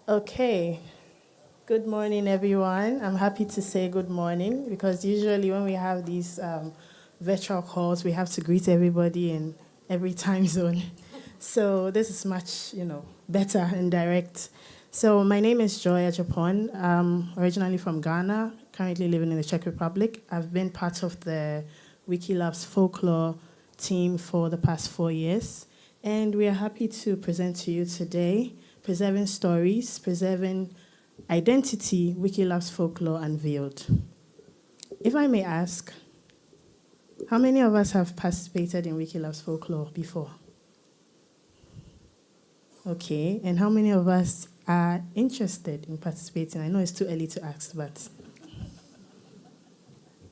Okay. Good morning, everyone. I'm happy to say good morning because usually when we have these virtual calls, we have to greet everybody in every time zone. So this is much, better and direct. So my name is Joy Ajapon. I'm originally from Ghana, currently living in the Czech Republic. I've been part of the Wiki Folklore team for the past 4 years. And we are happy to present to you today Preserving Stories, Preserving Identity, Wiki Folklore Unveiled. If I may ask, how many of us have participated in Wiki Folklore before? Okay, and how many of us are interested in participating? I know it's too early to ask, but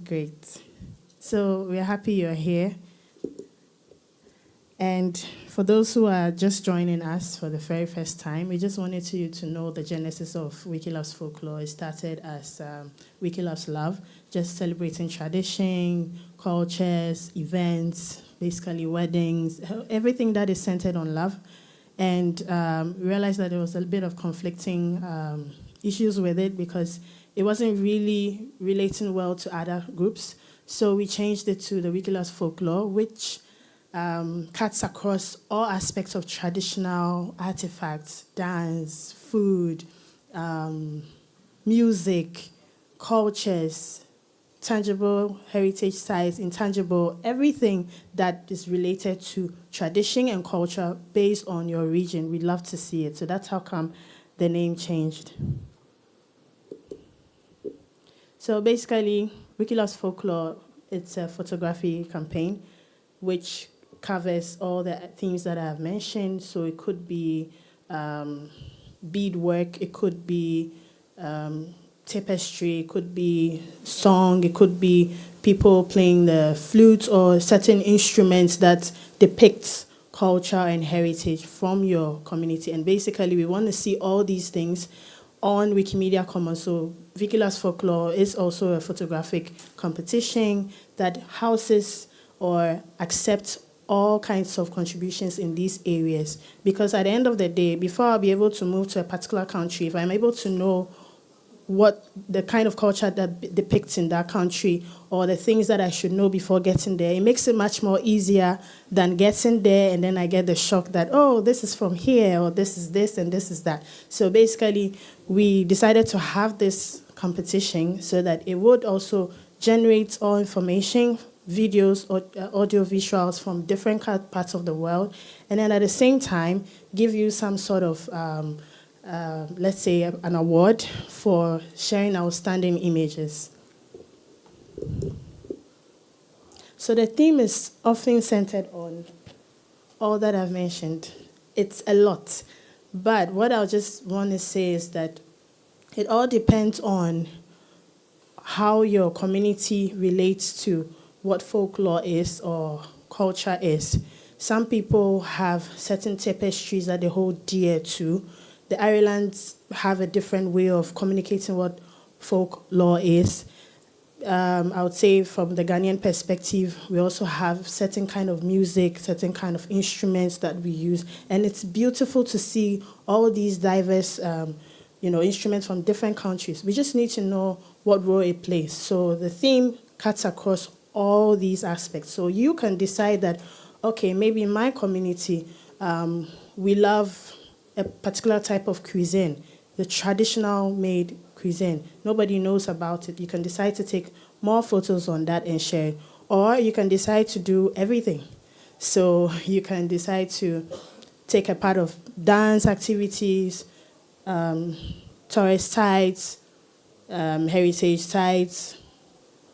great. So we're happy you're here. And for those who are just joining us for the very first time, we just wanted you to know the genesis of Wiki Folklore. It started as Wiki Love, just celebrating tradition, cultures, events, basically weddings, everything that is centered on love. And we realized that there was a bit of conflicting issues with it because it wasn't really relating well to other groups. So we changed it to the Wiki Folklore, which cuts across all aspects of traditional artifacts, dance, food, music, cultures, tangible heritage sites, intangible, everything that is related to tradition and culture based on your region. We'd love to see it. So that's how come the name changed. So basically, Wiki Folklore, it's a photography campaign which covers all the themes that I have mentioned. So it could be beadwork, it could be tapestry, it could be song, it could be people playing the flute or certain instruments that depict culture and heritage from your community. And basically, we want to see all these things on Wikimedia Commons. So Wiki Folklore is also a photographic competition that houses or accepts all kinds of contributions in these areas. Because at the end of the day, before I'll be able to move to a particular country, if I'm able to know what the kind of culture that depicts in that country or the things that I should know before getting there, it makes it much more easier than getting there and then I get the shock that, oh, this is from here, or this is this and this is that. So basically, we decided to have this competition so that it would also generate all information, videos or audio visuals from different parts of the world, and then at the same time give you some sort of let's say an award for sharing outstanding images. So the theme is often centered on all that I've mentioned. It's a lot, but what I just want to say is that it all depends on how your community relates to what folklore is or culture is. Some people have certain tapestries that they hold dear to. The Irelands have a different way of communicating what folklore is. I would say from the Ghanaian perspective, we also have certain kind of music, certain kind of instruments that we use. And it's beautiful to see all these diverse instruments from different countries. We just need to know what role it plays. So the theme cuts across all these aspects. So you can decide that, okay, maybe in my community, we love a particular type of cuisine, the traditional made cuisine. Nobody knows about it. You can decide to take more photos on that and share it. Or you can decide to do everything. So you can decide to take a part of dance activities, tourist sites, heritage sites.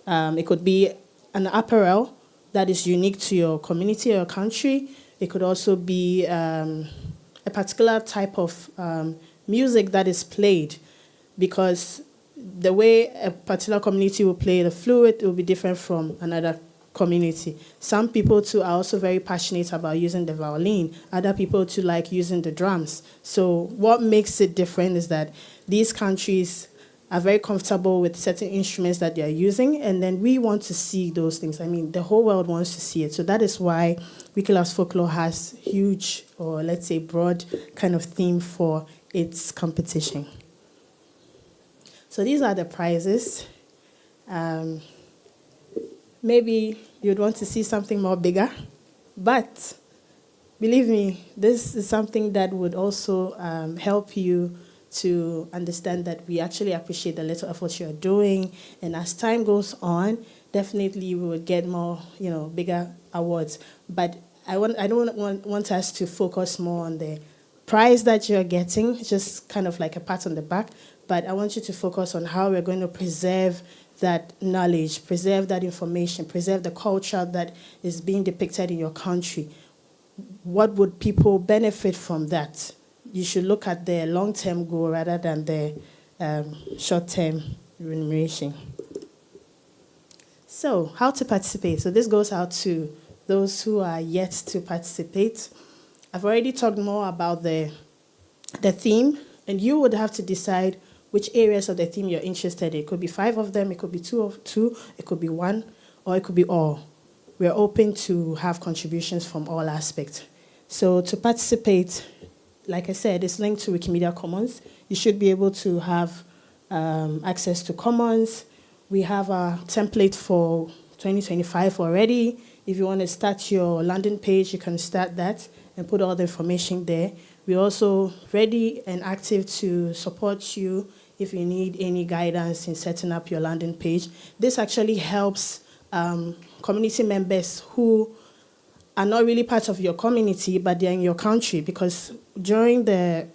It could be an apparel that is unique to your community or country. It could also be a particular type of music that is played, because the way a particular community will play the flute will be different from another community. Some people too are also very passionate about using the violin. Other people too like using the drums. So what makes it different is that these countries are very comfortable with certain instruments that they are using, and then we want to see those things. I mean, the whole world wants to see it. So that is why Wikileaks Folklore has huge, or let's say broad, kind of theme for its competition. So these are the prizes. Maybe you'd want to see something more bigger, but believe me, this is something that would also help you to understand that we actually appreciate the little effort you're doing, and as time goes on, definitely we would get more, bigger awards. But I don't want us to focus more on the prize that you're getting, just kind of like a pat on the back, but I want you to focus on how we're going to preserve that knowledge, preserve that information, preserve the culture that is being depicted in your country. What would people benefit from that? You should look at the long-term goal rather than the short-term remuneration. So, how to participate? So this goes out to those who are yet to participate. I've already talked more about the theme, and you would have to decide which areas of the theme you're interested in. It could be 5 of them, it could be two, it could be 1, or it could be all. We're open to have contributions from all aspects. So to participate, like I said, it's linked to Wikimedia Commons. You should be able to have access to Commons. We have a template for 2025 already. If you want to start your landing page, you can start that and put all the information there. We're also ready and active to support you if you need any guidance in setting up your landing page. This actually helps community members who are not really part of your community, but they're in your country, because during the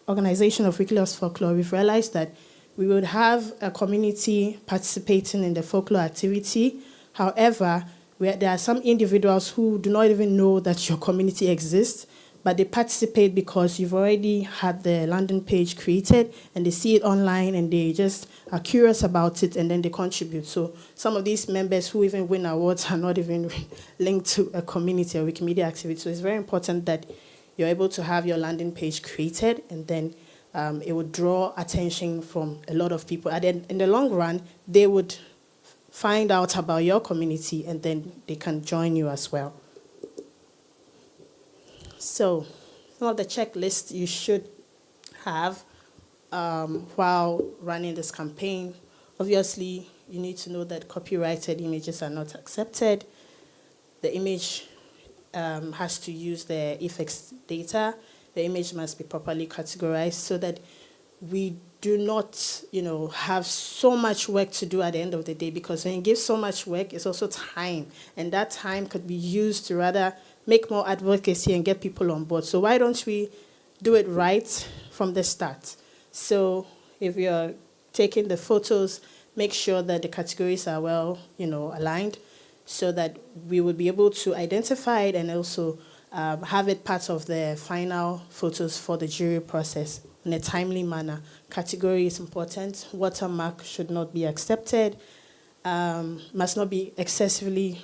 organization of Wikileaks Folklore, we've realized that we would have a community participating in the folklore activity. However, there are some individuals who do not even know that your community exists, but they participate because you've already had the landing page created and they see it online and they just are curious about it and then they contribute. So some of these members who even win awards are not even linked to a community or Wikimedia activity. So it's very important that you're able to have your landing page created, and then it would draw attention from a lot of people. And then in the long run, they would find out about your community and then they can join you as well. So, some of the checklists you should have while running this campaign. Obviously, you need to know that copyrighted images are not accepted. The image has to use the effects data. The image must be properly categorized so that we do not, have so much work to do at the end of the day, because when you give so much work, it's also time, and that time could be used to rather make more advocacy and get people on board. So why don't we do it right from the start? So if you're taking the photos, make sure that the categories are well, aligned, so that we would be able to identify it and also have it part of the final photos for the jury process in a timely manner. Category is important. Watermark should not be accepted. Must not be excessively,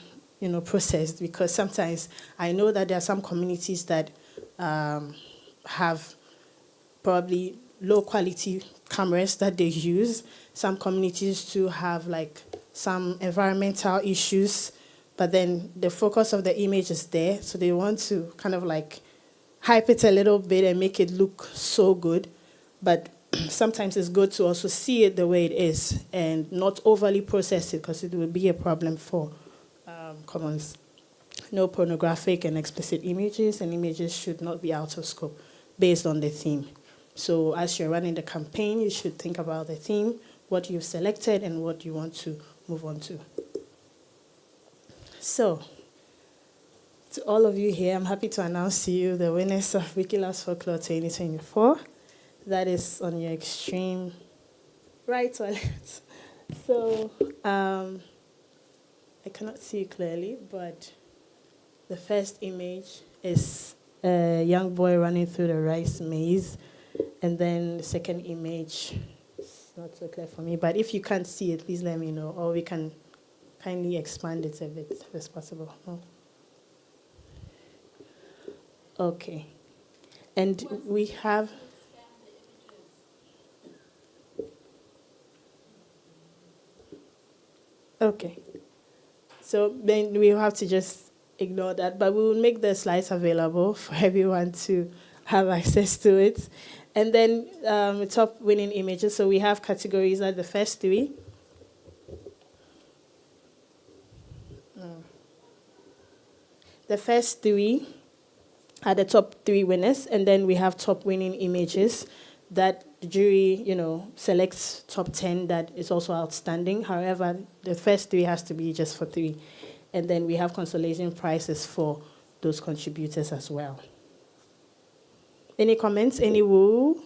processed, because sometimes I know that there are some communities that have probably low quality cameras that they use. Some communities too have some environmental issues, but then the focus of the image is there, so they want to kind of hype it a little bit and make it look so good. But sometimes it's good to also see it the way it is and not overly process it, because it will be a problem for Commons. No pornographic and explicit images, and images should not be out of scope based on the theme. So as you're running the campaign, you should think about the theme, what you've selected, and what you want to move on to. So, to all of you here, I'm happy to announce to you the winners of Wikileaks Folklore 2024. That is on your extreme right or left. So, I cannot see it clearly, but the first image is a young boy running through the rice maze. And then the second image is not so clear for me, but if you can't see it, please let me know, or we can kindly expand it a bit if it's possible. No? Okay. And we have... Okay. So then we'll have to just ignore that, but we will make the slides available for everyone to have access to it. And then top winning images. So we have categories like the first three. The first three are the top three winners, and then we have top winning images that the jury, selects top 10 that is also outstanding. However, the first three has to be just for three. And then we have consolation prizes for those contributors as well. Any comments? Any woo?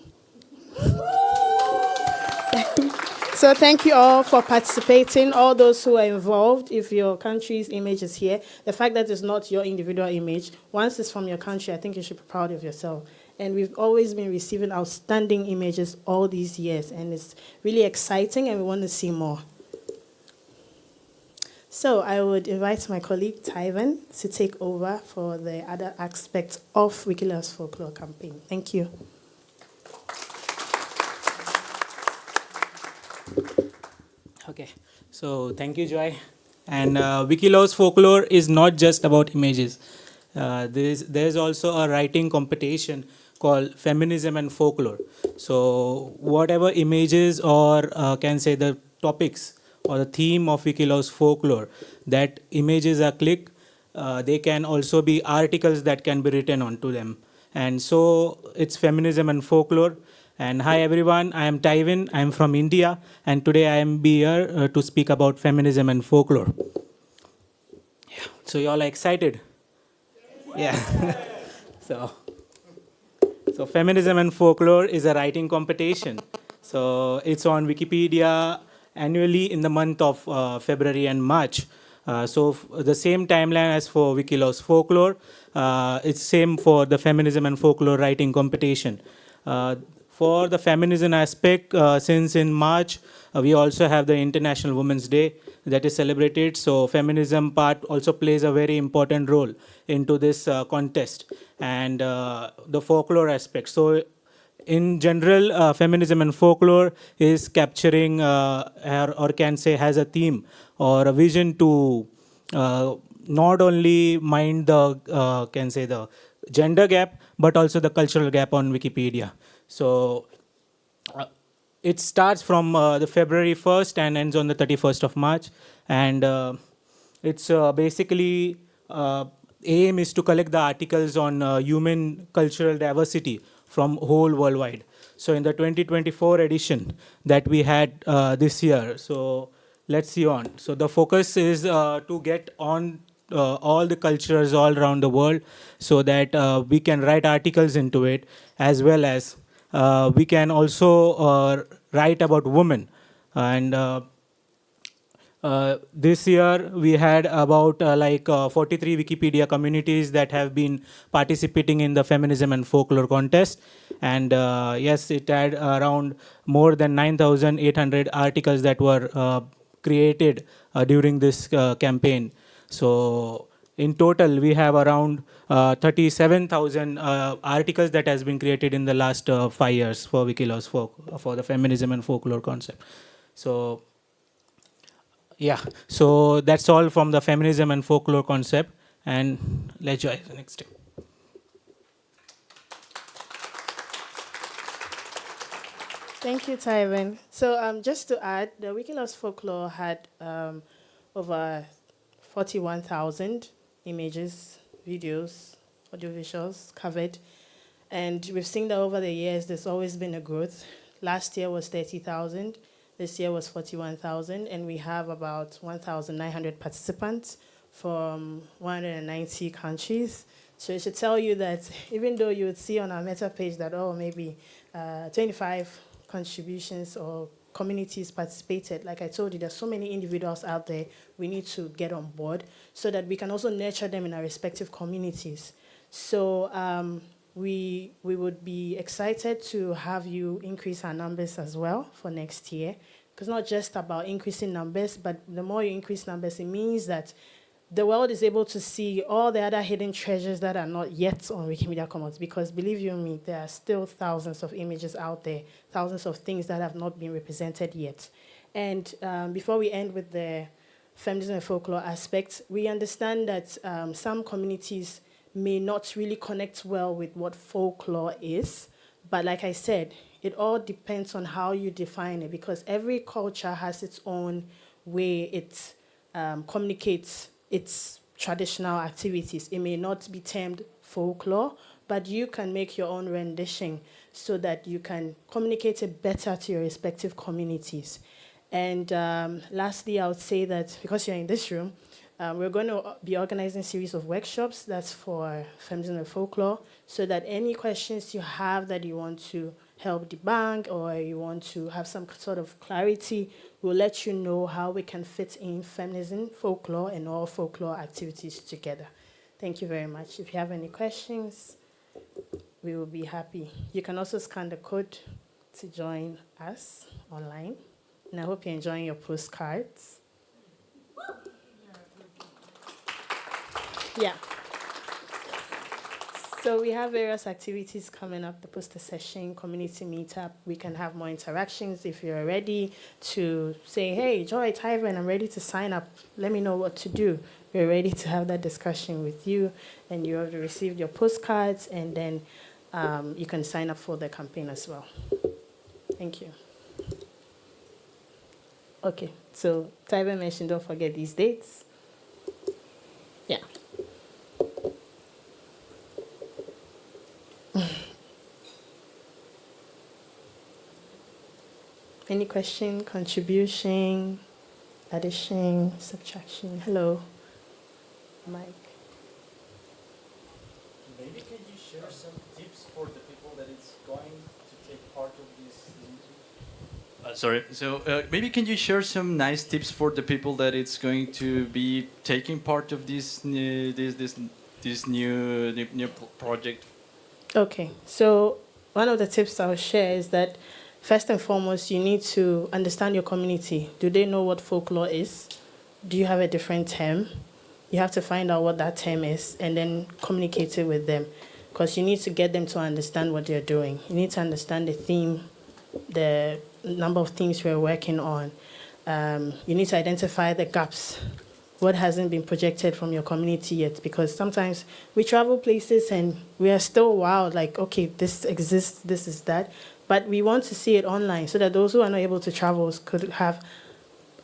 So thank you all for participating, all those who are involved. If your country's image is here, the fact that it's not your individual image, once it's from your country, I think you should be proud of yourself. And we've always been receiving outstanding images all these years, and it's really exciting, and we want to see more. So I would invite my colleague, Tyven, to take over for the other aspects of Wikileaks Folklore campaign. Thank you. Okay, so thank you, Joy. And Wikileaks Folklore is not just about images. There's also a writing competition called Feminism and Folklore. So whatever images or can say the topics or the theme of Wikileaks Folklore, that images are clicked, they can also be articles that can be written onto them. And so it's Feminism and Folklore. And hi everyone, I am Tyven, I am from India, and today I am here to speak about feminism and folklore. Yeah. So you all are excited? Yeah. So Feminism and Folklore is a writing competition. So it's on Wikipedia annually in the month of February and March. The same timeline as for Wikileaks Folklore, it's same for the Feminism and Folklore writing competition. For the feminism aspect, since in March, we also have the International Women's Day that is celebrated. So feminism part also plays a very important role into this contest, and the folklore aspect. So in general, feminism and folklore is capturing or can say has a theme or a vision to not only mind the can say the gender gap, but also the cultural gap on Wikipedia. So it starts from the February 1st and ends on the 31st of March. And it's basically aim is to collect the articles on human cultural diversity from whole worldwide. So in the 2024 edition that we had this year, so let's see on. So the focus is to get on all the cultures all around the world so that we can write articles into it, as well as we can also write about women. And this year we had about 43 Wikipedia communities that have been participating in the feminism and folklore contest. And yes, it had around more than 9,800 articles that were created during this campaign. So in total, we have around 37,000 articles that has been created in the last 5 years for Wikileaks for the feminism and folklore concept. So yeah, so that's all from the feminism and folklore concept. And let's join the next step. Thank you, Tyven. So just to add, the Wikileaks Folklore had over 41,000 images, videos, audiovisuals covered. And we've seen that over the years, there's always been a growth. Last year was 30,000. This year was 41,000. And we have about 1,900 participants from 190 countries. So it should tell you that even though you would see on our meta page that, maybe 25 contributions or communities participated, like I told you, there's so many individuals out there we need to get on board so that we can also nurture them in our respective communities. So we would be excited to have you increase our numbers as well for next year, because not just about increasing numbers, but the more you increase numbers, it means that the world is able to see all the other hidden treasures that are not yet on Wikimedia Commons, because believe you me, there are still thousands of images out there, thousands of things that have not been represented yet. And before we end with the feminism and folklore aspect, we understand that some communities may not really connect well with what folklore is. But like I said, it all depends on how you define it, because every culture has its own way it communicates its traditional activities. It may not be termed folklore, but you can make your own rendition so that you can communicate it better to your respective communities. And lastly, I would say that because you're in this room, we're going to be organizing a series of workshops that's for feminism and folklore, so that any questions you have that you want to help debunk or you want to have some sort of clarity, we'll let you know how we can fit in feminism, folklore, and all folklore activities together. Thank you very much. If you have any questions, we will be happy. You can also scan the code to join us online. And I hope you're enjoying your postcards. Yeah. So we have various activities coming up, the poster session, community meetup. We can have more interactions if you're ready to say, hey, Joy, Tyven, I'm ready to sign up. Let me know what to do. We're ready to have that discussion with you. And you have received your postcards, and then you can sign up for the campaign as well. Thank you. Okay, so Tyven mentioned, don't forget these dates. Yeah. Any question, contribution, addition, subtraction? Hello, Mike. Maybe can you share some tips for the people that is going to take part of this? Sorry. So maybe can you share some nice tips for the people that it's going to be taking part of this new project? Okay, so one of the tips I'll share is that first and foremost, you need to understand your community. Do they know what folklore is? Do you have a different term? You have to find out what that term is and then communicate it with them, because you need to get them to understand what you're doing. You need to understand the theme, the number of themes we're working on. You need to identify the gaps, what hasn't been projected from your community yet, because sometimes we travel places and we are still wild, like, okay, this exists, this is that, but we want to see it online so that those who are not able to travel could have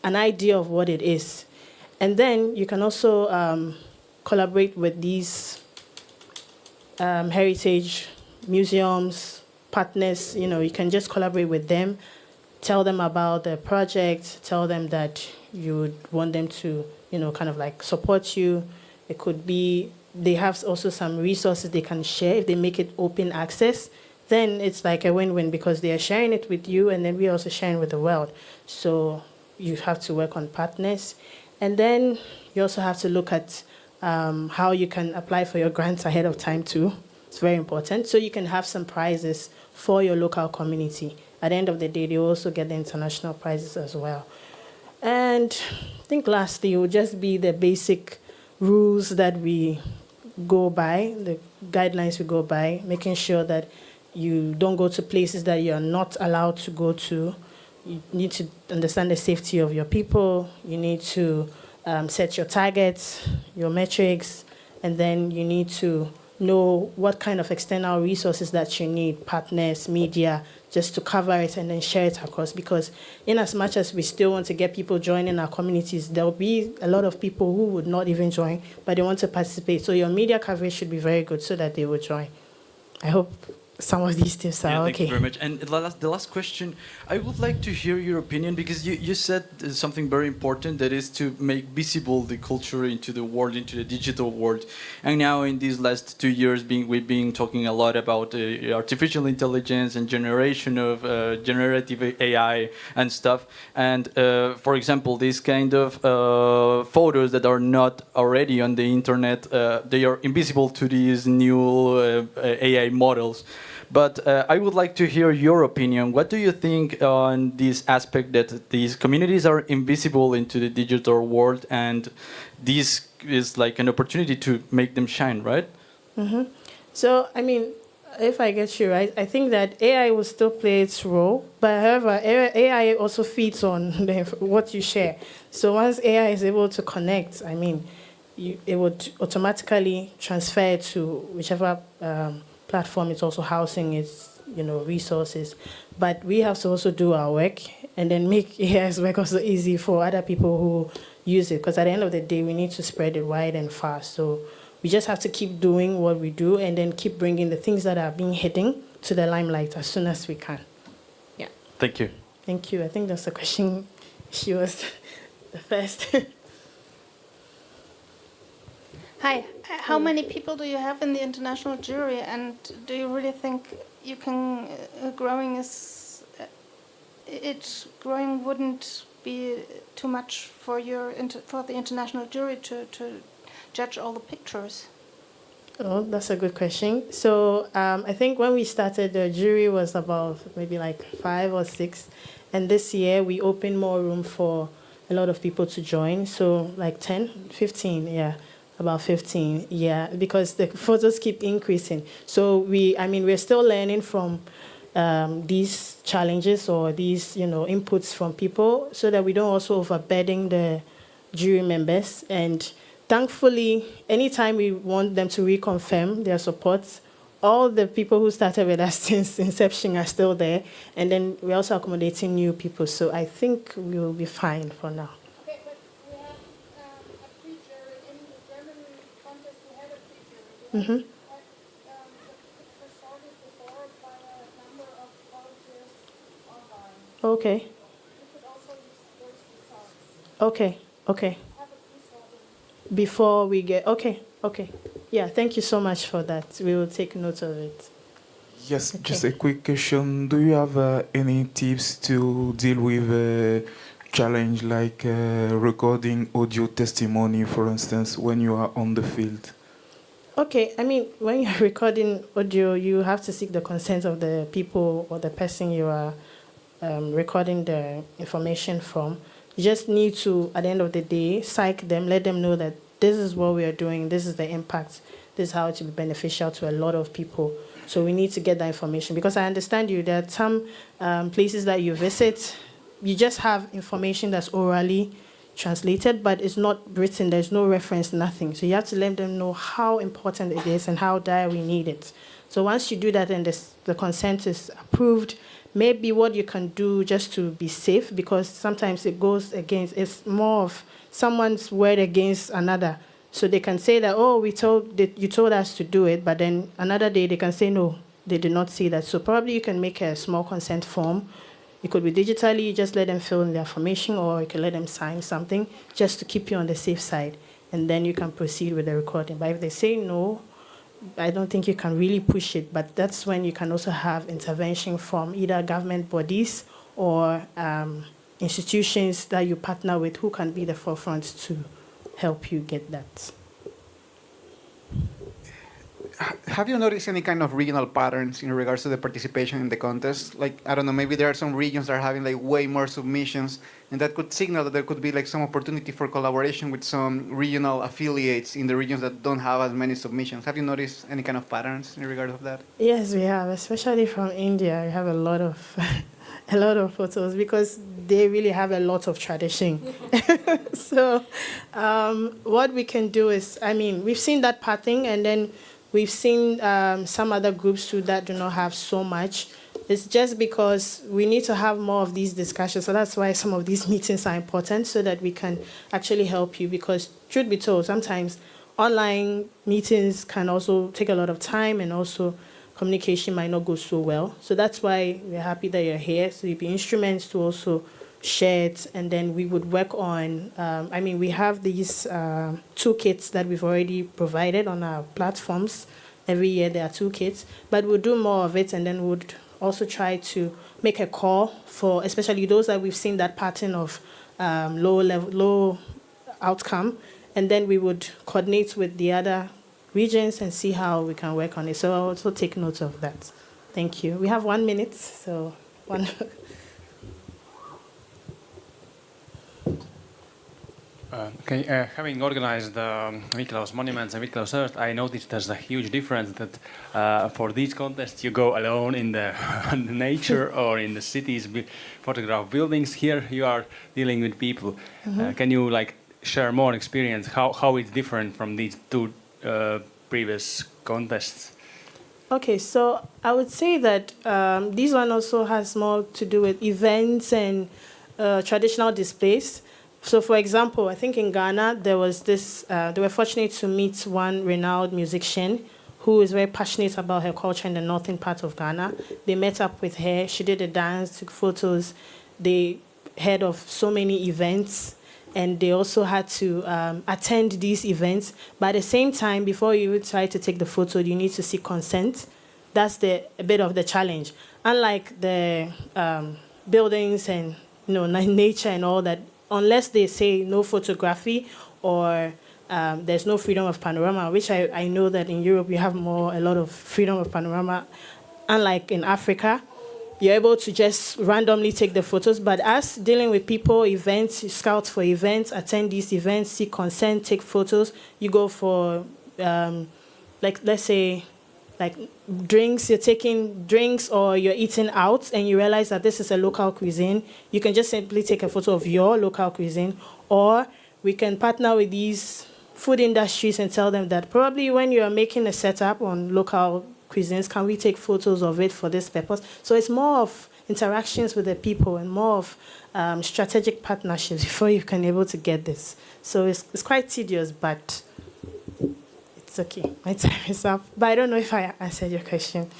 an idea of what it is. And then you can also collaborate with these heritage museums, partners. You can just collaborate with them, tell them about the project, tell them that you would want them to, kind of like support you. It could be, they have also some resources they can share. If they make it open access, then it's like a win-win, because they are sharing it with you and then we're also sharing with the world. So you have to work on partners. And then you also have to look at how you can apply for your grants ahead of time too. It's very important. So you can have some prizes for your local community. At the end of the day, they also get the international prizes as well. And I think lastly, it will just be the basic rules that we go by, the guidelines we go by, making sure that you don't go to places that you're not allowed to go to. You need to understand the safety of your people. You need to set your targets, your metrics, and then you need to know what kind of external resources that you need, partners, media, just to cover it and then share it across. Because in as much as we still want to get people joining our communities, there will be a lot of people who would not even join, but they want to participate. So your media coverage should be very good so that they will join. I hope some of these tips are okay. Thank you very much. And the last question, I would like to hear your opinion, because you said something very important, that is to make visible the culture into the world, into the digital world. And now in these last 2 years, we've been talking a lot about artificial intelligence and generation of generative AI and stuff. And for example, these kind of photos that are not already on the internet, they are invisible to these new AI models. But I would like to hear your opinion. What do you think on this aspect that these communities are invisible into the digital world, and this is like an opportunity to make them shine, right? Mm-hmm. So, I mean, if I get you right, I think that AI will still play its role, but however, AI also feeds on what you share. So once AI is able to connect, I mean, it would automatically transfer to whichever platform it's also housing its, resources. But we have to also do our work and then make AI's work also easy for other people who use it. Because at the end of the day, we need to spread it wide and fast. So we just have to keep doing what we do and then keep bringing the things that are being hidden to the limelight as soon as we can. Yeah. Thank you. Thank you. I think that's the question. She was the first. Hi. How many people do you have in the international jury, and do you really think you can growing is it growing wouldn't be too much for for the international jury to judge all the pictures? Oh, that's a good question. So I think when we started, the jury was about maybe like 5 or 6. And this year, we opened more room for a lot of people to join. So like 10, 15, yeah, about 15, yeah, because the photos keep increasing. So we're still learning from these challenges or these, inputs from people so that we don't also overburden the jury members. And thankfully, anytime we want them to reconfirm their support, all the people who started with us since inception are still there. And then we're also accommodating new people. So I think we will be fine for now. Okay, but we have a pre-jury in the German contest. We had a pre-jury. Mm-hmm. It was sorted before by a number of volunteers online. Okay. We could also use those results. Okay. Have a pre-sorting. Before we get, okay. Yeah, thank you so much for that. We will take note of it. Yes, Okay. just a quick question. Do you have any tips to deal with a challenge like recording audio testimony, for instance, when you are on the field? Okay, when you're recording audio, you have to seek the consent of the people or the person you are recording the information from. You just need to, at the end of the day, psych them, let them know that this is what we are doing, this is the impact, this is how it will be beneficial to a lot of people. So we need to get that information because I understand you, there are some places that you visit, you just have information that's orally translated, but it's not written, there's no reference, nothing. So you have to let them know how important it is and how dire we need it. So once you do that and the consent is approved, maybe what you can do just to be safe, because sometimes it goes against, it's more of someone's word against another. So they can say that, oh, you told us to do it, but then another day they can say, no, they did not see that. So probably you can make a small consent form. It could be digitally, you just let them fill in their information, or you can let them sign something just to keep you on the safe side. And then you can proceed with the recording. But if they say no, I don't think you can really push it. But that's when you can also have intervention from either government bodies or institutions that you partner with who can be the forefront to help you get that. Have you noticed any kind of regional patterns in regards to the participation in the contest? Like, I don't know, maybe there are some regions that are having like way more submissions, and that could signal that there could be like some opportunity for collaboration with some regional affiliates in the regions that don't have as many submissions. Have you noticed any kind of patterns in regard of that? Yes, we have, especially from India. We have a lot of a lot of photos because they really have a lot of tradition. So what we can do is, we've seen that pattern, and then we've seen some other groups too that do not have so much. It's just because we need to have more of these discussions. So that's why some of these meetings are important, so that we can actually help you. Because truth be told, sometimes online meetings can also take a lot of time, and also communication might not go so well. So that's why we're happy that you're here. So you'll be instruments to also share it, and then we would work on, we have these toolkits that we've already provided on our platforms. Every year there are toolkits, but we'll do more of it, and then we'll also try to make a call for, especially those that we've seen that pattern of low outcome, and then we would coordinate with the other regions and see how we can work on it. So I'll also take note of that. Thank you. We have 1 minute, so one. Having organized Wikilo's Monuments and Wikilo's Earth, I noticed there's a huge difference that for these contests you go alone in the in the nature or in the cities, photograph buildings. Here you are dealing with people. Can you like share more experience how it's different from these two previous contests? Okay, so I would say that this one also has more to do with events and traditional displays. So, for example, I think in Ghana there was this. They were fortunate to meet one renowned musician who is very passionate about her culture in the northern part of Ghana. They met up with her. She did a dance, took photos. They heard of so many events, and they also had to attend these events. But at the same time, before you try to take the photo, you need to seek consent. That's a bit of the challenge. Unlike the buildings and nature and all that, unless they say no photography or there's no freedom of panorama, which I know that in Europe you have a lot of freedom of panorama. Unlike in Africa, you're able to just randomly take the photos. But us dealing with people, events, scout for events, attend these events, seek consent, take photos. You go for, let's say, like drinks, you're taking drinks or you're eating out and you realize that this is a local cuisine. You can just simply take a photo of your local cuisine, or we can partner with these food industries and tell them that probably when you're making a setup on local cuisines, can we take photos of it for this purpose? So it's more of interactions with the people and more of strategic partnerships before you can able to get this. So it's quite tedious, but it's okay. My time is up. But I don't know if I answered your question.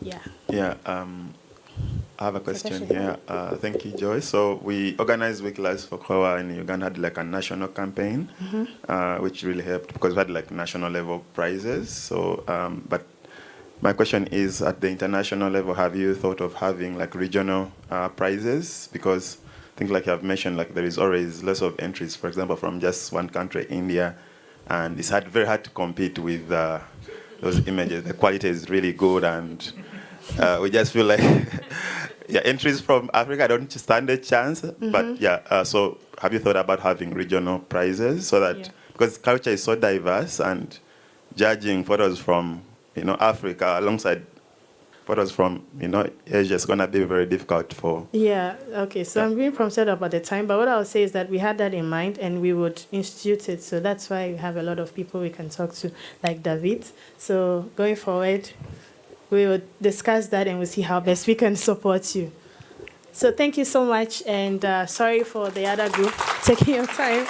Yeah. Yeah. I have a question here. Thank you, Joy. So we organized Wikileaks Folklore in Uganda, had like a national campaign, which really helped because we had like national level prizes. So, but my question is, at the international level, have you thought of having like regional prizes? Because I think like you have mentioned, like there is always lots of entries, for example, from just one country, India, and it's very hard to compete with those images. The quality is really good, and we just feel like yeah, entries from Africa don't stand a chance. But yeah, so have you thought about having regional prizes so that because culture is so diverse and judging photos from Africa alongside photos from Asia is gonna be very difficult for. Yeah. Okay. So I'm being prompted about the time, but what I would say is that we had that in mind and we would institute it. So that's why we have a lot of people we can talk to, like David. So going forward, we will discuss that and we'll see how best we can support you. So thank you so much, and sorry for the other group taking your time.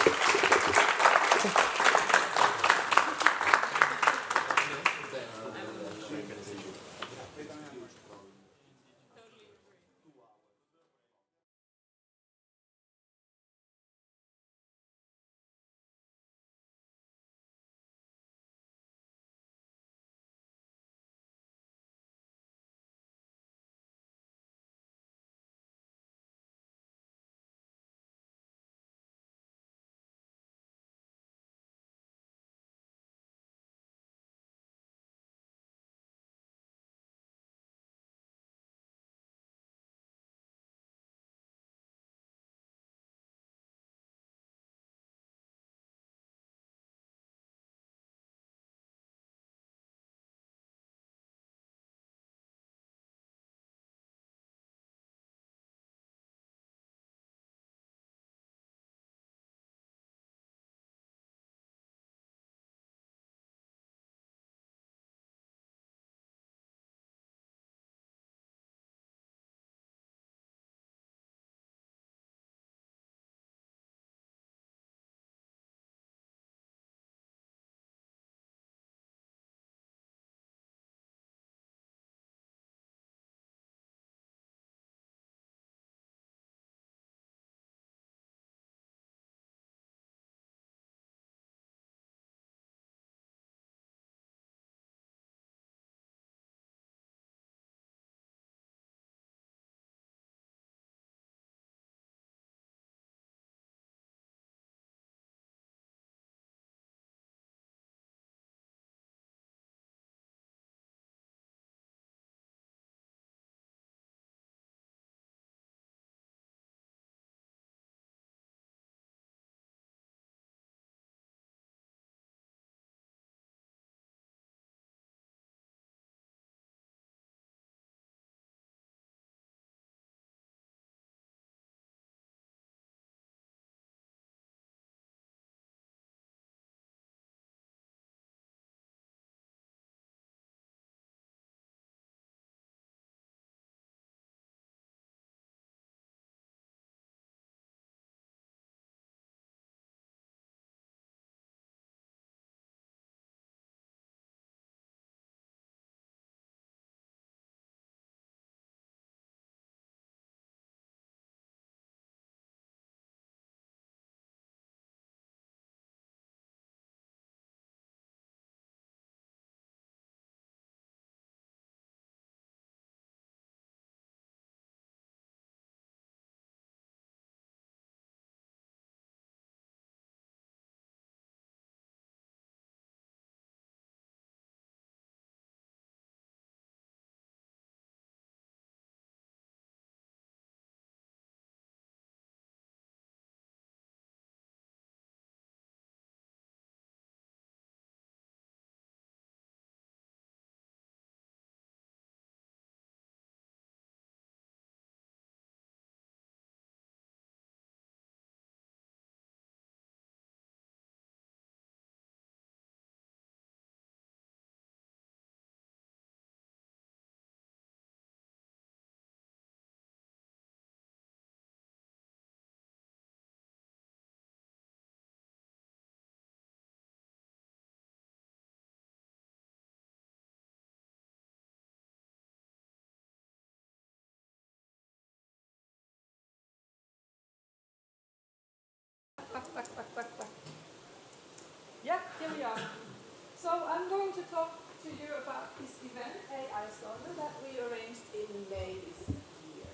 to talk to you about this event, AI Sauna, that we arranged in May this year.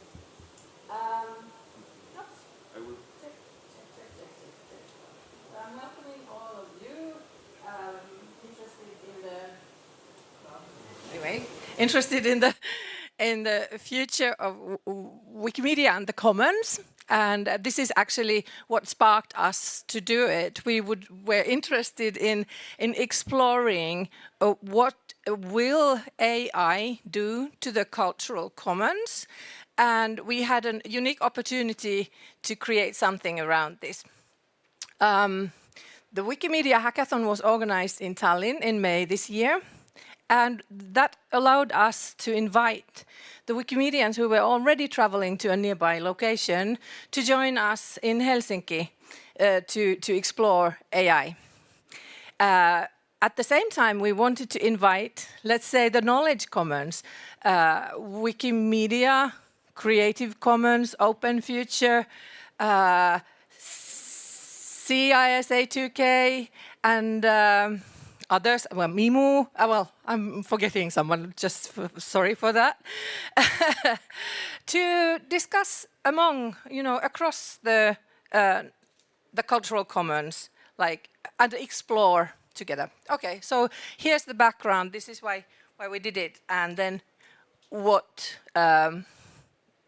Oops. I will. Check. So I'm welcoming all of you interested in the future of Wikimedia and the Commons. And this is actually what sparked us to do it. We're interested in exploring what will AI do to the cultural commons, and we had a unique opportunity to create something around this. The Wikimedia Hackathon was organized in Tallinn in May this year, and that allowed us to invite the Wikimedians who were already traveling to a nearby location to join us in Helsinki to explore AI. At the same time, we wanted to invite, let's say, the knowledge commons, Wikimedia, Creative Commons, Open Future, CISA 2K, and others, well, Mimu, well, I'm forgetting someone, just sorry for that, to discuss among, across the cultural commons, and explore together. Okay, so here's the background. This is why we did it, and then what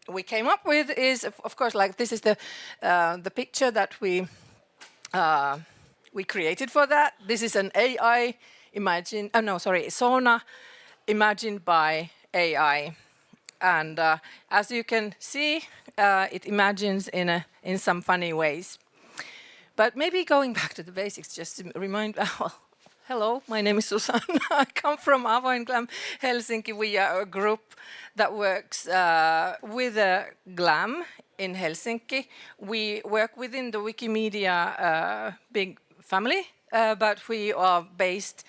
we came up with is, of course, this is the picture that we created for that. This is an AI sauna imagined by AI, and as you can see, it imagines in some funny ways. But maybe going back to the basics, just to remind. Hello, my name is Susanna. I come from Avoin Helsinki. We are a group that works with GLAM in Helsinki. We work within the Wikimedia big family, but we are based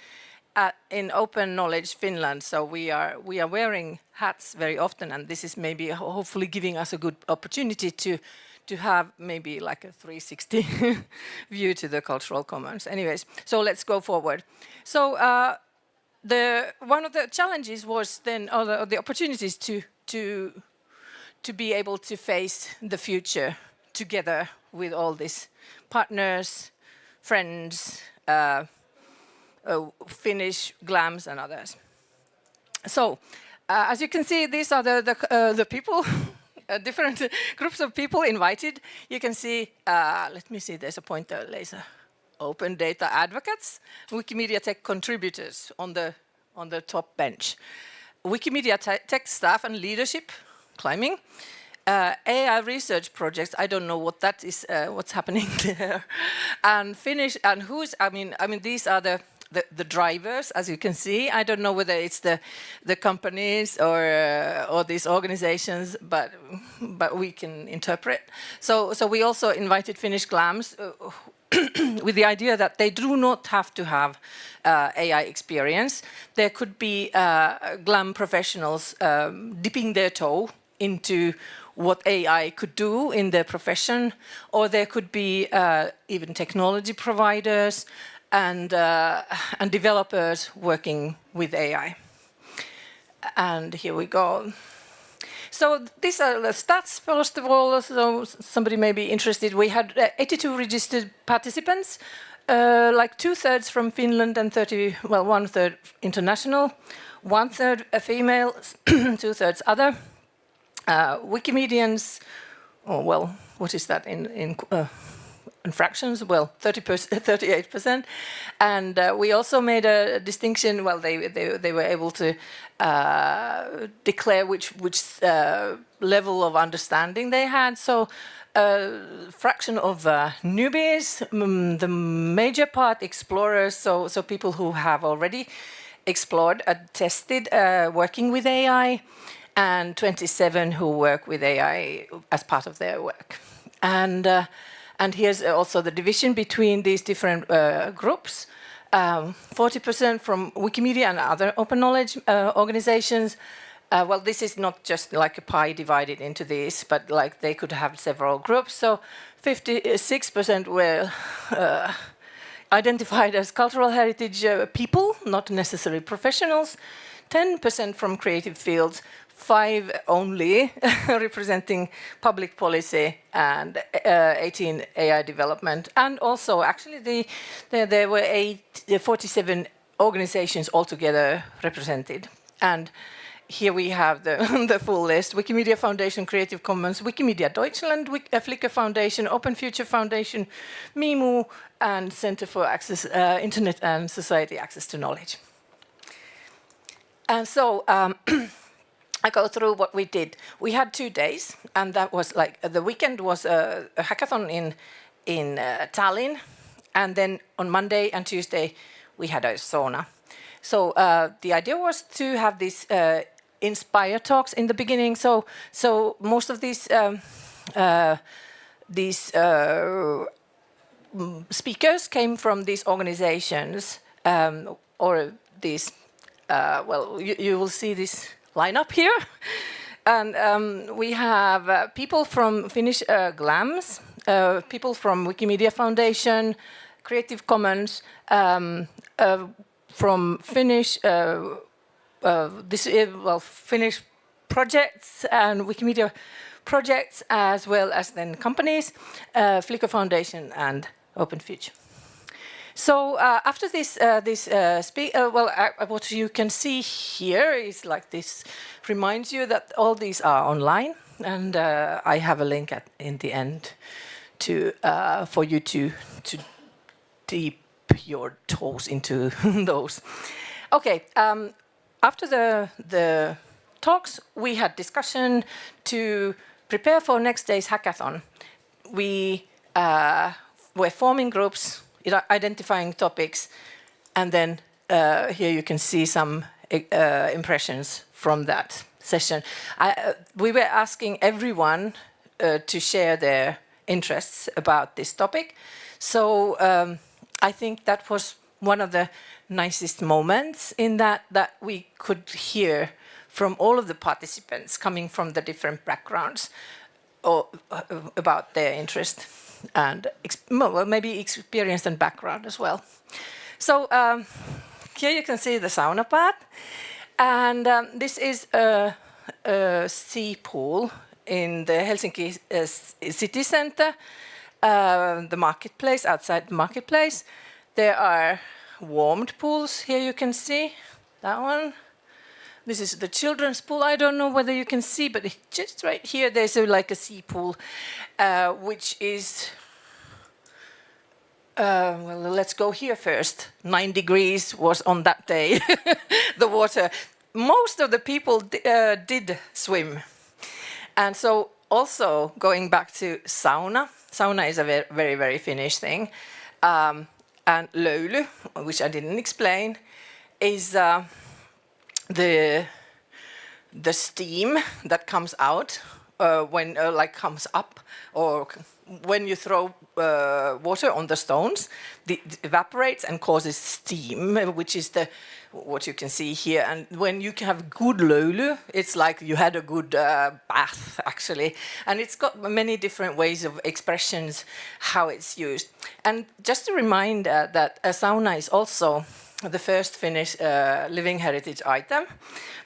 in Open Knowledge Finland. So we are wearing hats very often, and this is maybe hopefully giving us a good opportunity to have maybe like a 360 view to the cultural commons. Anyways, so let's go forward. So one of the challenges was then, or the opportunities to be able to face the future together with all these partners, friends, Finnish GLAMs and others. So as you can see, these are the people. Different groups of people invited. You can see, let me see, there's a pointer laser. Open data advocates, Wikimedia tech contributors on the top bench. Wikimedia tech staff and leadership, climbing. AI research projects, I don't know what that is, what's happening there. And Finnish, and these are the drivers, as you can see. I don't know whether it's the companies or these organizations, but we can interpret. So we also invited Finnish GLAMs with the idea that they do not have to have AI experience. There could be GLAM professionals dipping their toe into what AI could do in their profession, or there could be even technology providers and developers working with AI. And here we go. So these are the stats, first of all, so somebody may be interested. We had 82 registered participants, like 2/3 from Finland and 1/3 international, 1/3 female, 2/3 other. Wikimedians, what is that in fractions? 38%. And we also made a distinction. Well, they were able to declare which level of understanding they had. So fraction of newbies, the major part explorers, so people who have already explored, tested, working with AI, and 27 who work with AI as part of their work. And here's also the division between these different groups. 40% from Wikimedia and other open knowledge organizations. Well, this is not just like a pie divided into these, but like they could have several groups. So 56% were identified as cultural heritage people, not necessarily professionals, 10% from creative fields, 5 only representing public policy, and 18 AI development. And also, actually, there were 47 organizations altogether represented. And here we have the full list: Wikimedia Foundation, Creative Commons, Wikimedia Deutschland, Flickr Foundation, Open Future Foundation, MIMU, and Center for Access, Internet and Society Access to Knowledge. And so I go through what we did. We had 2 days, and that was like the weekend was a hackathon in Tallinn, and then on Monday and Tuesday we had a sauna. So the idea was to have these inspire talks in the beginning. So most of these speakers came from these organizations or these. Well, you will see this lineup here, and we have people from Finnish GLAMS, people from Wikimedia Foundation, Creative Commons, from Finnish Finnish projects and Wikimedia projects, as well as then companies, Flickr Foundation and Open Future. So after this, what you can see here is like this reminds you that all these are online, and I have a link in the end to for you to dip your toes into those. Okay. After the talks, we had discussion to prepare for next day's hackathon. We were forming groups, identifying topics, and then here you can see some impressions from that session. We were asking everyone to share their interests about this topic. So I think that was one of the nicest moments in that we could hear from all of the participants coming from the different backgrounds about their interest and maybe experience and background as well. So here you can see the sauna part, and this is a sea pool in the Helsinki city center, the marketplace, outside the marketplace. There are warmed pools, here you can see that one. This is the children's pool. I don't know whether you can see, but just right here there's like a sea pool, which is, well, let's go here first. 9 degrees was on that day, the water. Most of the people did swim. And so also going back to sauna, sauna is a very, very Finnish thing. And löyly, which I didn't explain, is the steam that comes out when comes up, or when you throw water on the stones, it evaporates and causes steam, which is what you can see here. And when you have good löyly, it's like you had a good bath, actually. And it's got many different ways of expressions how it's used. And just a reminder that a sauna is also the first Finnish living heritage item,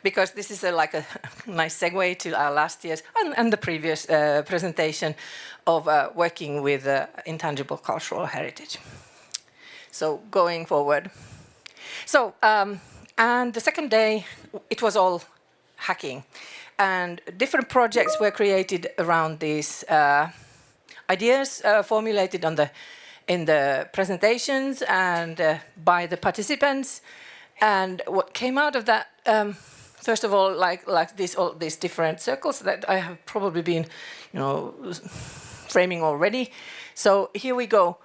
because this is like a nice segue to our last year's and the previous presentation of working with intangible cultural heritage. So going forward. So, and the second day, it was all hacking. And different projects were created around these ideas formulated in the presentations and by the participants. And what came out of that, first of all, like all these different circles that I have probably been, framing already. So here we go.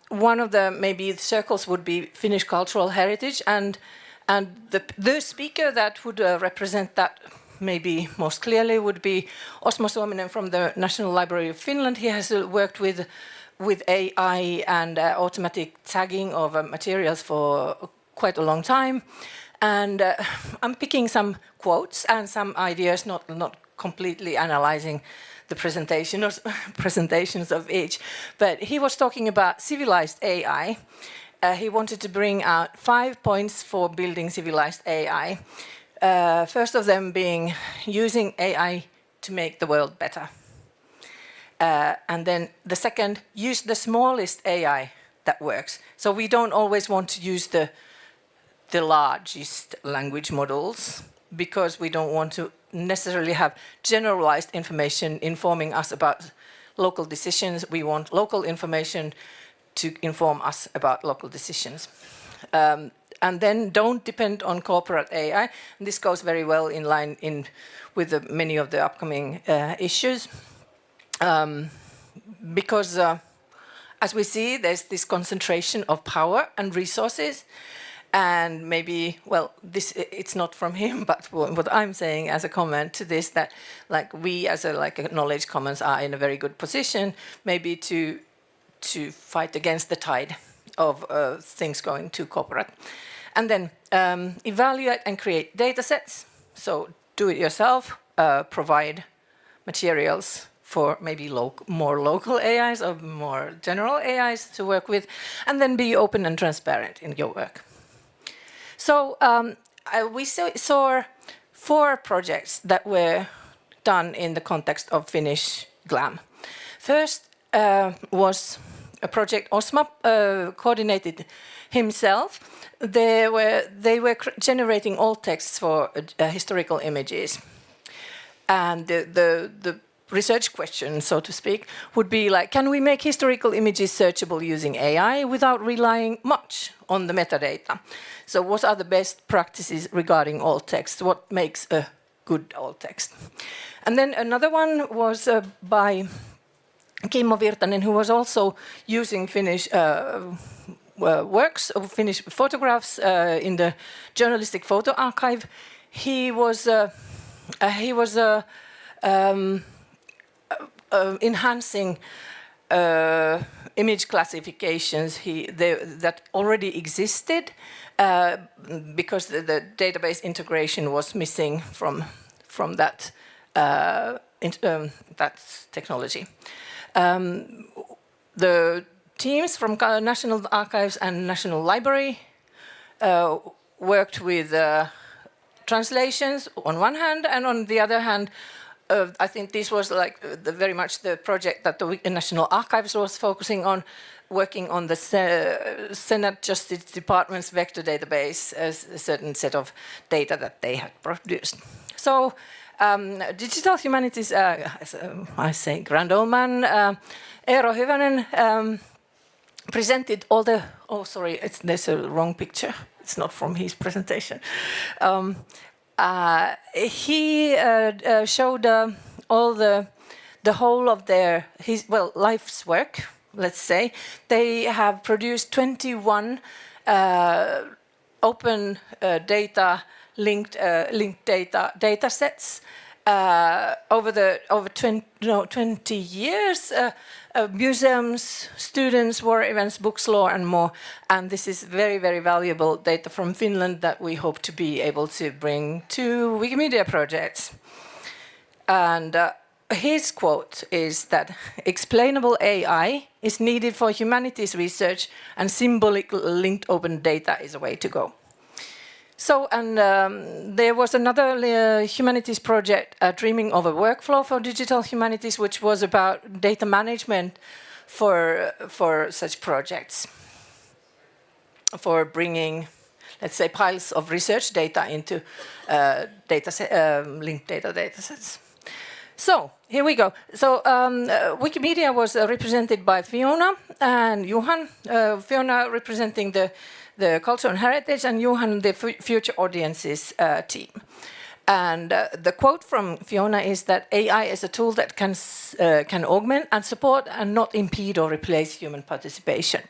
One of the maybe circles would be Finnish cultural heritage, and the speaker that would represent that maybe most clearly would be Osmo Suominen from the National Library of Finland. He has worked with AI and automatic tagging of materials for quite a long time, and I'm picking some quotes and some ideas, not completely analyzing the presentations of each. But he was talking about civilized AI. He wanted to bring out 5 points for building civilized AI. First of them being using AI to make the world better. And then the second, use the smallest AI that works. So we don't always want to use the largest language models because we don't want to necessarily have generalized information informing us about local decisions. We want local information to inform us about local decisions. And then don't depend on corporate AI. And this goes very well in line with many of the upcoming issues. Because as we see, there's this concentration of power and resources. And maybe, well, it's not from him, but what I'm saying as a comment to this, that like we as a knowledge commons are in a very good position, maybe to fight against the tide of things going too corporate. And then evaluate and create data sets. So do it yourself, provide materials for maybe more local AIs or more general AIs to work with, and then be open and transparent in your work. So we saw 4 projects that were done in the context of Finnish GLAM. First was a project Osma coordinated himself. They were generating alt texts for historical images. And the research question, so to speak, would be like, can we make historical images searchable using AI without relying much on the metadata? So what are the best practices regarding alt text? What makes a good alt text? And then another one was by Kimmo Virtanen, who was also using Finnish works of Finnish photographs in the journalistic photo archive. He was enhancing image classifications that already existed because the database integration was missing from that technology. The teams from National Archives and National Library worked with translations on one hand, and on the other hand, I think this was like very much the project that the National Archives was focusing on, working on the Senate Justice Department's vector database as a certain set of data that they had produced. So digital humanities, as I say, grand old man, Eero Hyvänen presented all the, oh sorry, there's a wrong picture. It's not from his presentation. He showed all the whole of his life's work, let's say. They have produced 21 open data linked data sets over 20 years. Museums, students, war events, books, law, and more. And this is very, very valuable data from Finland that we hope to be able to bring to Wikimedia projects. And his quote is that explainable AI is needed for humanities research, and symbolic linked open data is a way to go. So, and there was another humanities project, Dreaming of a Workflow for Digital Humanities, which was about data management for such projects, for bringing, let's say, piles of research data into linked data sets. So, here we go. So, Wikimedia was represented by Fiona and Johan. Fiona representing the culture and heritage, and Johan the future audiences team. And the quote from Fiona is that AI is a tool that can augment and support and not impede or replace human participation.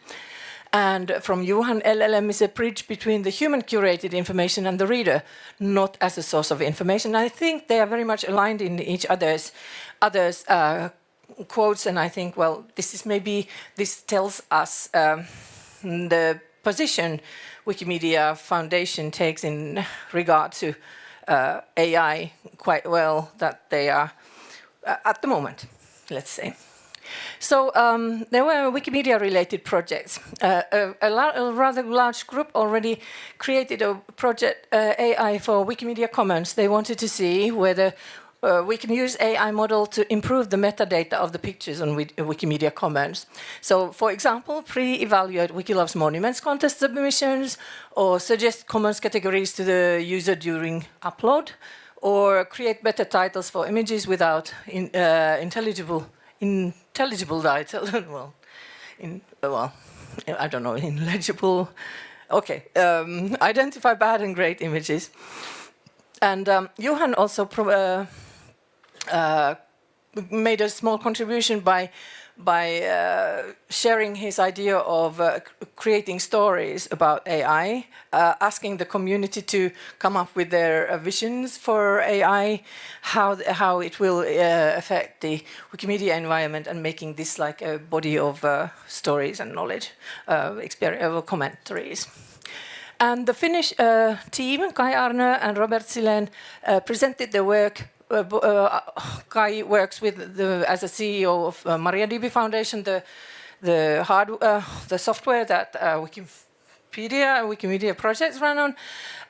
And from Johan, LLM is a bridge between the human curated information and the reader, not as a source of information. I think they are very much aligned in each other's quotes, and I think, well, this tells us the position Wikimedia Foundation takes in regard to AI quite well, that they are at the moment, let's say. So there were Wikimedia-related projects. A rather large group already created a project, AI for Wikimedia Commons. They wanted to see whether we can use AI model to improve the metadata of the pictures on Wikimedia Commons. So, for example, pre-evaluate Wiki Loves Monuments contest submissions, or suggest commons categories to the user during upload, or create better titles for images without intelligible title. I don't know, illegible. Okay, identify bad and great images. And Johan also made a small contribution by sharing his idea of creating stories about AI, asking the community to come up with their visions for AI, how it will affect the Wikimedia environment, and making this like a body of stories and knowledge, commentaries. And the Finnish team, Kai Arne and Robert Silén, presented the work. Kai works with as a CEO of MariaDB Foundation, the software that Wikimedia projects run on,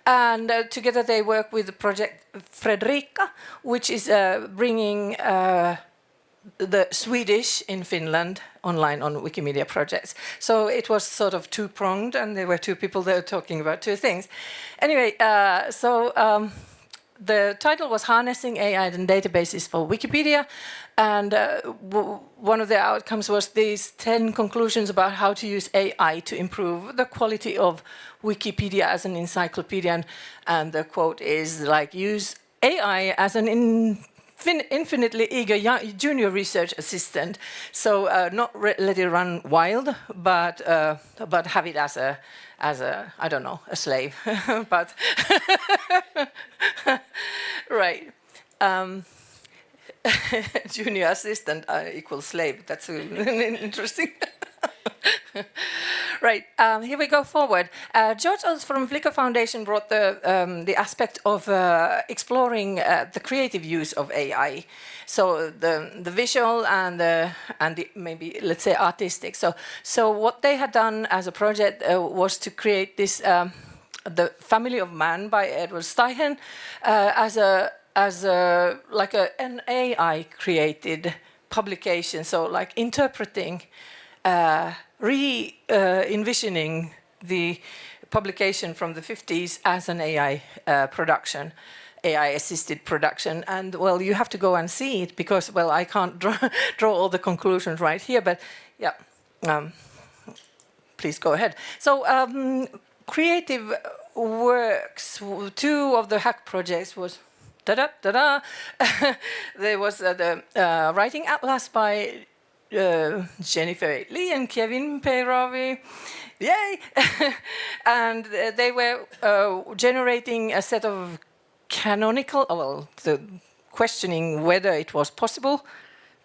and together they work with the project Fredrika, which is bringing the Swedish in Finland online on Wikimedia projects. So it was sort of two-pronged, and there were two people there talking about two things. Anyway, the title was Harnessing AI and Databases for Wikipedia, and one of the outcomes was these 10 conclusions about how to use AI to improve the quality of Wikipedia as an encyclopedia. And the quote is like, use AI as an infinitely eager junior research assistant. So not let it run wild, but have it as a I don't know, a slave, but right. Junior assistant equals slave. That's interesting. Right, here we go forward. George Oz from Flickr Foundation brought the aspect of exploring the creative use of AI. So the visual and the maybe, let's say, artistic. So what they had done as a project was to create this, The Family of Man by Edward Steichen, as an AI created publication. So like interpreting, envisioning the publication from the 50s as an AI production, AI-assisted production. And, well, you have to go and see it because, well, I can't draw all the conclusions right here, but, yeah, please go ahead. So, creative works, two of the hack projects was, there was the Writing Atlas by Jennifer Lee and Kevin Peirovi, yay! And they were generating a set of canonical, questioning whether it was possible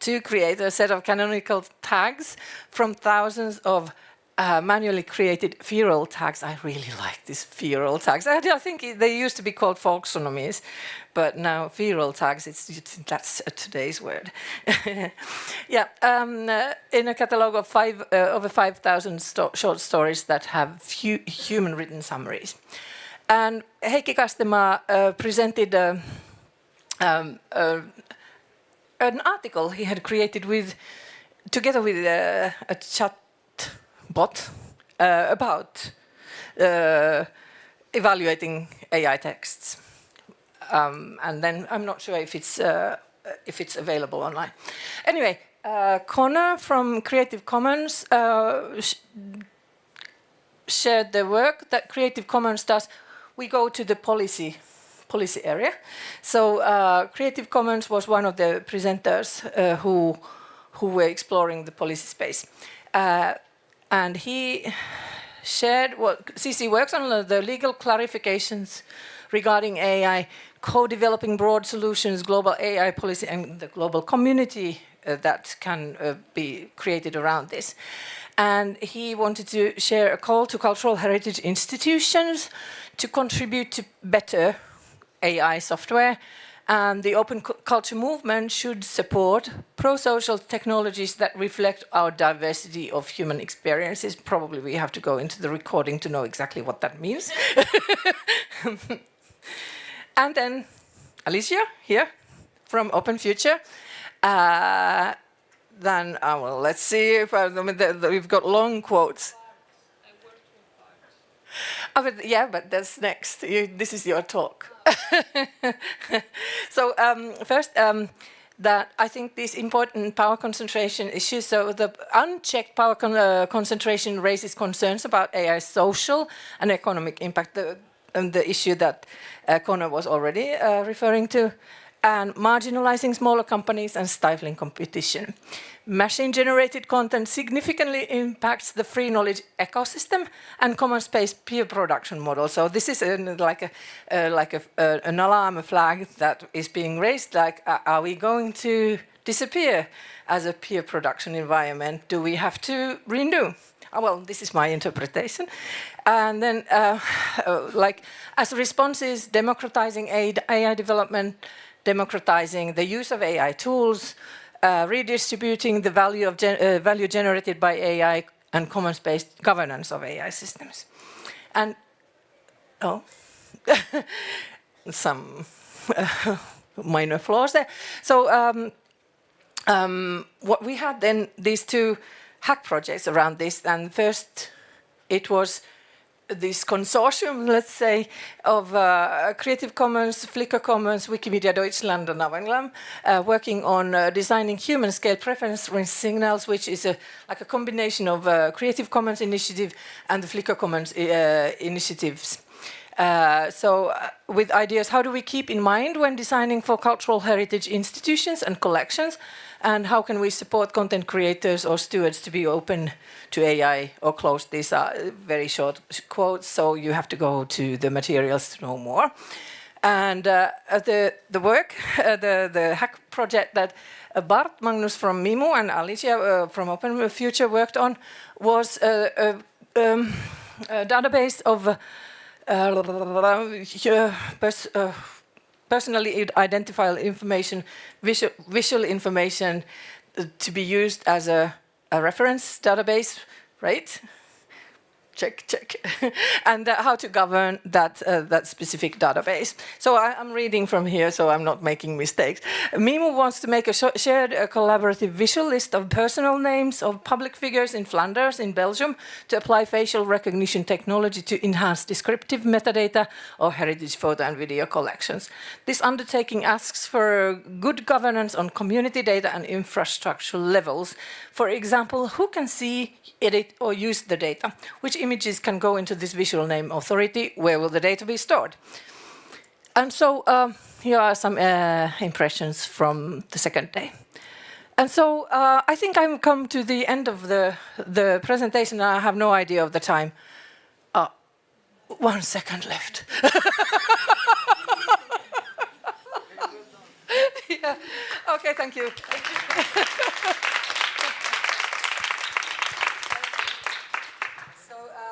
to create a set of canonical tags from thousands of manually created feral tags. I really like these feral tags. I think they used to be called folksonomies, but now feral tags, that's today's word. Yeah, in a catalogue of over 5,000 short stories that have human-written summaries. And Heikki Kastema presented an article he had created together with a chat bot about evaluating AI texts, and then I'm not sure if it's available online. Anyway, Connor from Creative Commons shared the work that Creative Commons does. We go to the policy area. So Creative Commons was one of the presenters who were exploring the policy space. And he shared what CC works on, the legal clarifications regarding AI, co-developing broad solutions, global AI policy, and the global community that can be created around this. And he wanted to share a call to cultural heritage institutions to contribute to better AI software And the open culture movement should support pro-social technologies that reflect our diversity of human experiences. Probably we have to go into the recording to know exactly what that means. And then Alicia, here, from Open Future. Then, well, let's see if we've got long quotes. Oh, but that's next. This is your talk. So first, that I think these important power concentration issues. So the unchecked power concentration raises concerns about AI's social and economic impact. The issue that Connor was already referring to, and marginalizing smaller companies and stifling competition. Machine-generated content significantly impacts the free knowledge ecosystem and commons-based peer production model. So this is like an alarm flag that is being raised. Like, are we going to disappear as a peer production environment? Do we have to renew? Well, this is my interpretation. And then, as responses, democratizing AI development, democratizing the use of AI tools, redistributing the value generated by AI, and commons-based governance of AI systems. And, some minor flaws there. So what we had then, these two hack projects around this, and first it was this consortium, let's say, of Creative Commons, Flickr Commons, Wikimedia Deutschland and Unveiled, working on designing human-scale preference range signals, which is like a combination of Creative Commons initiative and the Flickr Commons initiatives. With ideas, how do we keep in mind when designing for cultural heritage institutions and collections, and how can we support content creators or stewards to be open to AI or closed? These are very short quotes, so you have to go to the materials to know more. And the work, the hack project that Bart, Magnus from Mimu and Alicia from Open Future worked on was a database of personally identifiable information, visual information to be used as a reference database, right? Check. And how to govern that specific database. So I'm reading from here, so I'm not making mistakes. Mimu wants to make a shared collaborative visual list of personal names of public figures in Flanders, in Belgium, to apply facial recognition technology to enhance descriptive metadata of heritage photo and video collections. This undertaking asks for good governance on community data and infrastructure levels. For example, who can see, edit, or use the data? Which images can go into this visual name authority? Where will the data be stored? And so here are some impressions from the second day. And so I think I've come to the end of the presentation. I have no idea of the time. 1 second left. Yeah. Okay, thank you.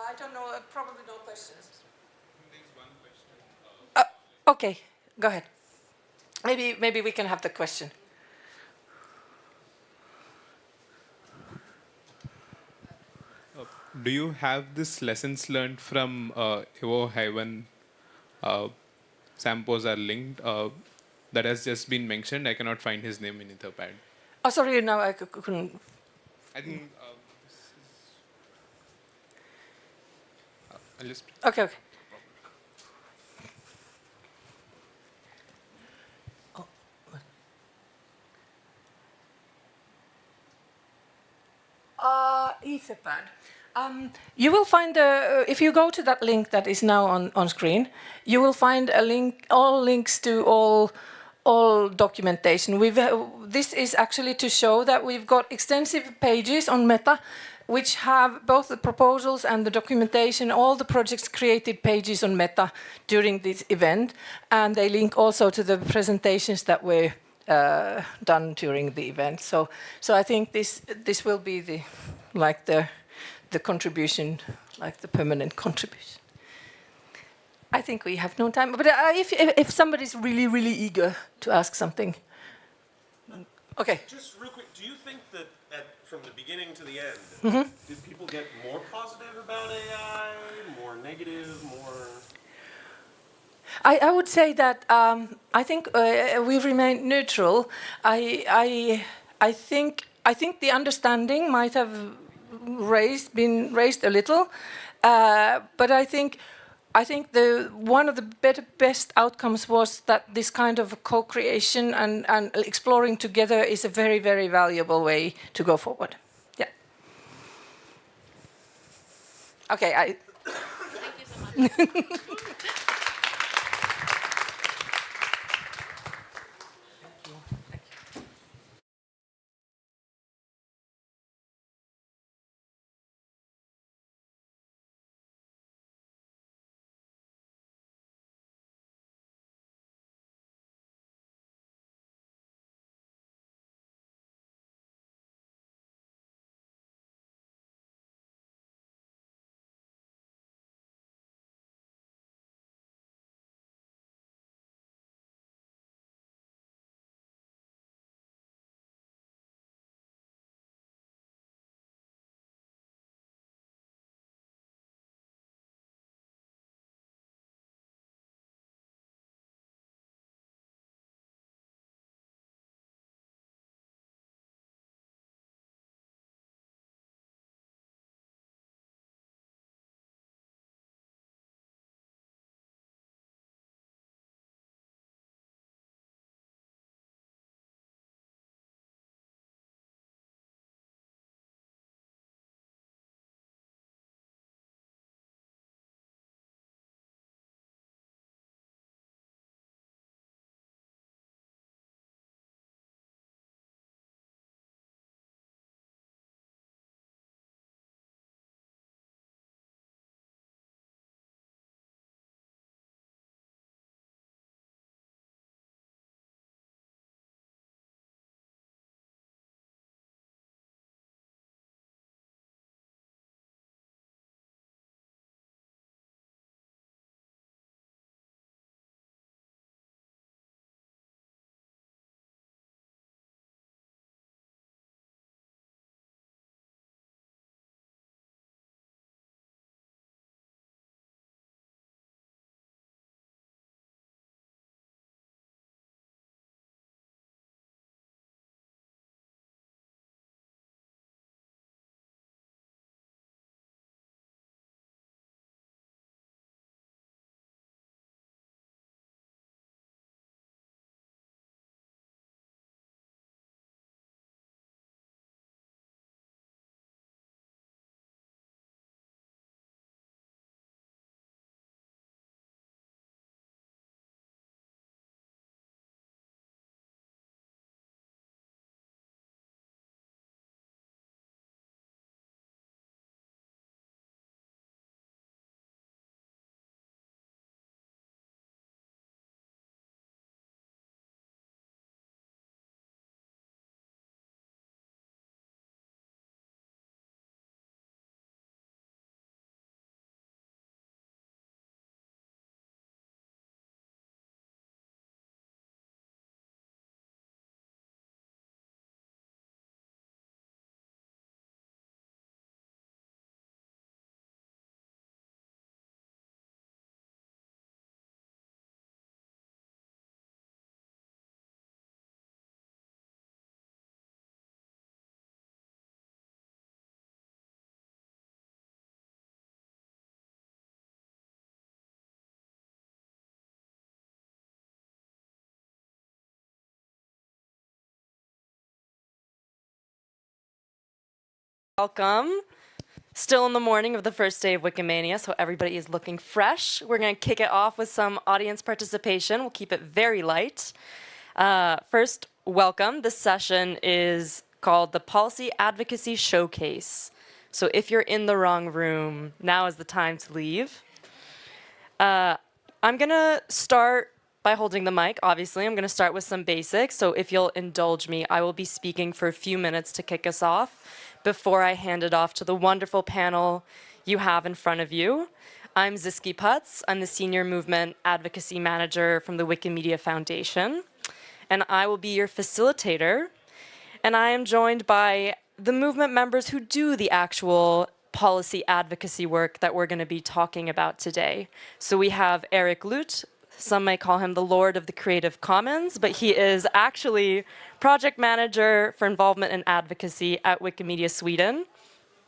I don't know, probably no questions. There's one question. Okay, go ahead. Maybe we can have the question. Do you have this lessons learned from Evo Hyven? Samples are linked. That has just been mentioned. I cannot find his name in Etherpad. Oh, sorry, no, I couldn't. I think. I'll just. Okay. Etherpad. You will find, if you go to that link that is now on screen, you will find a link, all links to all documentation. This is actually to show that we've got extensive pages on Meta, which have both the proposals and the documentation, all the projects created pages on Meta during this event, and they link also to the presentations that were done during the event. So I think this will be the contribution, like the permanent contribution. I think we have no time, but if somebody's really, really eager to ask something. Okay. Just real quick, do you think that from the beginning to the end, did people get more positive about AI, more negative, more... I would say that I think we've remained neutral. I think the understanding might have been raised a little, but I think one of the best outcomes was that this kind of co-creation and exploring together is a very, very valuable way to go forward. Yeah. Okay. Thank you so much. Welcome. Still in the morning of the first day of Wikimania, so everybody is looking fresh. We're going to kick it off with some audience participation. We'll keep it very light. First, welcome. This session is called the Policy Advocacy Showcase. So if you're in the wrong room, now is the time to leave. I'm going to start by holding the mic, obviously. I'm going to start with some basics. So if you'll indulge me, I will be speaking for a few minutes to kick us off before I hand it off to the wonderful panel you have in front of you. I'm Ziski Putz. I'm the Senior Movement Advocacy Manager from the Wikimedia Foundation, and I will be your facilitator. And I am joined by the movement members who do the actual policy advocacy work that we're going to be talking about today. So we have Eric Lut. Some may call him the Lord of the Creative Commons, but he is actually project manager for involvement in advocacy at Wikimedia Sweden.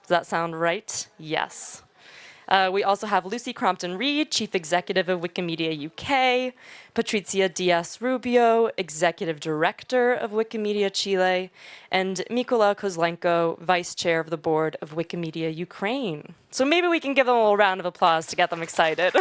Does that sound right? Yes. We also have Lucy Crompton-Reed, Chief Executive of Wikimedia UK, Patricia Diaz-Rubio, Executive Director of Wikimedia Chile, and Mikola Kozlenko, Vice Chair of the Board of Wikimedia Ukraine. So maybe we can give them a little round of applause to get them excited.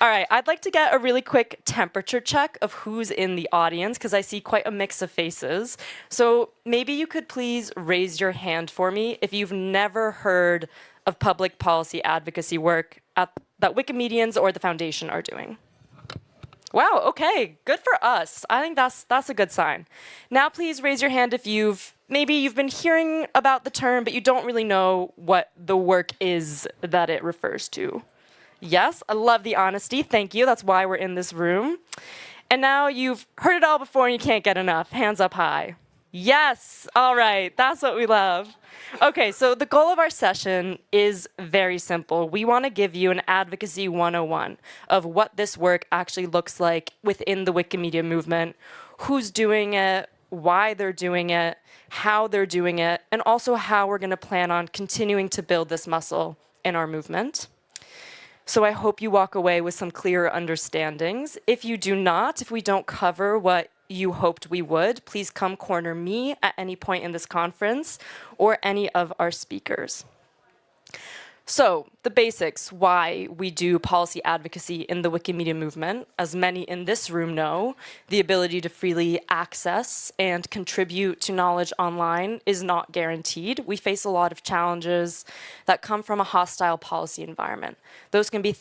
All right, I'd like to get a really quick temperature check of who's in the audience, because I see quite a mix of faces. So maybe you could please raise your hand for me if you've never heard of public policy advocacy work that Wikimedians or the Foundation are doing. Wow, okay, good for us. I think that's a good sign. Now please raise your hand if maybe you've been hearing about the term, but you don't really know what the work is that it refers to. Yes, I love the honesty. Thank you. That's why we're in this room. And now you've heard it all before and you can't get enough. Hands up high. Yes. All right. That's what we love. Okay, so the goal of our session is very simple. We want to give you an advocacy 101 of what this work actually looks like within the Wikimedia movement, who's doing it, why they're doing it, how they're doing it, and also how we're going to plan on continuing to build this muscle in our movement. So I hope you walk away with some clearer understandings. If you do not, if we don't cover what you hoped we would, please come corner me at any point in this conference or any of our speakers. So the basics, why we do policy advocacy in the Wikimedia movement. As many in this room know, the ability to freely access and contribute to knowledge online is not guaranteed. We face a lot of challenges that come from a hostile policy environment. Those can be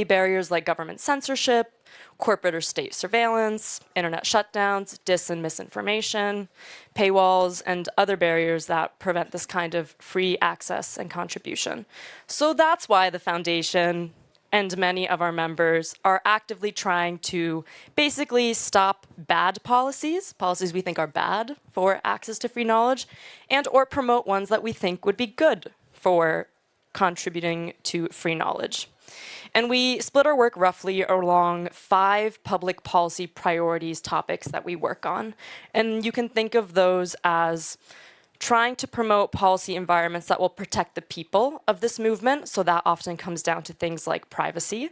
barriers like government censorship, corporate or state surveillance, internet shutdowns, dis and misinformation, paywalls, and other barriers that prevent this kind of free access and contribution. So that's why the Foundation and many of our members are actively trying to basically stop bad policies we think are bad for access to free knowledge, and or promote ones that we think would be good for contributing to free knowledge. And we split our work roughly along 5 public policy priorities topics that we work on. And you can think of those as trying to promote policy environments that will protect the people of this movement. So that often comes down to things like privacy.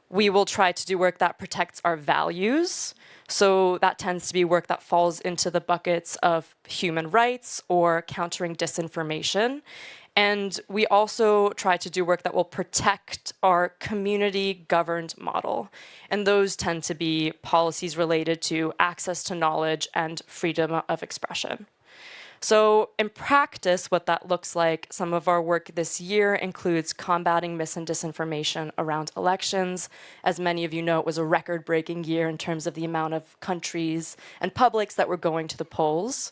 We will try to do work that protects our values. So that tends to be work that falls into the buckets of human rights or countering disinformation. And we also try to do work that will protect our community-governed model. And those tend to be policies related to access to knowledge and freedom of expression. So in practice, what that looks like, some of our work this year includes combating mis and disinformation around elections. As many of you know, it was a record-breaking year in terms of the amount of countries and publics that were going to the polls.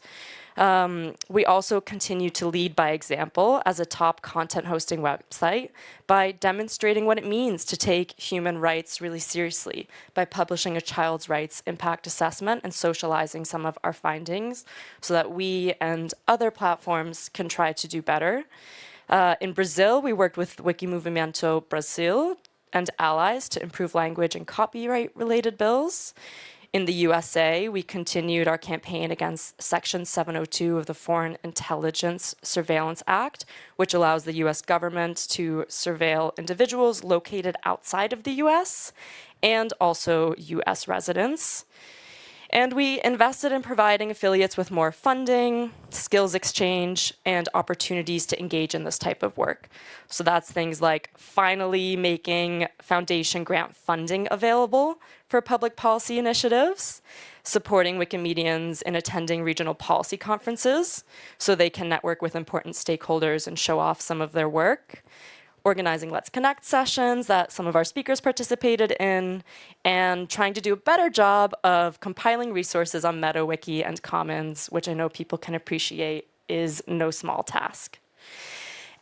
We also continue to lead by example as a top content hosting website by demonstrating what it means to take human rights really seriously by publishing a child's rights impact assessment and socializing some of our findings so that we and other platforms can try to do better. In Brazil, we worked with Wikimedia Brazil and allies to improve language and copyright-related bills. In the USA, we continued our campaign against Section 702 of the Foreign Intelligence Surveillance Act, which allows the US government to surveil individuals located outside of the US and also US residents. And we invested in providing affiliates with more funding, skills exchange, and opportunities to engage in this type of work. So that's things like finally making foundation grant funding available for public policy initiatives, supporting Wikimedians in attending regional policy conferences so they can network with important stakeholders and show off some of their work, organizing Let's Connect sessions that some of our speakers participated in, and trying to do a better job of compiling resources on MetaWiki and Commons, which I know people can appreciate is no small task.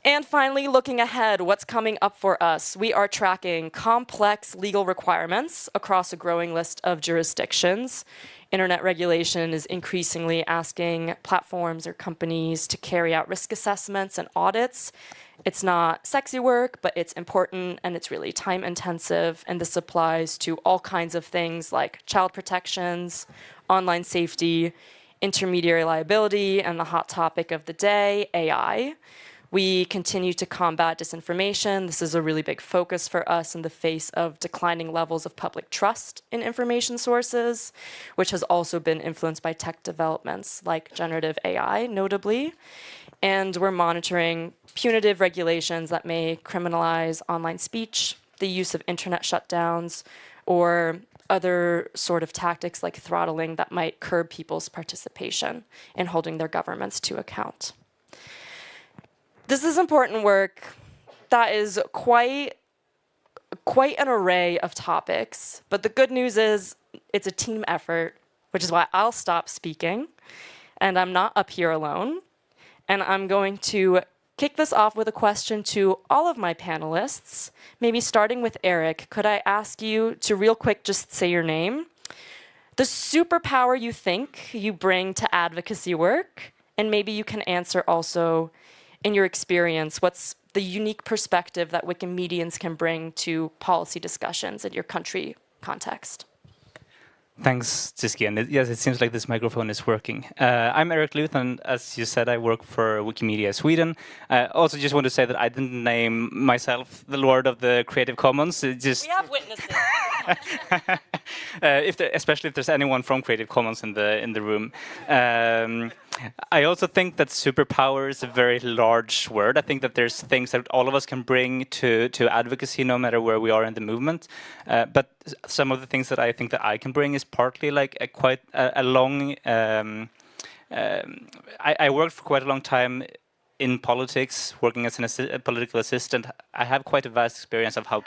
And finally, looking ahead, what's coming up for us? We are tracking complex legal requirements across a growing list of jurisdictions. Internet regulation is increasingly asking platforms or companies to carry out risk assessments and audits. It's not sexy work, but it's important and it's really time intensive. And this applies to all kinds of things like child protections, online safety, intermediary liability, and the hot topic of the day, AI. We continue to combat disinformation. This is a really big focus for us in the face of declining levels of public trust in information sources, which has also been influenced by tech developments like generative AI, notably. And we're monitoring punitive regulations that may criminalize online speech, the use of internet shutdowns, or other sort of tactics like throttling that might curb people's participation in holding their governments to account. This is important work that is quite an array of topics, but the good news is it's a team effort, which is why I'll stop speaking, and I'm not up here alone. And I'm going to kick this off with a question to all of my panelists, maybe starting with Eric. Could I ask you to real quick just say your name, the superpower you think you bring to advocacy work, and maybe you can answer also, in your experience, what's the unique perspective that Wikimedians can bring to policy discussions in your country context? Thanks, Ziski. And yes, it seems like this microphone is working. I'm Eric Luth, and as you said, I work for Wikimedia Sweden. Also, just want to say that I didn't name myself the Lord of the Creative Commons. It just We have witnesses. especially if there's anyone from Creative Commons in the room. I also think that superpower is a very large word. I think that there's things that all of us can bring to advocacy, no matter where we are in the movement. But some of the things that I think that I can bring is partly like a long. I worked for quite a long time in politics, working as a political assistant. I have quite a vast experience of how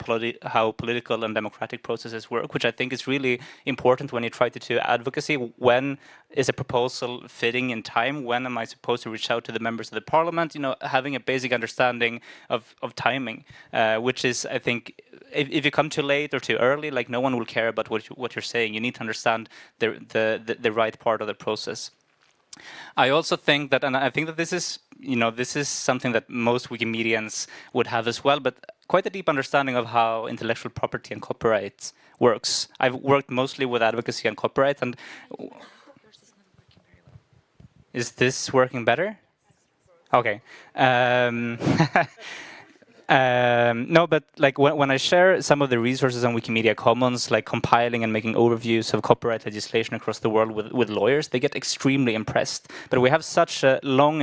political and democratic processes work, which I think is really important when you try to do advocacy. When is a proposal fitting in time? When am I supposed to reach out to the members of the parliament? You know, having a basic understanding of timing, which is, I think, if you come too late or too early, like no one will care about what you're saying. You need to understand the right part of the process. I also think that, and I think that this is something that most Wikimedians would have as well, but quite a deep understanding of how intellectual property and copyright works. I've worked mostly with advocacy and copyright, and is this working better? Okay. No, but like when I share some of the resources on Wikimedia Commons, like compiling and making overviews of copyright legislation across the world with lawyers, they get extremely impressed. But we have such a long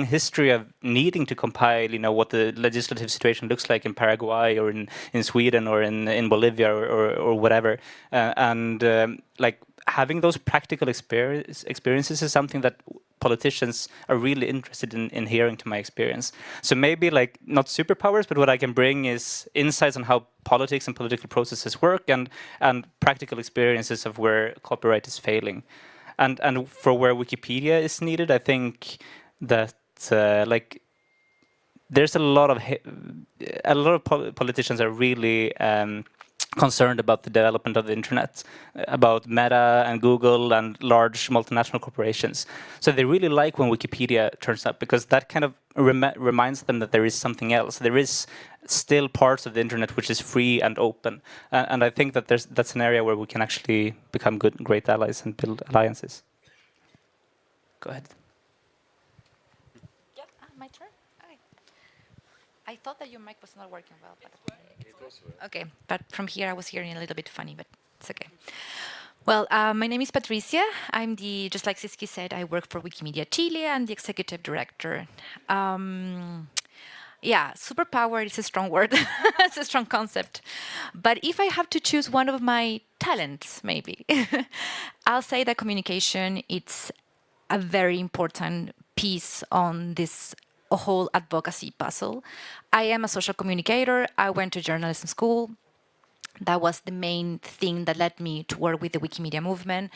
history of needing to compile, you know, what the legislative situation looks like in Paraguay or in Sweden or in Bolivia or whatever, like having those practical experiences is something that politicians are really interested in hearing to my experience. So maybe like not superpowers, but what I can bring is insights on how politics and political processes work and practical experiences of where copyright is failing. And for where Wikipedia is needed, I think that like there's a lot of politicians are really concerned about the development of the internet, about Meta and Google and large multinational corporations. So they really like when Wikipedia turns up, because that kind of reminds them that there is something else. There is still parts of the internet which is free and open. And I think that that's an area where we can actually become great allies and build alliances. Go ahead. Yeah, my turn. Hi. I thought that your mic was not working well. But okay, but from here I was hearing a little bit funny, but it's okay. Well, my name is Patricia. I'm just like Siski said, I work for Wikimedia Chile. I'm the executive director. Yeah, superpower is a strong word. It's a strong concept. But if I have to choose one of my talents, maybe, I'll say that communication, it's a very important piece on this whole advocacy puzzle. I am a social communicator. I went to journalism school. That was the main thing that led me to work with the Wikimedia movement.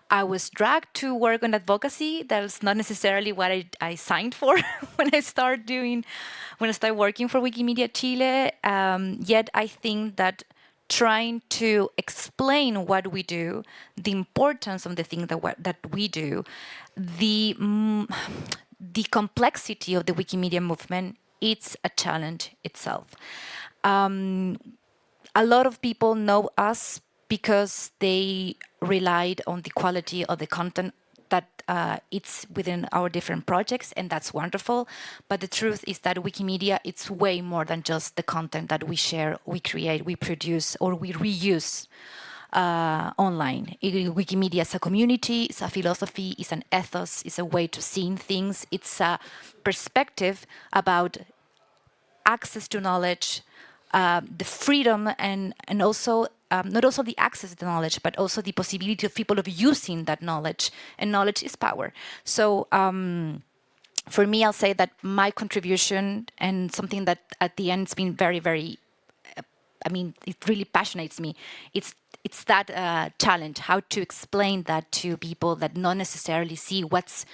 I was dragged to work on advocacy. That's not necessarily what I signed for when I started working for Wikimedia Chile. Yet I think that trying to explain what we do, the importance of the thing that we do, the complexity of the Wikimedia movement, it's a challenge itself. A lot of people know us because they relied on the quality of the content that it's within our different projects, and that's wonderful. But the truth is that Wikimedia, it's way more than just the content that we share, we create, we produce, or we reuse online. Wikimedia is a community, it's a philosophy, it's an ethos, it's a way to see things, it's a perspective about access to knowledge, the freedom, and also not also the access to knowledge, but also the possibility of people of using that knowledge. And knowledge is power. So for me, I'll say that my contribution, and something that at the end has been very, very, it really passionates me. It's that challenge, how to explain that to people that not necessarily see what's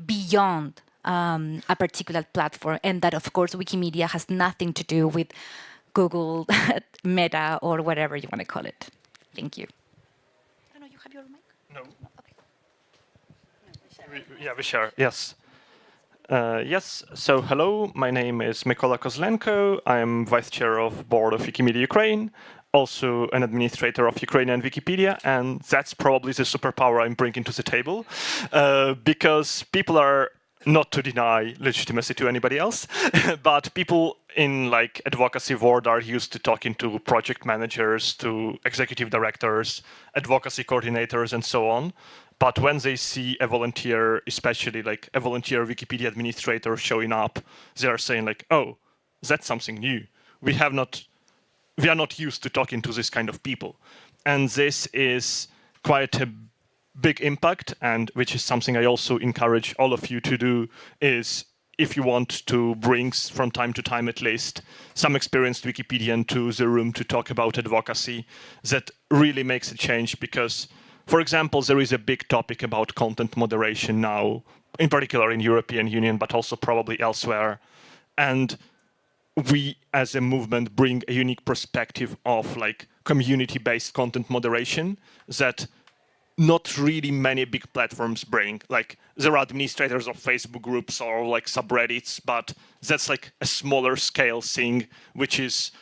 beyond a particular platform, and that, of course, Wikimedia has nothing to do with Google, Meta, or whatever you want to call it. Thank you. I don't know, you have your mic? No. Okay. We share, yes. Yes, so hello, my name is Mykola Kozlenko. I'm vice chair of board of Wikimedia Ukraine, also an administrator of Ukrainian Wikipedia, and that's probably the superpower I'm bringing to the table, because people are not to deny legitimacy to anybody else, but people in like advocacy world are used to talking to project managers, to executive directors, advocacy coordinators, and so on. But when they see a volunteer, especially like a volunteer Wikipedia administrator showing up, they are saying like, oh, that's something new. We are not used to talking to this kind of people. And this is quite a big impact, and which is something I also encourage all of you to do, is if you want to bring from time to time at least some experienced Wikipedian to the room to talk about advocacy, that really makes a change. Because, for example, there is a big topic about content moderation now, in particular in European Union, but also probably elsewhere. And we as a movement bring a unique perspective of like community-based content moderation that not really many big platforms bring. Like there are administrators of Facebook groups or like subreddits, but that's like a smaller scale thing, which is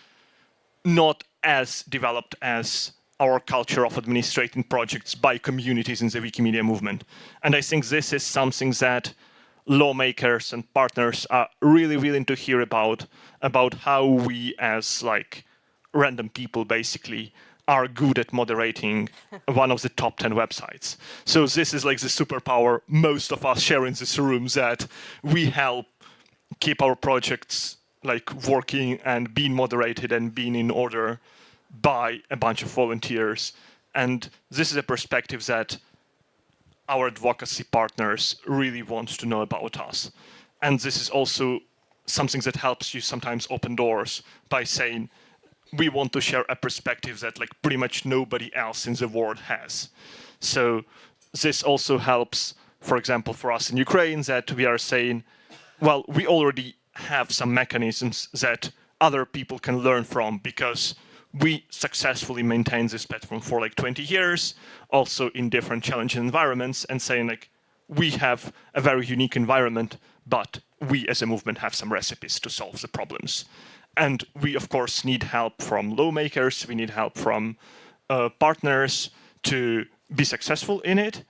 not as developed as our culture of administrating projects by communities in the Wikimedia movement. And I think this is something that lawmakers and partners are really willing to hear about how we as like random people basically are good at moderating one of the top 10 websites. So this is like the superpower most of us share in this room, that we help keep our projects like working and being moderated and being in order by a bunch of volunteers. And this is a perspective that our advocacy partners really want to know about us. And this is also something that helps you sometimes open doors by saying, we want to share a perspective that like pretty much nobody else in the world has. So this also helps, for example, for us in Ukraine, that we are saying, well, we already have some mechanisms that other people can learn from, because we successfully maintained this platform for like 20 years, also in different challenging environments, and saying like, we have a very unique environment, but we as a movement have some recipes to solve the problems. And we, of course, need help from lawmakers, we need help from partners to be successful in it,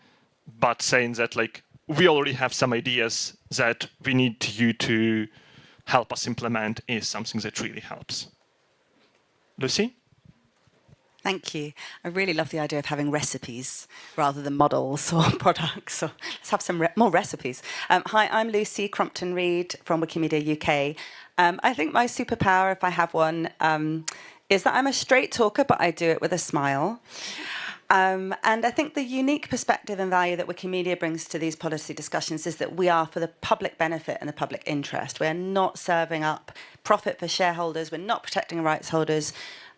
but saying that like, we already have some ideas that we need you to help us implement is something that really helps. Lucy? Thank you. I really love the idea of having recipes rather than models or products. So let's have some more recipes. Hi, I'm Lucy Crompton-Reed from Wikimedia UK. I think my superpower, if I have one, is that I'm a straight talker, but I do it with a smile. And I think the unique perspective and value that Wikimedia brings to these policy discussions is that we are for the public benefit and the public interest. We're not serving up profit for shareholders. We're not protecting rights holders.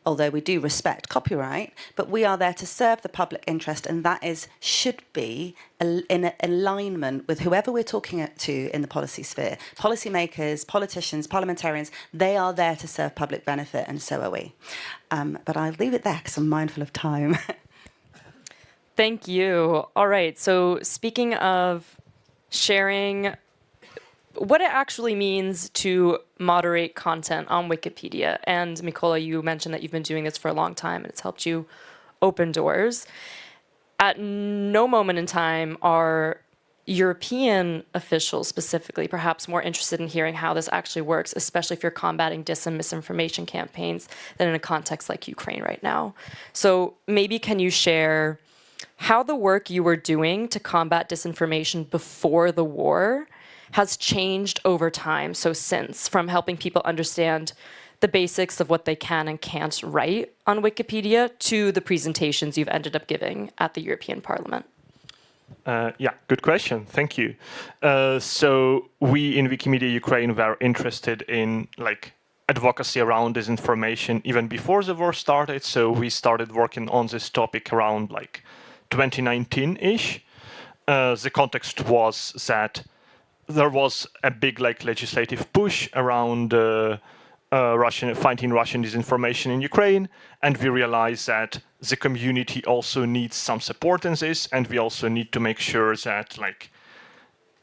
although we do respect copyright, but we are there to serve the public interest, and that should be in alignment with whoever we're talking to in the policy sphere. Policymakers, politicians, parliamentarians, they are there to serve public benefit, and so are we. But I'll leave it there because I'm mindful of time. Thank you. All right, so speaking of sharing what it actually means to moderate content on Wikipedia. And Mikola, you mentioned that you've been doing this for a long time and it's helped you open doors. At no moment in time are European officials specifically perhaps more interested in hearing how this actually works, especially if you're combating dis and misinformation campaigns, than in a context like Ukraine right now. So maybe can you share how the work you were doing to combat disinformation before the war has changed over time, so since, from helping people understand the basics of what they can and can't write on Wikipedia to the presentations you've ended up giving at the European Parliament? Yeah, good question. Thank you. So we in Wikimedia Ukraine were interested in advocacy around disinformation even before the war started. So we started working on this topic around 2019-ish. The context was that there was a big legislative push around fighting Russian disinformation in Ukraine, and we realized that the community also needs some support in this, and we also need to make sure that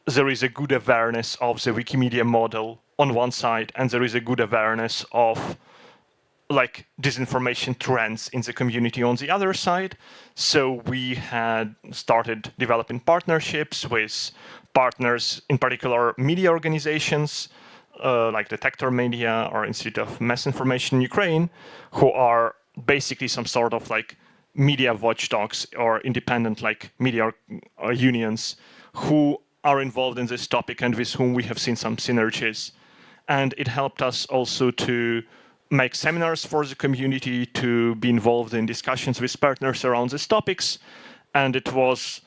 there is a good awareness of the Wikimedia model on one side, and there is a good awareness of disinformation trends in the community on the other side. So we had started developing partnerships with partners, in particular media organizations like Detector Media or Institute of Mass Information in Ukraine, who are basically some sort of media watchdogs or independent media unions who are involved in this topic and with whom we have seen some synergies. And it helped us also to make seminars for the community, to be involved in discussions with partners around these topics. And it was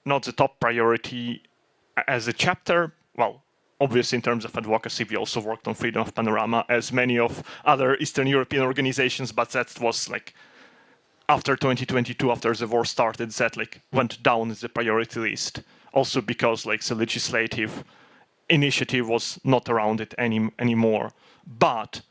not the top priority as a chapter. Well, obviously in terms of advocacy, we also worked on freedom of panorama as many of other Eastern European organizations, but that was after 2022, after the war started, that went down the priority list. Also because the legislative initiative was not around it anymore. But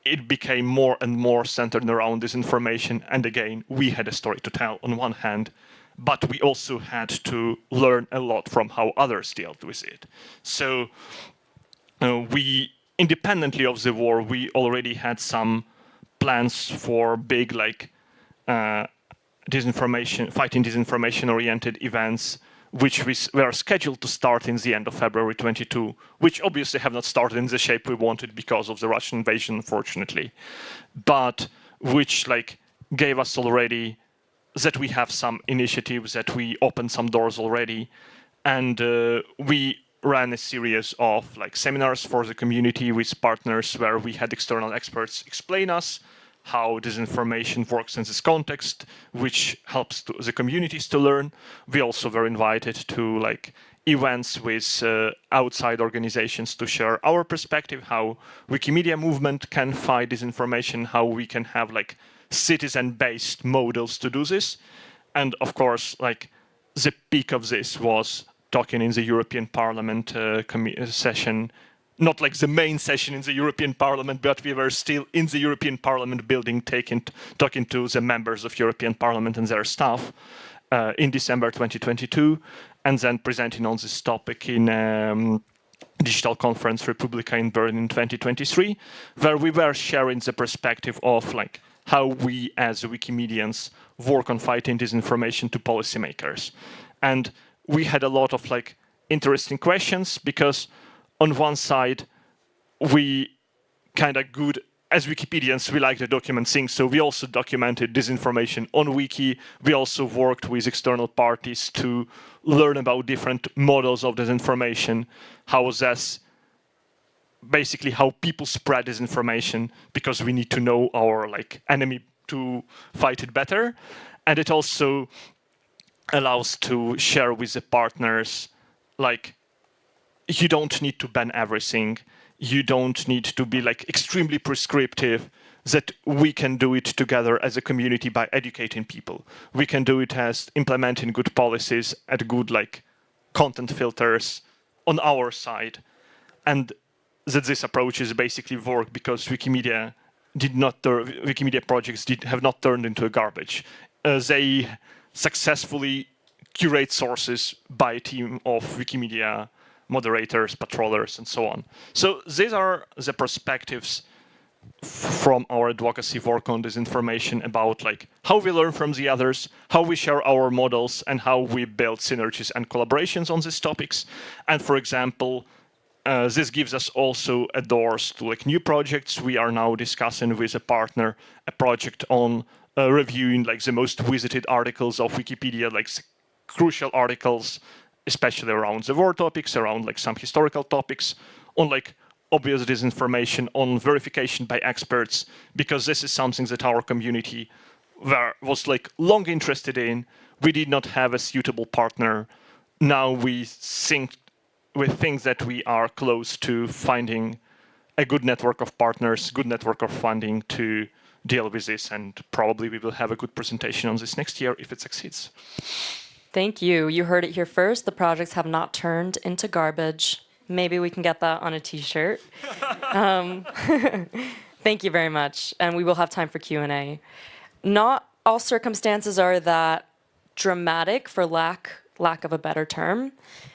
it became more and more centered around disinformation. And again, we had a story to tell on one hand, but we also had to learn a lot from how others dealt with it. So we, independently of the war, we already had some plans for big disinformation, fighting disinformation-oriented events, which were scheduled to start in the end of February 22, which obviously have not started in the shape we wanted because of the Russian invasion, unfortunately, but which gave us already that we have some initiatives, that we opened some doors already, and we ran a series of seminars for the community with partners where we had external experts explain us how disinformation works in this context, which helps the communities to learn. We also were invited to events with outside organizations to share our perspective, how Wikimedia movement can fight disinformation, how we can have citizen-based models to do this. And of course, the peak of this was talking in the European Parliament session, not the main session in the European Parliament, but we were still in the European Parliament building, talking to the members of European Parliament and their staff in December 2022, and then presenting on this topic in Digital Conference Republica in Berlin in 2023, where we were sharing the perspective of how we as Wikimedians work on fighting disinformation to policymakers. And we had a lot of interesting questions because on one side, we kind of good, as Wikipedians, we like to document things, so we also documented disinformation on Wiki. We also worked with external parties to learn about different models of disinformation, basically how people spread disinformation, because we need to know our enemy to fight it better. And it also allows to share with the partners you don't need to ban everything. You don't need to be extremely prescriptive. that we can do it together as a community by educating people. We can do it as implementing good policies and good like content filters on our side, and that this approaches basically work because Wikimedia projects have not turned into a garbage. They successfully curate sources by a team of Wikimedia moderators, patrollers, and so on. So these are the perspectives from our advocacy work on this information about like how we learn from the others, how we share our models, and how we build synergies and collaborations on these topics. And for example, this gives us also a doors to like new projects. We are now discussing with a partner a project on reviewing like the most visited articles of Wikipedia, like crucial articles, especially around the war topics, around like some historical topics, on like obvious disinformation, on verification by experts, because this is something that our community was like long interested in. We did not have a suitable partner. Now we think that we are close to finding a good network of partners, good network of funding to deal with this, and probably we will have a good presentation on this next year if it succeeds. Thank you. You heard it here first. The projects have not turned into garbage. Maybe we can get that on a t-shirt. Thank you very much. And we will have time for Q&A. Not all circumstances are that dramatic, for lack of a better term.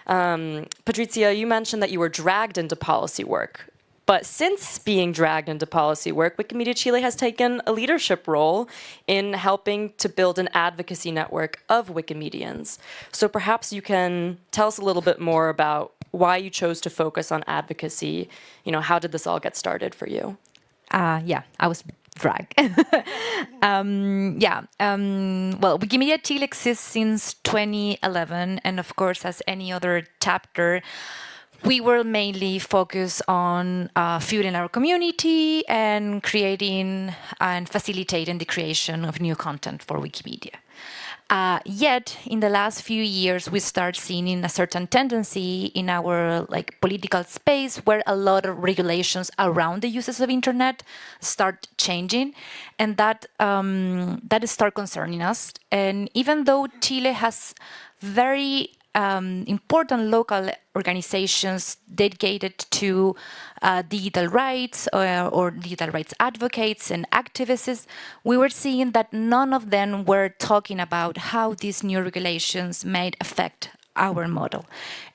Patrizia, you mentioned that you were dragged into policy work. But since being dragged into policy work, Wikimedia Chile has taken a leadership role in helping to build an advocacy network of Wikimedians. So perhaps you can tell us a little bit more about why you chose to focus on advocacy. You know, how did this all get started for you? Yeah, I was dragged. Well, Wikimedia Chile exists since 2011, and of course, as any other chapter, we were mainly focused on fueling our community and creating and facilitating the creation of new content for Wikipedia. Yet, in the last few years, we start seeing a certain tendency in our political space where a lot of regulations around the uses of internet start changing, and that start concerning us. And even though Chile has very important local organizations dedicated to digital rights or digital rights advocates and activists, we were seeing that none of them were talking about how these new regulations might affect our model.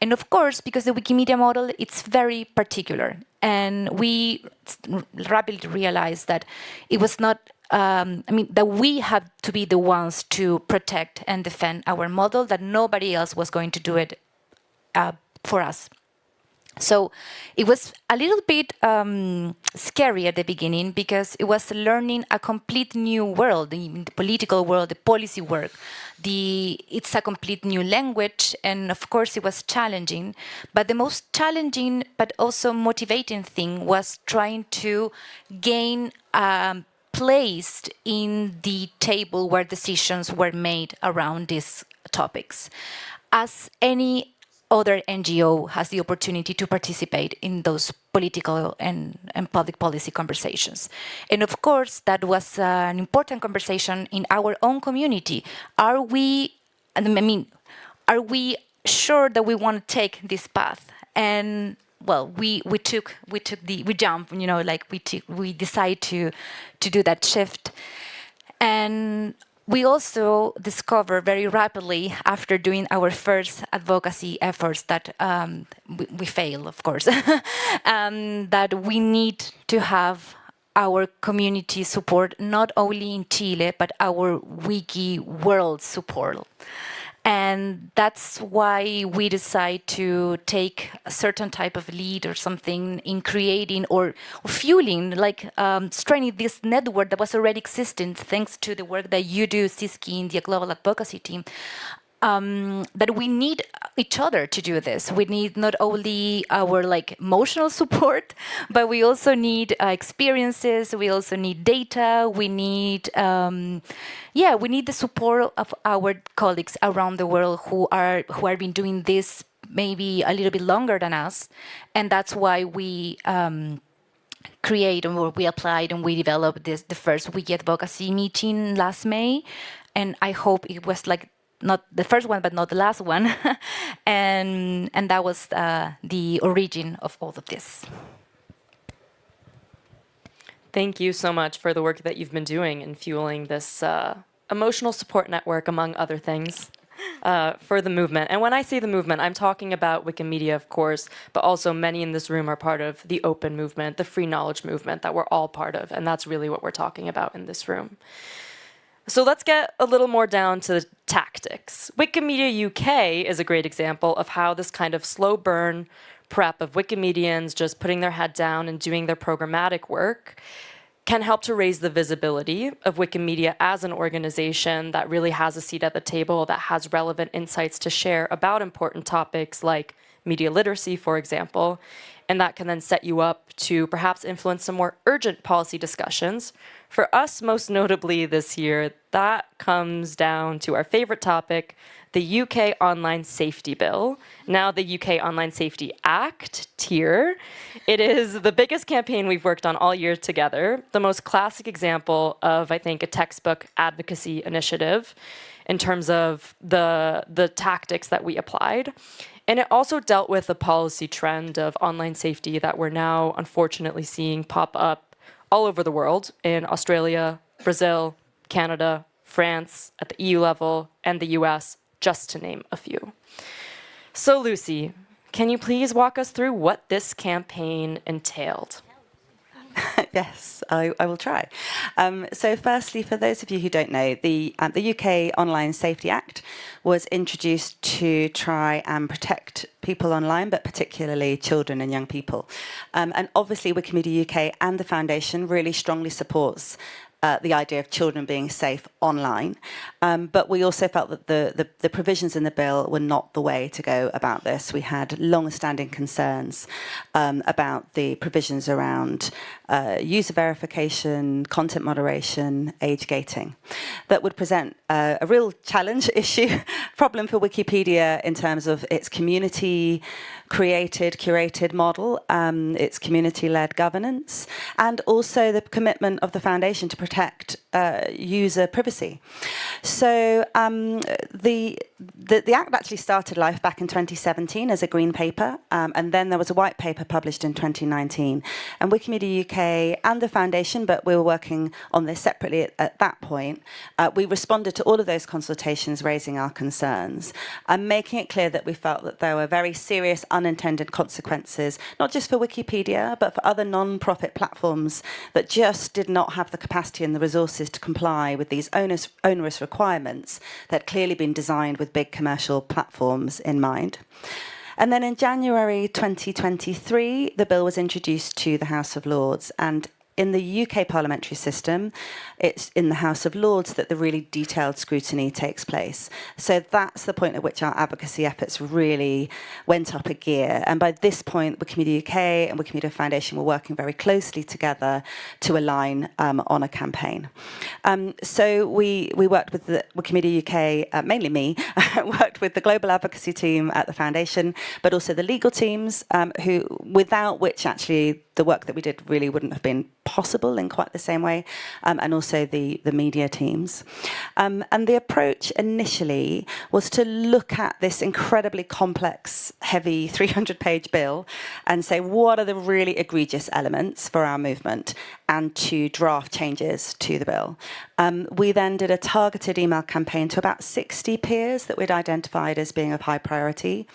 And of course, because the Wikimedia model, it's very particular. And we rapidly realized that it was not that we had to be the ones to protect and defend our model, that nobody else was going to do it for us. So it was a little bit scary at the beginning because it was learning a complete new world, the political world, the policy work. It's a complete new language, and of course it was challenging. But the most challenging but also motivating thing was trying to gain placed in the table where decisions were made around these topics. As any other NGO has the opportunity to participate in those political and public policy conversations. And of course, that was an important conversation in our own community. Are we sure that we want to take this path? And well, we jumped, we decided to do that shift. And we also discovered very rapidly after doing our first advocacy efforts that we failed, of course, that we need to have our community support, not only in Chile, but our Wiki world support. And that's why we decide to take a certain type of lead or something in creating or fueling, strengthening this network that was already existing thanks to the work that you do, Siski, in the global advocacy team. That we need each other to do this. We need not only our emotional support, but we also need experiences. We also need data. We need, we need the support of our colleagues around the world who have been doing this maybe a little bit longer than us, and that's why we create, or we applied and we developed the first Wiki advocacy meeting last May, and I hope it was like not the first one, but not the last one, and that was the origin of all of this. Thank you so much for the work that you've been doing in fueling this emotional support network, among other things, for the movement. And when I say the movement, I'm talking about Wikimedia, of course, but also many in this room are part of the open movement, the free knowledge movement that we're all part of. And that's really what we're talking about in this room. So let's get a little more down to the tactics. Wikimedia UK is a great example of how this kind of slow burn prep of Wikimedians just putting their head down and doing their programmatic work can help to raise the visibility of Wikimedia as an organization that really has a seat at the table, that has relevant insights to share about important topics like media literacy, for example, and that can then set you up to perhaps influence some more urgent policy discussions. For us, most notably this year, that comes down to our favorite topic, the UK Online Safety Bill, now the UK Online Safety Act, TIR. It is the biggest campaign we've worked on all year together, the most classic example of, I think, a textbook advocacy initiative in terms of the tactics that we applied. And it also dealt with the policy trend of online safety that we're now unfortunately seeing pop up all over the world, in Australia, Brazil, Canada, France, at the EU level, and the US, just to name a few. So Lucy, can you please walk us through what this campaign entailed? Yes, I will try. So firstly, for those of you who don't know, the UK Online Safety Act was introduced to try and protect people online, but particularly children and young people. And obviously Wikimedia UK and the Foundation really strongly supports the idea of children being safe online. But we also felt that the provisions in the bill were not the way to go about this. We had long-standing concerns about the provisions around user verification, content moderation, age gating, that would present a real challenge issue, problem for Wikipedia in terms of its community-created, curated model, its community-led governance, and also the commitment of the Foundation to protect user privacy. So the Act actually started life back in 2017 as a green paper, and then there was a white paper published in 2019. And Wikimedia UK and the Foundation, but we were working on this separately at that point, we responded to all of those consultations, raising our concerns and making it clear that we felt that there were very serious unintended consequences, not just for Wikipedia, but for other non-profit platforms that just did not have the capacity and the resources to comply with these onerous requirements that had clearly been designed with big commercial platforms in mind. And then in January 2023, the bill was introduced to the House of Lords, and in the UK parliamentary system, it's in the House of Lords that the really detailed scrutiny takes place. So that's the point at which our advocacy efforts really went up a gear. And by this point, Wikimedia UK and Wikimedia Foundation were working very closely together to align on a campaign. So we worked with the Wikimedia UK, mainly me, worked with the global advocacy team at the Foundation, but also the legal teams, who, without which actually the work that we did really wouldn't have been possible in quite the same way, and also the media teams. And the approach initially was to look at this incredibly complex, heavy 300-page bill and say, what are the really egregious elements for our movement, and to draft changes to the bill. We then did a targeted email campaign to about 60 peers that we'd identified as being of high priority.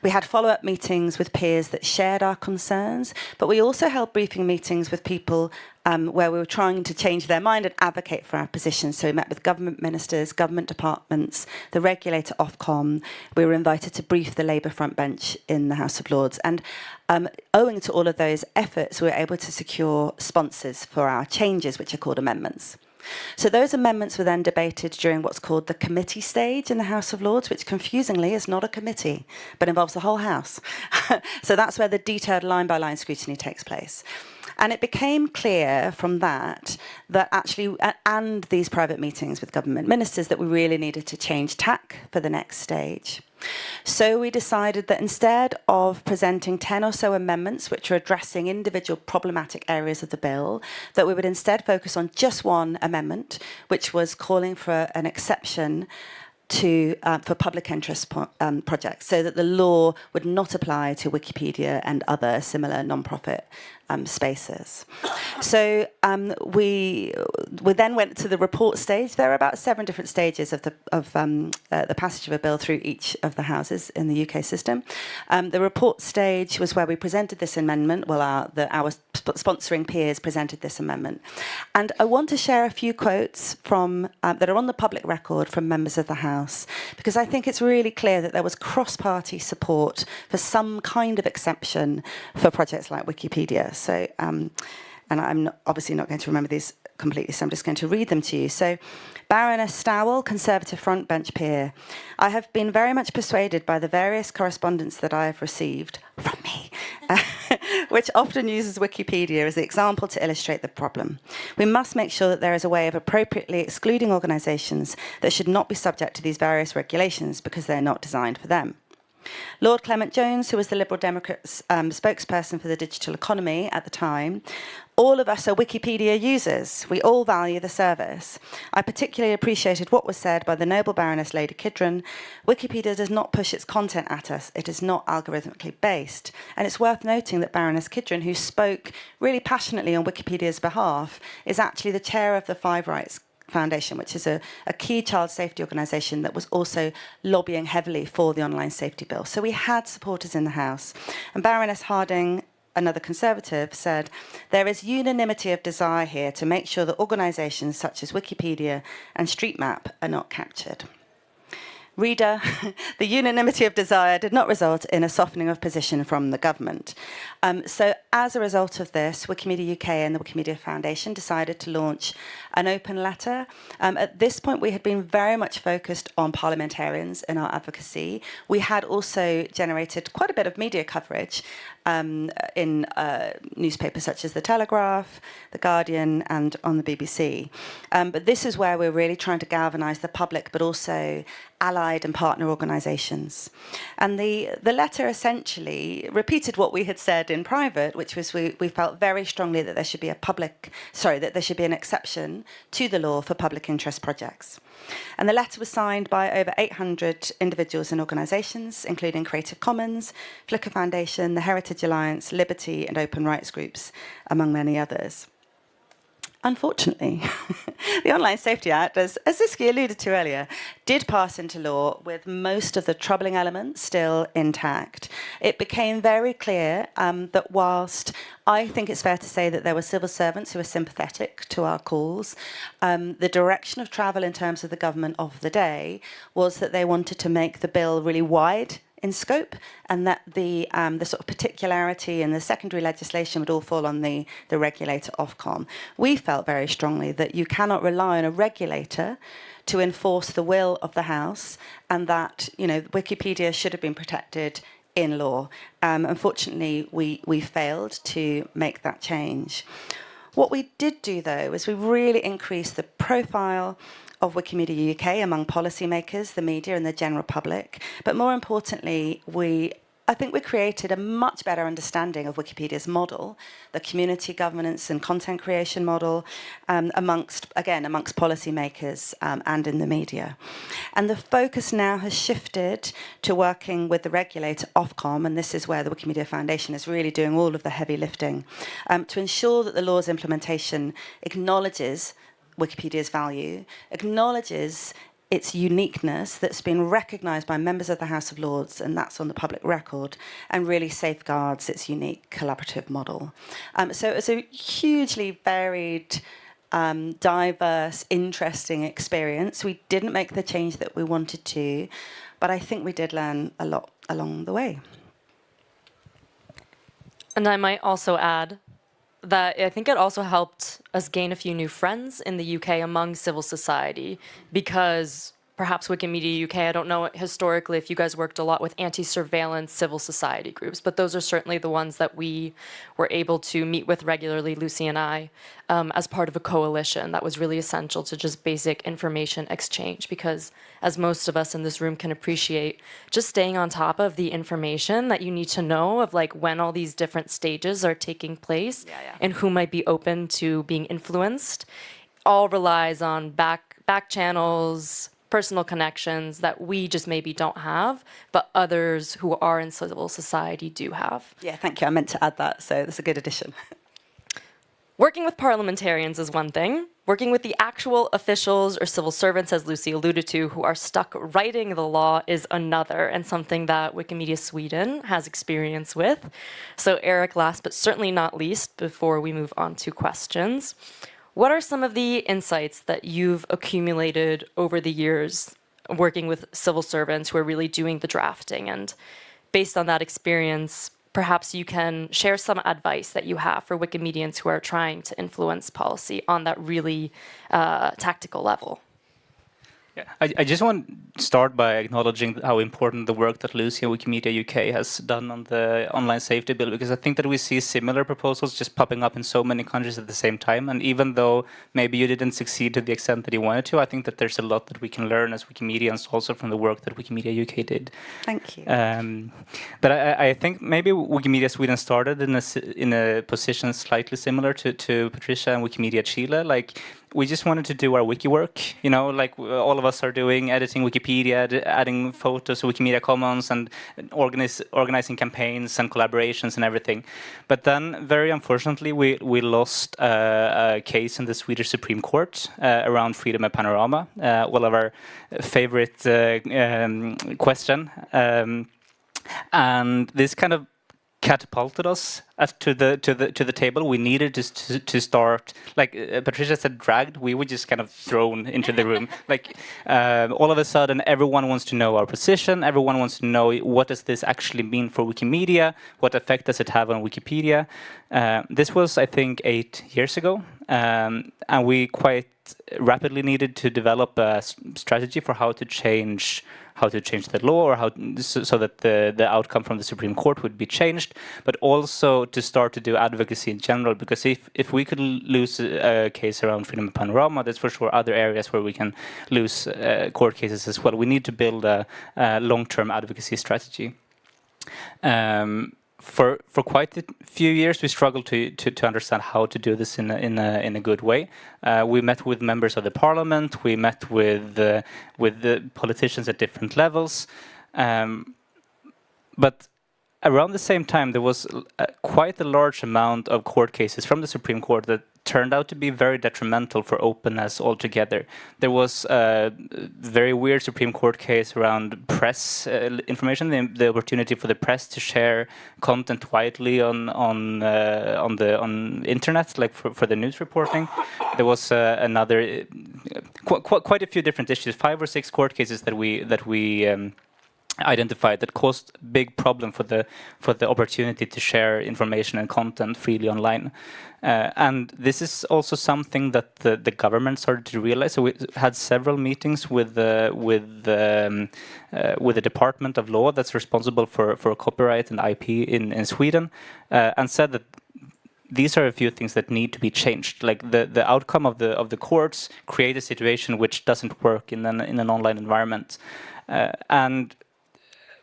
We had follow-up meetings with peers that shared our concerns, but we also held briefing meetings with people where we were trying to change their mind and advocate for our positions. So we met with government ministers, government departments, the regulator Ofcom. We were invited to brief the Labour front bench in the House of Lords. And owing to all of those efforts, we were able to secure sponsors for our changes, which are called amendments. So those amendments were then debated during what's called the committee stage in the House of Lords, which confusingly is not a committee, but involves the whole House. So that's where the detailed line-by-line scrutiny takes place. And it became clear from that actually, and these private meetings with government ministers, that we really needed to change tack for the next stage. So we decided that instead of presenting 10 or so amendments which are addressing individual problematic areas of the bill, that we would instead focus on just one amendment, which was calling for an exception for public interest projects, so that the law would not apply to Wikipedia and other similar non-profit spaces. So we then went to the report stage. There are about 7 different stages of the passage of a bill through each of the houses in the UK system. The report stage was where we presented this amendment. Well, our sponsoring peers presented this amendment. And I want to share a few quotes from that are on the public record from members of the House, because I think it's really clear that there was cross-party support for some kind of exception for projects like Wikipedia. So, and I'm obviously not going to remember these completely, so I'm just going to read them to you. So, Baroness Stowell, Conservative frontbench peer. I have been very much persuaded by the various correspondence that I have received from me, which often uses Wikipedia as the example to illustrate the problem. We must make sure that there is a way of appropriately excluding organisations that should not be subject to these various regulations because they're not designed for them. Lord Clement Jones, who was the Liberal Democrats' spokesperson for the digital economy at the time, all of us are Wikipedia users. We all value the service. I particularly appreciated what was said by the noble Baroness Lady Kidron. Wikipedia does not push its content at us. It is not algorithmically based. And it's worth noting that Baroness Kidron, who spoke really passionately on Wikipedia's behalf, is actually the chair of the Five Rights Foundation, which is a key child safety organisation that was also lobbying heavily for the online safety bill. So we had supporters in the House. And Baroness Harding, another Conservative, said, there is unanimity of desire here to make sure that organisations such as Wikipedia and StreetMap are not captured. Reader, the unanimity of desire did not result in a softening of position from the government. So as a result of this, Wikimedia UK and the Wikimedia Foundation decided to launch an open letter. At this point, we had been very much focused on parliamentarians in our advocacy. We had also generated quite a bit of media coverage in newspapers such as The Telegraph, The Guardian, and on the BBC. But this is where we're really trying to galvanise the public, but also allied and partner organisations. And the letter essentially repeated what we had said in private, which was we felt very strongly that there should be that there should be an exception to the law for public interest projects. And the letter was signed by over 800 individuals and organisations, including Creative Commons, Flickr Foundation, the Heritage Alliance, Liberty and Open Rights Groups, among many others. Unfortunately, the Online Safety Act, as Ziski alluded to earlier, did pass into law with most of the troubling elements still intact. It became very clear that whilst I think it's fair to say that there were civil servants who were sympathetic to our calls, the direction of travel in terms of the government of the day was that they wanted to make the bill really wide in scope, and that the sort of particularity and the secondary legislation would all fall on the regulator Ofcom. We felt very strongly that you cannot rely on a regulator to enforce the will of the House, and that Wikipedia should have been protected in law. Unfortunately, we failed to make that change. What we did do, though, is we really increased the profile of Wikimedia UK among policymakers, the media and the general public. But more importantly, I think we created a much better understanding of Wikipedia's model, the community governance and content creation model, amongst policymakers and in the media. And the focus now has shifted to working with the regulator Ofcom, and this is where the Wikimedia Foundation is really doing all of the heavy lifting, to ensure that the law's implementation acknowledges Wikipedia's value, acknowledges its uniqueness that's been recognised by members of the House of Lords, and that's on the public record, and really safeguards its unique collaborative model. So it's a hugely varied, diverse, interesting experience. We didn't make the change that we wanted to, but I think we did learn a lot along the way. And I might also add that I think it also helped us gain a few new friends in the UK among civil society, because perhaps Wikimedia UK. I don't know historically if you guys worked a lot with anti-surveillance civil society groups, but those are certainly the ones that we were able to meet with regularly, Lucy and I, as part of a coalition that was really essential to just basic information exchange, because as most of us in this room can appreciate, just staying on top of the information that you need to know of like when all these different stages are taking place and who might be open to being influenced all relies on back channels, personal connections that we just maybe don't have, but others who are in civil society do have. Yeah, thank you. I meant to add that, so that's a good addition. Working with parliamentarians is one thing. Working with the actual officials or civil servants, as Lucy alluded to, who are stuck writing the law is another, and something that Wikimedia Sweden has experience with. So Eric, last but certainly not least, before we move on to questions, what are some of the insights that you've accumulated over the years working with civil servants who are really doing the drafting? And based on that experience, perhaps you can share some advice that you have for Wikimedians who are trying to influence policy on that really tactical level. Yeah, I just want to start by acknowledging how important the work that Lucy and Wikimedia UK has done on the online safety bill, because I think that we see similar proposals just popping up in so many countries at the same time. And even though maybe you didn't succeed to the extent that you wanted to, I think that there's a lot that we can learn as Wikimedians also from the work that Wikimedia UK did. Thank you. But I think maybe Wikimedia Sweden started in a position slightly similar to Patricia and Wikimedia Chile. Like, we just wanted to do our wiki work, you know, like all of us are doing, editing Wikipedia, adding photos to Wikimedia Commons, and organizing campaigns and collaborations and everything. But then, very unfortunately, we lost a case in the Swedish Supreme Court around freedom of panorama, one of our favorite question. And this kind of catapulted us to the table. We needed to start, like Patricia said, dragged. We were just kind of thrown into the room. Like all of a sudden, everyone wants to know our position. Everyone wants to know what does this actually mean for Wikimedia? What effect does it have on Wikipedia? This was, I think, 8 years ago, and we quite rapidly needed to develop a strategy for how to change the law, or so that the outcome from the Supreme Court would be changed, but also to start to do advocacy in general. Because if we could lose a case around freedom of panorama, there's for sure other areas where we can lose court cases as well. We need to build a long-term advocacy strategy. For quite a few years, we struggled to understand how to do this in a good way. We met with members of the parliament. We met with the politicians at different levels, but around the same time, there was quite a large amount of court cases from the Supreme Court that turned out to be very detrimental for openness altogether. There was a very weird Supreme Court case around press information, the opportunity for the press to share content widely on internet, like for the news reporting. There was another quite a few different issues, 5 or 6 court cases that we identified that caused big problem for the opportunity to share information and content freely online. And this is also something that the government started to realize. So we had several meetings with the Department of Law that's responsible for copyright and IP in Sweden, and said that these are a few things that need to be changed. Like the outcome of the courts create a situation which doesn't work in an online environment, and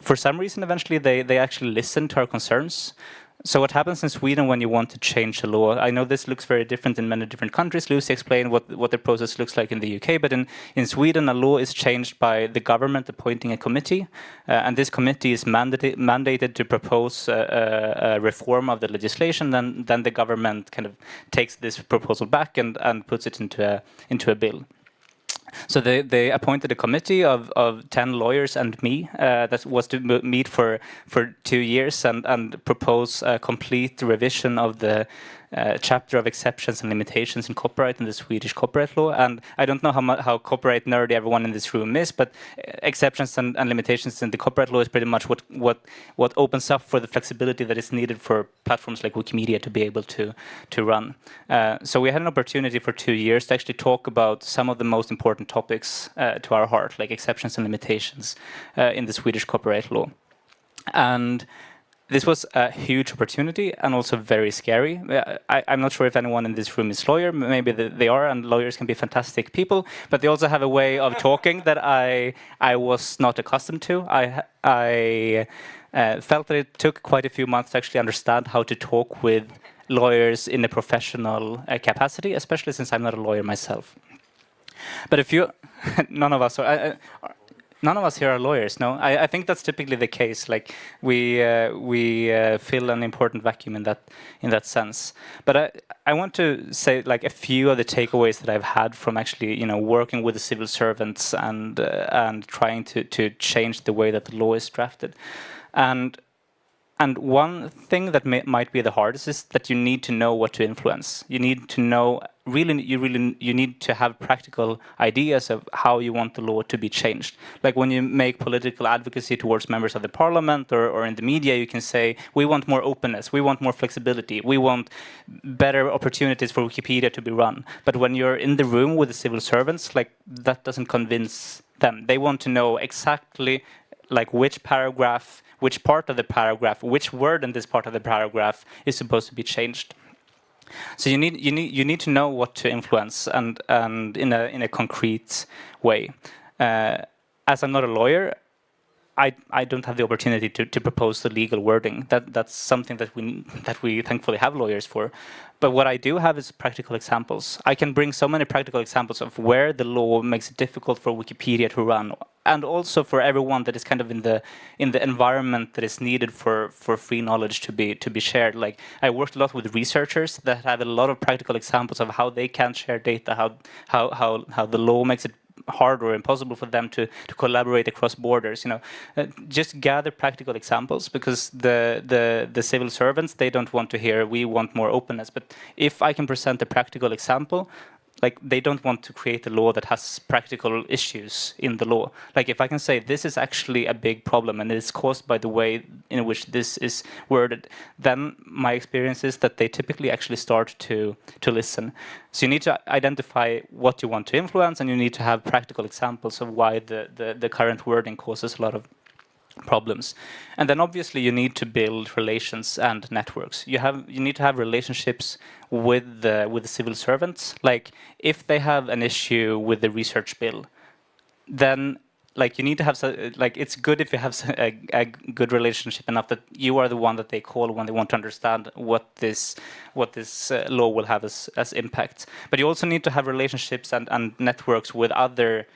for some reason, eventually they actually listened to our concerns. So what happens in Sweden when you want to change a law? I know this looks very different in many different countries. Lucy explained what the process looks like in the UK, but in Sweden, a law is changed by the government appointing a committee, and this committee is mandated to propose a reform of the legislation. Then the government kind of takes this proposal back and puts it into a bill. So they appointed a committee of 10 lawyers and me that was to meet for 2 years and propose a complete revision of the chapter of exceptions and limitations in copyright in the Swedish copyright law. And I don't know how copyright nerdy everyone in this room is, but exceptions and limitations in the copyright law is pretty much what opens up for the flexibility that is needed for platforms like Wikimedia to be able to run. So we had an opportunity for 2 years to actually talk about some of the most important topics to our heart, like exceptions and limitations in the Swedish copyright law. And this was a huge opportunity and also very scary. I'm not sure if anyone in this room is a lawyer. Maybe they are, and lawyers can be fantastic people. But they also have a way of talking that I was not accustomed to. I felt that it took quite a few months to actually understand how to talk with lawyers in a professional capacity, especially since I'm not a lawyer myself. But if you, none of us are. None of us here are lawyers, no. I think that's typically the case. Like we fill an important vacuum in that sense. But I want to say like a few of the takeaways that I've had from actually working with the civil servants and trying to change the way that the law is drafted. And one thing that might be the hardest is that you need to know what to influence. You need to know, you need to have practical ideas of how you want the law to be changed. Like when you make political advocacy towards members of the parliament or in the media, you can say, we want more openness, we want more flexibility, we want better opportunities for Wikipedia to be run. But when you're in the room with the civil servants, like that doesn't convince them. They want to know exactly like which paragraph, which part of the paragraph, which word in this part of the paragraph is supposed to be changed. So you need to know what to influence and in a concrete way. As I'm not a lawyer, I don't have the opportunity to propose the legal wording. That's something that we thankfully have lawyers for. But what I do have is practical examples. I can bring so many practical examples of where the law makes it difficult for Wikipedia to run, and also for everyone that is kind of in the environment that is needed for free knowledge to be shared. Like I worked a lot with researchers that have a lot of practical examples of how they can share data, how the law makes it hard or impossible for them to collaborate across borders. Just gather practical examples, because the civil servants, they don't want to hear we want more openness. But if I can present a practical example, like they don't want to create a law that has practical issues in the law. Like if I can say this is actually a big problem and it's caused by the way in which this is worded, then my experience is that they typically actually start to listen. So you need to identify what you want to influence, and you need to have practical examples of why the current wording causes a lot of problems. And then obviously you need to build relations and networks. You need to have relationships with the civil servants. Like if they have an issue with the research bill, then like you need to have like it's good if you have a good relationship enough that you are the one that they call when they want to understand what this law will have as impact. But you also need to have relationships and networks with other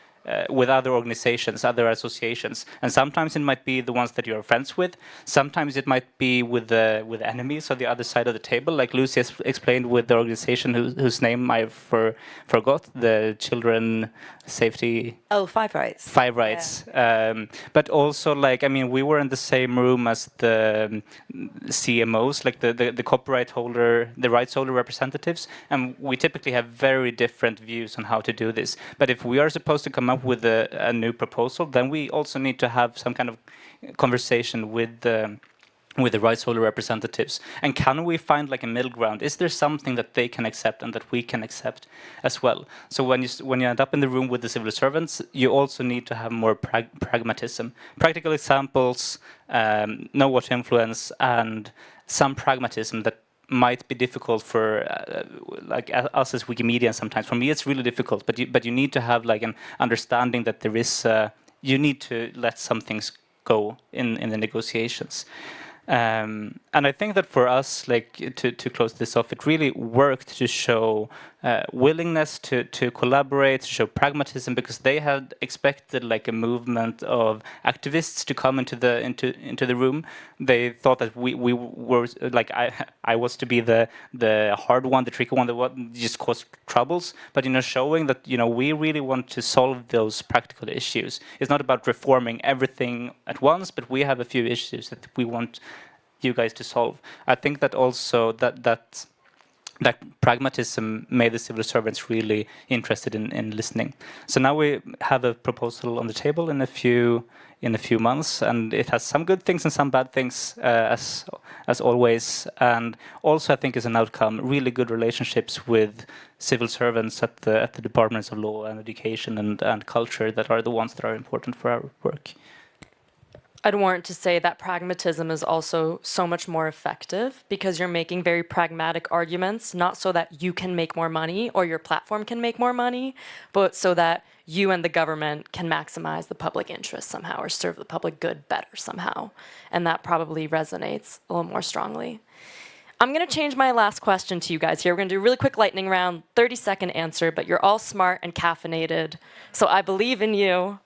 organizations, other associations, and sometimes it might be the ones that you're friends with. Sometimes it might be with enemies on the other side of the table, like Lucy has explained with the organization whose name I forgot, the Children Safety. Oh, Five Rights. Five Rights. Yeah. But also, like, I mean, we were in the same room as the CMOs, like the copyright holder, the rights holder representatives, and we typically have very different views on how to do this. But if we are supposed to come up with a new proposal, then we also need to have some kind of conversation with the rights holder representatives. And can we find like a middle ground? Is there something that they can accept and that we can accept as well? So when you end up in the room with the civil servants, you also need to have more pragmatism, practical examples, know what to influence, and some pragmatism that might be difficult for like us as Wikimedia sometimes. For me, it's really difficult, but you need to have like an understanding that there is you need to let some things go in the negotiations. And I think that for us, like to close this off, it really worked to show willingness to collaborate, to show pragmatism, because they had expected like a movement of activists to come into the room. They thought that we were like I was to be the hard one, the tricky one, the one just caused troubles. But showing that we really want to solve those practical issues. It's not about reforming everything at once, but we have a few issues that we want you guys to solve. I think that also that that pragmatism made the civil servants really interested in listening. So now we have a proposal on the table in a few months, and it has some good things and some bad things, as always. And also, I think, as an outcome, really good relationships with civil servants at the departments of law and education and culture that are the ones that are important for our work. I'd warrant to say that pragmatism is also so much more effective because you're making very pragmatic arguments, not so that you can make more money or your platform can make more money, but so that you and the government can maximize the public interest somehow or serve the public good better somehow. And that probably resonates a little more strongly. I'm going to change my last question to you guys here. We're going to do a really quick lightning round, 30-second answer, but you're all smart and caffeinated, so I believe in you.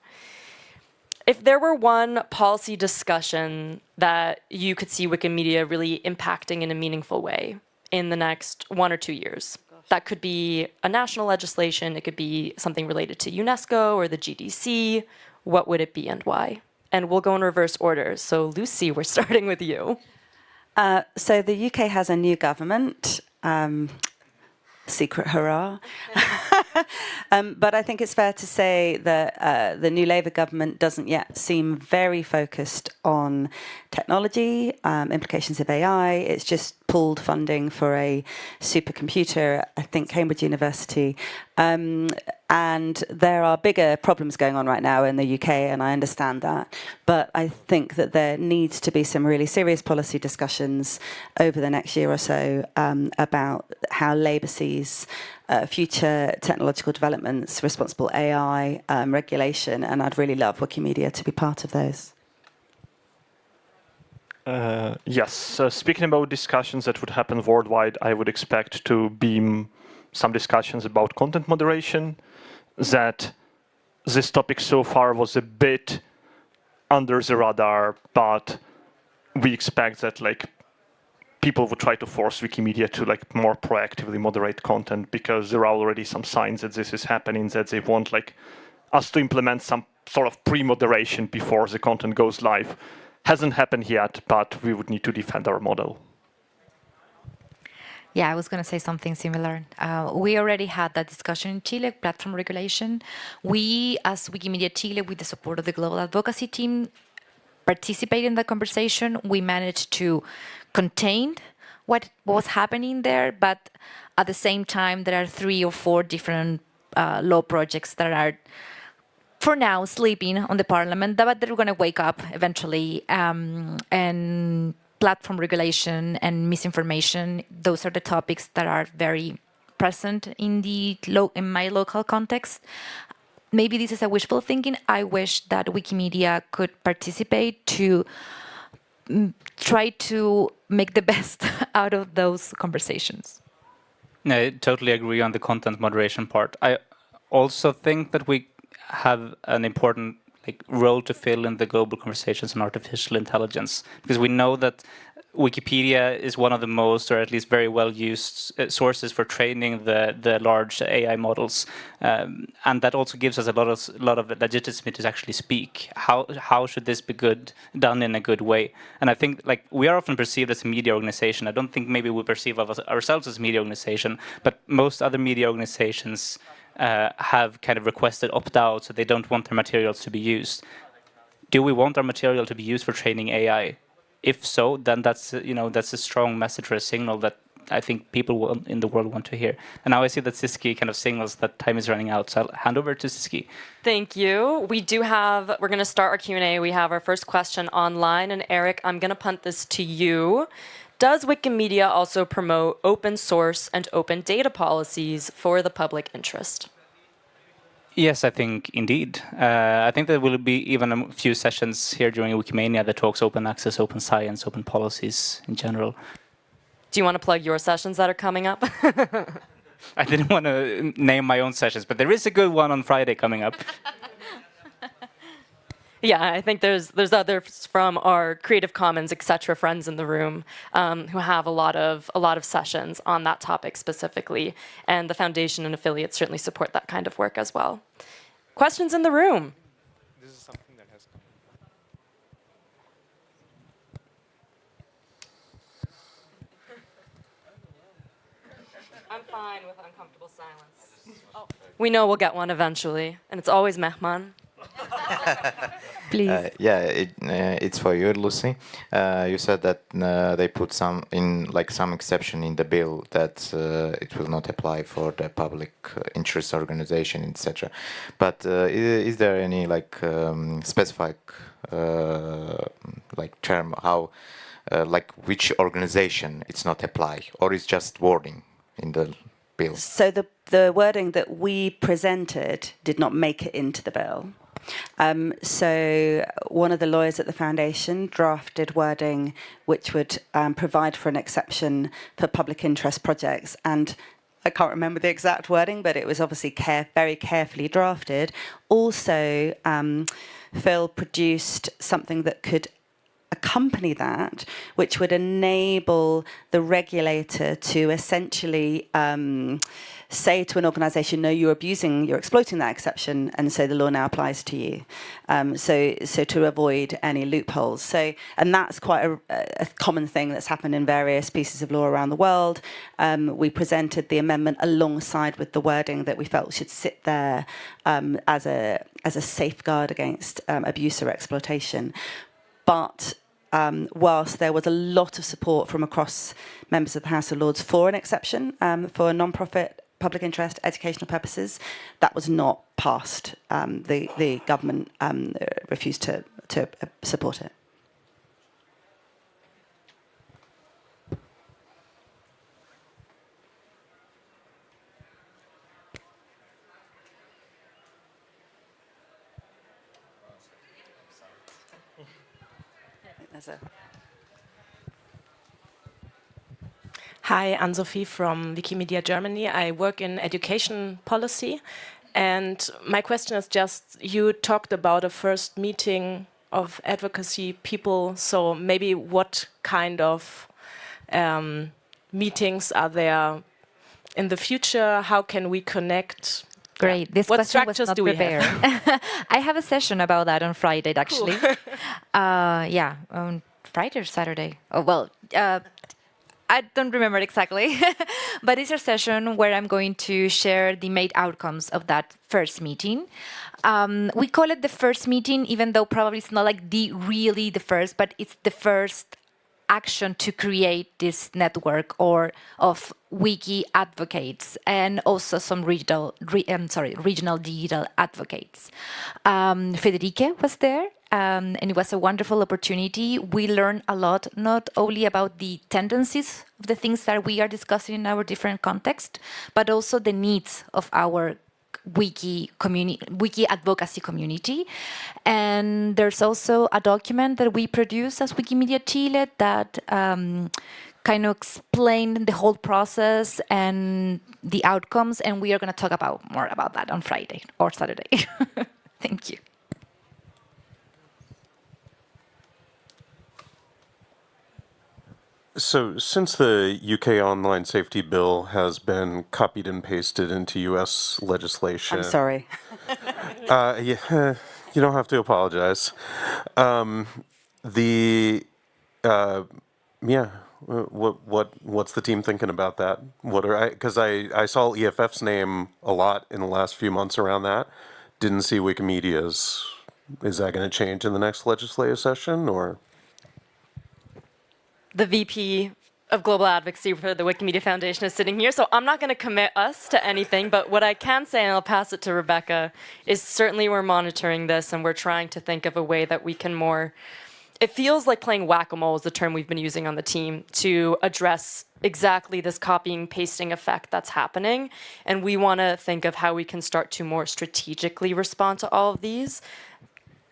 If there were one policy discussion that you could see Wikimedia really impacting in a meaningful way in the next 1 or 2 years, that could be a national legislation, it could be something related to UNESCO or the GDC, what would it be and why? And we'll go in reverse order. So Lucy, we're starting with you. So the UK has a new government. Secret hurrah. But I think it's fair to say that the new Labour government doesn't yet seem very focused on technology, implications of AI. It's just pulled funding for a supercomputer, I think Cambridge University. And there are bigger problems going on right now in the UK, and I understand that. But I think that there needs to be some really serious policy discussions over the next year or so about how Labour sees future technological developments, responsible AI, regulation, and I'd really love Wikimedia to be part of those. Yes, speaking about discussions that would happen worldwide, I would expect to be some discussions about content moderation, that this topic so far was a bit under the radar, but we expect that people would try to force Wikimedia to more proactively moderate content, because there are already some signs that this is happening, that they want us to implement some sort of pre-moderation before the content goes live. Hasn't happened yet, but we would need to defend our model. Yeah, I was going to say something similar. We already had that discussion in Chile, platform regulation. We, as Wikimedia Chile, with the support of the global advocacy team, participate in the conversation. We managed to contain what was happening there, but at the same time, there are 3 or 4 different law projects that are, for now, sleeping on the parliament, but they're going to wake up eventually. And platform regulation and misinformation, those are the topics that are very present in my local context. Maybe this is a wishful thinking. I wish that Wikimedia could participate to try to make the best out of those conversations. I totally agree on the content moderation part. I also think that we have an important role to fill in the global conversations on artificial intelligence, because we know that Wikipedia is one of the most, or at least very well used sources for training the large AI models, and that also gives us a lot of legitimacy to actually speak. How should this be done in a good way? And I think we are often perceived as a media organization. I don't think maybe we perceive ourselves as a media organization, but most other media organizations have kind of requested opt-out, so they don't want their materials to be used. Do we want our material to be used for training AI? If so, then that's a strong message or a signal that I think people in the world want to hear. And now I see that Siski kind of signals that time is running out, so I'll hand over to Siski. Thank you. We're going to start our Q&A. We have our first question online, and Eric, I'm going to punt this to you. Does Wikimedia also promote open source and open data policies for the public interest? Yes, I think indeed. I think there will be even a few sessions here during Wikimania that talks open access, open science, open policies in general. Do you want to plug your sessions that are coming up? I didn't want to name my own sessions, but there is a good one on Friday coming up. Yeah, I think there's others from our Creative Commons, etc. friends in the room who have a lot of sessions on that topic specifically, and the foundation and affiliates certainly support that kind of work as well. Questions in the room? This is something that has come. fine with uncomfortable silence. Oh. We know we'll get one eventually, and it's always Mehman. Please. It's for you, Lucy. You said that they put some exception in the bill that it will not apply for the public interest organization, etc. But is there any specific term how which organization it's not apply, or is just wording in the bill? So the wording that we presented did not make it into the bill. So one of the lawyers at the foundation drafted wording which would provide for an exception for public interest projects, and I can't remember the exact wording, but it was obviously very carefully drafted. Also, Phil produced something that could accompany that, which would enable the regulator to essentially say to an organisation, no, you're exploiting that exception, and so the law now applies to you. So to avoid any loopholes. And that's quite a common thing that's happened in various pieces of law around the world. We presented the amendment alongside with the wording that we felt should sit there as a safeguard against abuse or exploitation. But whilst there was a lot of support from across members of the House of Lords for an exception for non-profit public interest educational purposes, that was not passed. The government refused to support it. Hi, Anne-Sophie from Wikimedia Germany. I work in education policy. And my question is just, you talked about a first meeting of advocacy people. So maybe what kind of meetings are there in the future? How can we connect? Great. This what question was structures not do we prepared. have? I have a session about that on Friday, actually. Cool. On Friday or Saturday. Oh, well, I don't remember exactly. But it's a session where I'm going to share the main outcomes of that first meeting. We call it the first meeting, even though probably it's not like really the first, but it's the first action to create this network of wiki advocates and also some regional digital advocates. Federique was there, and it was a wonderful opportunity. We learned a lot, not only about the tendencies of the things that we are discussing in our different contexts, but also the needs of our wiki advocacy community. And there's also a document that we produce as Wikimedia Chile that kind of explain the whole process and the outcomes, and we are going to talk more about that on Friday or Saturday. Thank you. So, since the UK Online Safety Bill has been copied and pasted into US legislation... I'm sorry. You don't have to apologize. What's the team thinking about that? Because I saw EFF's name a lot in the last few months around that. Didn't see Wikimedia's. Is that going to change in the next legislative session, or...? The VP of Global Advocacy for the Wikimedia Foundation is sitting here, so I'm not going to commit us to anything, but what I can say, and I'll pass it to Rebecca, is certainly we're monitoring this and we're trying to think of a way that we can more... It feels like playing whack-a-mole is the term we've been using on the team to address exactly this copying, pasting effect that's happening, and we want to think of how we can start to more strategically respond to all of these.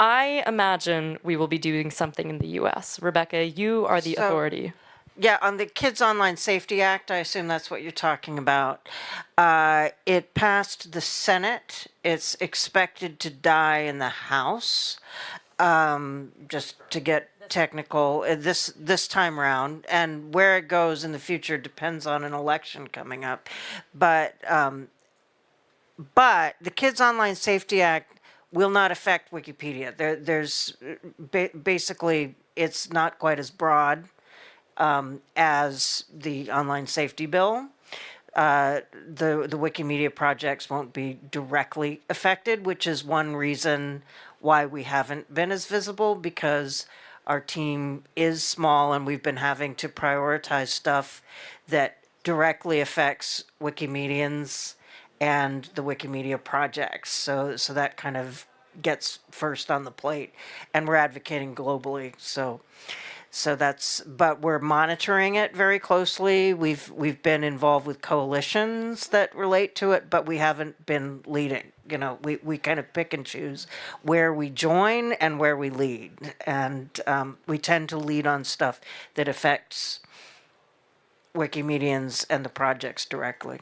I imagine we will be doing something in the US. Rebecca, you are the authority. Yeah, on the Kids Online Safety Act, I assume that's what you're talking about. It passed the Senate. It's expected to die in the House, just to get technical this time around. And where it goes in the future depends on an election coming up. But the Kids Online Safety Act will not affect Wikipedia. There's basically, it's not quite as broad as the online safety bill, the Wikimedia projects won't be directly affected, which is one reason why we haven't been as visible, because our team is small and we've been having to prioritize stuff that directly affects Wikimedians and the Wikimedia projects. So that kind of gets first on the plate, and we're advocating globally. So that's, but we're monitoring it very closely. We've been involved with coalitions that relate to it, but we haven't been leading. You know, we kind of pick and choose where we join and where we lead, and we tend to lead on stuff that affects Wikimedians and the projects directly.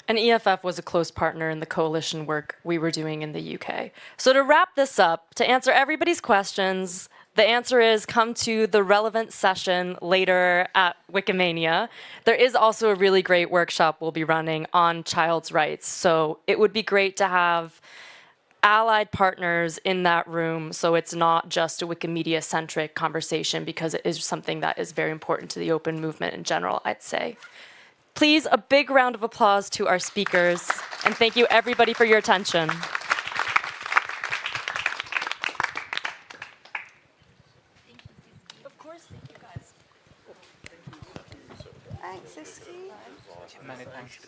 And EFF was a close partner in the coalition work we were doing in the UK. So to wrap this up, to answer everybody's questions, the answer is come to the relevant session later at Wikimania. There is also a really great workshop we'll be running on child's rights. So it would be great to have allied partners in that room, so it's not just a Wikimedia-centric conversation, because it is something that is very important to the open movement in general, I'd say. Please, a big round of applause to our speakers, and thank you everybody for your attention. Of course, thank you guys. Thanks, Iski. Many thanks.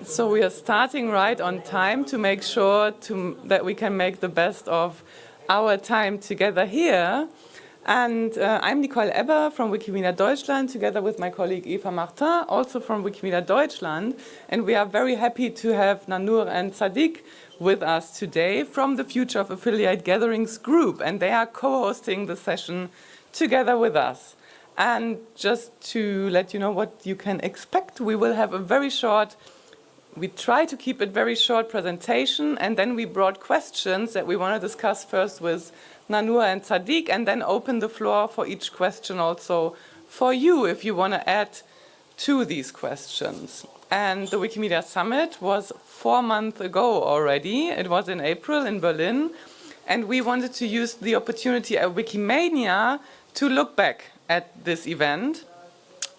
So we are starting right on time to make sure that we can make the best of our time together here. And I'm Nicole Ebber from Wikimedia Deutschland, together with my colleague Eva Martin, also from Wikimedia Deutschland. And we are very happy to have Nanur and Sadiq with us today from the Future of Affiliate Gatherings group. And they are co-hosting the session together with us. And just to let you know what you can expect, we will have a very short, we try to keep it very short presentation, and then we brought questions that we want to discuss first with Nanur and Sadiq, and then open the floor for each question also for you if you want to add to these questions. And the Wikimedia Summit was 4 months ago already. It was in April in Berlin, and we wanted to use the opportunity at Wikimania to look back at this event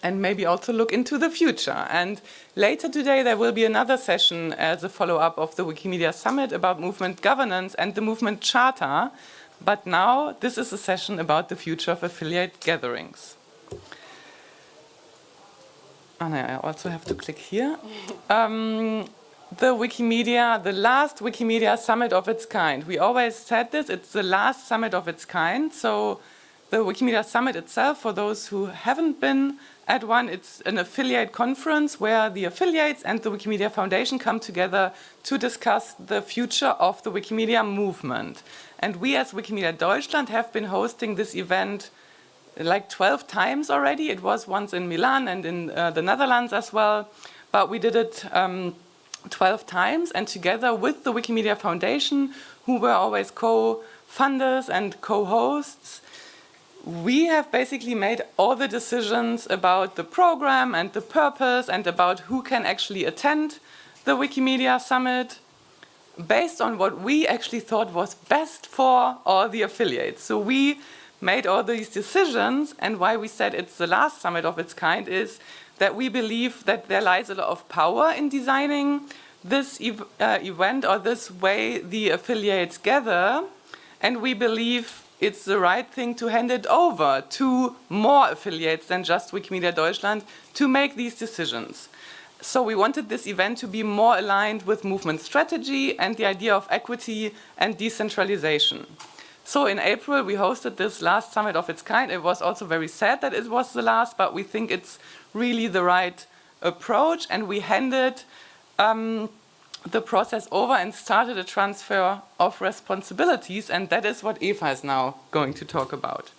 and maybe also look into the future. And later today there will be another session as a follow-up of the Wikimedia Summit about movement governance and the movement charter. But now this is a session about the future of affiliate gatherings. And I also have to click here. The last Wikimedia Summit of its kind. We always said this, it's the last summit of its kind. So the Wikimedia Summit itself, for those who haven't been at one, it's an affiliate conference where the affiliates and the Wikimedia Foundation come together to discuss the future of the Wikimedia movement. And we as Wikimedia Deutschland have been hosting this event like 12 times already. It was once in Milan and in the Netherlands as well, but we did it 12 times, and together with the Wikimedia Foundation, who were always co-funders and co-hosts, we have basically made all the decisions about the program and the purpose and about who can actually attend the Wikimedia Summit based on what we actually thought was best for all the affiliates. So we made all these decisions, and why we said it's the last summit of its kind is that we believe that there lies a lot of power in designing this event or this way the affiliates gather, and we believe it's the right thing to hand it over to more affiliates than just Wikimedia Deutschland to make these decisions. So we wanted this event to be more aligned with movement strategy and the idea of equity and decentralization. So in April, we hosted this last summit of its kind. It was also very sad that it was the last, but we think it's really the right approach, and we handed the process over and started a transfer of responsibilities, and that is what Eva is now going to talk about.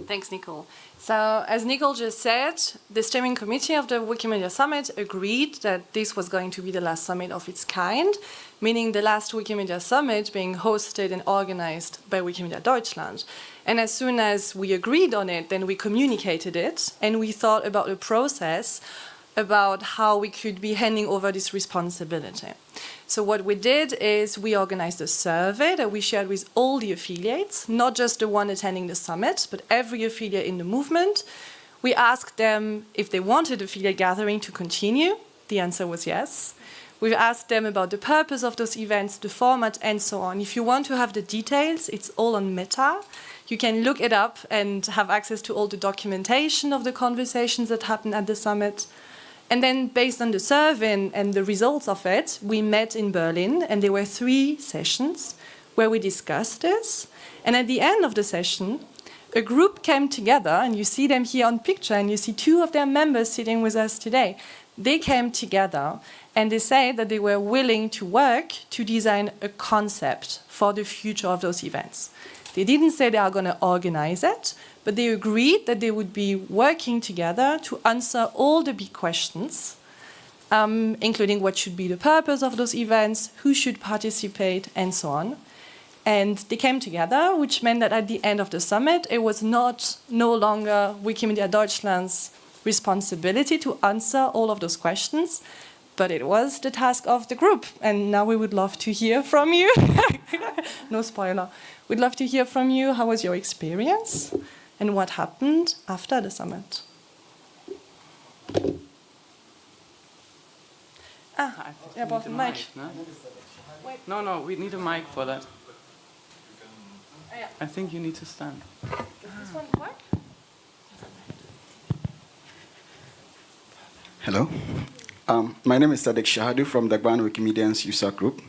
Thanks, Nicole. So, as Nicole just said, the steering committee of the Wikimedia Summit agreed that this was going to be the last summit of its kind, meaning the last Wikimedia Summit being hosted and organized by Wikimedia Deutschland. And as soon as we agreed on it, then we communicated it, and we thought about the process about how we could be handing over this responsibility. So what we did is we organized a survey that we shared with all the affiliates, not just the one attending the summit, but every affiliate in the movement. We asked them if they wanted affiliate gathering to continue. The answer was yes. We asked them about the purpose of those events, the format, and so on. If you want to have the details, it's all on Meta. You can look it up and have access to all the documentation of the conversations that happened at the summit. And then based on the survey and the results of it, we met in Berlin, and there were 3 sessions where we discussed this. And at the end of the session, a group came together, and you see them here on picture, and you see 2 of their members sitting with us today. They came together, and they said that they were willing to work to design a concept for the future of those events. They didn't say they are going to organize it, but they agreed that they would be working together to answer all the big questions, including what should be the purpose of those events, who should participate, and so on. And they came together, which meant that at the end of the summit, it was no longer Wikimedia Deutschland's responsibility to answer all of those questions, but it was the task of the group. And now we would love to hear from you. No spoiler. We'd love to hear from you. How was your experience? And what happened after the summit? I brought a mic. No, we need a mic for that. I think you need to stand. Does this one work? Hello. My name is Sadek Shahadu from the Gban Wikimedians user group.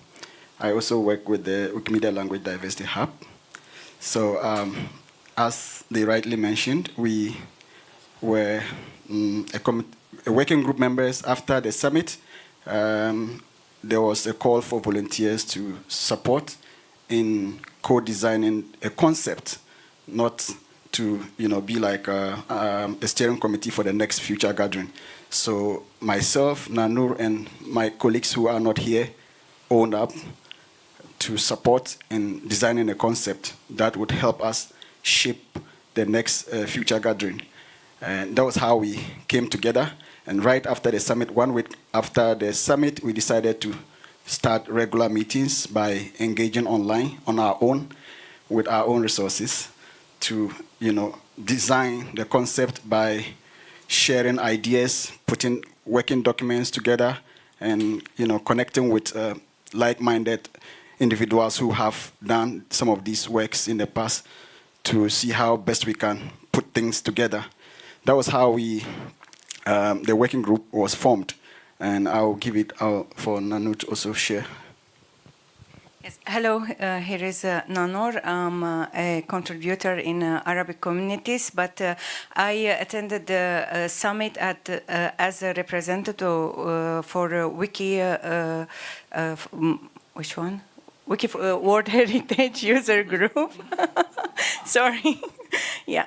I also work with the Wikimedia Language Diversity Hub. So, as they rightly mentioned, we were a working group members after the summit. There was a call for volunteers to support in co-designing a concept, not to be like a steering committee for the next future gathering. So myself, Nanur, and my colleagues who are not here owned up to support in designing a concept that would help us shape the next future gathering. And that was how we came together. And right after the summit, 1 week after the summit, we decided to start regular meetings by engaging online on our own, with our own resources, to design the concept by sharing ideas, putting working documents together, and connecting with like-minded individuals who have done some of these works in the past to see how best we can put things together. That was how the working group was formed, and I'll give it for Nanu to also share. Yes. Hello, here is Nanor. I'm a contributor in Arabic communities, but I attended the summit as a representative for Wiki, which one? Wiki World Heritage User Group. Sorry. Yeah,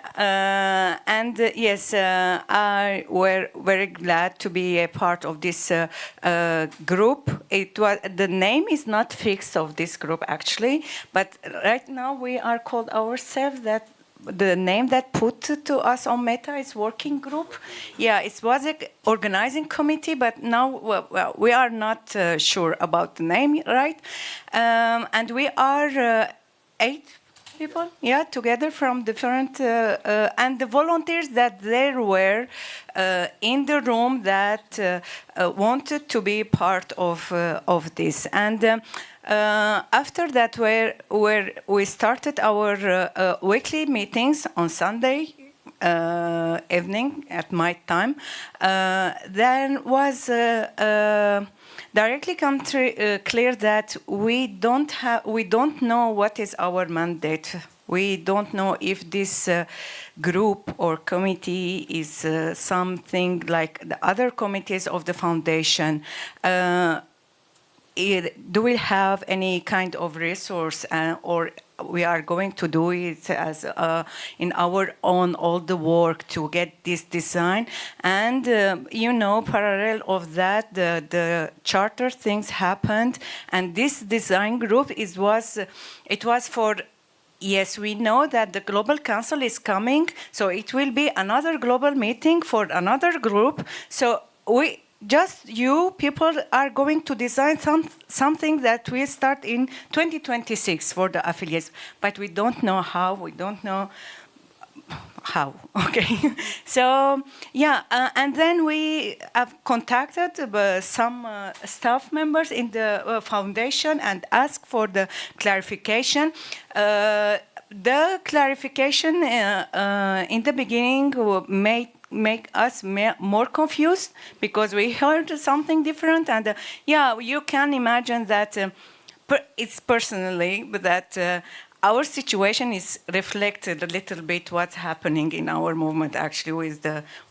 and yes, I were very glad to be a part of this group. The name is not fixed of this group actually, but right now we are called ourselves that. The name that put to us on Meta is working group. Yeah, it was an organizing committee, but now we are not sure about the name, right? And we are 8 people, yeah, together from different, and the volunteers that there were in the room that wanted to be part of this. And after that, where we started our weekly meetings on Sunday evening at my time, then was directly clear that we don't know what is our mandate. We don't know if this group or committee is something like the other committees of the foundation. Do we have any kind of resource, or we are going to do it as in our own all the work to get this design? And parallel of that, the charter things happened, and this design group it was for. Yes, we know that the Global Council is coming, so it will be another global meeting for another group. So you people are going to design something that will start in 2026 for the affiliates, but we don't know how. We don't know how. Okay, so yeah, and then we have contacted some staff members in the foundation and asked for the clarification. The clarification in the beginning make us more confused because we heard something different, and yeah, you can imagine that it's personally that our situation is reflected a little bit what's happening in our movement actually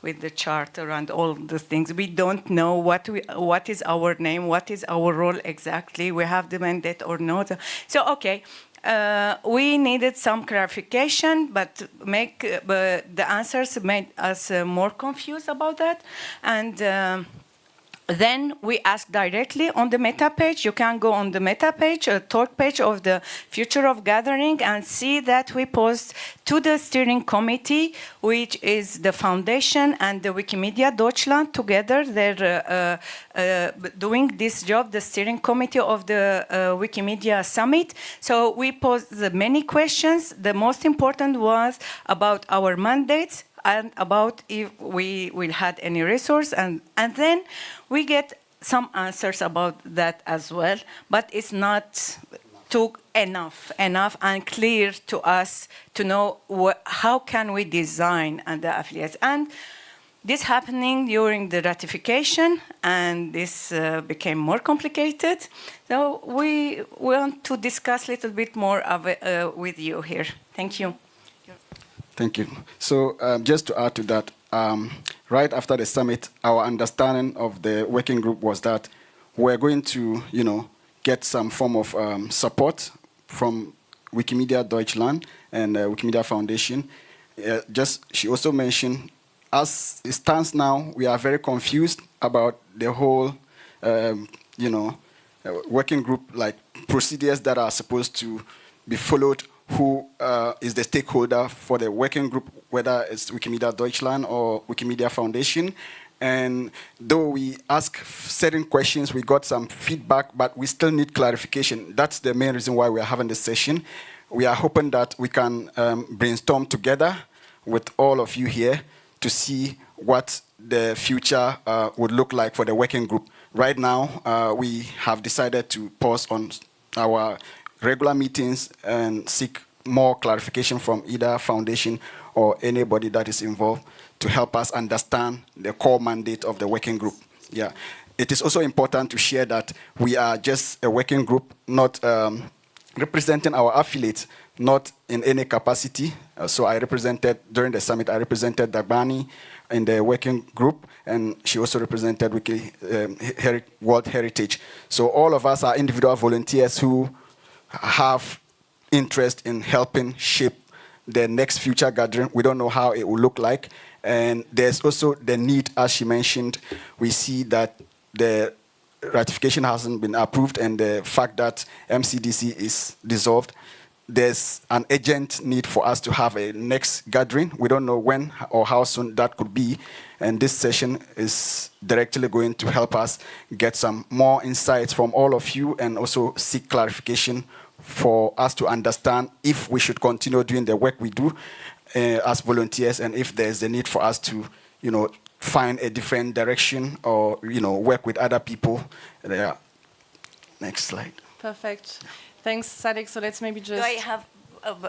with the charter and all the things. We don't know what is our name, what is our role exactly. We have the mandate or not. So okay. We needed some clarification, but the answers made us more confused about that. And then we asked directly on the meta page. You can go on the meta page, a talk page of the Future of Gathering, and see that we post to the steering committee, which is the foundation and the Wikimedia Deutschland together. They're doing this job, the steering committee of the Wikimedia Summit. So we posed many questions. The most important was about our mandates and about if we will had any resource, and then we get some answers about that as well, but it's not enough and clear to us to know how can we design and the affiliates. And this happening during the ratification, and this became more complicated. So we want to discuss a little bit more of it, with you here. Thank you. Thank you. So just to add to that, right after the summit, our understanding of the working group was that we're going to, get some form of support from Wikimedia Deutschland and Wikimedia Foundation. She also mentioned, as it stands now, we are very confused about the whole, working group, like procedures that are supposed to be followed. Who is the stakeholder for the working group, whether it's Wikimedia Deutschland or Wikimedia Foundation. And though we ask certain questions, we got some feedback, but we still need clarification. That's the main reason why we are having this session. We are hoping that we can brainstorm together with all of you here to see what the future would look like for the working group. Right now, we have decided to pause on our regular meetings and seek more clarification from either foundation or anybody that is involved to help us understand the core mandate of the working group. Yeah, it is also important to share that we are just a working group, not representing our affiliates, not in any capacity. So I represented, during the summit, I represented Dagbani in the working group, and she also represented World Heritage. So all of us are individual volunteers who have interest in helping shape the next future gathering. We don't know how it will look like. And there's also the need, as she mentioned, we see that the ratification hasn't been approved, and the fact that MCDC is dissolved, there's an urgent need for us to have a next gathering. We don't know when or how soon that could be. And this session is directly going to help us get some more insights from all of you and also seek clarification for us to understand if we should continue doing the work we do as volunteers, and if there's a need for us to, find a different direction or, work with other people. Yeah. Next slide. Perfect. Thanks, Sadek. So let's maybe just... Do I have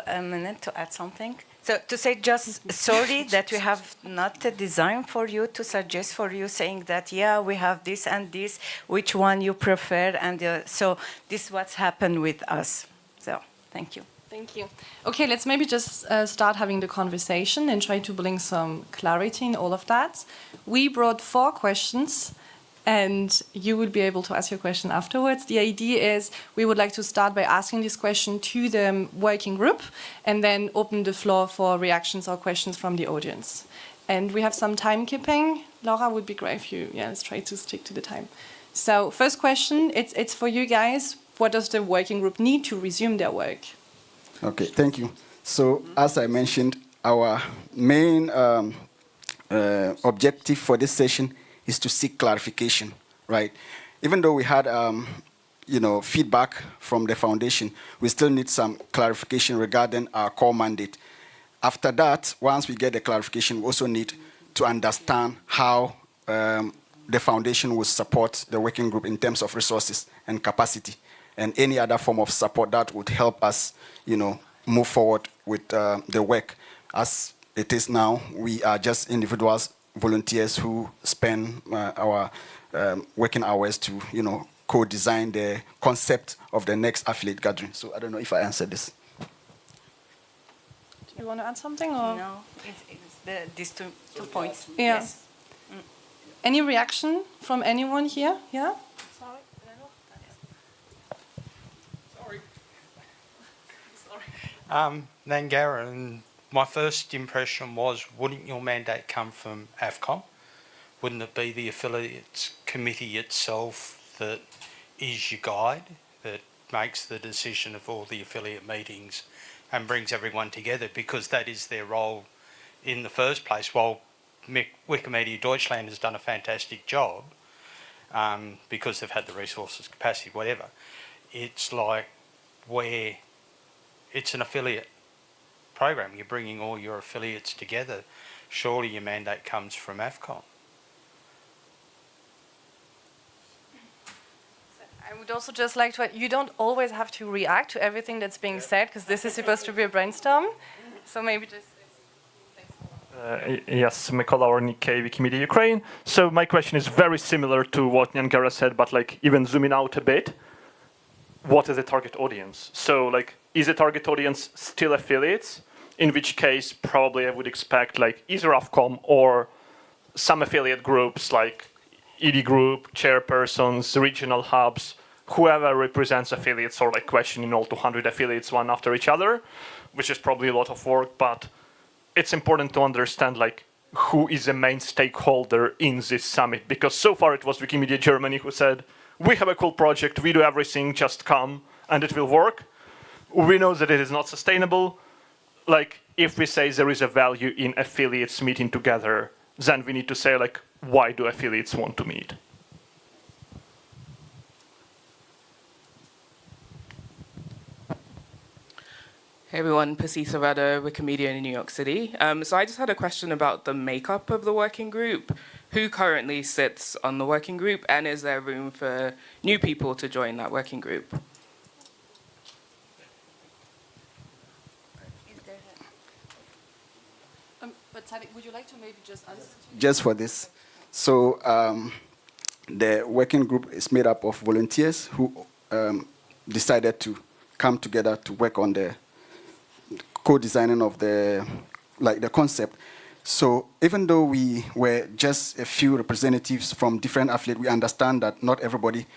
a minute to add something? So to say just sorry that we have not a design for you to suggest for you, saying that, yeah, we have this and this, which one you prefer. And so this is what's happened with us. So thank you. Thank you. Okay, let's maybe just start having the conversation and try to bring some clarity in all of that. We brought 4 questions, and you will be able to ask your question afterwards. The idea is we would like to start by asking this question to the working group and then open the floor for reactions or questions from the audience. And we have some timekeeping. Laura, would be great if you, let's try to stick to the time. So first question, it's for you guys. What does the working group need to resume their work? Okay, thank you. So as I mentioned, our main objective for this session is to seek clarification, right? Even though we had, feedback from the foundation, we still need some clarification regarding our core mandate. After that, once we get the clarification, we also need to understand how the foundation will support the working group in terms of resources and capacity, and any other form of support that would help us, move forward with the work. As it is now, we are just individuals, volunteers who spend our working hours to, co-design the concept of the next affiliate gathering. So I don't know if I answered this. Do you want to add something? Or? No, it's these two points. Yeah. Yes. Any reaction from anyone here? Yeah? Then Garen, my first impression was, wouldn't your mandate come from AFCON? Wouldn't it be the affiliates committee itself that is your guide, that makes the decision of all the affiliate meetings and brings everyone together, because that is their role in the first place? While Wikimedia Deutschland has done a fantastic job, because they've had the resources, capacity, whatever, it's like where it's an affiliate program. You're bringing all your affiliates together. Surely your mandate comes from AFCON. I would also just like to add, you don't always have to react to everything that's being said, because this is supposed to be a brainstorm. So maybe just... Yes, Mykola Ornike, Wikimedia Ukraine. So my question is very similar to what Nyangara said, but like even zooming out a bit. What is the target audience? So like, is the target audience still affiliates? In which case, probably I would expect like either Ofcom or some affiliate groups like ED Group, chairpersons, regional hubs, whoever represents affiliates, or like questioning all 200 affiliates one after each other, which is probably a lot of work, but it's important to understand like who is the main stakeholder in this summit, because so far it was Wikimedia Germany who said, we have a cool project, we do everything, just come, and it will work. We know that it is not sustainable. Like, if we say there is a value in affiliates meeting together, then we need to say, like, why do affiliates want to meet? Hey everyone, Pasitha Rada, Wikimedia in New York City. So I just had a question about the makeup of the working group. Who currently sits on the working group, and is there room for new people to join that working group? But Tariq, would you like to maybe just answer? Just for this. So the working group is made up of volunteers who decided to come together to work on the co-designing of the concept. So even though we were just a few representatives from different affiliates, we understand that not everybody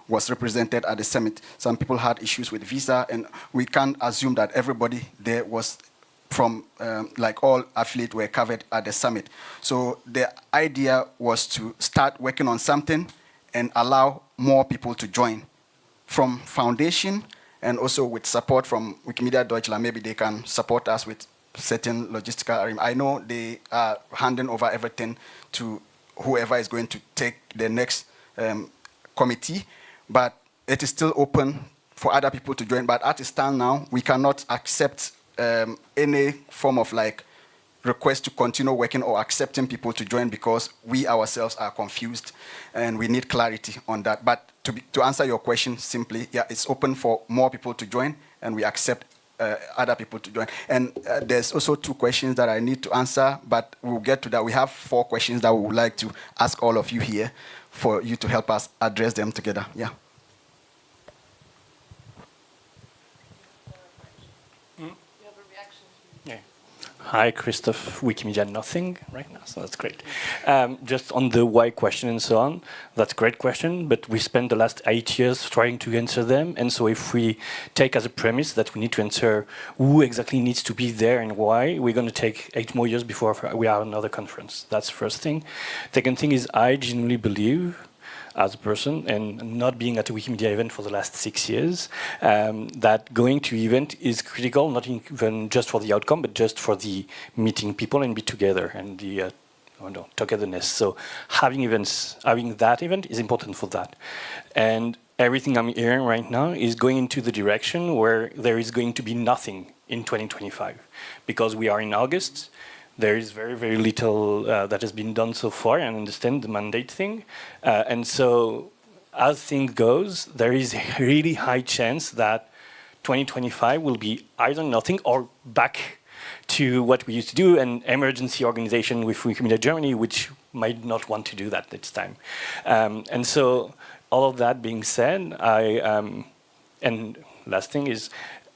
was represented at the summit. Some people had issues with visa, and we can't assume that everybody there was from, like all affiliates were covered at the summit. So the idea was to start working on something and allow more people to join from foundation, and also with support from Wikimedia Deutschland. Maybe they can support us with certain logistical arrangement. I know they are handing over everything to whoever is going to take the next committee, but it is still open for other people to join. But at the stand now, we cannot accept any form of like request to continue working or accepting people to join, because we ourselves are confused and we need clarity on that. But to answer your question simply, yeah, it's open for more people to join, and we accept other people to join. And there's also 2 questions that I need to answer, but we'll get to that. We have 4 questions that we would like to ask all of you here for you to help us address them together. Yeah. Hi, Christoph, Wikimedia Nothing right now, so that's great. Just on the why question and so on, that's a great question, but we spent the last 8 years trying to answer them, and so if we take as a premise that we need to answer who exactly needs to be there and why, we're going to take 8 more years before we have another conference. That's the first thing. Second thing is I genuinely believe, as a person, and not being at a Wikimedia event for the last 6 years, that going to event is critical, not even just for the outcome, but just for the meeting people and be together and the togetherness. So having events, having that event is important for that. And everything I'm hearing right now is going into the direction where there is going to be nothing in 2025, because we are in August. There is very, very little that has been done so far, and I understand the mandate thing. And so as things goes, there is a really high chance that 2025 will be either nothing or back to what we used to do, an emergency organization with Wikimedia Germany, which might not want to do that this time. And so all of that being said, and last thing is,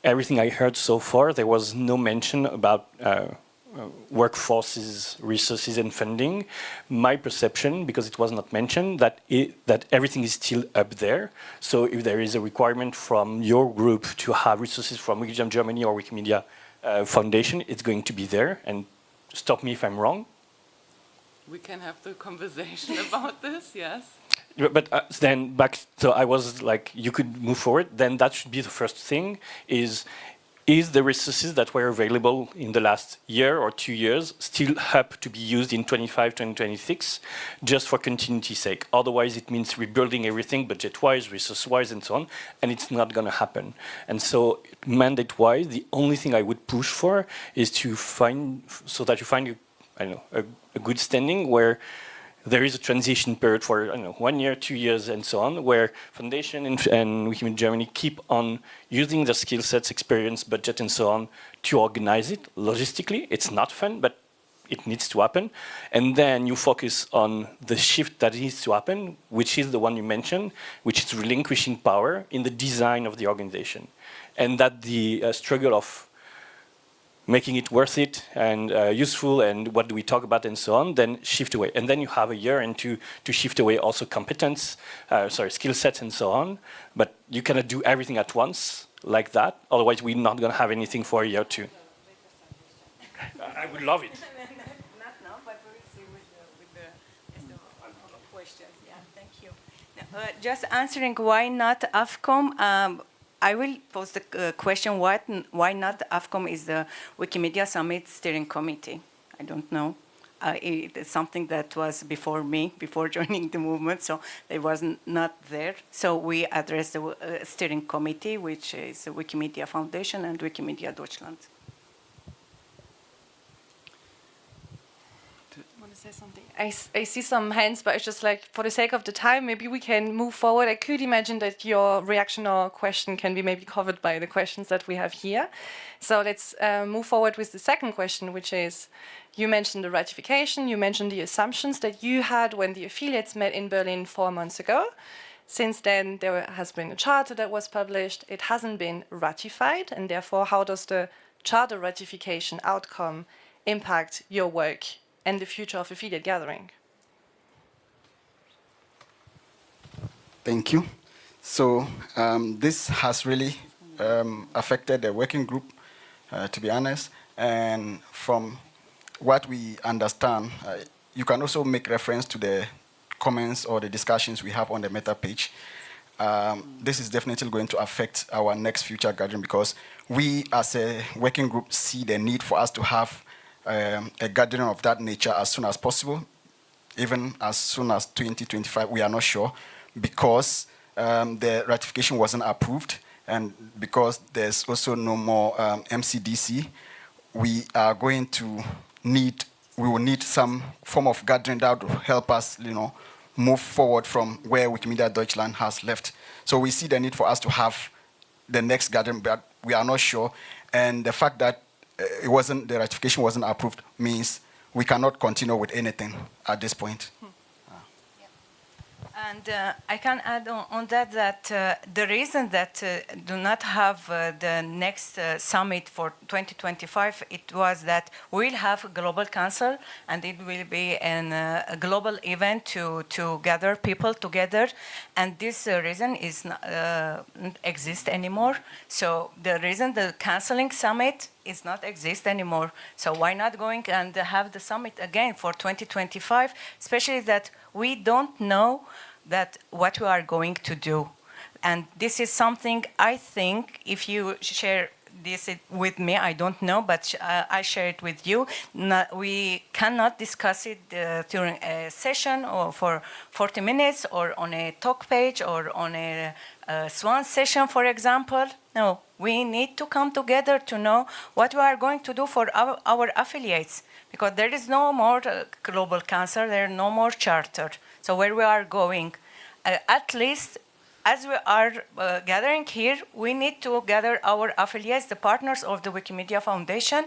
everything I heard so far, there was no mention about workforces, resources, and funding. My perception, because it was not mentioned, that everything is still up there. So if there is a requirement from your group to have resources from Wikimedia Germany or Wikimedia Foundation, it's going to be there. And stop me if I'm wrong. We can have the conversation about this, yes. But then back, so I was like, you could move forward. Then that should be the first thing, is the resources that were available in the last year or 2 years still up to be used in 25, 2026, just for continuity's sake? Otherwise, it means rebuilding everything budget-wise, resource-wise, and so on, and it's not going to happen. And so, mandate-wise, the only thing I would push for is to find, so that you find, a good standing where there is a transition period for 1 year, 2 years, and so on, where Foundation and Wikimedia Germany keep on using their skill sets, experience, budget, and so on to organize it logistically. It's not fun, but it needs to happen, and then you focus on the shift that needs to happen, which is the one you mentioned, which is relinquishing power in the design of the organization, and that the struggle of making it worth it and useful, and what do we talk about and so on, then shift away. And then you have a year and to shift away also skill sets and so on. But you cannot do everything at once like that. Otherwise, we're not going to have anything for a year or two. I would love it. Not now, but we will see with the questions. Yeah, thank you. Just answering why not AFCOM. I will pose the question, why not AFCOM is the Wikimedia Summit Steering Committee? I don't know. It's something that was before me, before joining the movement, so it was not there. So we addressed the Steering Committee, which is the Wikimedia Foundation and Wikimedia Deutschland. Say something. I see some hands, but it's just like, for the sake of the time, maybe we can move forward. I could imagine that your reaction or question can be maybe covered by the questions that we have here. So let's move forward with the second question, which is, you mentioned the ratification, you mentioned the assumptions that you had when the affiliates met in Berlin 4 months ago. Since then, there has been a charter that was published. It hasn't been ratified, and therefore, how does the charter ratification outcome impact your work and the future of affiliate gathering? Thank you. So this has really affected the working group, to be honest. And from what we understand, you can also make reference to the comments or the discussions we have on the meta page. This is definitely going to affect our next future gathering, because we as a working group see the need for us to have a gathering of that nature as soon as possible, even as soon as 2025, we are not sure, because the ratification wasn't approved, and because there's also no more MCDC, we will need some form of gathering that will help us, move forward from where Wikimedia Deutschland has left. So we see the need for us to have the next gathering, but we are not sure, and the fact that the ratification wasn't approved means we cannot continue with anything at this point. And I can add on that the reason that do not have the next summit for 2025, it was that we'll have a global council, and it will be a global event to gather people together, and this reason is not exist anymore. So the reason the canceling summit is not exist anymore. So why not going and have the summit again for 2025, especially that we don't know that what we are going to do. And this is something I think if you share this with me, I don't know, but I share it with you. We cannot discuss it during a session or for 40 minutes or on a talk page or on a Swan session, for example. No, we need to come together to know what we are going to do for our affiliates, because there is no more global council, there is no more charter. So where we are going, at least as we are gathering here, we need to gather our affiliates, the partners of the Wikimedia Foundation,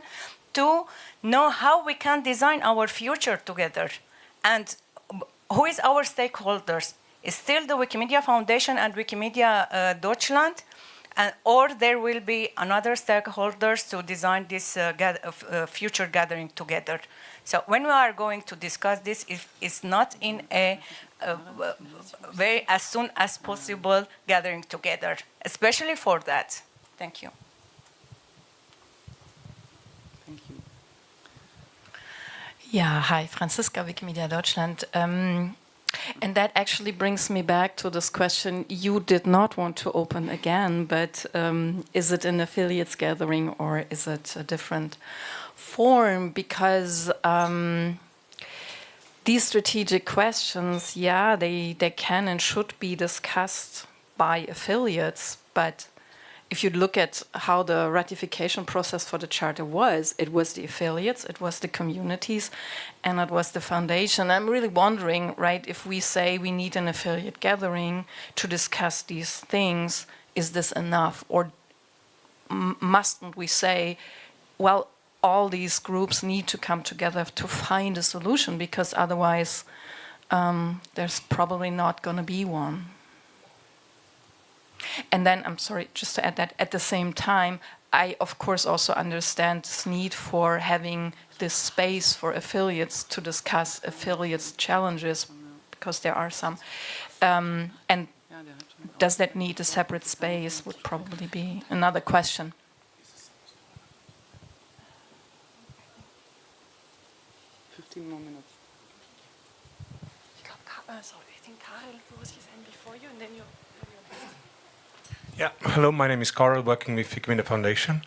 to know how we can design our future together. And who is our stakeholders? Is still the Wikimedia Foundation and Wikimedia Deutschland, or there will be another stakeholders to design this future gathering together. So when we are going to discuss this, it's not in a very as soon as possible gathering together, especially for that. Thank you. Thank you. Yeah, hi, Franziska, Wikimedia Deutschland. And that actually brings me back to this question you did not want to open again, but is it an affiliates gathering or is it a different form? Because these strategic questions, yeah, they can and should be discussed by affiliates, but if you look at how the ratification process for the charter was, it was the affiliates, it was the communities, and it was the foundation. I'm really wondering, right, if we say we need an affiliate gathering to discuss these things, is this enough? Or mustn't we say, well, all these groups need to come together to find a solution, because otherwise there's probably not going to be one. And then, I'm sorry, just to add that, at the same time, I, of course, also understand this need for having this space for affiliates to discuss affiliates' challenges, because there are some. And does that need a separate space would probably be another question. More minutes. Sorry, I think Karel was his hand before you, and then you. Yeah, hello, my name is Karel, working with Wikimedia Foundation,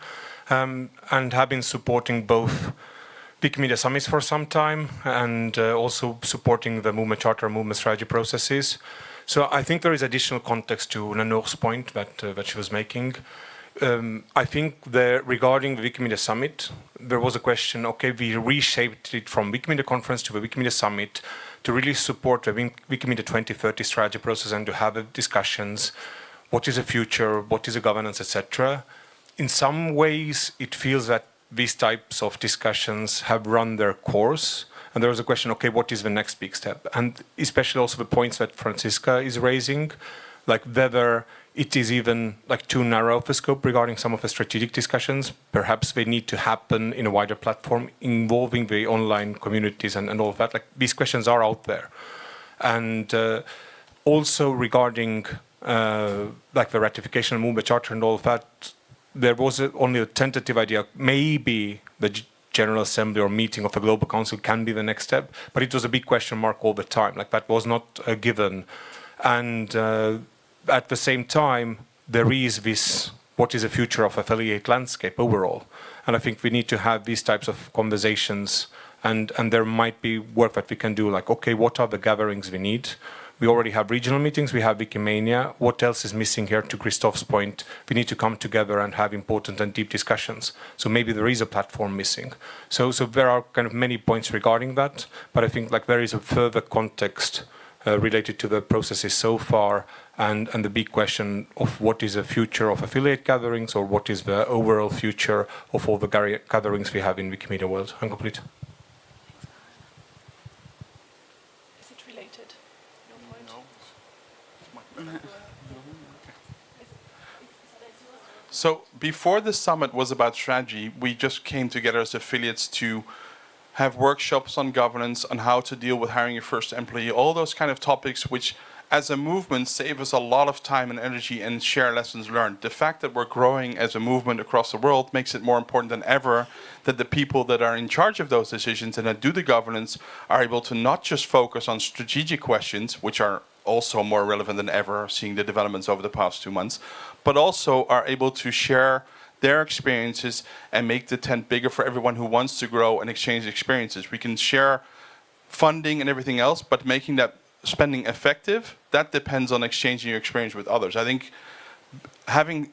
and have been supporting both Wikimedia Summits for some time and also supporting the movement charter, movement strategy processes. So I think there is additional context to Lenore's point that she was making. I think regarding the Wikimedia Summit, there was a question, okay, we reshaped it from Wikimedia Conference to the Wikimedia Summit to really support the Wikimedia 2030 strategy process and to have discussions. What is the future? What is the governance, etc. In some ways, it feels that these types of discussions have run their course. And there was a question, okay, what is the next big step? And especially also the points that Franziska is raising, like whether it is even like too narrow of a scope regarding some of the strategic discussions. Perhaps they need to happen in a wider platform involving the online communities and all of that. Like these questions are out there. And also regarding like the ratification of movement charter and all of that, there was only a tentative idea, maybe the General Assembly or meeting of the Global Council can be the next step, but it was a big question mark all the time. Like that was not a given. And at the same time, there is this, what is the future of affiliate landscape overall? And I think we need to have these types of conversations, and there might be work that we can do, like, okay, what are the gatherings we need? We already have regional meetings, we have Wikimania. What else is missing here? To Christoph's point, we need to come together and have important and deep discussions. So maybe there is a platform missing. So there are kind of many points regarding that, but I think like there is a further context related to the processes so far, and the big question of what is the future of affiliate gatherings, or what is the overall future of all the gatherings we have in Wikimedia world. I'm complete. Is it related? So before the summit was about strategy, we just came together as affiliates to have workshops on governance, on how to deal with hiring your first employee, all those kind of topics which as a movement save us a lot of time and energy and share lessons learned. The fact that we're growing as a movement across the world makes it more important than ever that the people that are in charge of those decisions and that do the governance are able to not just focus on strategic questions, which are also more relevant than ever, seeing the developments over the past 2 months, but also are able to share their experiences and make the tent bigger for everyone who wants to grow and exchange experiences. We can share funding and everything else, but making that spending effective, that depends on exchanging your experience with others. I think having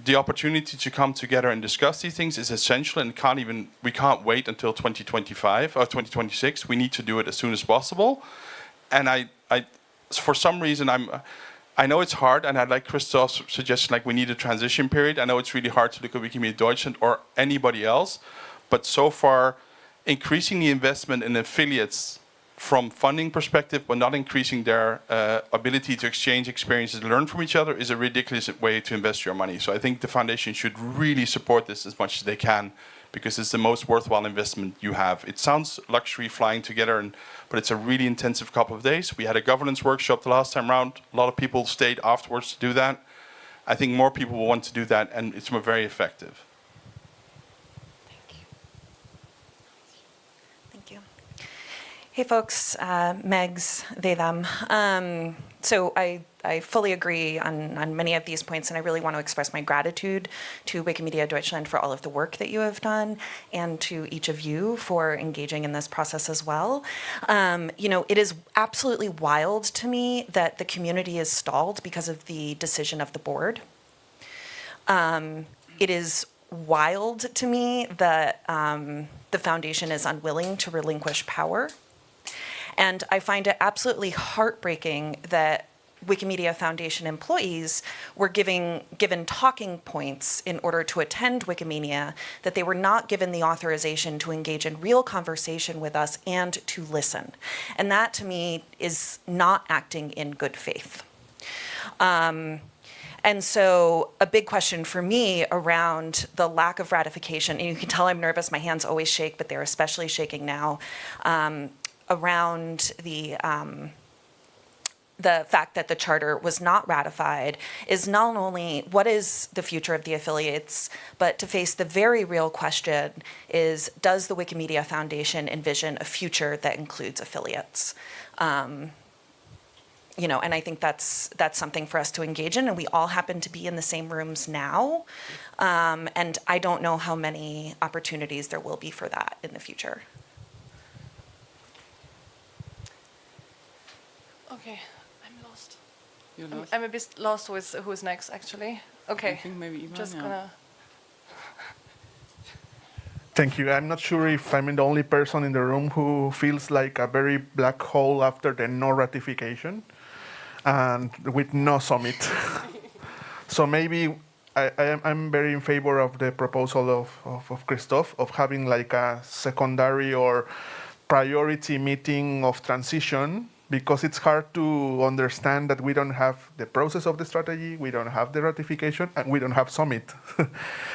the opportunity to come together and discuss these things is essential, and we can't wait until 2025 or 2026. We need to do it as soon as possible. And I for some reason, I know it's hard, and I'd like Christoph's suggestion, like we need a transition period. I know it's really hard to look at Wikimedia Deutschland or anybody else, but so far, increasing the investment in affiliates from funding perspective, but not increasing their ability to exchange experiences and learn from each other is a ridiculous way to invest your money. So I think the foundation should really support this as much as they can, because it's the most worthwhile investment you have. It sounds luxury flying together, but it's a really intensive couple of days. We had a governance workshop the last time around. A lot of people stayed afterwards to do that. I think more people will want to do that, and it's very effective. Hey folks, Megs, they, them. So I fully agree on many of these points, and I really want to express my gratitude to Wikimedia Deutschland for all of the work that you have done, and to each of you for engaging in this process as well. You know, it is absolutely wild to me that the community is stalled because of the decision of the board. It is wild to me that the foundation is unwilling to relinquish power. And I find it absolutely heartbreaking that Wikimedia Foundation employees were given talking points in order to attend Wikimania, that they were not given the authorization to engage in real conversation with us and to listen. And that, to me, is not acting in good faith. And so a big question for me around the lack of ratification, and you can tell I'm nervous, my hands always shake, but they're especially shaking now, around the fact that the charter was not ratified, is not only what is the future of the affiliates, but to face the very real question is, does the Wikimedia Foundation envision a future that includes affiliates? You know, and I think that's something for us to engage in, and we all happen to be in the same rooms now, and I don't know how many opportunities there will be for that in the future. Okay, I'm lost. You're lost? I'm a bit lost with who's next, actually. Okay, I think maybe Ivan, just yeah. gonna... Thank you. I'm not sure if I'm the only person in the room who feels like a very black hole after the no ratification and with no summit. So maybe I'm very in favor of the proposal of Christophe of having like a secondary or priority meeting of transition, because it's hard to understand that we don't have the process of the strategy, we don't have the ratification, and we don't have summit.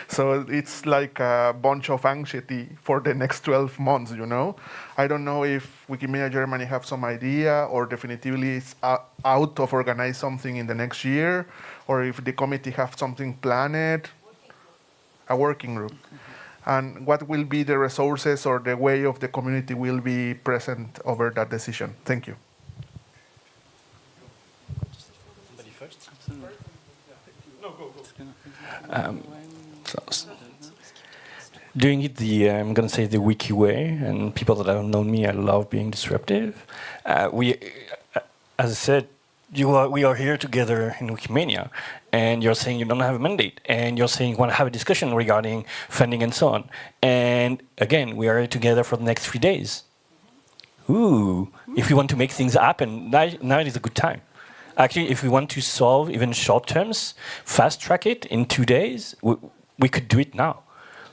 So it's like a bunch of anxiety for the next 12 months, you know? I don't know if Wikimedia Germany have some idea or definitively is out of organize something in the next year, or if the committee have something planned, a working group. And what will be the resources or the way of the community will be present over that decision? Thank you. Doing it I'm going to say the Wiki way, and people that have known me, I love being disruptive. As I said, we are here together in Wikimania, and you're saying you don't have a mandate, and you're saying you want to have a discussion regarding funding and so on. And again, we are here together for the next 3 days. Ooh, if we want to make things happen, now is a good time. Actually, if we want to solve even short terms, fast track it in 2 days, we could do it now.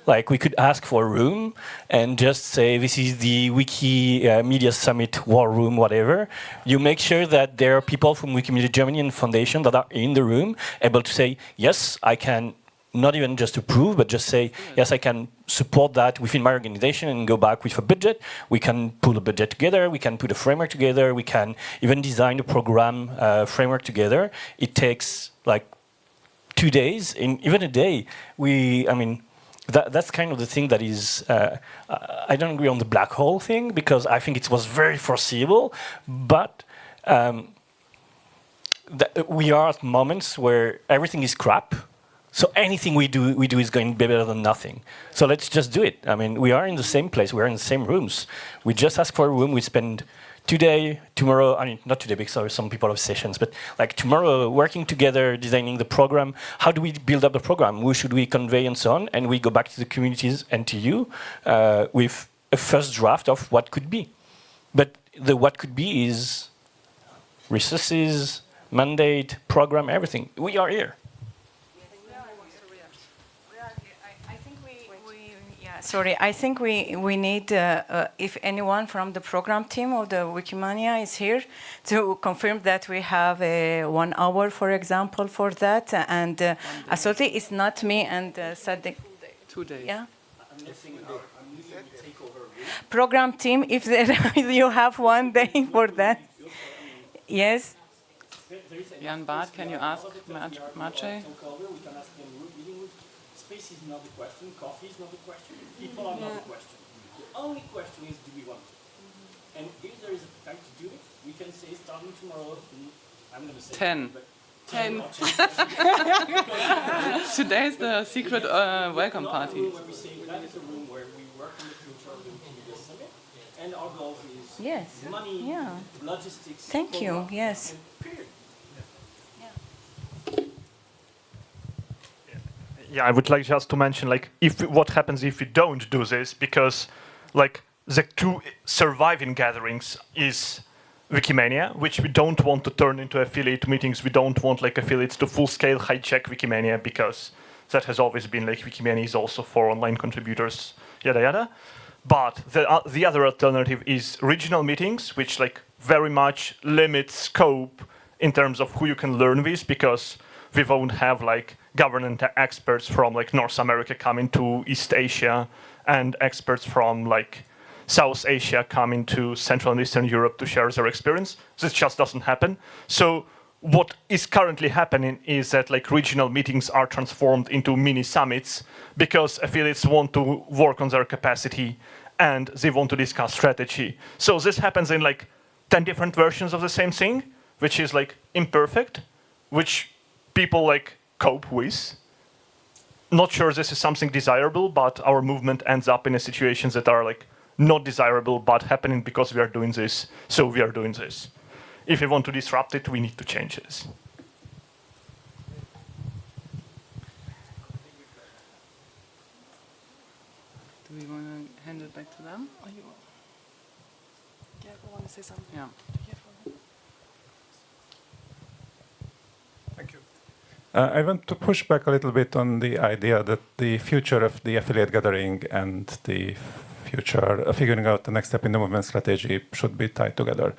Like, we could ask for a room and just say, this is the Wikimedia Summit war room, whatever. You make sure that there are people from Wikimedia Germany and Foundation that are in the room, able to say, yes, I can, not even just approve, but just say, yes, I can support that within my organization and go back with a budget. We can pull a budget together, we can put a framework together, we can even design a program framework together. It takes like 2 days, in even a day. That's kind of the thing that is, I don't agree on the black hole thing, because I think it was very foreseeable, but we are at moments where everything is crap, so anything we do is going to be better than nothing. So let's just do it. I mean, we are in the same place, we are in the same rooms. We just ask for a room, we spend today, tomorrow, I mean, not today because some people have sessions, but like tomorrow, working together, designing the program. How do we build up the program? Who should we convey and so on? And we go back to the communities and to you with a first draft of what could be. But the what could be is resources, mandate, program, everything. We are here. Sorry, I think we need, if anyone from the program team of the Wikimania is here, to confirm that we have 1 hour, for example, for that. And absolutely, it's not me and Sadik. 2 days. Yeah. Program team, if you have 1 day for that. Yes. Jan Bart, can you ask Maciej? Space is not the question, coffee is not the question, people are not the question. The only question is, do we want to? And if there is a time to do it, we can say starting tomorrow, I'm going to say 10. 10. Today's the secret welcome party. Where we say that is a room where we work on the future of the Wikimedia Summit, and our goal is money, logistics. Thank you, yes. Period. Yeah, I would like just to mention, like, what happens if we don't do this, because, like, the two surviving gatherings is Wikimania, which we don't want to turn into affiliate meetings. We don't want like affiliates to full-scale hijack Wikimania, because that has always been like Wikimania is also for online contributors, yada yada. But the other alternative is regional meetings, which like very much limits scope in terms of who you can learn with, because we won't have like government experts from like North America coming to East Asia and experts from like South Asia coming to Central and Eastern Europe to share their experience. This just doesn't happen. So what is currently happening is that like regional meetings are transformed into mini summits because affiliates want to work on their capacity and they want to discuss strategy. So this happens in like 10 different versions of the same thing, which is like imperfect, which people like cope with. Not sure this is something desirable, but our movement ends up in a situations that are like not desirable, but happening because we are doing this, so we are doing this. If we want to disrupt it, we need to change this. Do we want to hand it back to them? Or you want to say something? Yeah. Thank you. I want to push back a little bit on the idea that the future of the affiliate gathering and the future of figuring out the next step in the movement strategy should be tied together.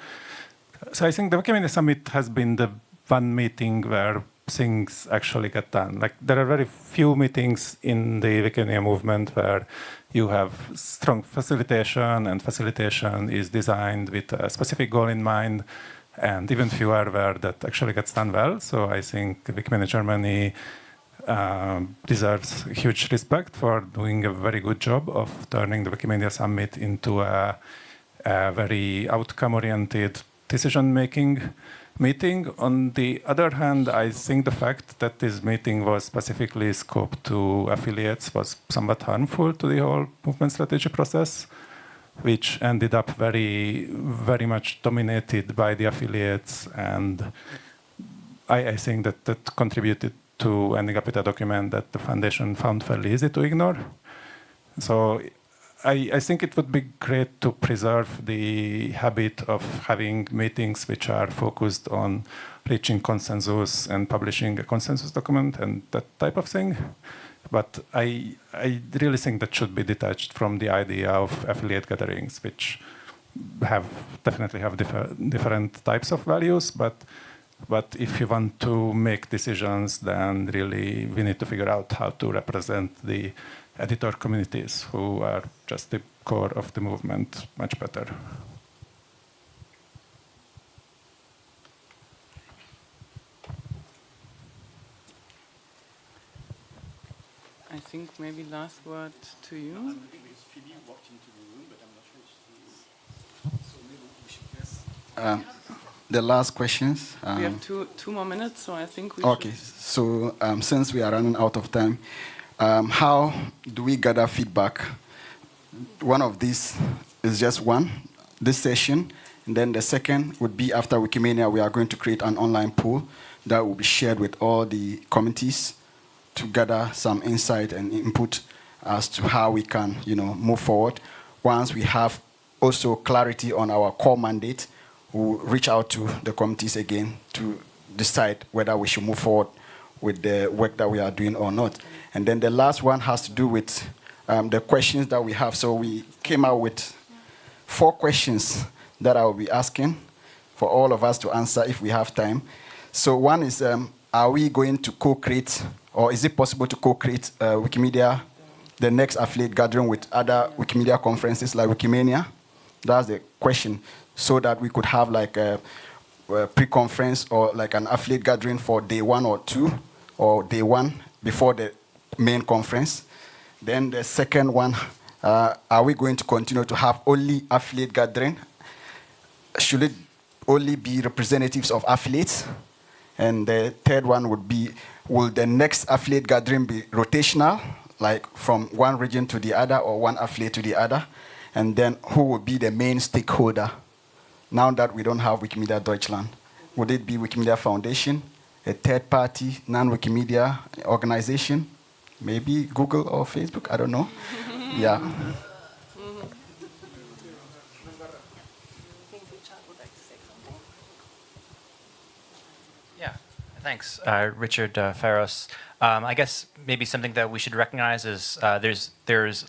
So I think the Wikimedia Summit has been the one meeting where things actually get done. Like there are very few meetings in the Wikimedia movement where you have strong facilitation, and facilitation is designed with a specific goal in mind, and even fewer where that actually gets done well. So I think Wikimedia Germany deserves huge respect for doing a very good job of turning the Wikimedia Summit into a very outcome-oriented decision-making meeting. On the other hand, I think the fact that this meeting was specifically scoped to affiliates was somewhat harmful to the whole movement strategy process, which ended up very, very much dominated by the affiliates. And I think that contributed to ending up with a document that the foundation found fairly easy to ignore. So I think it would be great to preserve the habit of having meetings which are focused on reaching consensus and publishing a consensus document and that type of thing. But I really think that should be detached from the idea of affiliate gatherings, which definitely have different types of values. But if you want to make decisions, then really we need to figure out how to represent the editor communities who are just the core of the movement much better. I think maybe last word to you. The last questions. We have two more minutes, so I think we okay, so since we are running out of time, how do we gather feedback? One of these is just one, this session, and then the second would be after Wikimania, we are going to create an online pool that will be shared with all the committees to gather some insight and input as to how we can, move forward. Once we have also clarity on our core mandate, we'll reach out to the committees again to decide whether we should move forward with the work that we are doing or not. And then the last one has to do with the questions that we have. So we came out with 4 questions that I will be asking for all of us to answer if we have time. So one is, are we going to co-create, or is it possible to co-create Wikimedia, the next affiliate gathering with other Wikimedia conferences like Wikimania? That's the question, so that we could have like a pre-conference or like an affiliate gathering for day 1 or 2, or day 1 before the main conference. Then the second one, are we going to continue to have only affiliate gathering? Should it only be representatives of affiliates? And the third one would be, will the next affiliate gathering be rotational, like from one region to the other or one affiliate to the other? And then who would be the main stakeholder now that we don't have Wikimedia Deutschland? Would it be Wikimedia Foundation, a third-party non-Wikimedia organization, maybe Google or Facebook? I don't know. Yeah. Thanks, Richard Ferros. I guess maybe something that we should recognize is there's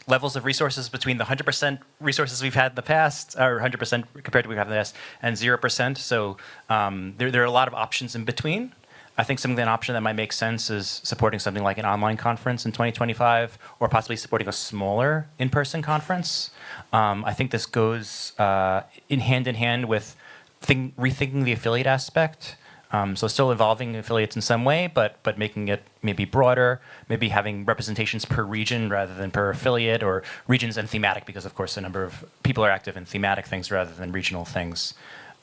levels of resources between the 100% resources we've had in the past, or 100% compared to what we've had in the past, and 0%. So there are a lot of options in between. I think an option that might make sense is supporting something like an online conference in 2025, or possibly supporting a smaller in-person conference. I think this goes in hand with rethinking the affiliate aspect. So still involving affiliates in some way, but making it maybe broader, maybe having representations per region rather than per affiliate, or regions and thematic, because of course a number of people are active in thematic things rather than regional things.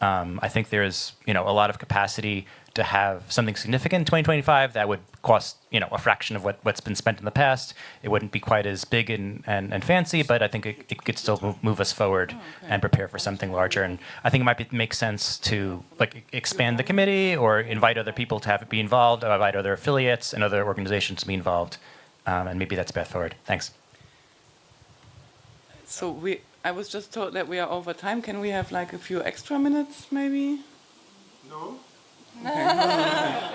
I think there's a lot of capacity to have something significant in 2025 that would cost a fraction of what's been spent in the past. It wouldn't be quite as big and fancy, but I think it could still move us forward and prepare for something larger. And I think it might make sense to expand the committee or invite other people to be involved, or invite other affiliates and other organizations to be involved. And maybe that's the path forward. Thanks. So I was just told that we are over time. Can we have a few extra minutes, maybe? No. Okay.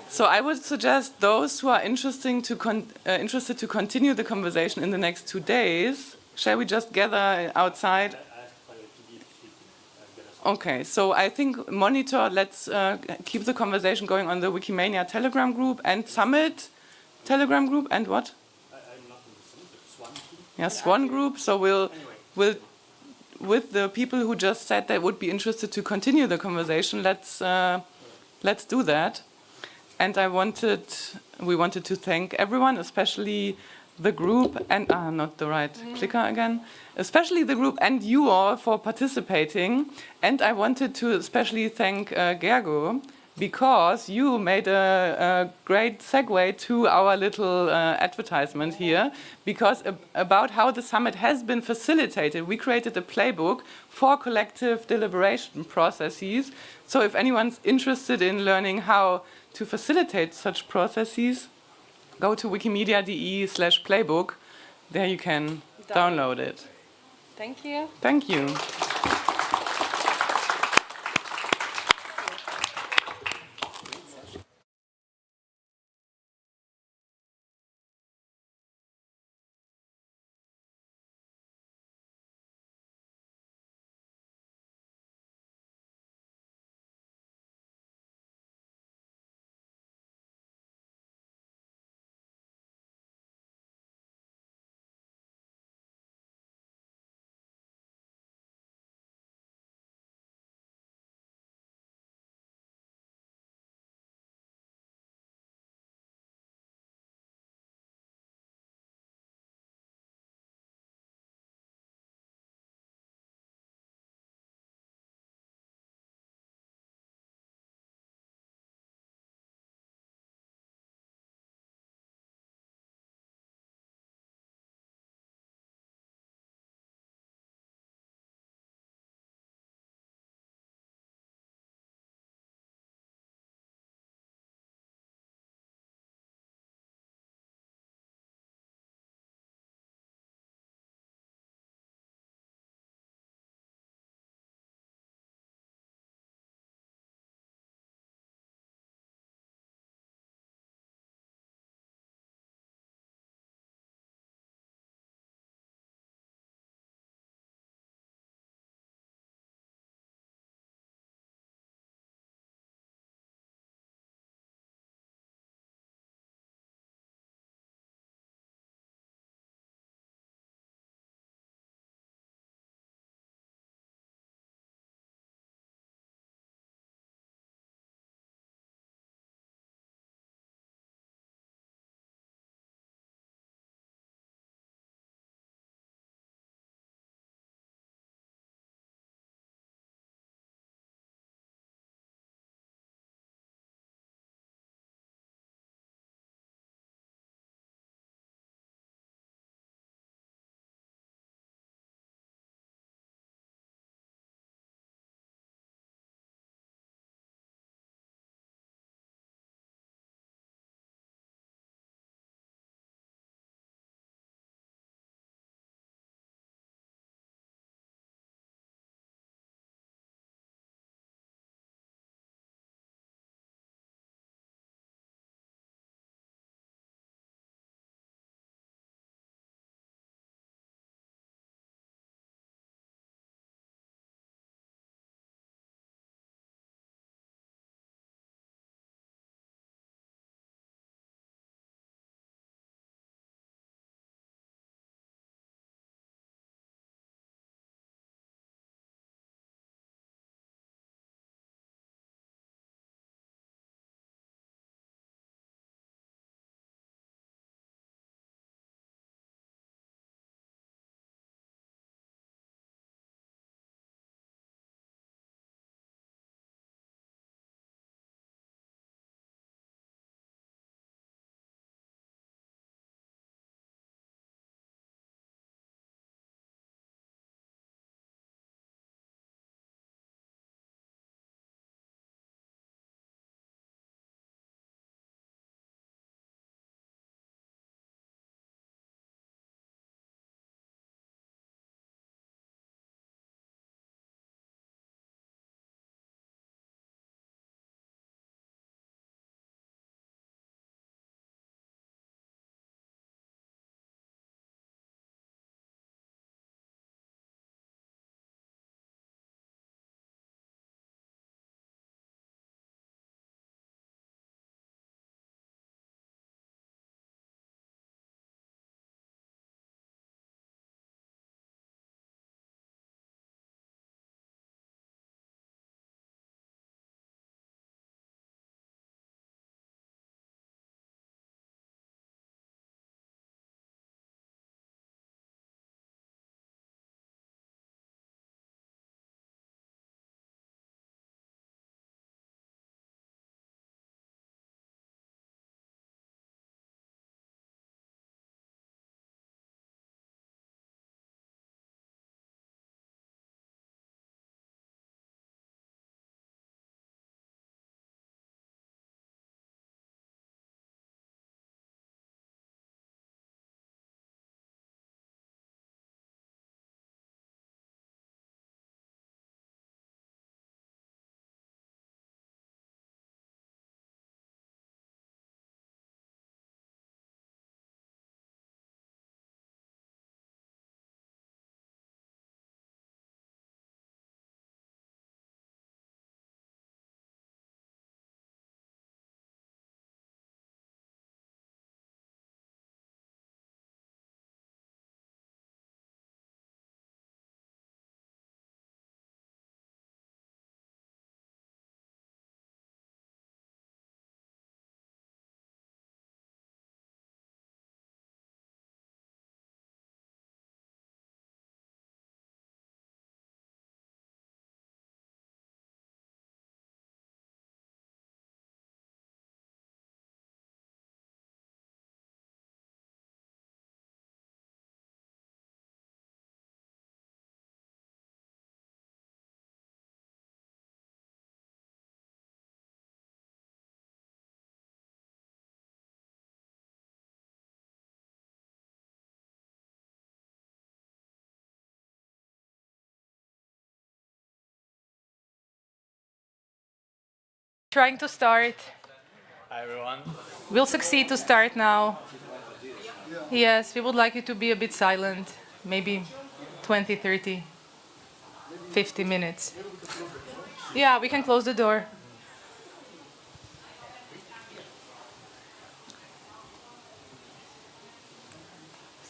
So I would suggest those who are interested to continue the conversation in the next 2 days, shall we just gather outside? Okay, so I think monitor, let's keep the conversation going on the Wikimania Telegram group and Summit Telegram group, and what? Yes, one group. So we'll with the people who just said they would be interested to continue the conversation, let's do that. And we wanted to thank everyone, especially the group and not the right clicker again, especially the group and you all for participating. And I wanted to especially thank Gergo, because you made a great segue to our little advertisement here, because about how the summit has been facilitated. We created a playbook for collective deliberation processes. So if anyone's interested in learning how to facilitate such processes, go to wikimedia.de/playbook. There you can download it. Thank you. Thank you. Trying to start. Hi, everyone. We'll succeed to start now. Yes, we would like you to be a bit silent. Maybe 20, 30, 50 minutes. Yeah, we can close the door.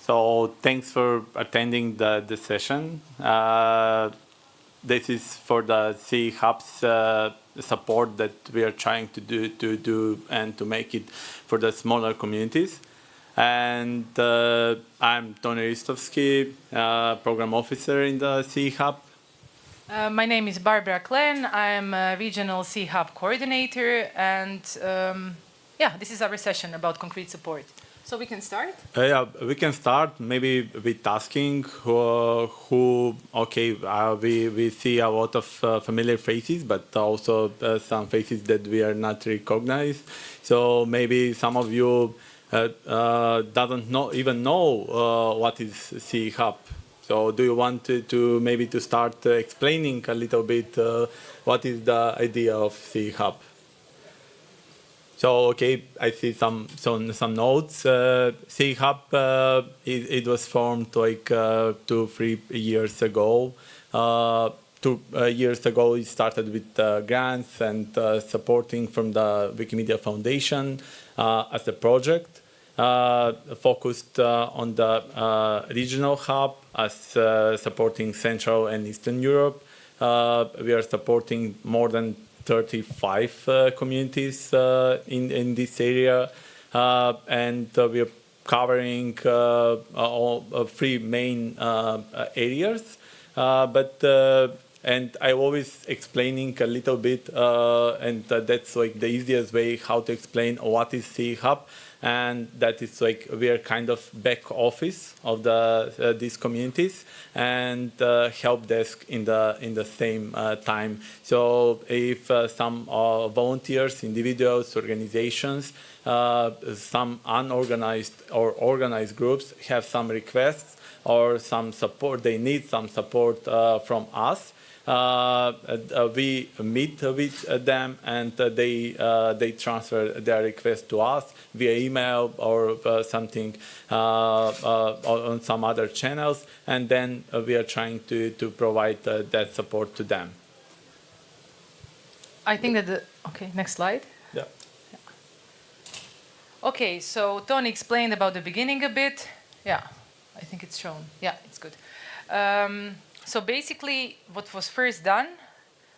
So thanks for attending the session. This is for the C Hub's support that we are trying to do and to make it for the smaller communities. And I'm Tony Ristovsky, program officer in the C Hub. My name is Barbara Klen. I'm a regional C Hub coordinator, and yeah, this is our session about concrete support. So we can start? Yeah, we can start maybe with asking we see a lot of familiar faces, but also some faces that we are not recognize. So maybe some of you doesn't even know what is C Hub. So do you want to maybe to start explaining a little bit what is the idea of C Hub? So okay, I see some notes. C Hub it was formed like 2-3 years ago. 2 years ago, it started with grants and supporting from the Wikimedia Foundation as a project. Focused on the regional hub as supporting Central and Eastern Europe. We are supporting more than 35 communities in this area, and we are covering all 3 main areas. And I always explaining a little bit, and that's like the easiest way how to explain what is C Hub. And that is like we are kind of back office of these communities and help desk in the same time. So if some volunteers, individuals, organizations, some unorganized or organized groups have some requests or some support, they need some support from us. We meet with them and they transfer their request to us via email or something on some other channels, and then we are trying to provide that support to them. I think that okay, next slide. Yeah. Okay, so Tony explained about the beginning a bit. Yeah, I think it's shown. Yeah, it's good. So basically, what was first done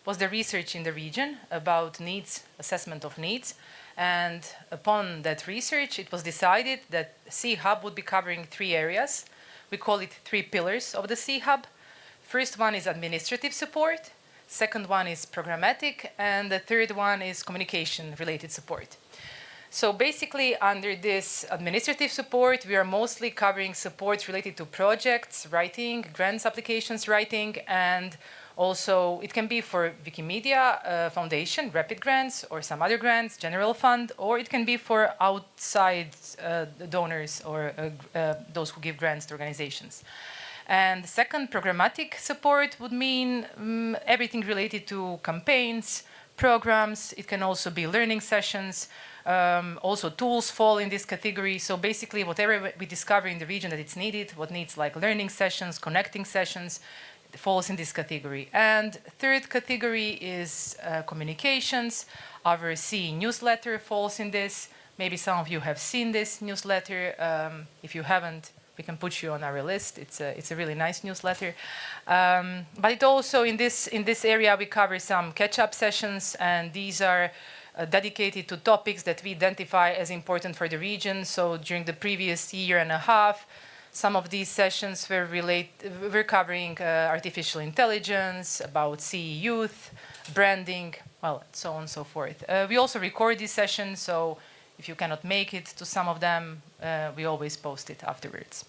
was the research in the region about needs, assessment of needs. And upon that research, it was decided that C Hub would be covering 3 areas. We call it 3 pillars of the C Hub. First one is administrative support. Second one is programmatic. And the third one is communication-related support. So basically, under this administrative support, we are mostly covering support related to projects, writing, grants applications writing, and also it can be for Wikimedia Foundation, rapid grants, or some other grants, general fund, or it can be for outside donors or those who give grants to organizations. And the second, programmatic support would mean everything related to campaigns, programs. It can also be learning sessions. Also tools fall in this category. So basically whatever we discover in the region that it's needed, what needs like learning sessions, connecting sessions, falls in this category. And third category is communications. Our C newsletter falls in this. Maybe some of you have seen this newsletter. If you haven't, we can put you on our list. It's a really nice newsletter. But it also in this area we cover some catch-up sessions, and these are dedicated to topics that we identify as important for the region. So during the previous year and a half, some of these sessions were covering artificial intelligence, about CE youth, branding, well, so on and so forth. We also record these sessions, so if you cannot make it to some of them, we always post it afterwards.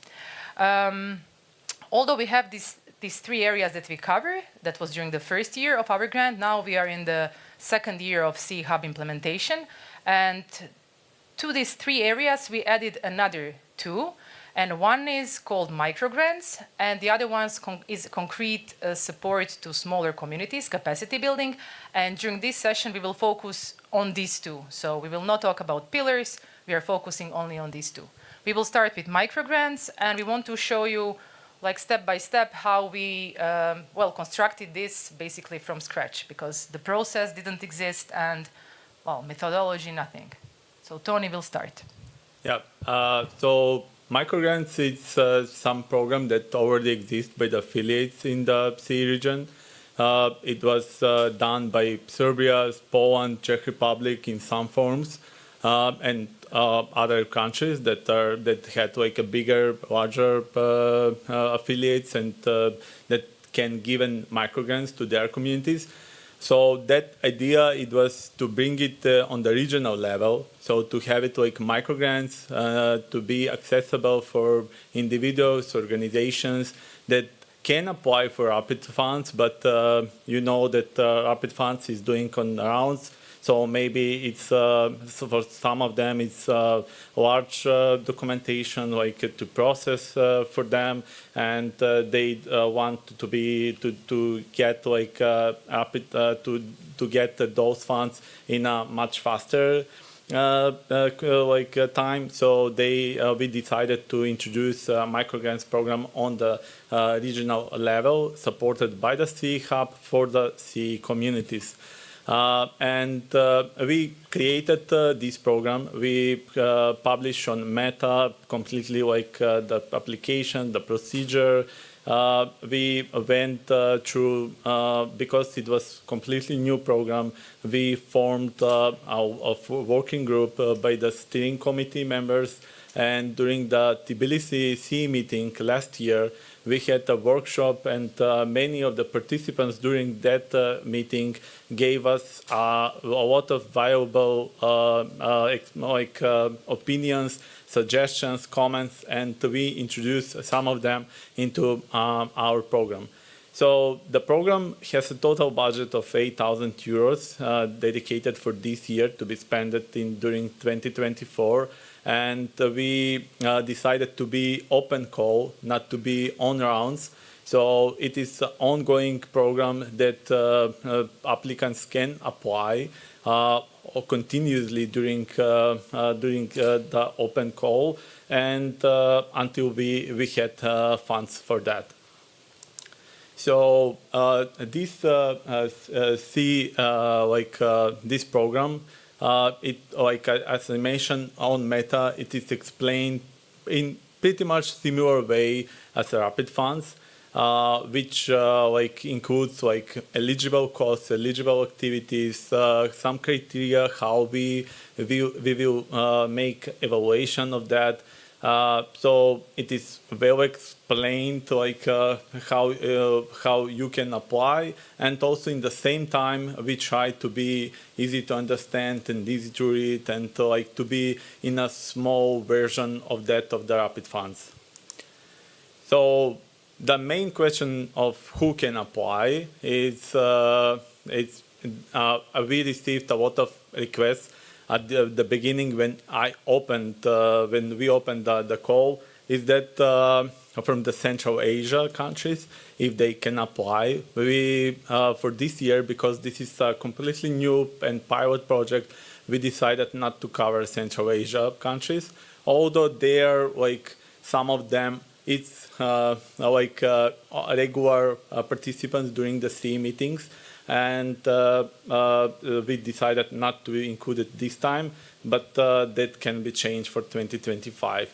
Although we have these 3 areas that we cover, that was during the first year of our grant, now we are in the second year of C Hub implementation. And to these 3 areas, we added another 2. And one is called microgrants, and the other one is concrete support to smaller communities, capacity building. And during this session, we will focus on these two. So we will not talk about pillars. We are focusing only on these two. We will start with microgrants, and we want to show you, like step by step, how we constructed this basically from scratch, because the process didn't exist, and methodology, nothing. So Tony will start. Yeah. So microgrants is some program that already exists by the affiliates in the CE region. It was done by Serbia, Poland, Czech Republic in some forms, and other countries that had like a bigger, larger affiliates and that can give microgrants to their communities. So that idea, it was to bring it on the regional level, so to have it like microgrants to be accessible for individuals, organizations that can apply for rapid funds, but you know that rapid funds is doing on rounds. So maybe it's so for some of them it's large documentation like to process for them, and they want to get like rapid to get those funds in a much faster time. So we decided to introduce a microgrants program on the regional level, supported by the CE Hub for the CE communities. We created this program. We published on Meta completely like the application, the procedure. We went through, because it was completely new program, we formed a working group by the steering committee members. And during the Tbilisi CE meeting last year, we had a workshop, and many of the participants during that meeting gave us a lot of valuable opinions, suggestions, comments, and we introduced some of them into our program. So the program has a total budget of 8,000 euros dedicated for this year to be spent during 2024. And we decided to be open call, not to be on rounds. So it is an ongoing program that applicants can apply continuously during the open call, and until we had funds for that. So this this program. As I mentioned on Meta, it is explained in pretty much similar way as the rapid funds, which includes eligible costs, eligible activities, some criteria how we will make evaluation of that. So it is well explained how you can apply, and also in the same time we try to be easy to understand and easy to read, and to be in a small version of the rapid funds. So the main question of who can apply is we received a lot of requests at the beginning when we opened the call, is that from the Central Asia countries, if they can apply. We for this year, because this is a completely new and pilot project, we decided not to cover Central Asia countries, although there some of them it's regular participants during the CE meetings. And we decided not to include it this time, but that can be changed for 2025.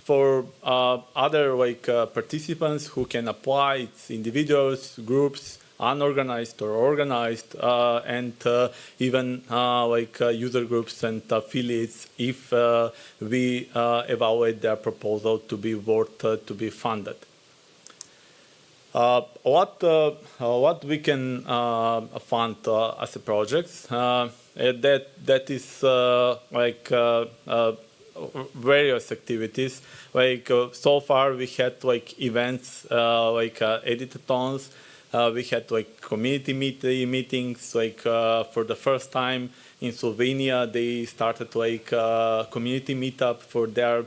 For other participants who can apply, it's individuals, groups, unorganized or organized, and even user groups and affiliates, if we evaluate their proposal to be worth to be funded. What we can fund as a project, that is various activities. So far we had events editathons, We had like community meetings, like for the first time in Slovenia, they started like community meetup for their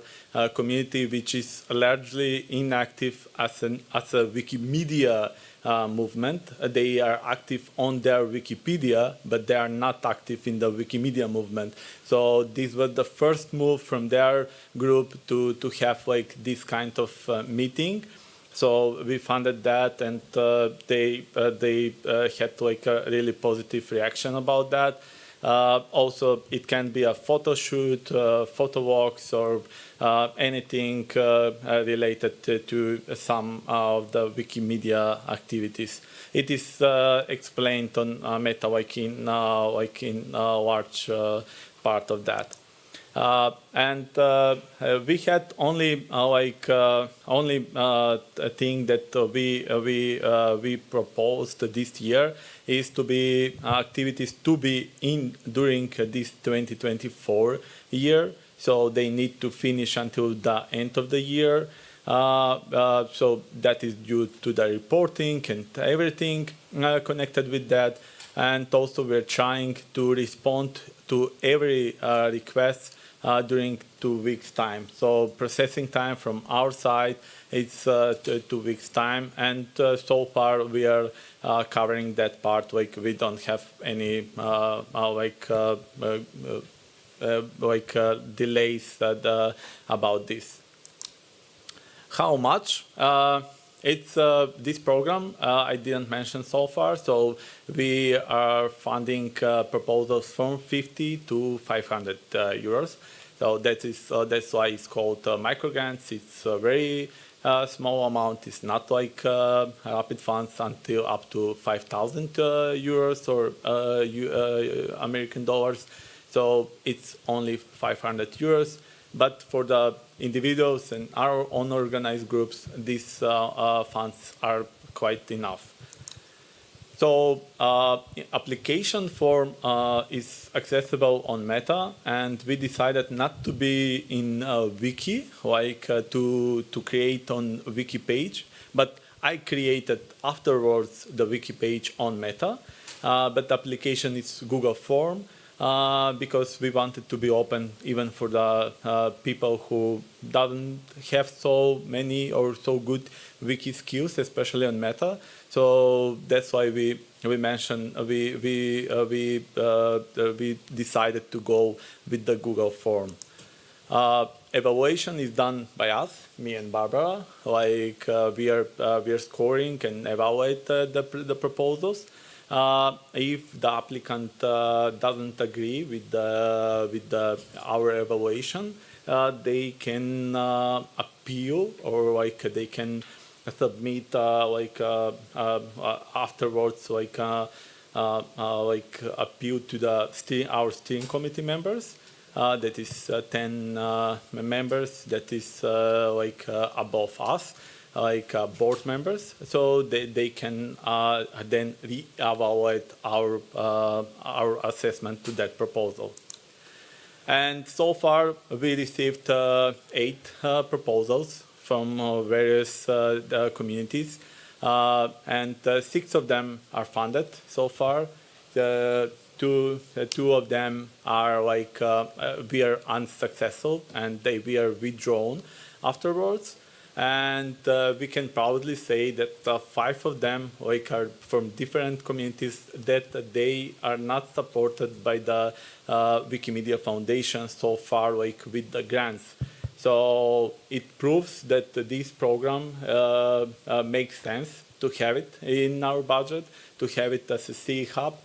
community, which is largely inactive as a Wikimedia movement. They are active on their Wikipedia, but they are not active in the Wikimedia movement. So this was the first move from their group to have like this kind of meeting. So we funded that, and they had like a really positive reaction about that. Also, it can be a photo shoot, photo walks, or anything related to some of the Wikimedia activities. It is explained on MetaWiki in large part of that. And we had only a thing that we proposed this year is to be activities to be in during this 2024 year. So they need to finish until the end of the year. So that is due to the reporting and everything connected with that. And also we're trying to respond to every request during 2 weeks' time. So processing time from our side, it's 2 weeks' time. And so far we are covering that part. Like we don't have any delays about this. How much? It's this program I didn't mention so far. So we are funding proposals from 50 to 500 euros. So that's why it's called microgrants. It's a very small amount. It's not like rapid funds until up to 5,000 euros or American dollars. So it's only 500 euros. But for the individuals and our own organized groups, these funds are quite enough. So application form is accessible on Meta, and we decided not to be in Wiki, like to create on Wiki page, but I created afterwards the Wiki page on Meta, but the application is Google Form. Because we wanted to be open even for the people who doesn't have so many or so good wiki skills, especially on Meta. So that's why we mentioned we decided to go with the Google form. Evaluation is done by us, me and Barbara. Like we are scoring and evaluate the proposals. If the applicant doesn't agree with our evaluation, they can appeal, or like they can submit afterwards appeal to our steering committee members. That is 10 members. That is above us. Board members, so they can then re-evaluate our assessment to that proposal. And so far, we received 8 proposals from various communities, and 6 of them are funded so far. The two of them are we are unsuccessful, and we are withdrawn afterwards. And we can proudly say that 5 of them are from different communities that they are not supported by the Wikimedia Foundation so far, with the grants. So it proves that this program makes sense to have it in our budget, to have it as a CE hub,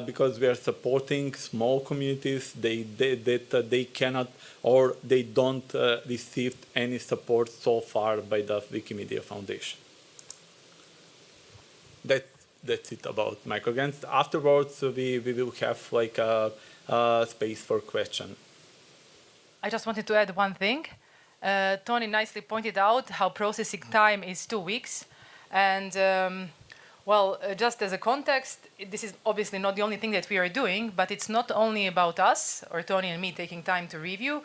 because we are supporting small communities that they cannot or they don't receive any support so far by the Wikimedia Foundation. That's it about microgrants. Afterwards, we will have a space for question. I just wanted to add one thing. Tony nicely pointed out how processing time is 2 weeks. And just as a context, this is obviously not the only thing that we are doing, but it's not only about us or Tony and me taking time to review.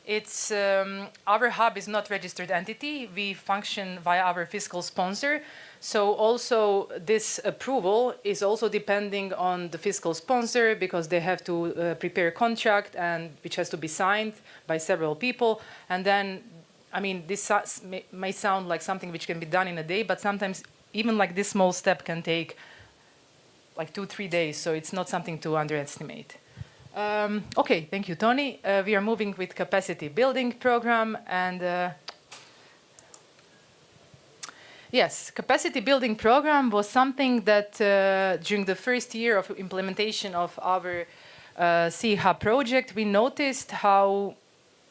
it's our hub is not registered entity. We function via our fiscal sponsor. So also this approval is also depending on the fiscal sponsor because they have to prepare a contract and which has to be signed by several people. And then, I mean, this may sound like something which can be done in a day, but sometimes even like this small step can take like 2-3 days. So it's not something to underestimate. Okay, thank you, Tony. We are moving with capacity building program and yes, capacity building program was something that during the first year of implementation of our C-Hub project, we noticed how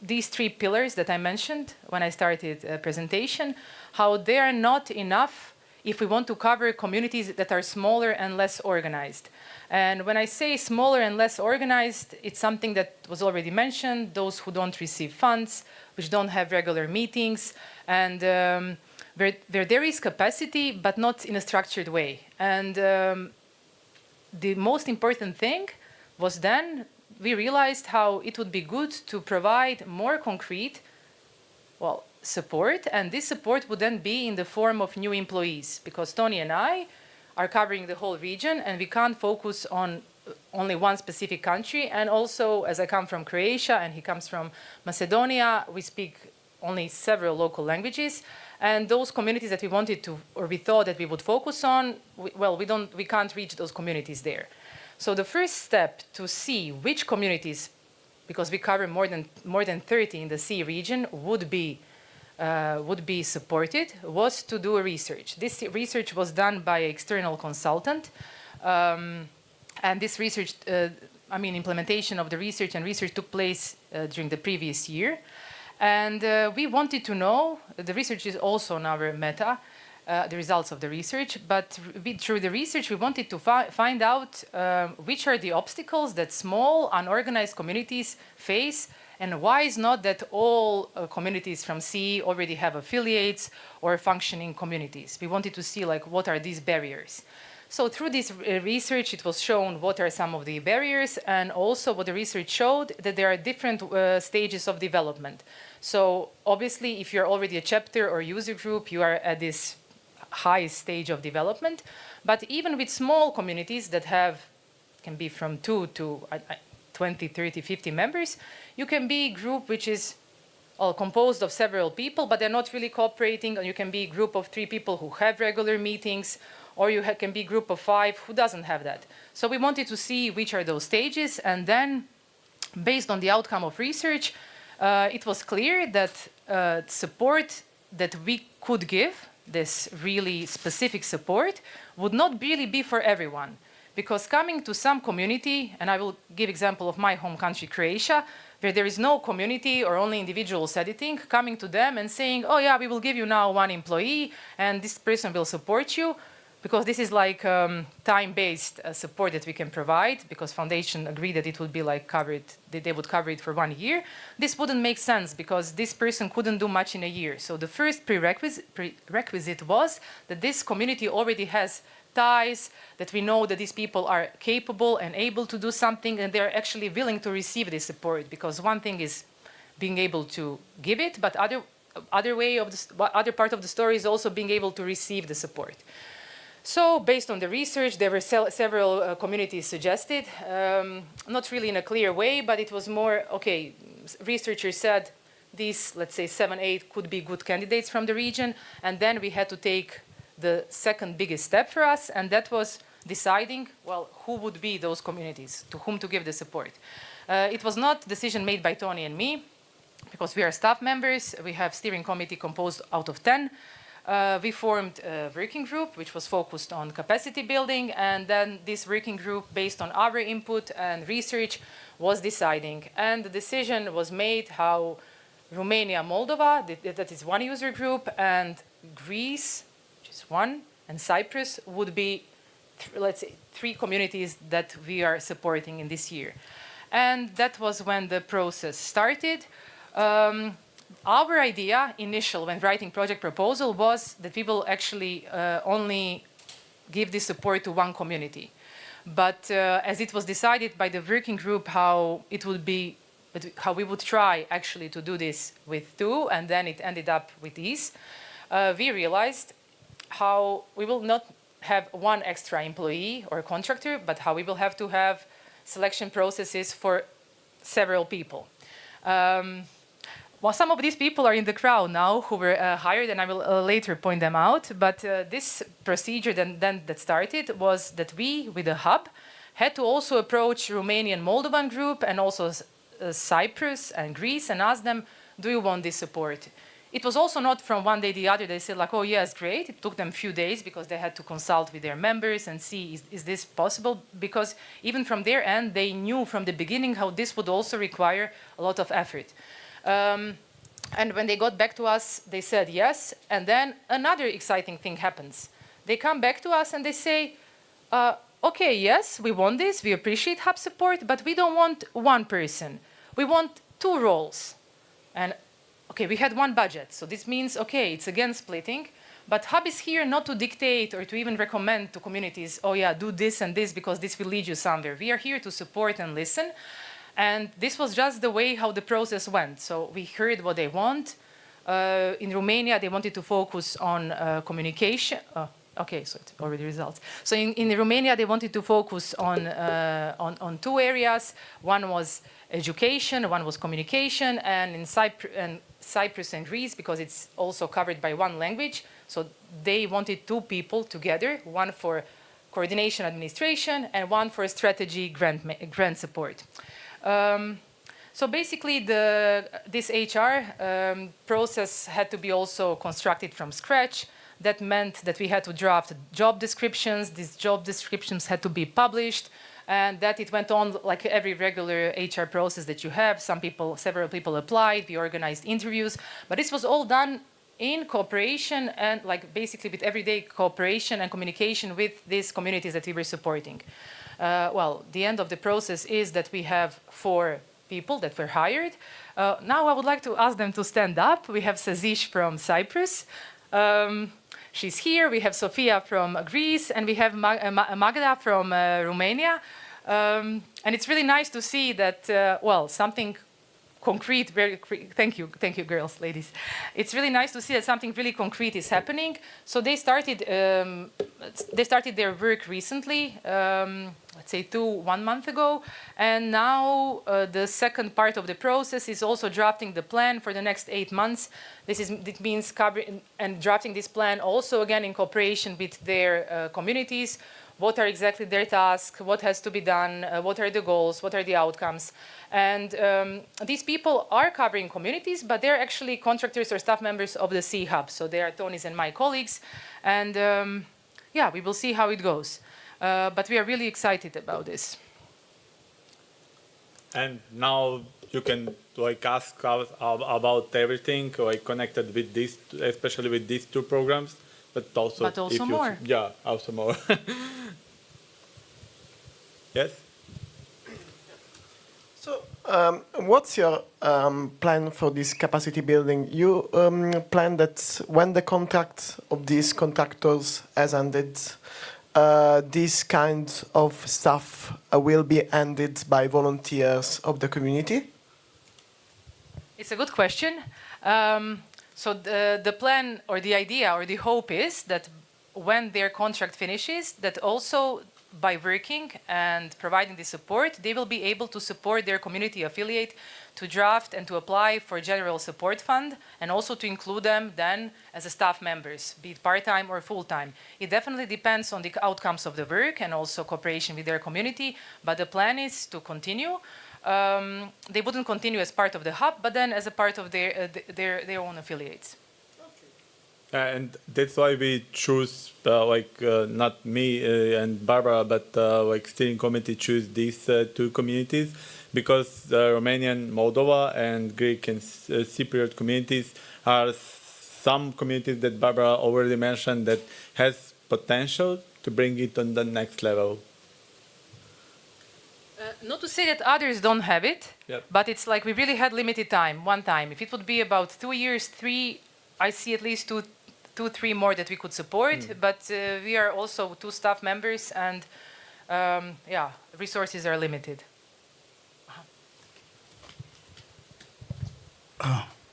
these 3 pillars that I mentioned when I started presentation, how they are not enough if we want to cover communities that are smaller and less organized. And when I say smaller and less organized, it's something that was already mentioned, those who don't receive funds, which don't have regular meetings, and where there is capacity, but not in a structured way. And the most important thing was then we realized how it would be good to provide more concrete, well, support, and this support would then be in the form of new employees, because Tony and I are covering the whole region and we can't focus on only one specific country. And also, as I come from Croatia and he comes from Macedonia, we speak only several local languages. And those communities that we wanted to, or we thought that we would focus on, we can't reach those communities there. So the first step to see which communities, because we cover more than 30 in the C region, would be supported, was to do a research. This research was done by an external consultant, and this research, implementation of the research and research took place during the previous year. And we wanted to know, the research is also on our meta, the results of the research, but through the research we wanted to find out which are the obstacles that small, unorganized communities face, and why is not that all communities from C already have affiliates or functioning communities. We wanted to see like what are these barriers. So through this research, it was shown what are some of the barriers, and also what the research showed that there are different stages of development. So obviously, if you're already a chapter or user group, you are at this high stage of development. But even with small communities that can be from 2 to 20, 30, 50 members, you can be a group which is composed of several people, but they're not really cooperating, or you can be a group of 3 people who have regular meetings, or you can be a group of 5 who doesn't have that. So we wanted to see which are those stages, and then based on the outcome of research, it was clear that support that we could give, this really specific support, would not really be for everyone. Because coming to some community, and I will give example of my home country, Croatia, where there is no community or only individuals editing, coming to them and saying, oh yeah, we will give you now 1 employee and this person will support you, because this is like time-based support that we can provide, because foundation agreed that it would be like covered, that they would cover it for 1 year. This wouldn't make sense because this person couldn't do much in a year. So the first prerequisite was that this community already has ties, that we know that these people are capable and able to do something, and they're actually willing to receive this support. Because one thing is being able to give it, but other part of the story is also being able to receive the support. So based on the research, there were several communities suggested, not really in a clear way, but it was more, okay, researchers said these, let's say 7, 8 could be good candidates from the region, and then we had to take the second biggest step for us, and that was deciding, well, who would be those communities, to whom to give the support. It was not a decision made by Tony and me, because we are staff members. We have steering committee composed out of 10. We formed a working group which was focused on capacity building, and then this working group, based on our input and research, was deciding. And the decision was made how Romania, Moldova, that is 1 user group, and Greece, which is 1, and Cyprus would be, let's say, 3 communities that we are supporting in this year. And that was when the process started. Our idea, initial, when writing project proposal, was that we will actually only give this support to 1 community. But as it was decided by the working group how it would be but how we would try actually to do this with 2, and then it ended up with these, we realized how we will not have 1 extra employee or contractor, but how we will have to have selection processes for several people. Well, some of these people are in the crowd now who were hired, and I will later point them out. But this procedure that started was that we, with the hub, had to also approach Romanian Moldovan group and also Cyprus and Greece and ask them, do you want this support? It was also not from one day to the other. They said like, oh yes, great. It took them a few days because they had to consult with their members and see, is this possible? Because even from their end, they knew from the beginning how this would also require a lot of effort. And when they got back to us, they said yes. And then another exciting thing happens. They come back to us and they say, okay, yes, we want this. We appreciate hub support, but we don't want 1 person. We want 2 roles. And okay, we had 1 budget. So this means, okay, it's again splitting. But hub is here not to dictate or to even recommend to communities, oh yeah, do this and this because this will lead you somewhere. We are here to support and listen. And this was just the way how the process went. So we heard what they want. In Romania, they wanted to focus on communication. Okay, so it's already results. So in Romania, they wanted to focus on 2 areas. One was education, one was communication, and in Cyprus and Greece, because it's also covered by 1 language. So they wanted 2 people together, 1 for coordination administration and 1 for strategy grant support. So basically, this HR process had to be also constructed from scratch. That meant that we had to draft job descriptions. These job descriptions had to be published, and that it went on like every regular HR process that you have. Several people applied. We organized interviews, but this was all done in cooperation and like basically with everyday cooperation and communication with these communities that we were supporting. Well, the end of the process is that we have 4 people that were hired. Now I would like to ask them to stand up. We have Sazish from Cyprus. She's here. We have Sofia from Greece, and we have Magda from Romania. And it's really nice to see that, well, something concrete, thank you, girls, ladies. It's really nice to see that something really concrete is happening. So they started their work recently, let's say 1 month ago, and now the second part of the process is also drafting the plan for the next 8 months. It means covering and drafting this plan also again in cooperation with their communities. What are exactly their tasks, what has to be done, what are the goals, what are the outcomes. And these people are covering communities, but they're actually contractors or staff members of the C Hub. So they are Tony's and my colleagues. And yeah, we will see how it goes. But we are really excited about this. And now you can like ask us about everything like connected with this, especially with these 2 programs. But also more. Yeah, also more. Yes? So, what's your plan for this capacity building? You plan that when the contract of these contractors has ended, this kind of stuff will be ended by volunteers of the community? It's a good question. So the plan or the idea or the hope is that when their contract finishes, that also by working and providing the support, they will be able to support their community affiliate to draft and to apply for general support fund and also to include them then as a staff members, be it part-time or full-time. It definitely depends on the outcomes of the work and also cooperation with their community, but the plan is to continue. They wouldn't continue as part of the hub, but then as a part of their own affiliates. And that's why we choose, not me and Barbara, but like steering committee choose these 2 communities because the Romanian, Moldova, and Greek and Cypriot communities are some communities that Barbara already mentioned that has potential to bring it on the next level. Not to say that others don't have it, yep. But it's like we really had limited time, one time. If it would be about 2 years, 3, I see at least 2, 3 more that we could support. But we are also 2 staff members and yeah, resources are limited.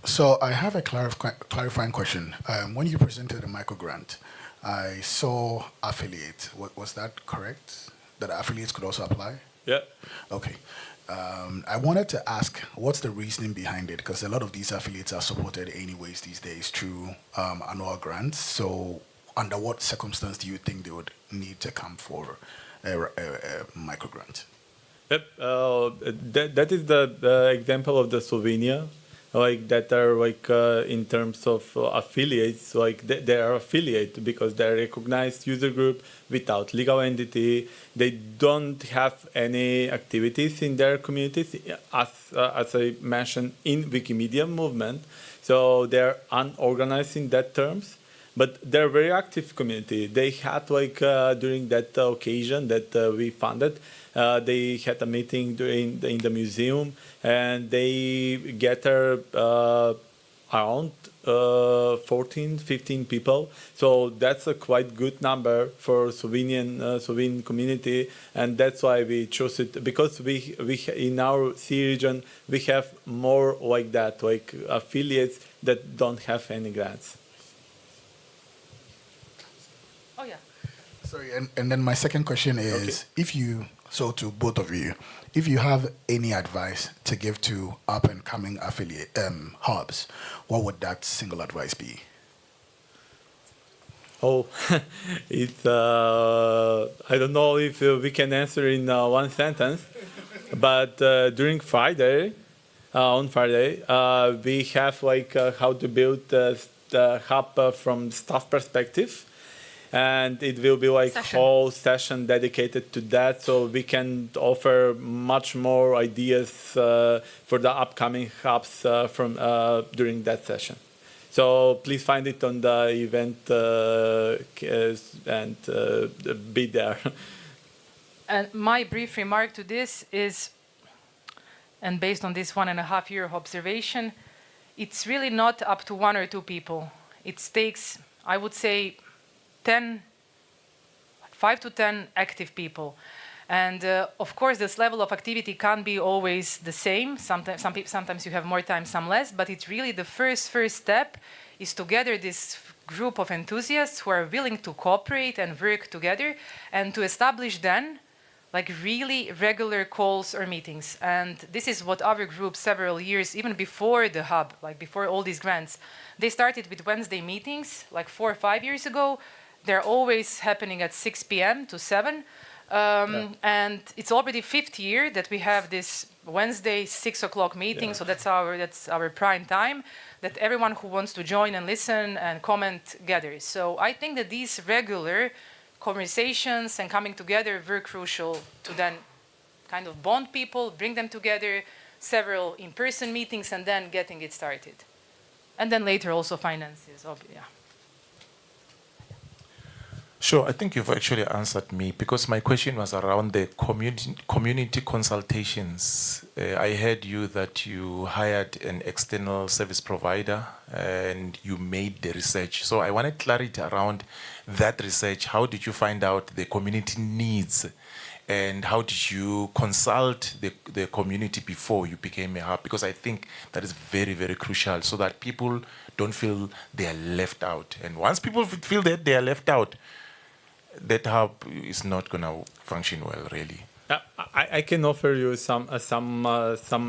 So I have a clarifying question. When you presented the microgrant, I saw affiliate. Was that correct? That affiliates could also apply? Yeah. Okay. I wanted to ask, what's the reasoning behind it? Because a lot of these affiliates are supported anyways these days through annual grants. So under what circumstance do you think they would need to come for a microgrant? Yep. That is the example of the Slovenia, like that are like in terms of affiliates, like they are affiliate because they're recognized user group without legal entity. They don't have any activities in their communities, as I mentioned in Wikimedia movement. So they're unorganized in that terms. But they're a very active community. They had like during that occasion that we funded, they had a meeting in the museum, and they gathered around 14, 15 people. So that's a quite good number for Slovenian community, and that's why we chose it, because we in our C region we have more like that, like affiliates that don't have any grants. Oh, yeah. Sorry, and then my second question is, to both of you, if you have any advice to give to up-and-coming affiliate hubs, what would that single advice be? Oh, it's I don't know if we can answer in one sentence, but during Friday, on Friday, we have like how to build the hub from staff perspective. And it will be like whole session dedicated to that, so we can offer much more ideas for the upcoming hubs from during that session. So please find it on the event and be there. And my brief remark to this is, and based on this 1.5 year observation, it's really not up to 1 or 2 people. It takes, I would say, 5 to 10 active people. And of course, this level of activity can't be always the same. Sometimes you have more time, some less, but it's really the first step is to gather this group of enthusiasts who are willing to cooperate and work together, and to establish then like really regular calls or meetings. And this is what our group several years, even before the hub, like before all these grants, they started with Wednesday meetings like 4 or 5 years ago. They're always happening at 6 p.m. to 7. And it's already 5th year that we have this Wednesday 6 o'clock meeting. So that's our prime time that everyone who wants to join and listen and comment gathers. So I think that these regular conversations and coming together were crucial to then kind of bond people, bring them together, several in-person meetings, and then getting it started. And then later also finances, yeah. Sure, I think you've actually answered me, because my question was around the community consultations. I heard you that you hired an external service provider and you made the research. So I wanted clarity around that research. How did you find out the community needs, and how did you consult the community before you became a hub? Because I think that is very, very crucial, so that people don't feel they are left out. And once people feel that they are left out, that hub is not going to function well, really. I can offer you some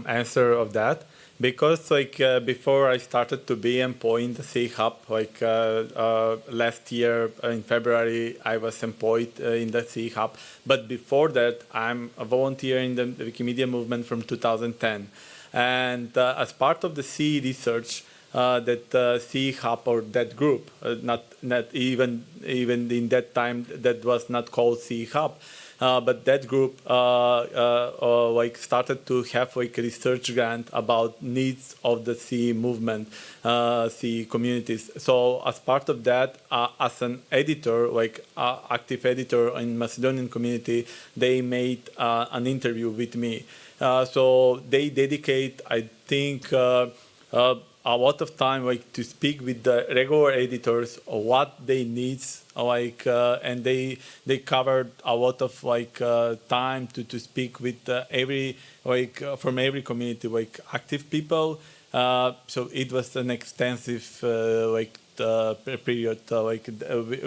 answer of that, because like before I started to be employed in the C Hub, like last year in February I was employed in the C Hub, but before that I'm a volunteer in the Wikimedia movement from 2010, and as part of the C research, that C Hub or that group, not even in that time that was not called C Hub, but that group like started to have like a research grant about needs of the C movement, C communities. So as part of that, as an editor, like active editor in Macedonian community, they made an interview with me. So they dedicate, I think, a lot of time like to speak with the regular editors of what they needs, like and they covered a lot of like time to speak with every like from every community, like active people, So it was an extensive period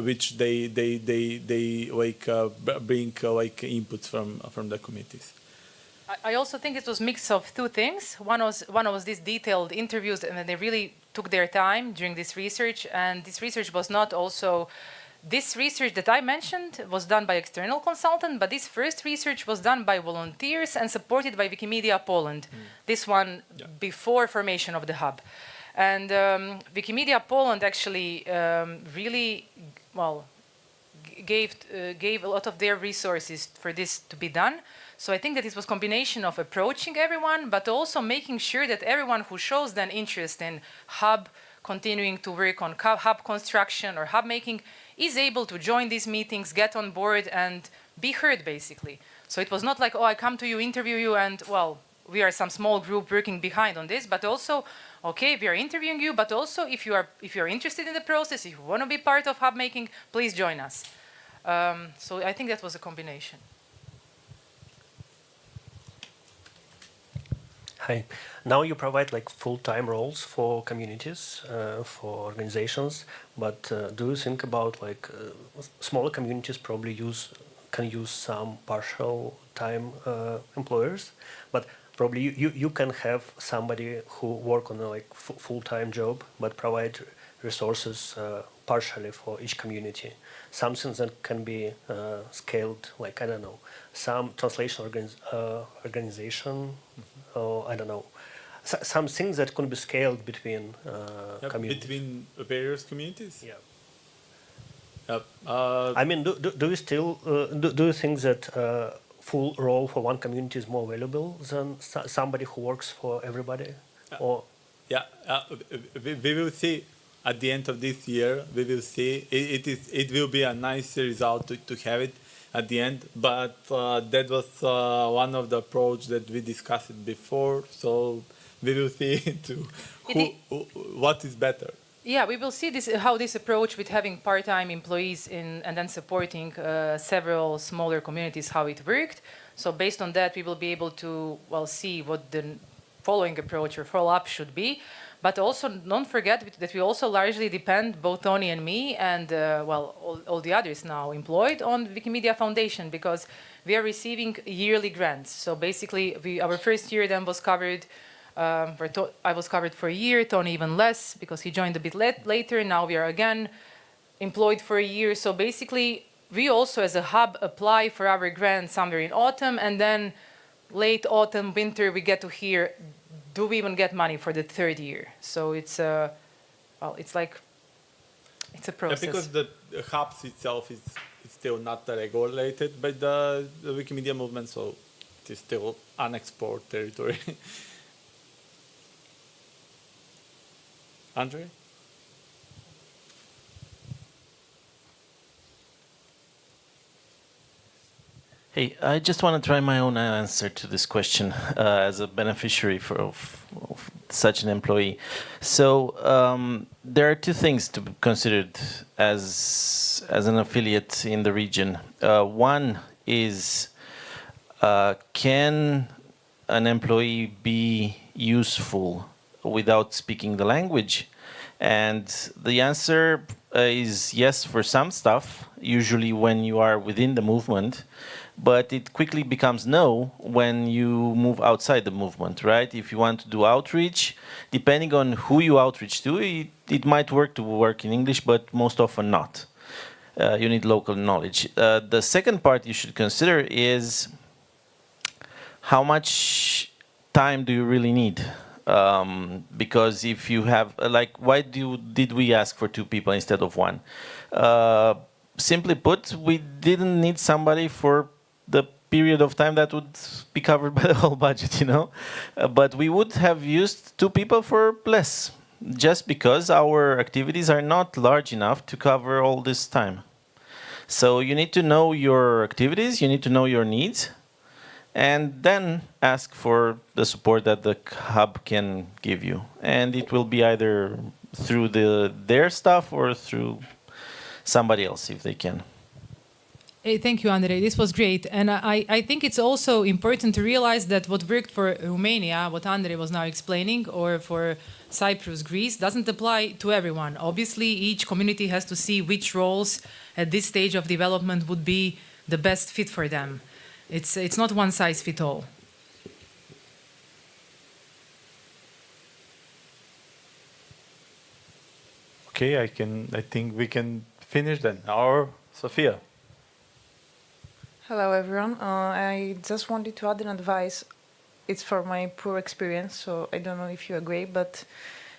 which they bring inputs from the committees. I also think it was a mix of two things. One was these detailed interviews, and they really took their time during this research. And this research was not also, this research that I mentioned was done by external consultant, but this first research was done by volunteers and supported by Wikimedia Poland. This one before formation of the hub. And Wikimedia Poland actually really, well, gave a lot of their resources for this to be done. So I think that it was a combination of approaching everyone, but also making sure that everyone who shows then interest in hub, continuing to work on hub construction or hub making, is able to join these meetings, get on board, and be heard, basically. So it was not like, oh, I come to you, interview you, and, well, we are some small group working behind on this, but also, okay, we are interviewing you, but also if you are interested in the process, if you want to be part of hub making, please join us. So I think that was a combination. Hi. Now you provide like full-time roles for communities, for organizations, but do you think about like smaller communities probably can use some partial time employers, but probably you can have somebody who work on a like full-time job but provide resources partially for each community. Something that can be scaled, like I don't know, some translation organization, or I don't know, some things that could be scaled between communities. Between various communities. Yeah. I mean, do you still do you think that full role for one community is more valuable than somebody who works for everybody? Or yeah, we will see. At the end of this year, we will see. It will be a nice result to have it at the end. But that was one of the approach that we discussed before. So we will see what is better. Yeah, we will see how this approach with having part-time employees and then supporting several smaller communities, how it worked. So based on that, we will be able to see what the following approach or follow-up should be. But also, don't forget that we also largely depend, both Tony and me, and all the others now employed on Wikimedia Foundation, because we are receiving yearly grants. So basically, our first year then was covered. I was covered for a year. Tony even less because he joined a bit later. Now we are again employed for a year. So basically, we also as a hub apply for our grant somewhere in autumn, and then late autumn, winter, we get to hear, do we even get money for the third year? So it's it's a process. Yeah, because the hubs itself is still not regulated by the Wikimedia movement, so it is still unexplored territory. Andre? Hey, I just want to try my own answer to this question as a beneficiary of such an employee. So there are two things to be considered as an affiliate in the region. One is, can an employee be useful without speaking the language? And the answer is yes for some stuff, usually when you are within the movement. But it quickly becomes no when you move outside the movement, right? If you want to do outreach, depending on who you outreach to, it might work to work in English, but most often not. You need local knowledge. The second part you should consider is how much time do you really need? Because if you have, why did we ask for 2 people instead of 1? Simply put, we didn't need somebody for the period of time that would be covered by the whole budget, but we would have used 2 people for less, just because our activities are not large enough to cover all this time. So you need to know your activities, you need to know your needs, and then ask for the support that the hub can give you. And it will be either through their staff or through somebody else if they can. Hey, thank you, Andrei. This was great. And I think it's also important to realize that what worked for Romania, what Andrei was now explaining, or for Cyprus, Greece, doesn't apply to everyone. Obviously, each community has to see which roles at this stage of development would be the best fit for them. It's not one size fits all. Okay, I think we can finish then. Or Sophia. Hello, everyone. I just wanted to add an advice. It's for my poor experience, so I don't know if you agree, but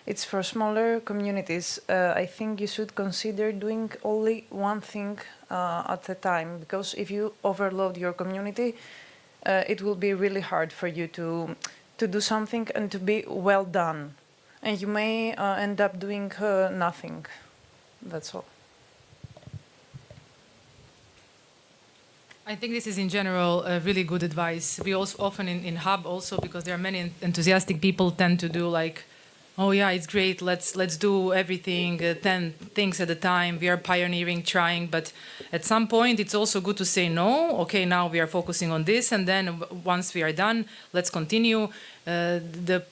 it's for smaller communities. I think you should consider doing only one thing at a time, because if you overload your community, it will be really hard for you to do something and to be well done. And you may end up doing nothing. That's all. I think this is in general really good advice. We also often in Hub also, because there are many enthusiastic people, tend to do like, oh yeah, it's great, let's do everything, 10 things at a time. We are pioneering, trying, but at some point it's also good to say no. Okay, now we are focusing on this, and then once we are done, let's continue. The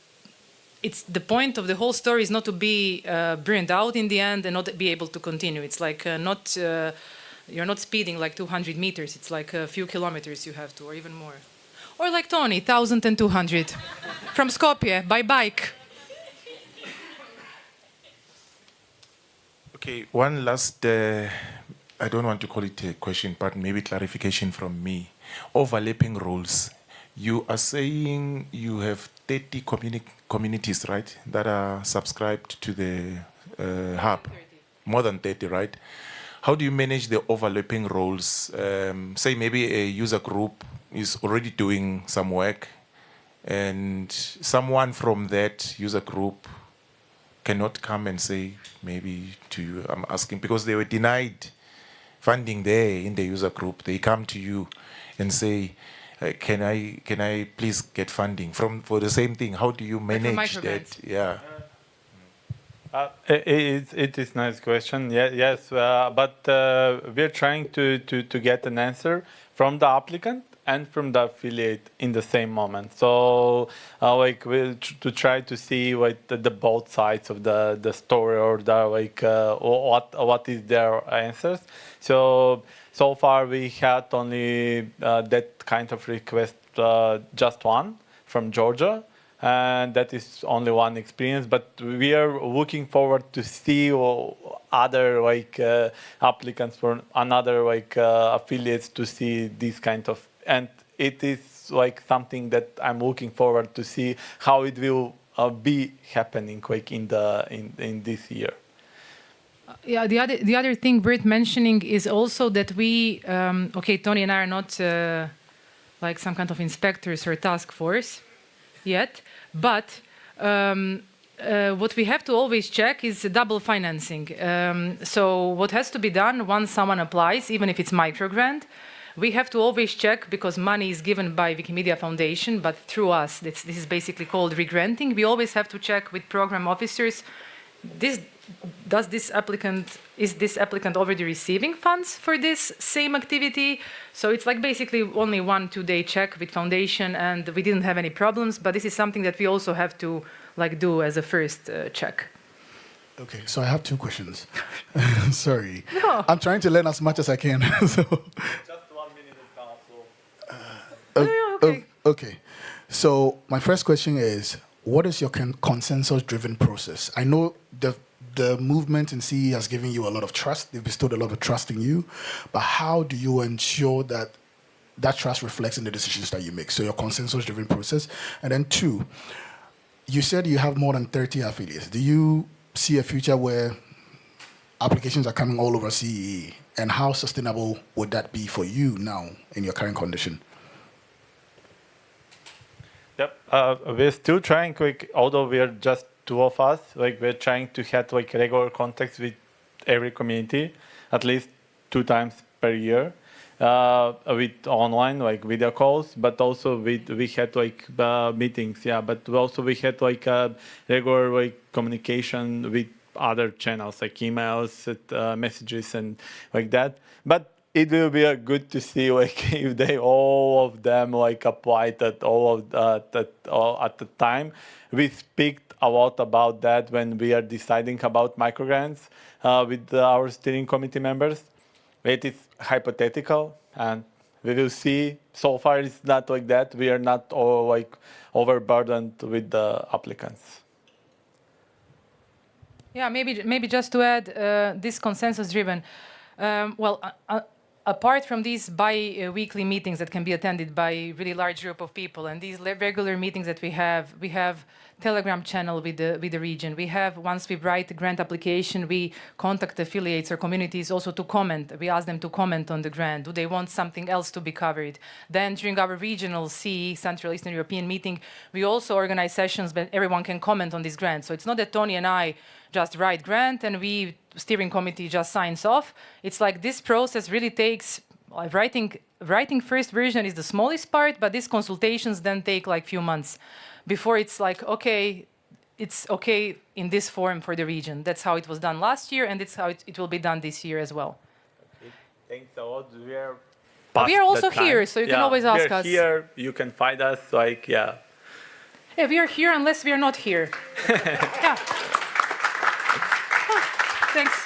point of the whole story is not to be burned out in the end and not be able to continue. It's like you're not speeding like 200 meters. It's like a few kilometers you have to, or even more. Or like Tony, 1,200 from Skopje by bike. Okay, one last, I don't want to call it a question, but maybe clarification from me. Overlapping roles. You are saying you have 30 communities, right, that are subscribed to the hub? 30. More than 30, right? How do you manage the overlapping roles? Say maybe a user group is already doing some work and someone from that user group cannot come and say maybe to you, I'm asking, because they were denied funding there in the user group. They come to you and say, can I please get funding for the same thing? How do you manage that? Yeah. It is a nice question. Yes, but we're trying to get an answer from the applicant and from the affiliate in the same moment. So, to try to see the both sides of the story, or what is their answers. So far we had only that kind of request, just one from Georgia. And that is only one experience, but we are looking forward to see other applicants for another affiliates to see this kind of, and it is something that I'm looking forward to see how it will be happening in this year. Yeah, the other thing worth mentioning is also that we, Tony and I are not like some kind of inspectors or task force yet, but what we have to always check is double financing. So what has to be done once someone applies, even if it's microgrant, we have to always check, because money is given by Wikimedia Foundation, but through us. This is basically called regranting. We always have to check with program officers, is this applicant already receiving funds for this same activity? So it's like basically only 1-2 day check with foundation, and we didn't have any problems, but this is something that we also have to do as a first check. Okay, so I have 2 questions. Sorry. No. I'm trying to learn as much as I can. So. Just 1 minute of council. Okay. So my first question is, what is your consensus-driven process? I know the movement in CE has given you a lot of trust. They've bestowed a lot of trust in you. But how do you ensure that that trust reflects in the decisions that you make? So your consensus-driven process. And then 2, you said you have more than 30 affiliates. Do you see a future where applications are coming all over CE? And how sustainable would that be for you now in your current condition? Yep, we're still trying, although we're just 2 of us, we're trying to have regular contacts with every community, at least 2 times per year, with online video calls, but also we had meetings, but also we had regular communication with other channels like emails, messages, and like that. But it will be good to see like if they all of them like applied at all of that all at the time. We speak a lot about that when we are deciding about microgrants with our steering committee members. It is hypothetical, and we will see. So far, it's not like that. We are not all like overburdened with the applicants. Yeah, maybe just to add, this consensus-driven. Apart from these bi-weekly meetings that can be attended by a really large group of people, and these regular meetings that we have Telegram channel with the region. We have, once we write the grant application, we contact affiliates or communities also to comment. We ask them to comment on the grant. Do they want something else to be covered? Then during our regional CE, Central Eastern European meeting, we also organize sessions where everyone can comment on this grant. So it's not that Tony and I just write grant and we steering committee just signs off. It's like this process really takes, writing first version is the smallest part, but these consultations then take like few months before it's like, okay, it's okay in this form for the region. That's how it was done last year, and that's how it will be done this year as well. Okay. Thanks a lot. We are also here, so you can always ask us. We are here. You can find us. Yeah, we are here unless we are not here. Yeah. Thanks.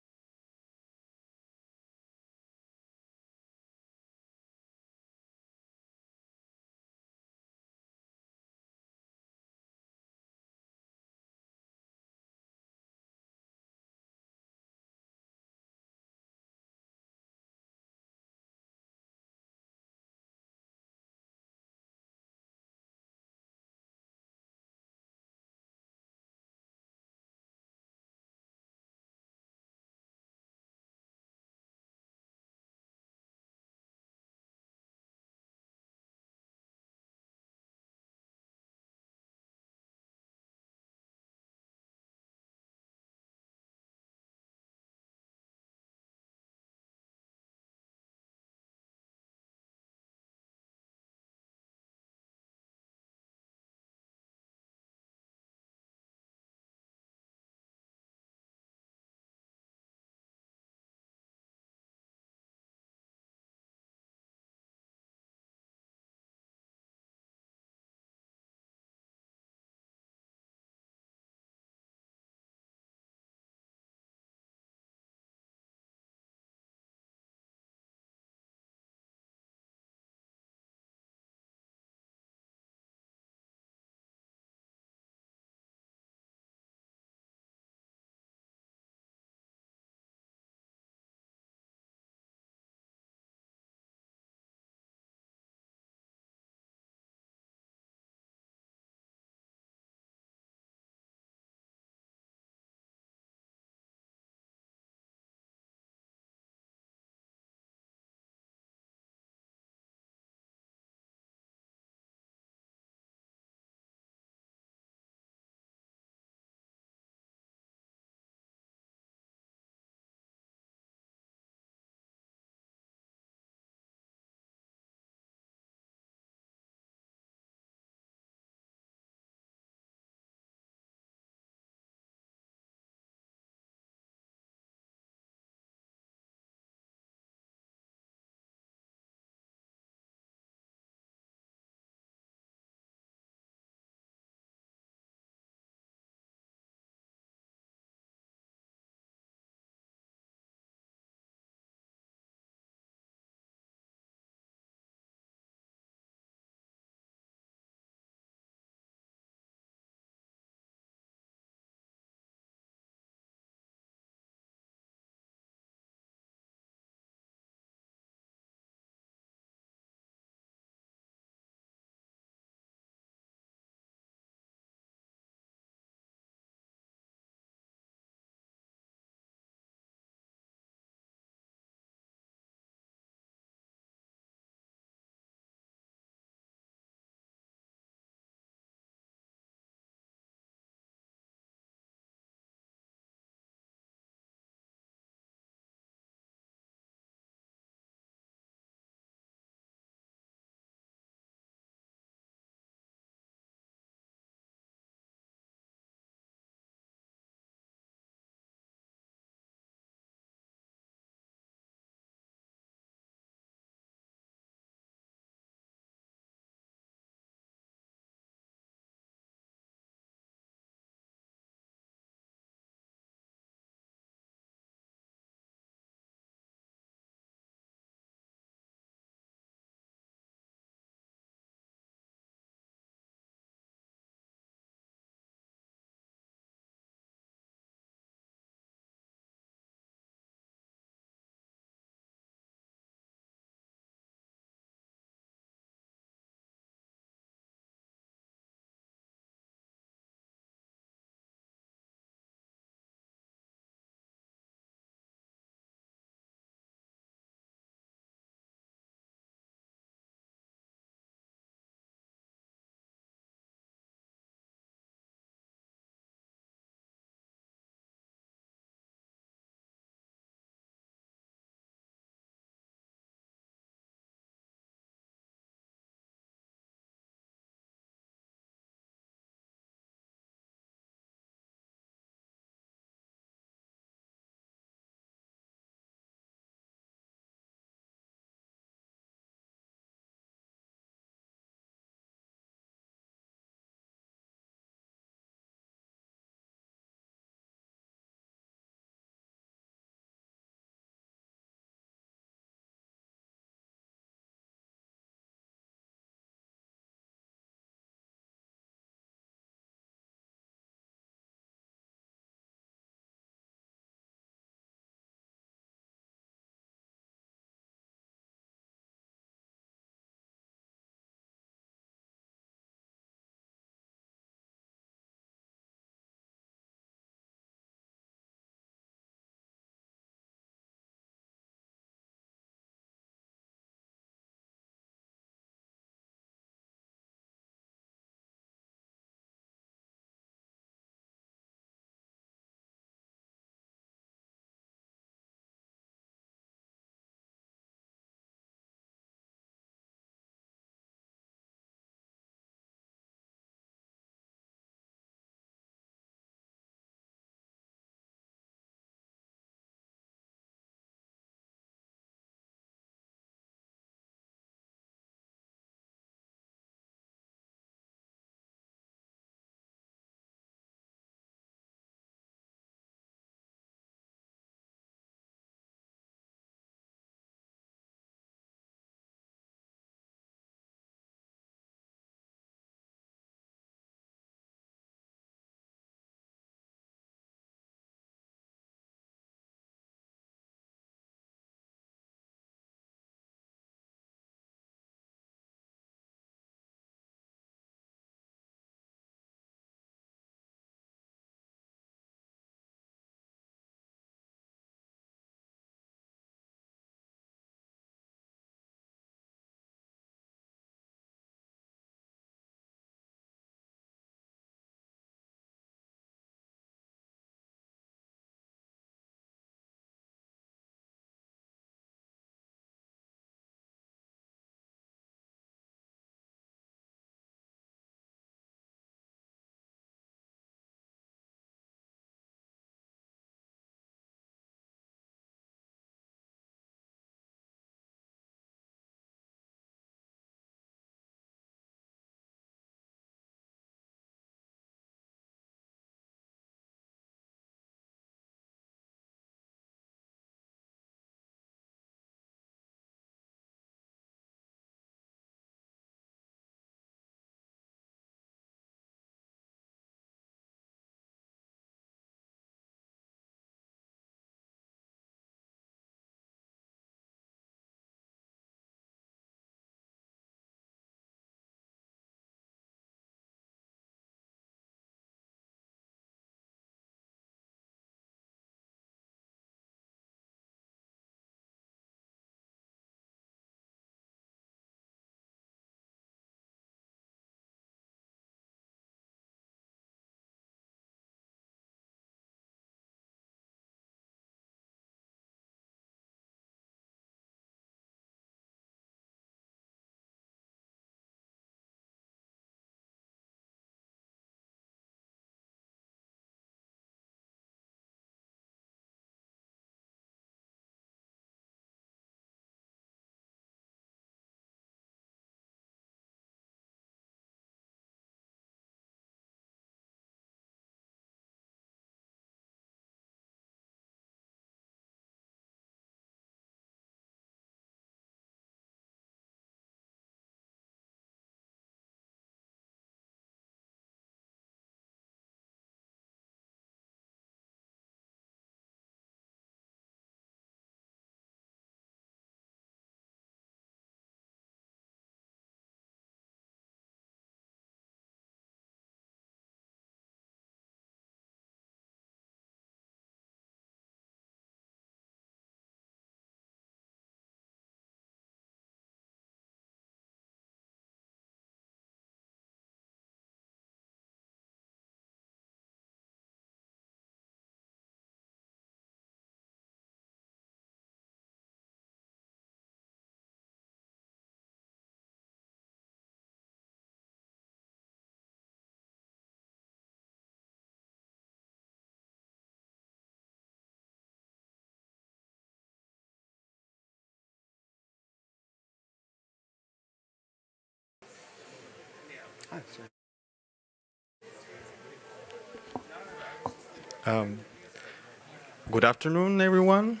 Good afternoon, everyone,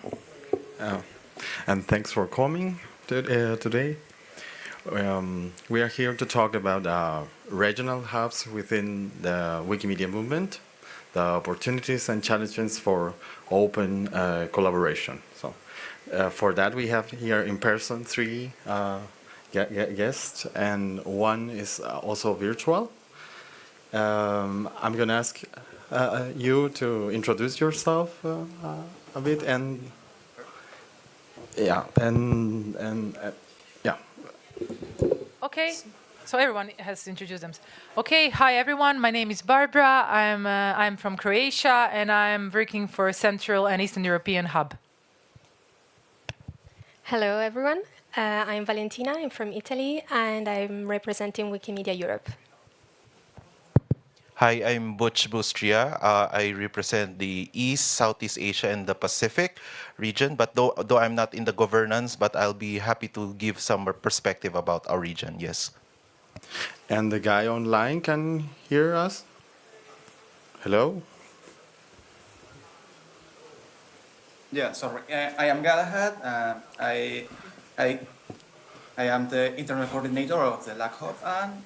and thanks for coming today. We are here to talk about regional hubs within the Wikimedia movement, the opportunities and challenges for open collaboration. So, for that, we have here in person 3 guests, and one is also virtual. I'm going to ask you to introduce yourself a bit, and yeah, yeah. Okay, so everyone has introduced themselves. Okay, hi everyone. My name is Barbara. I'm from Croatia, and I'm working for Central and Eastern European Hub. Hello, everyone. I'm Valentina. I'm from Italy, and I'm representing Wikimedia Europe. Hi, I'm Butch Bustria. I represent the East, Southeast Asia, and the Pacific region. But though I'm not in the governance, but I'll be happy to give some perspective about our region. Yes. And the guy online can hear us. Hello. Yeah, sorry. I am Galahad. I am the internal coordinator of the LAC Hub and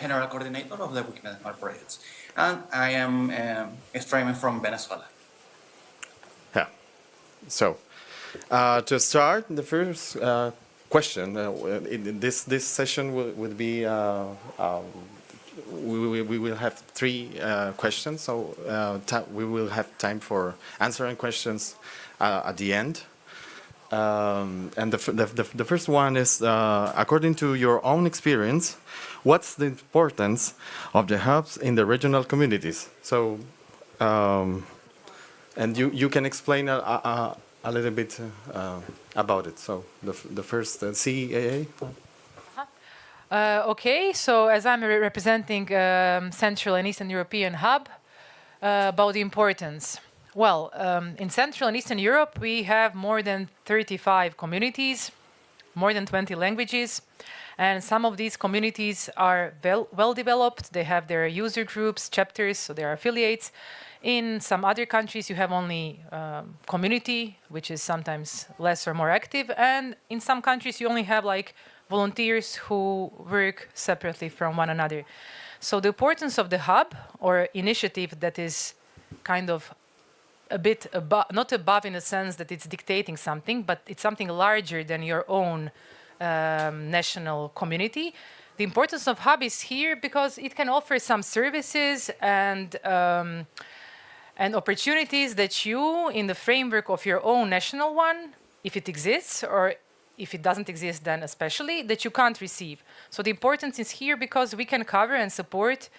general coordinator of the Wikimedia projects. And I am streaming from Venezuela. Yeah. So, to start, the first question, this session will be, we will have 3 questions, so we will have time for answering questions at the end. And the first one is, according to your own experience, what's the importance of the hubs in the regional communities? So, and you can explain a little bit about it. So the first CAA. Okay, so as I'm representing Central and Eastern European Hub, about the importance. Well, in Central and Eastern Europe, we have more than 35 communities, more than 20 languages, and some of these communities are well developed. They have their user groups, chapters, so they are affiliates. In some other countries, you have only community, which is sometimes less or more active, and in some countries, you only have like volunteers who work separately from one another. So the importance of the hub or initiative that is kind of a bit above, not above in the sense that it's dictating something, but it's something larger than your own national community. The importance of hub is here because it can offer some services and opportunities that you, in the framework of your own national one, if it exists, or if it doesn't exist, then especially, that you can't receive. So the importance is here because we can cover and support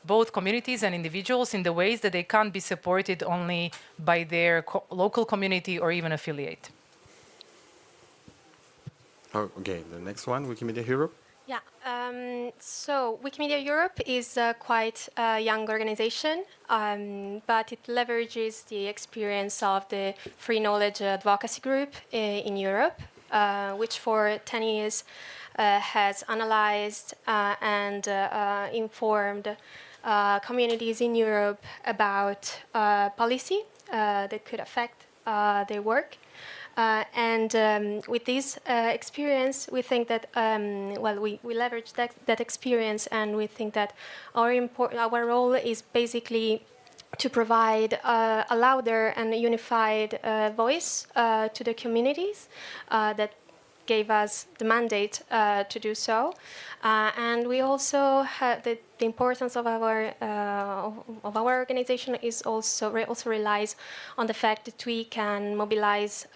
both communities and individuals in the ways that they can't be supported only by their local community or even affiliate. Oh, okay, the next one, Wikimedia Europe. Yeah, so Wikimedia Europe is a quite young organization, but it leverages the experience of the Free Knowledge Advocacy Group in Europe, which for 10 years has analyzed and informed communities in Europe about policy that could affect their work. With this experience, we think that, we leverage that experience, and we think that our role is basically to provide a louder and unified voice to the communities that gave us the mandate to do so. And we also have the importance of our organization is also relies on the fact that we can mobilize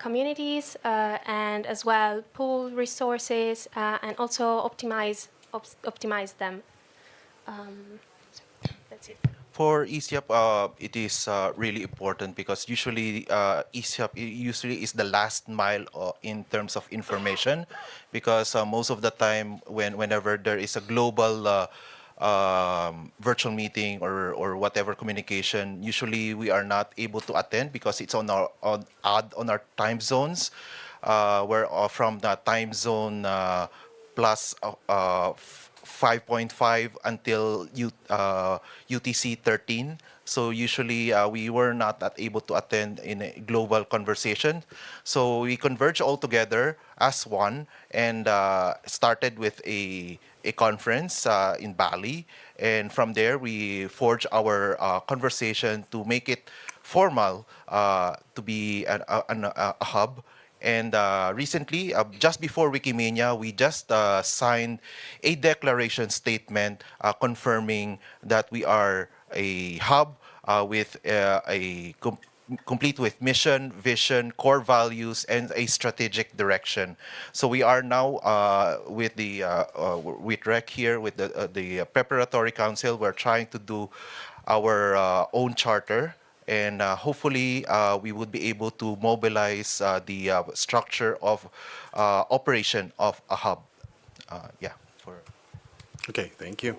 communities and as well pool resources and also optimize them. So that's it. For ESIAP, it is really important because usually ESIAP usually is the last mile in terms of information, because most of the time whenever there is a global virtual meeting or whatever communication, usually we are not able to attend because it's on our time zones, where from the time zone plus 5.5 until UTC 13. So usually we were not that able to attend in a global conversation. So we converged all together as one and started with a conference in Bali. And from there, we forged our conversation to make it formal to be a hub. And recently, just before Wikimania, we just signed a declaration statement confirming that we are a hub with complete with mission, vision, core values, and a strategic direction. So we are now with the with REC here, with the preparatory council. We're trying to do our own charter. And hopefully, we would be able to mobilize the structure of operation of a hub. Yeah. Okay, thank you.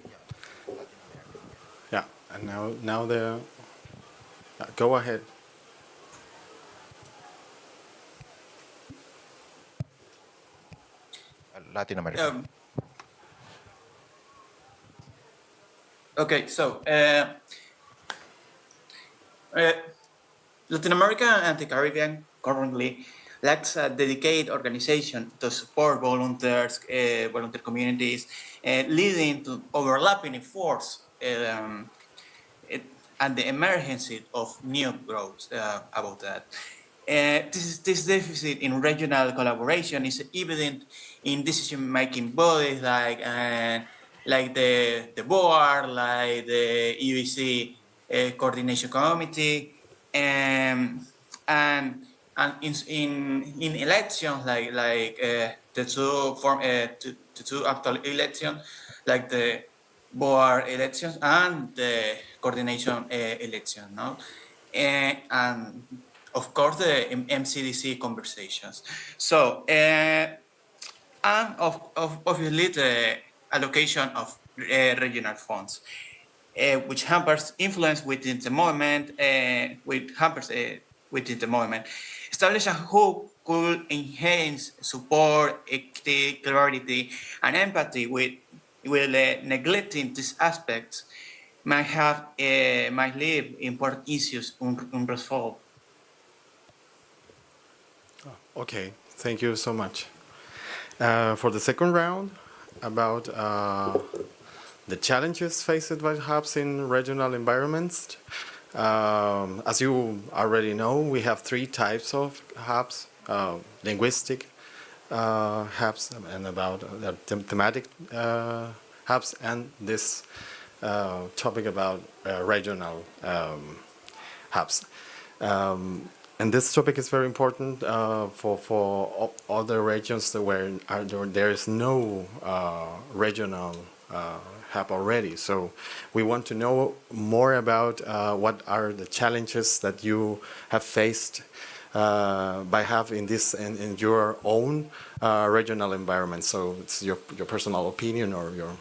Yeah, and now the go ahead. Latin America. Okay, so Latin America and the Caribbean currently lacks a dedicated organization to support volunteers, volunteer communities, leading to overlapping efforts and the emergence of new growth about that. This deficit in regional collaboration is evident in decision-making bodies like the board, like the EBC coordination committee, and in elections like the two actual elections, like the board elections and the coordination election, no, and of course the MCDC conversations. So and obviously the allocation of regional funds, which hampers influence within the movement, within the movement. Establish a who could enhance support, equity, clarity, and empathy with neglecting these aspects might leave important issues unresolved. Okay, thank you so much. For the second round, about the challenges faced by hubs in regional environments. As you already know, we have three types of hubs: linguistic hubs, and about thematic hubs, and this topic about regional hubs. And this topic is very important for other regions where there is no regional hub already. So we want to know more about what are the challenges that you have faced by having this in your own regional environment. So it's your personal opinion or your...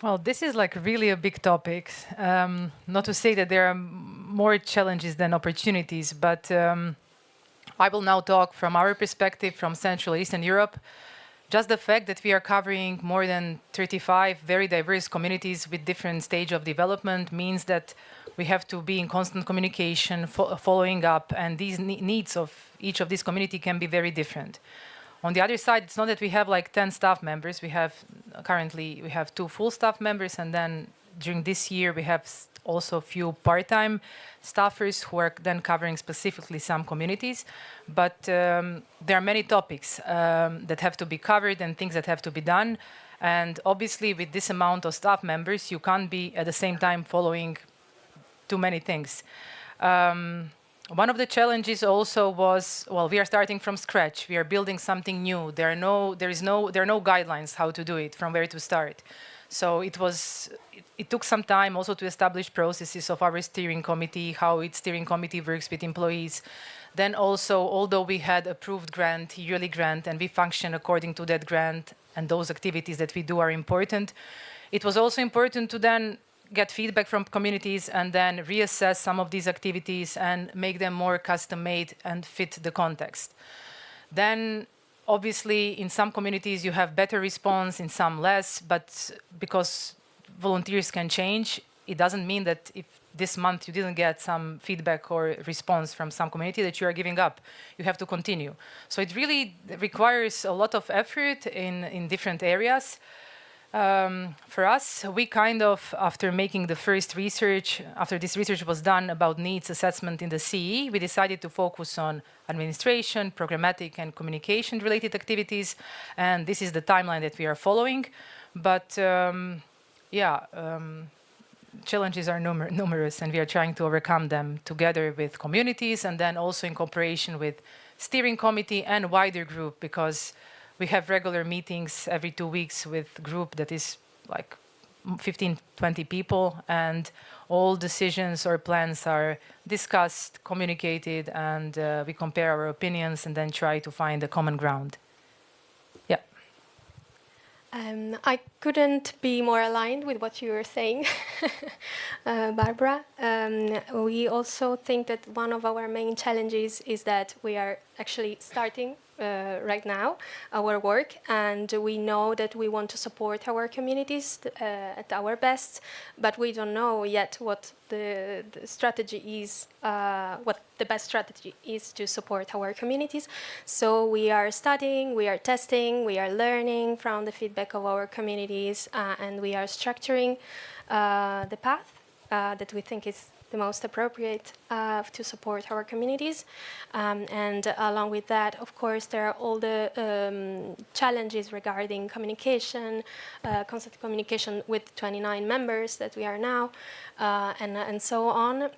Well, this is like really a big topic. Not to say that there are more challenges than opportunities, but I will now talk from our perspective from Central Eastern Europe. Just the fact that we are covering more than 35 very diverse communities with different stage of development means that we have to be in constant communication, following up, and these needs of each of these community can be very different. On the other side, it's not that we have like 10 staff members. Currently we have 2 full staff members, and then during this year we have also a few part-time staffers who are then covering specifically some communities. But there are many topics that have to be covered and things that have to be done. And obviously with this amount of staff members, you can't be at the same time following too many things. One of the challenges also was, well, we are starting from scratch. We are building something new. There are no guidelines how to do it, from where to start. So it took some time also to establish processes of our steering committee, how its steering committee works with employees. Then also, although we had approved grant, yearly grant, and we function according to that grant, and those activities that we do are important, it was also important to then get feedback from communities and then reassess some of these activities and make them more custom-made and fit the context. Then Obviously, in some communities you have better response, in some less, but because volunteers can change, it doesn't mean that if this month you didn't get some feedback or response from some community that you are giving up. You have to continue. So it really requires a lot of effort in different areas. For us, we kind of, after making the first research, after this research was done about needs assessment in the CE, we decided to focus on administration, programmatic, and communication-related activities, and this is the timeline that we are following. But challenges are numerous, and we are trying to overcome them together with communities, and then also in cooperation with steering committee and wider group, because we have regular meetings every 2 weeks with group that is like 15, 20 people, and all decisions or plans are discussed, communicated, and we compare our opinions and then try to find a common ground. Yeah. I couldn't be more aligned with what you were saying, Barbara. We also think that one of our main challenges is that we are actually starting right now our work, and we know that we want to support our communities at our best, but we don't know yet what the strategy is, what the best strategy is to support our communities. So we are studying, we are testing, we are learning from the feedback of our communities, and we are structuring the path that we think is the most appropriate to support our communities. And along with that, of course, there are all the challenges regarding communication, constant communication with 29 members that we are now, and so on.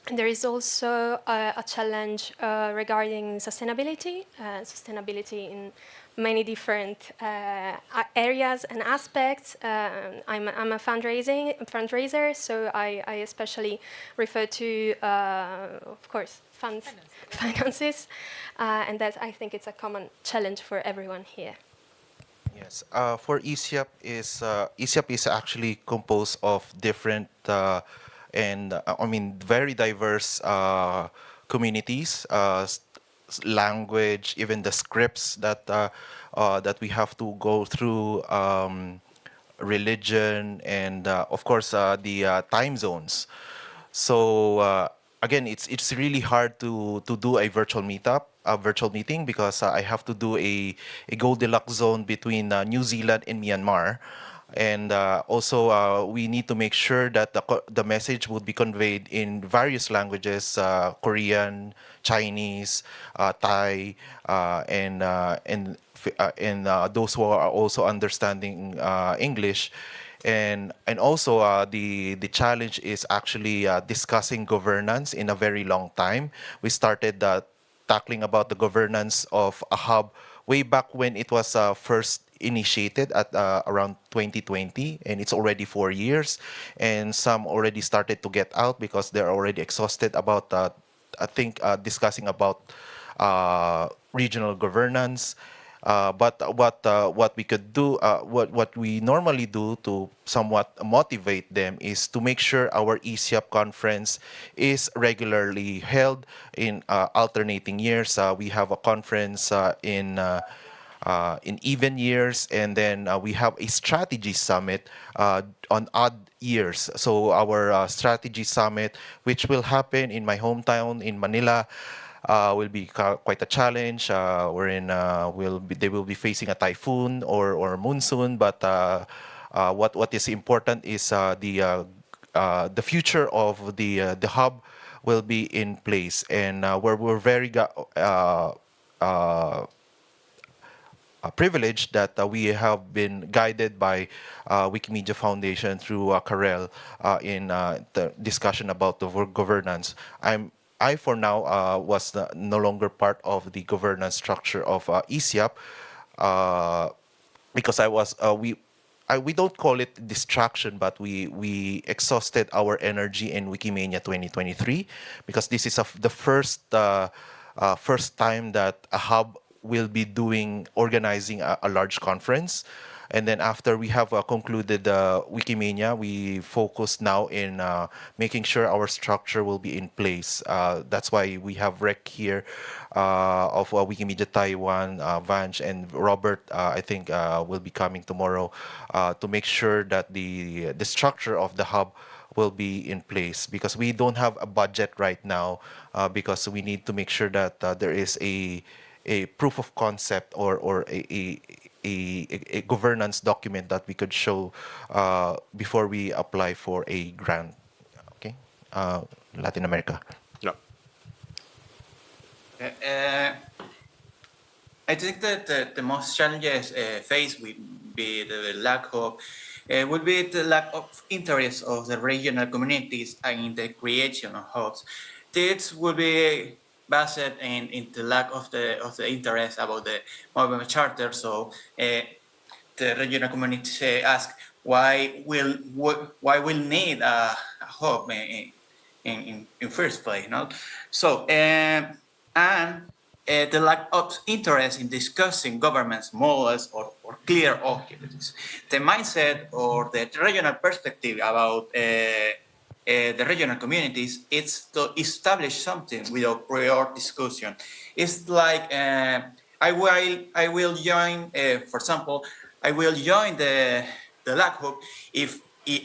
And there is also a challenge regarding sustainability, sustainability in many different areas and aspects. I'm a fundraiser, so I especially refer to, of course, finances, and that I think it's a common challenge for everyone here. Yes, for ESIAP is actually composed of different very diverse communities, language, even the scripts that that we have to go through, religion, and of course the time zones. So again, it's really hard to do a virtual meeting, because I have to do a Goldilocks zone between New Zealand and Myanmar. And also, we need to make sure that the message would be conveyed in various languages: Korean, Chinese, Thai, and those who are also understanding English. And also, the challenge is actually discussing governance in a very long time. We started tackling about the governance of a hub way back when it was first initiated at around 2020, and it's already 4 years, and some already started to get out because they're already exhausted about discussing about regional governance. But what we could do, what we normally do to somewhat motivate them, is to make sure our ESIAP conference is regularly held in alternating years. We have a conference in even years, and then we have a strategy summit on odd years. So our strategy summit, which will happen in my hometown in Manila, will be quite a challenge. Wherein they will be facing a typhoon or monsoon. But what is important is the future of the hub will be in place, and we're very privileged that we have been guided by Wikimedia Foundation through Karel in the discussion about the governance. I for now was no longer part of the governance structure of ESIAP, because I was we don't call it distraction, but we exhausted our energy in Wikimania 2023, because this is the first time that a hub will be organizing a large conference. And then after we have concluded Wikimania, we focus now in making sure our structure will be in place. That's why we have Rec here of Wikimedia Taiwan, Vanch, and Robert, I think, will be coming tomorrow to make sure that the structure of the hub will be in place, because we don't have a budget right now, because we need to make sure that there is a proof of concept or a governance document that we could show before we apply for a grant. Okay, Latin America. No. I think that the most challenges faced with the lack of would be the lack of interest of the regional communities in the creation of hubs. This would be based in the lack of the interest about the movement charter. So the regional communities ask why will need a hub in first place, no? So and the lack of interest in discussing government's models or clear objectives. The mindset or the regional perspective about the regional communities is to establish something without prior discussion. It's like I will join, for example, I will join the LAC hub if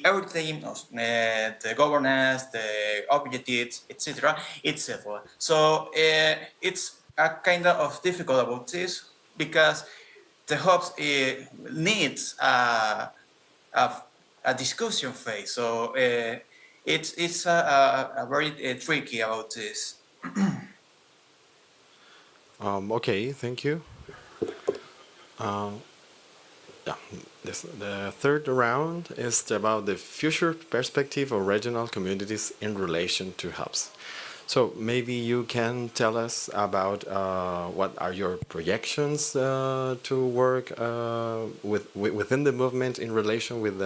everything, the governance, the objectives, etc., it's settled. So it's a kind of difficult about this because the hubs needs a discussion phase. So it's a very tricky about this. Okay, thank you. Yeah, the third round is about the future perspective of regional communities in relation to hubs. So maybe you can tell us about what are your projections to work within the movement in relation with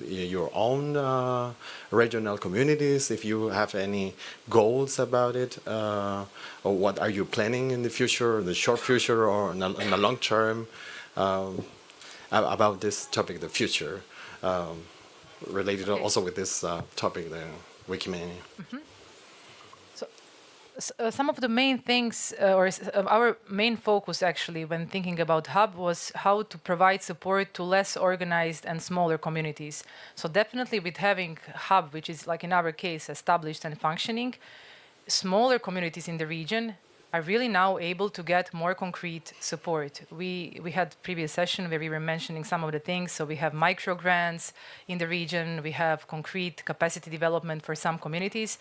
your own regional communities. If you have any goals about it, or what are you planning in the future, the short future, or in the long term, about this topic, the future, related also with this topic, the Wikimania. Mm-hmm. Some of the main things, our main focus actually when thinking about Hub was how to provide support to less organized and smaller communities. So definitely with having Hub, which is like in our case established and functioning, smaller communities in the region are really now able to get more concrete support. We had previous session where we were mentioning some of the things. So we have micro grants in the region, we have concrete capacity development for some communities.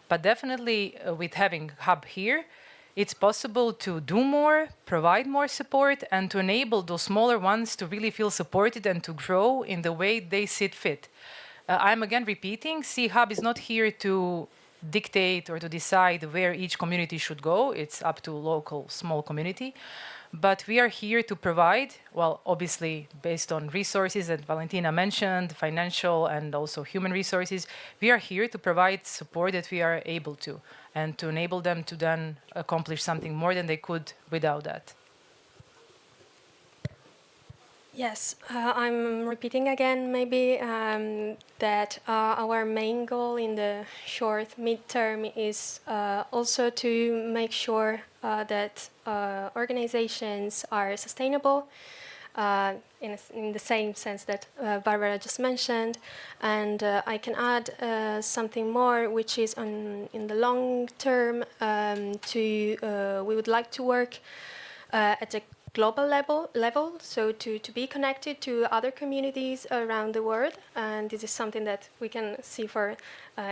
But definitely with having Hub here, it's possible to do more, provide more support, and to enable those smaller ones to really feel supported and to grow in the way they see fit. I'm again repeating, C-Hub is not here to dictate or to decide where each community should go. It's up to local small community. But we are here to provide, well, obviously based on resources that Valentina mentioned, financial and also human resources, we are here to provide support that we are able to and to enable them to then accomplish something more than they could without that. Yes, I'm repeating again maybe that our main goal in the short midterm is also to make sure that organizations are sustainable in the same sense that Barbara just mentioned. And I can add something more, which is in the long term we would like to work at a global level, so to be connected to other communities around the world, and this is something that we can see for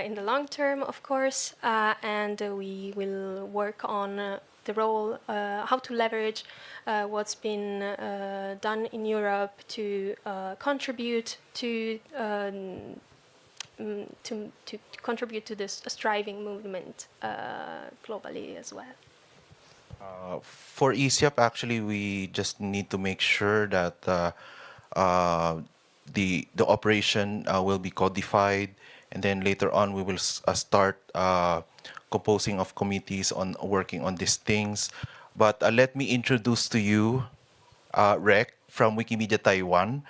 in the long term, of course, and we will work on the role, how to leverage what's been done in Europe to contribute to contribute to this striving movement globally as well. For ESIAP, actually, we just need to make sure that the operation will be codified, and then later on we will start composing of committees on working on these things. But let me introduce to you Rec from Wikimedia Taiwan.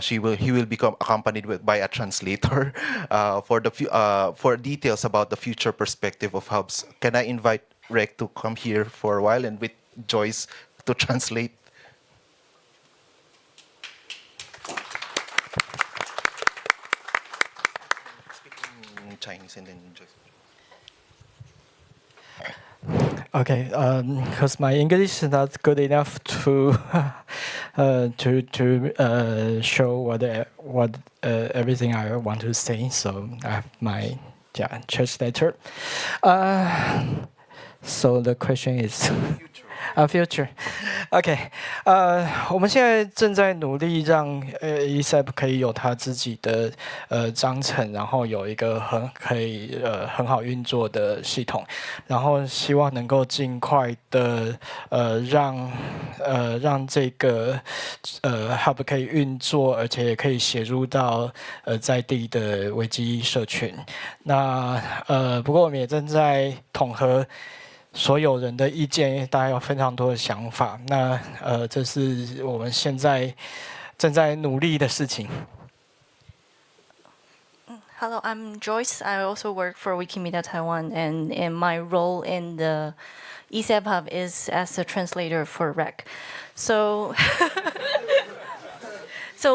He will become accompanied by a translator for details about the future perspective of hubs. Can I invite Rek to come here for a while and with Joyce to translate? Speaking Chinese and then Joyce. Okay, because my English is not good enough to show what everything I want to say, so I have my translator. So the question is, future. OK，我们现在正在努力让ESAP 可以有它自己的章程，然后有一个可以很好运作的系统，然后希望能够尽快的让这个Hub 可以运作，而且也可以写入到在地的维基社群。那不过我们也正在统合所有人的意见，大家有非常多的想法。那这是我们现在正在努力的事情。Hello, I'm Joyce. I also work for Wikimedia Taiwan, and my role in the ESAP Hub is as a translator for Rek. So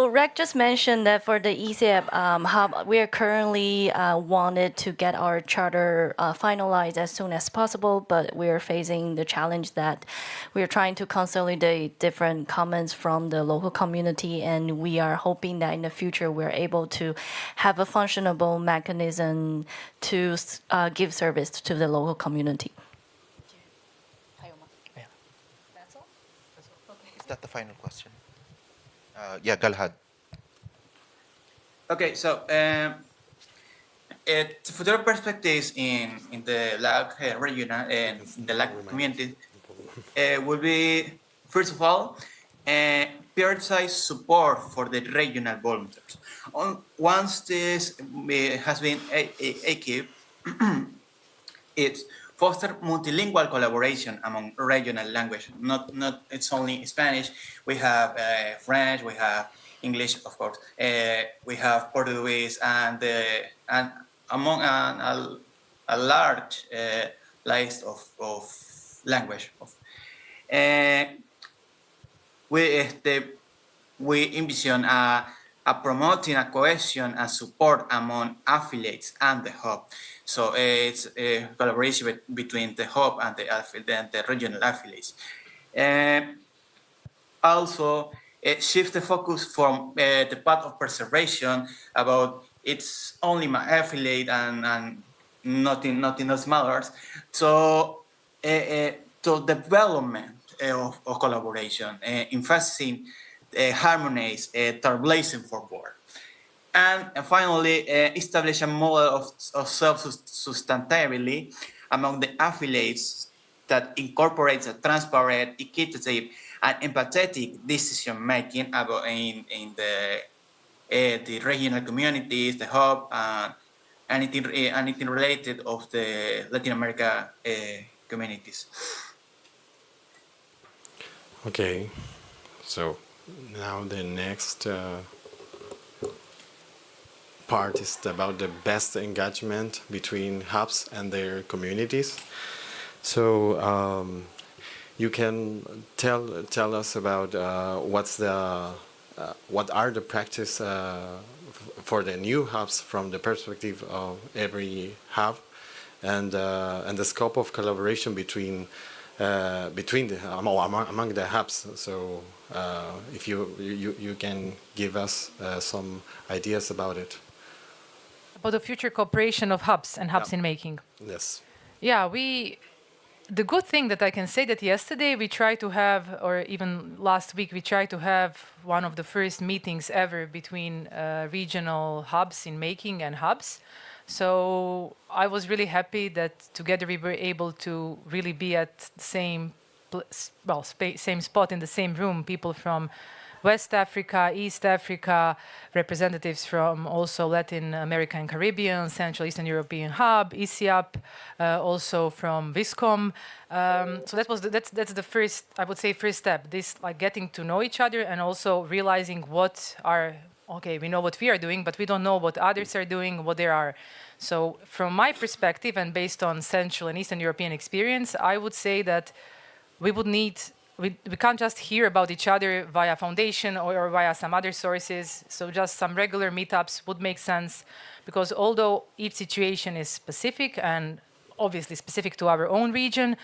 Rek just mentioned that for the ESAP Hub, we are currently wanted to get our charter finalized as soon as possible, but we are facing the challenge that we are trying to consolidate different comments from the local community, and we are hoping that in the future we're able to have a functionable mechanism to give service to the local community. Is that the final question? Yeah, Galhad. Okay, so future perspectives in the LAC region and in the LAC community will be, first of all, prioritize support for the regional volunteers. Once this has been equipped, it's foster multilingual collaboration among regional languages. Not it's only Spanish. We have French. We have English, of course. We have Portuguese, and among a large list of language. We envision a promoting a cohesion and support among affiliates and the hub. So it's a collaboration between the hub and the regional affiliates. Also, shift the focus from the part of preservation about it's only my affiliate and nothing else matters. So to development of collaboration, emphasizing harmonize, trailblazing forward. And finally, establish a model of self-sustainability among the affiliates that incorporates a transparent, equitable, and empathetic decision-making about in the regional communities, the hub, and anything related of the Latin America communities. Okay, so now the next part is about the best engagement between hubs and their communities. So you can tell us about what are the practice for the new hubs from the perspective of every hub, and the scope of collaboration between among the hubs. So if you can give us some ideas about it. About the future cooperation of hubs and hubs in making. Yes. Yeah, the good thing that I can say that yesterday we tried to have, or even last week, we tried to have one of the first meetings ever between regional hubs in making and hubs. So I was really happy that together we were able to really be at the same same spot in the same room, people from West Africa, East Africa, representatives from also Latin America and Caribbean, Central Eastern European Hub, ICIAP, also from Viscom. So that's the first, I would say, first step. This like getting to know each other and also realizing what are, okay, we know what we are doing, but we don't know what others are doing, what there are. So from my perspective and based on Central and Eastern European experience, I would say that we would need, we can't just hear about each other via foundation or via some other sources. So just some regular meetups would make sense, because although each situation is specific and obviously specific to our own region,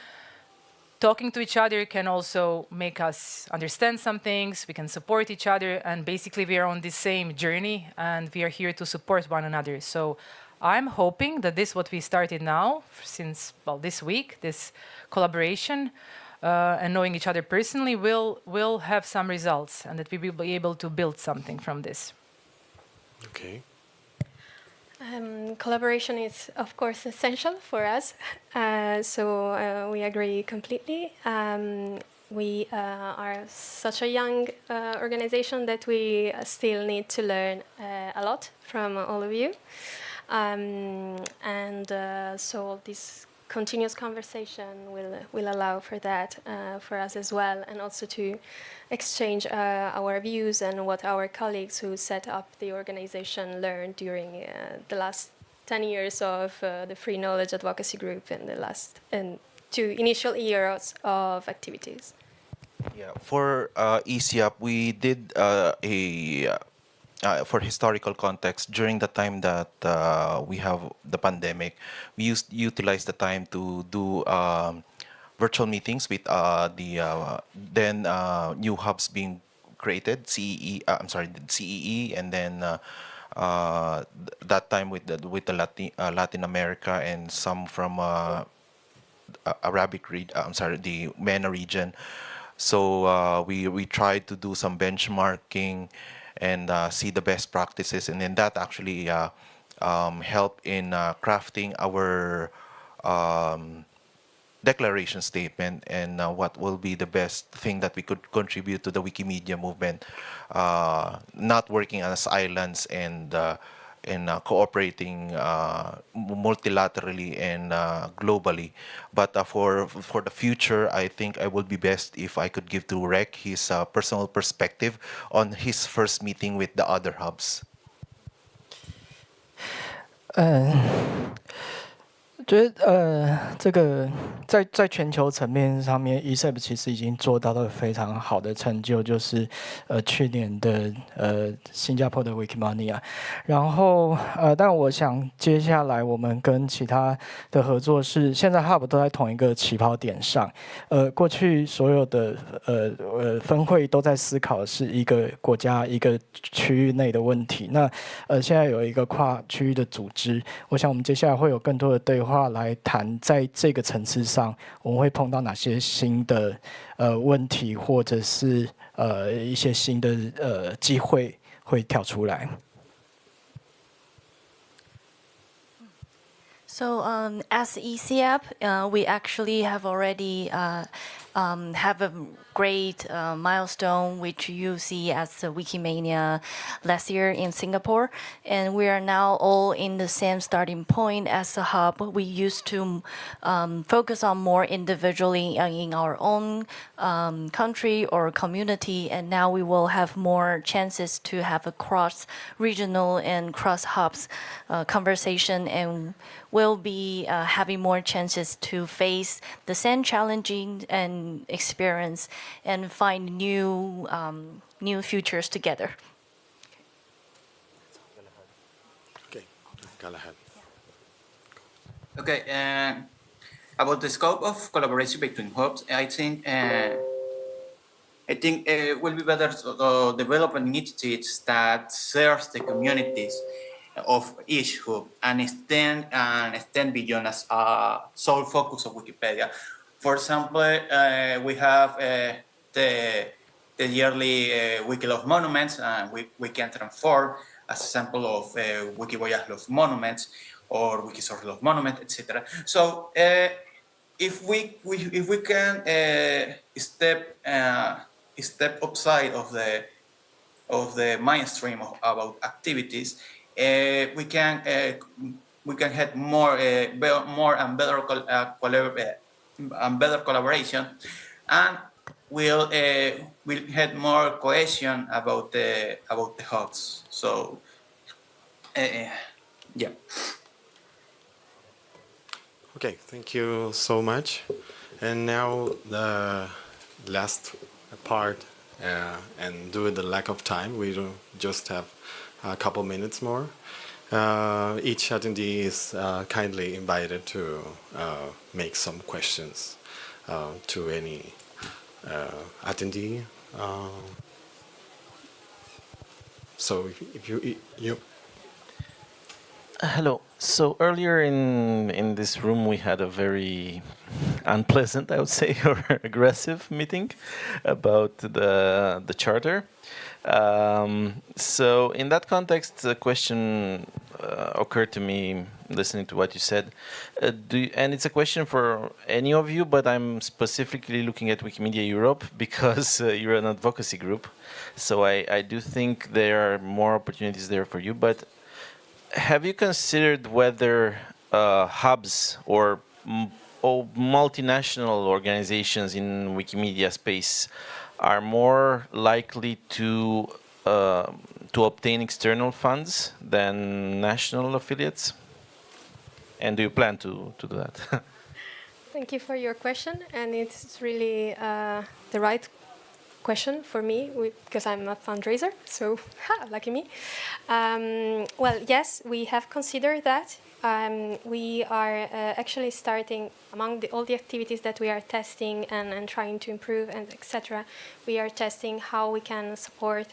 talking to each other can also make us understand some things, we can support each other, and basically we are on the same journey and we are here to support one another. So I'm hoping that this, what we started now, since, well, this week, this collaboration, and knowing each other personally will have some results, and that we will be able to build something from this. Okay. Collaboration is, of course, essential for us, so we agree completely. We are such a young organization that we still need to learn a lot from all of you. So this continuous conversation will allow for that for us as well, and also to exchange our views and what our colleagues who set up the organization learned during the last 10 years of the Free Knowledge Advocacy Group and the last 2 initial years of activities. Yeah, for ICIAP, we did for historical context, during the time that we have the pandemic, we utilized the time to do virtual meetings with the then new hubs being created, CEE, and then that time with the Latin America and some from Arabic the MENA region. So we tried to do some benchmarking and see the best practices, and then that actually helped in crafting our declaration statement and what will be the best thing that we could contribute to the Wikimedia movement, not working as islands and cooperating multilaterally and globally. But for the future, I think I would be best if I could give to Rek his personal perspective on his first meeting with the other hubs. 觉得这个在全球层面上面 ，ESEP 其实已经做到了非常好的成就，就是去年的新加坡的 Wikimania， 然后但我想接下来我们跟其他的合作是，现在 Hub 都在同一个起跑点上，过去所有的分会都在思考的是一个国家一个区域内的问题，那现在有一个跨区域的组织，我想我们接下来会有更多的对话。来谈在这个层次上，我们会碰到哪些新的问题，或者是一些新的机会会跳出来。So as ECAP, we actually have already have a great milestone, which you see as the Wikimania last year in Singapore. And we are now all in the same starting point as the hub. We used to focus on more individually in our own country or community. And now we will have more chances to have a cross-regional and cross-hubs conversation, and we'll be having more chances to face the same challenging and experience and find new futures together. Okay, go ahead. Okay, about the scope of collaboration between hubs, I think it will be better to develop initiatives that serve the communities of each hub and extend beyond as a sole focus of Wikipedia. For example, we have the yearly Wiki Love Monuments, and we can transform as a sample of Wikivoyage Love Monuments or Wikisource Love Monument, etc. So if we can step outside of the of the mainstream about activities, we can have more and better collaboration, and we'll have more cohesion about the hubs. So yeah. Okay, thank you so much. And now the last part, and due to the lack of time, we don't just have a couple minutes more. Each attendee is kindly invited to make some questions to any attendee. So if you Hello. So earlier in this room, we had a very unpleasant, I would say, or aggressive meeting about the charter. So in that context, a question occurred to me listening to what you said. And it's a question for any of you, but I'm specifically looking at Wikimedia Europe because you're an advocacy group. So I do think there are more opportunities there for you. But have you considered whether hubs or multinational organizations in Wikimedia space are more likely to obtain external funds than national affiliates? And do you plan to do that? Thank you for your question, and it's really the right question for me because I'm a fundraiser, so lucky me. Well, yes, we have considered that. We are actually starting among all the activities that we are testing and trying to improve and etc. We are testing how we can support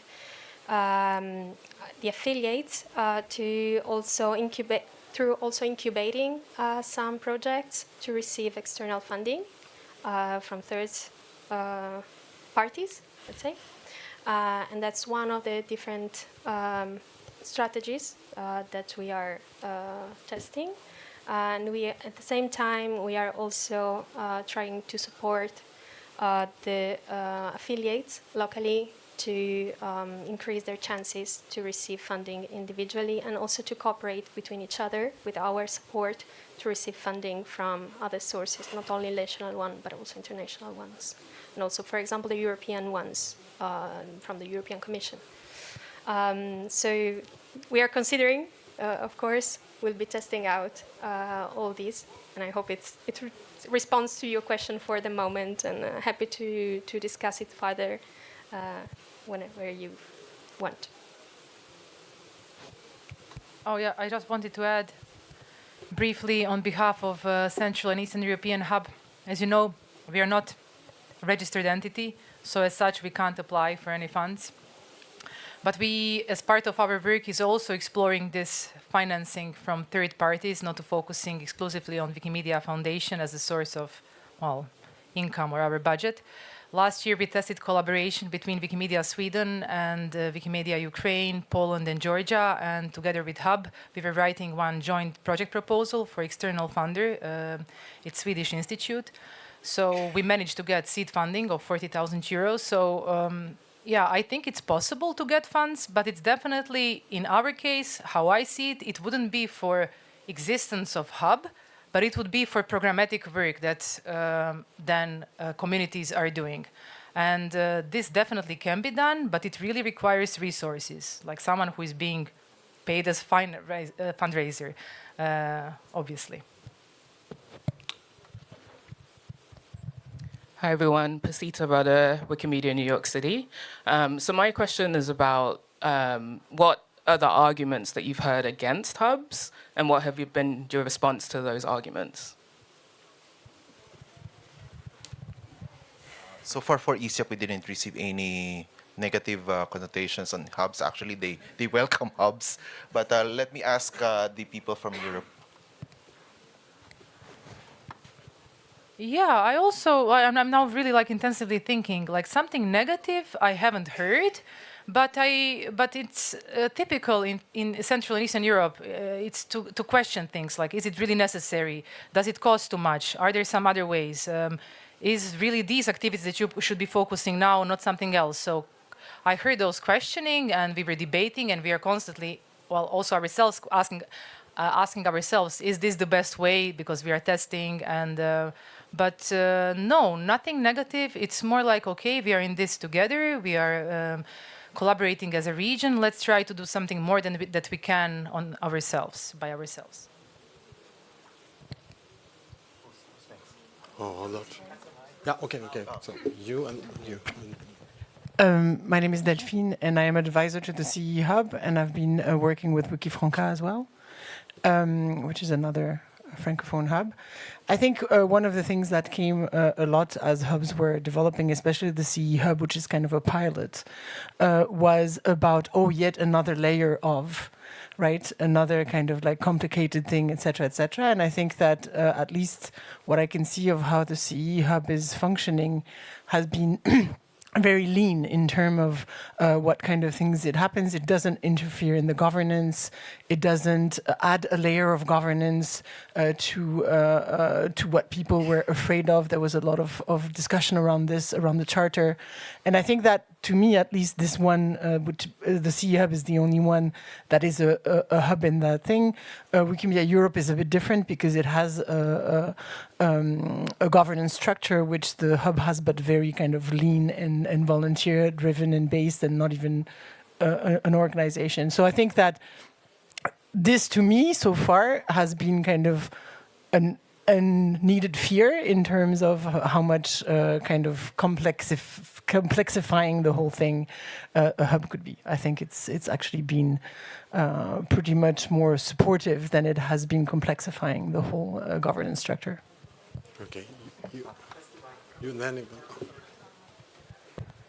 the affiliates to also incubate through also incubating some projects to receive external funding from third parties, let's say. And that's one of the different strategies that we are testing. And we, at the same time, we are also trying to support the affiliates locally to increase their chances to receive funding individually and also to cooperate between each other with our support to receive funding from other sources, not only national one, but also international ones. And also, for example, the European ones from the European Commission. So we are considering, of course, we'll be testing out all these, and I hope it responds to your question for the moment, and happy to discuss it further whenever you want. Oh yeah, I just wanted to add briefly on behalf of Central and Eastern European Hub. As you know, we are not a registered entity, so as such we can't apply for any funds. But we, as part of our work, is also exploring this financing from third parties, not focusing exclusively on Wikimedia Foundation as a source of, well, income or our budget. Last year, we tested collaboration between Wikimedia Sweden and Wikimedia Ukraine, Poland, and Georgia. And together with Hub, we were writing one joint project proposal for external funder. It's Swedish Institute. So we managed to get seed funding of 40,000 euros. So yeah, I think it's possible to get funds, but it's definitely, in our case, how I see it, it wouldn't be for existence of Hub, but it would be for programmatic work that then communities are doing. And this definitely can be done, but it really requires resources, like someone who is being paid as fundraiser, obviously. Hi everyone, Pasita Rudder, Wikimedia New York City. So my question is about what are the arguments that you've heard against hubs, and what have been your response to those arguments? So far for ESIAP, we didn't receive any negative connotations on hubs. Actually, they welcome hubs. But let me ask the people from Europe. Yeah, I'm now really like intensively thinking, like something negative I haven't heard, but it's typical in Central and Eastern Europe. It's to question things like, is it really necessary? Does it cost too much? Are there some other ways? Is really these activities that you should be focusing now, not something else? So I heard those questioning, and we were debating, and we are constantly, well, also ourselves asking ourselves, is this the best way? Because we are testing, and but no, nothing negative. It's more like, okay, we are in this together. We are collaborating as a region. Let's try to do something more than that we can on ourselves, by ourselves. Oh, hold on. Yeah, okay. So you and you. My name is Delphine, and I am advisor to the CE Hub, and I've been working with Wikifranca as well, which is another Francophone hub. I think one of the things that came a lot as hubs were developing, especially the CE Hub, which is kind of a pilot, was about, yet another layer of, right? Another kind of like complicated thing, et cetera, and I think that at least what I can see of how the CE Hub is functioning has been very lean in terms of what kind of things it happens. It doesn't interfere in the governance. It doesn't add a layer of governance to what people were afraid of. There was a lot of discussion around this, around the charter. And I think that, to me at least, this one, the CE Hub is the only one that is a hub in that thing. Wikimedia Europe is a bit different because it has a governance structure, which the hub has, but very kind of lean and volunteer-driven and based, and not even an organization. So I think that this, to me, so far, has been kind of an needed fear in terms of how much kind of complexifying the whole thing a hub could be. I think it's actually been pretty much more supportive than it has been complexifying the whole governance structure. Okay, you then.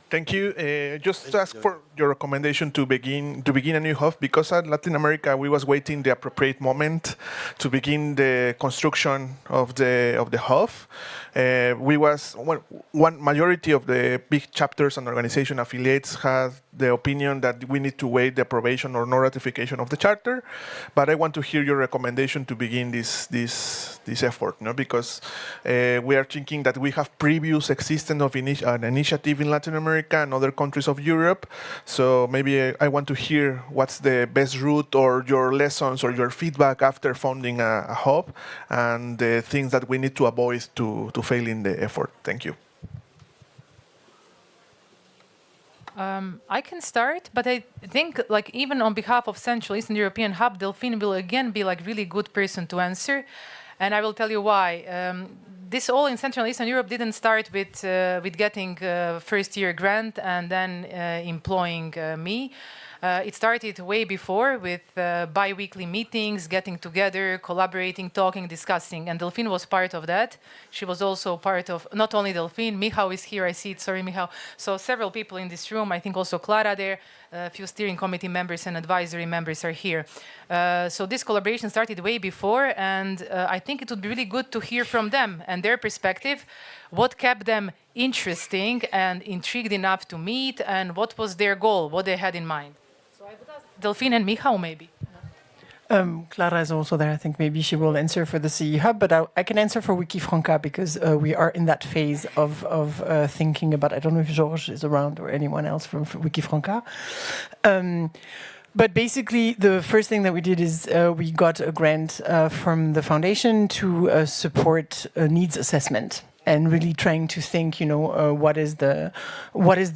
Thank you. Just to ask for your recommendation to begin a new hub, because at Latin America we was waiting the appropriate moment to begin the construction of the hub. We was one majority of the big chapters and organization affiliates had the opinion that we need to wait the approbation or no ratification of the charter. But I want to hear your recommendation to begin this effort, no? Because we are thinking that we have previous existence of an initiative in Latin America and other countries of Europe. So maybe I want to hear what's the best route or your lessons or your feedback after founding a hub and the things that we need to avoid to fail in the effort. Thank you. I can start, but I think, like, even on behalf of Central Eastern European Hub, Delphine will again be like really good person to answer, and I will tell you why. This all in Central Eastern Europe didn't start with getting first-year grant and then employing me. It started way before with bi-weekly meetings, getting together, collaborating, talking, discussing, and Delphine was part of that. She was also part of, not only Delphine, Michał is here, I see it, sorry Michał. So several people in this room, I think also Clara there, a few steering committee members and advisory members are here. So this collaboration started way before, and I think it would be really good to hear from them and their perspective, what kept them interesting and intrigued enough to meet, and what was their goal, what they had in mind. So I would ask Delphine and Michał maybe. Clara is also there. I think maybe she will answer for the CE Hub, but I can answer for Wikifranca because we are in that phase of thinking about, I don't know if Georges is around or anyone else from Wikifranca. But basically, the first thing that we did is we got a grant from the foundation to support a needs assessment. And really trying to think, what is the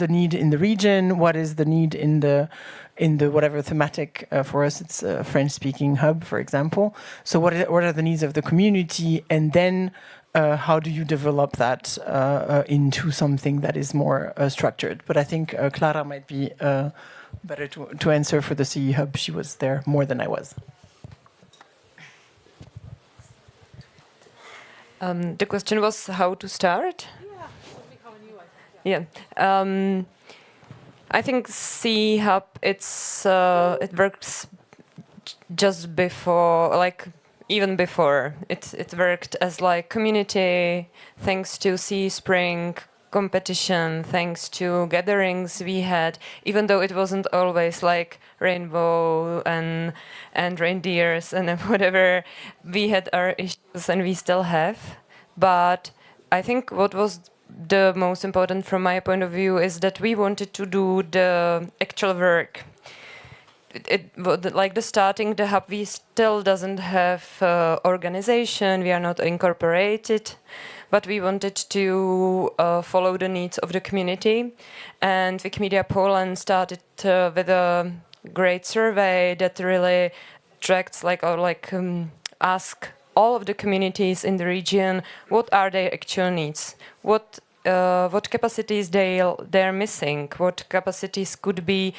need in the region, what is the need in the whatever thematic. For us, it's a French-speaking hub, for example. So what are the needs of the community, and then how do you develop that into something that is more structured? But I think Clara might be better to answer for the CE Hub. She was there more than I was. The question was how to start? Yeah. I think CE Hub, it works just before, even before. It worked as community, thanks to CE Spring competition, thanks to gatherings we had, even though it wasn't always rainbow and reindeers and whatever. We had our issues and we still have. But I think what was the most important from my point of view is that we wanted to do the actual work. Like the starting the hub, we still doesn't have organization, we are not incorporated, but we wanted to follow the needs of the community. And Wikimedia Poland started with a great survey that really tracks ask all of the communities in the region what are their actual needs, what capacities they're missing, what capacities could be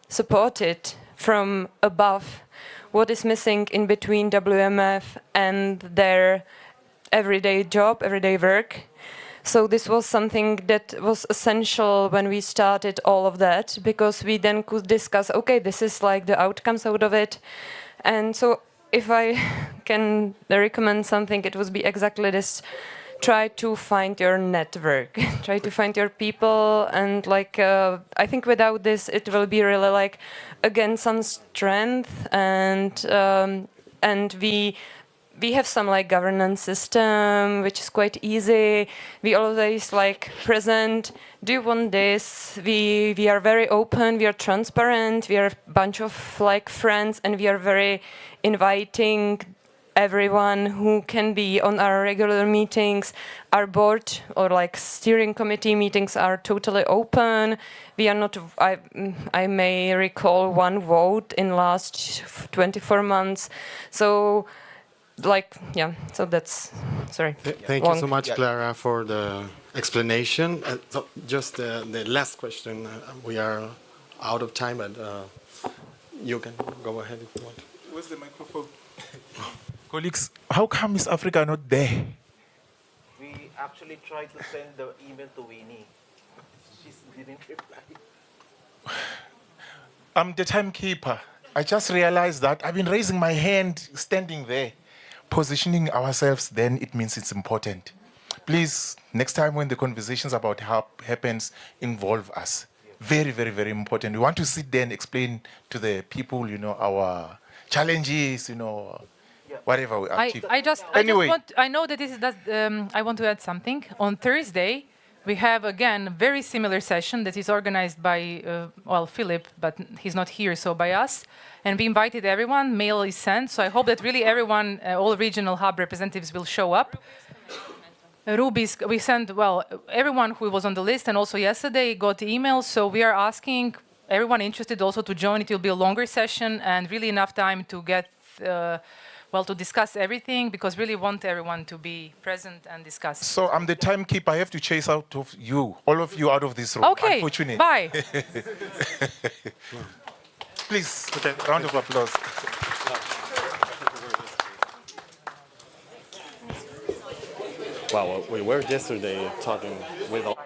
supported from above, what is missing in between WMF and their everyday job, everyday work. So this was something that was essential when we started all of that, because we then could discuss, okay, this is like the outcomes out of it. And so if I can recommend something, it would be exactly this. Try to find your network, try to find your people, and I think without this it will be really again some strength, and we have some governance system which is quite easy. We always present, do you want this? We are very open, we are transparent, we are a bunch of friends, and we are very inviting everyone who can be on our regular meetings. Our board or steering committee meetings are totally open. We are not, I may recall one vote in last 24 months. So so that's, sorry. Thank you so much, Clara, for the explanation. So just the last question. We are out of time, but you can go ahead if you want. Where's the microphone? Colleagues, how come is Africa not there? We actually tried to send the email to Winnie. She didn't reply. I'm the timekeeper. I just realized that I've been raising my hand, standing there. Positioning ourselves, then it means it's important. Please, next time when the conversations about how happens, involve us. Very, very, very important. We want to sit there and explain to the people, our challenges, whatever we achieve. I know that I want to add something. On Thursday, we have again a very similar session that is organized by, Philip, but he's not here, so by us. And we invited everyone, mail is sent, so I hope that really everyone, all regional hub representatives will show up. Ruby's, we sent, everyone who was on the list and also yesterday got emails, so we are asking everyone interested also to join. It will be a longer session and really enough time to get, to discuss everything, because really want everyone to be present and discuss. So I'm the timekeeper. I have to chase out of you, all of you out of this room. Okay, unfortunately. Bye. Please, round of applause. Wow, we were yesterday talking with all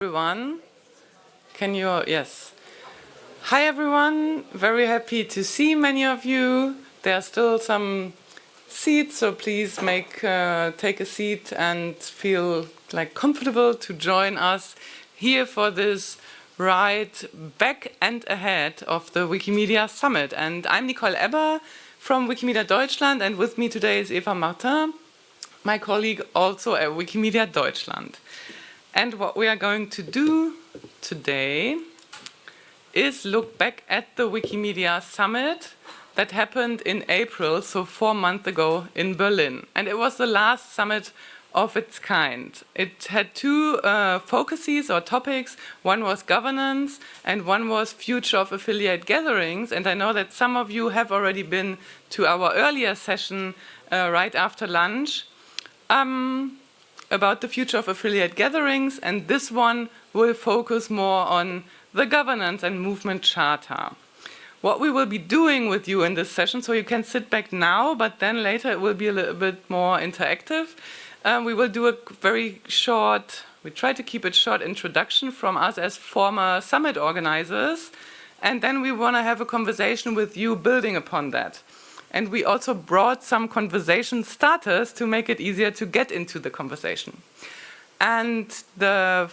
Everyone, can you, yes. Hi everyone, very happy to see many of you. There are still some seats, so please take a seat and feel like comfortable to join us here for this ride back and ahead of the Wikimedia Summit. And I'm Nicole Ebber from Wikimedia Deutschland, and with me today is Eva Martin, my colleague also at Wikimedia Deutschland. And what we are going to do today is look back at the Wikimedia Summit that happened in April, so 4 months ago in Berlin. And it was the last summit of its kind. It had two focuses or topics. One was governance and one was future of affiliate gatherings. And I know that some of you have already been to our earlier session right after lunch about the future of affiliate gatherings. And this one will focus more on the governance and movement charter. What we will be doing with you in this session, so you can sit back now, but then later it will be a little bit more interactive. We will do a very short, we try to keep it short, introduction from us as former summit organizers, and then we want to have a conversation with you building upon that. And we also brought some conversation starters to make it easier to get into the conversation. And the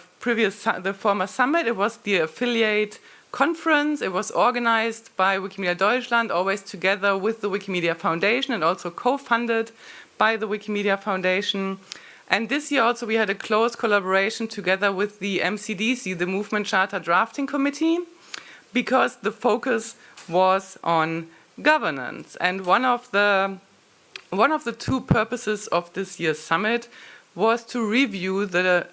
former summit, it was the affiliate conference. It was organized by Wikimedia Deutschland, always together with the Wikimedia Foundation and also co-funded by the Wikimedia Foundation. And this year also we had a close collaboration together with the MCDC, the Movement Charter Drafting Committee, because the focus was on governance. And one of the two purposes of this year's summit was to review the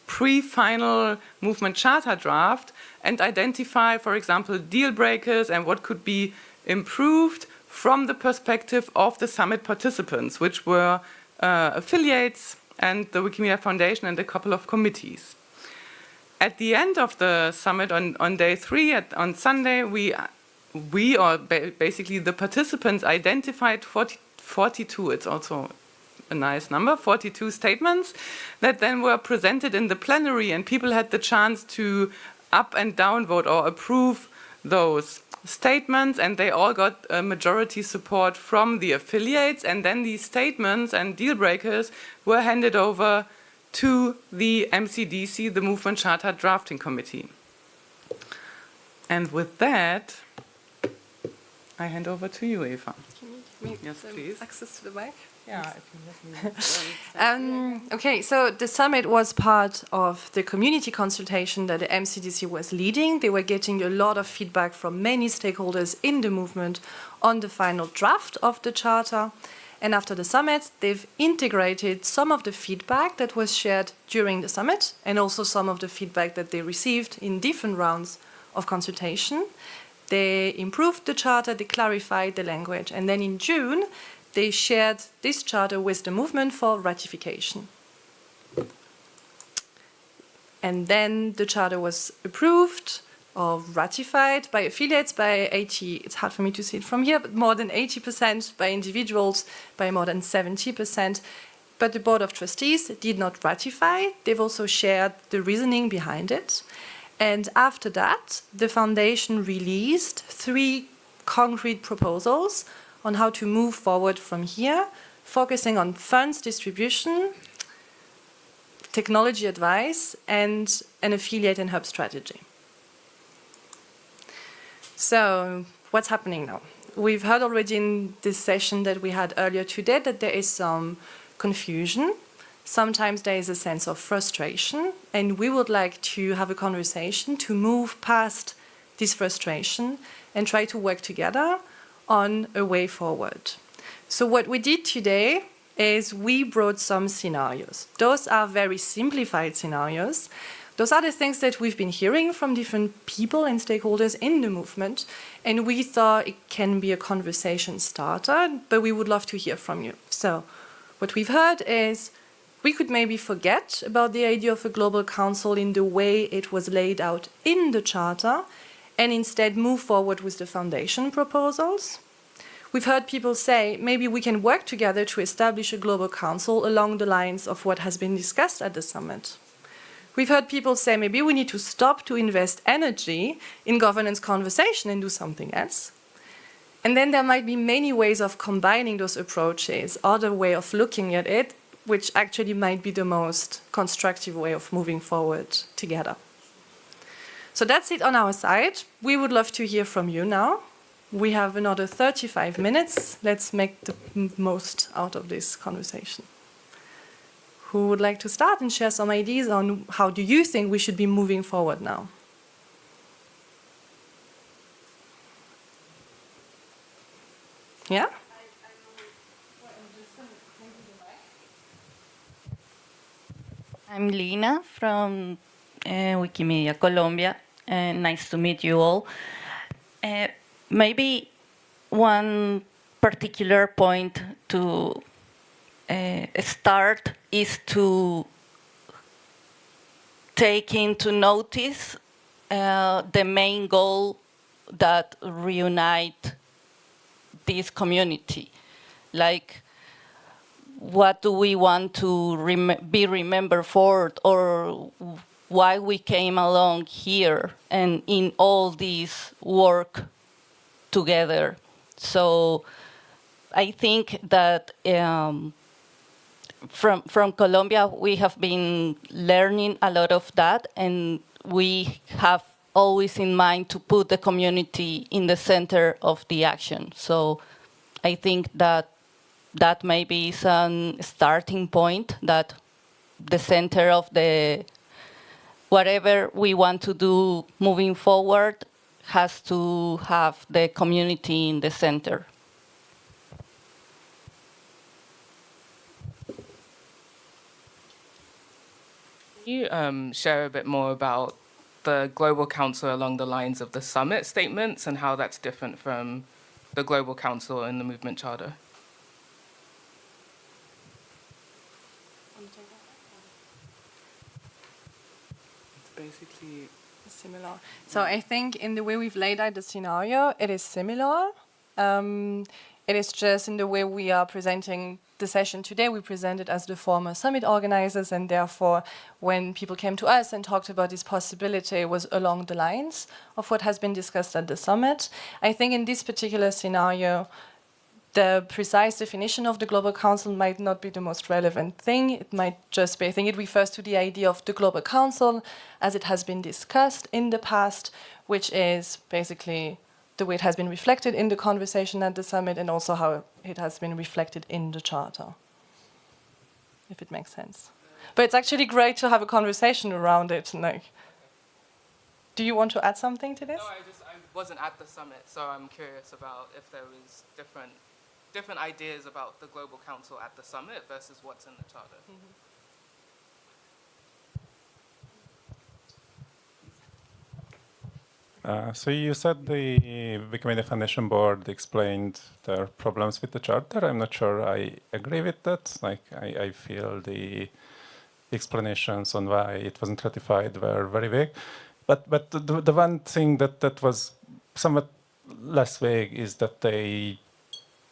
pre-final movement charter draft and identify, for example, deal breakers and what could be improved from the perspective of the summit participants, which were affiliates and the Wikimedia Foundation and a couple of committees. At the end of the summit on day 3, on Sunday, basically the participants identified 42, it's also a nice number, 42 statements that then were presented in the plenary, and people had the chance to up and down vote or approve those statements, and they all got a majority support from the affiliates, and then these statements and deal breakers were handed over to the MCDC, the Movement Charter Drafting Committee. And with that, I hand over to you, Eva. Can you give me Yes, please. access to the mic? Yeah, if you let me. Okay, so the summit was part of the community consultation that the MCDC was leading. They were getting a lot of feedback from many stakeholders in the movement on the final draft of the charter. And after the summit, they've integrated some of the feedback that was shared during the summit and also some of the feedback that they received in different rounds of consultation. They improved the charter, they clarified the language, and then in June, they shared this charter with the movement for ratification. And then the charter was approved or ratified by affiliates by 80, it's hard for me to see it from here, but more than 80%, by individuals by more than 70%. But the Board of Trustees did not ratify. They've also shared the reasoning behind it. And after that, the foundation released 3 concrete proposals on how to move forward from here, focusing on funds distribution, technology advice, and an affiliate and hub strategy. So what's happening now? We've heard already in this session that we had earlier today that there is some confusion. Sometimes there is a sense of frustration, and we would like to have a conversation to move past this frustration and try to work together on a way forward. So what we did today is we brought some scenarios. Those are very simplified scenarios. Those are the things that we've been hearing from different people and stakeholders in the movement, and we thought it can be a conversation starter, but we would love to hear from you. So what we've heard is we could maybe forget about the idea of a global council in the way it was laid out in the charter and instead move forward with the foundation proposals. We've heard people say maybe we can work together to establish a global council along the lines of what has been discussed at the summit. We've heard people say maybe we need to stop to invest energy in governance conversation and do something else. And then there might be many ways of combining those approaches, other way of looking at it, which actually might be the most constructive way of moving forward together. So that's it on our side. We would love to hear from you now. We have another 35 minutes. Let's make the most out of this conversation. Who would like to start and share some ideas on how do you think we should be moving forward now? Yeah? I'm Lina from Wikimedia Colombia. Nice to meet you all. Maybe one particular point to start is to take into notice the main goal that reunite this community. Like, what do we want to be remembered for, or why we came along here and in all this work together. So I think that from Colombia, we have been learning a lot of that, and we have always in mind to put the community in the center of the action. So I think that that maybe is a starting point, that the center of the whatever we want to do moving forward has to have the community in the center. Can you share a bit more about the Global Council along the lines of the summit statements and how that's different from the Global Council in the Movement Charter? Basically similar. So I think in the way we've laid out the scenario, it is similar. It is just in the way we are presenting the session today, we present it as the former summit organizers, and therefore when people came to us and talked about this possibility, it was along the lines of what has been discussed at the summit. I think in this particular scenario, the precise definition of the Global Council might not be the most relevant thing. It might just be, I think it refers to the idea of the Global Council as it has been discussed in the past, which is basically the way it has been reflected in the conversation at the summit and also how it has been reflected in the charter, if it makes sense. But it's actually great to have a conversation around it. Like, do you want to add something to this? No, I wasn't at the summit, so I'm curious about if there was different ideas about the Global Council at the summit versus what's in the charter. Mm-hmm. So you said the Wikimedia Foundation Board explained their problems with the charter. I'm not sure I agree with that. Like, I feel the explanations on why it wasn't ratified were very vague. But the one thing that was somewhat less vague is that they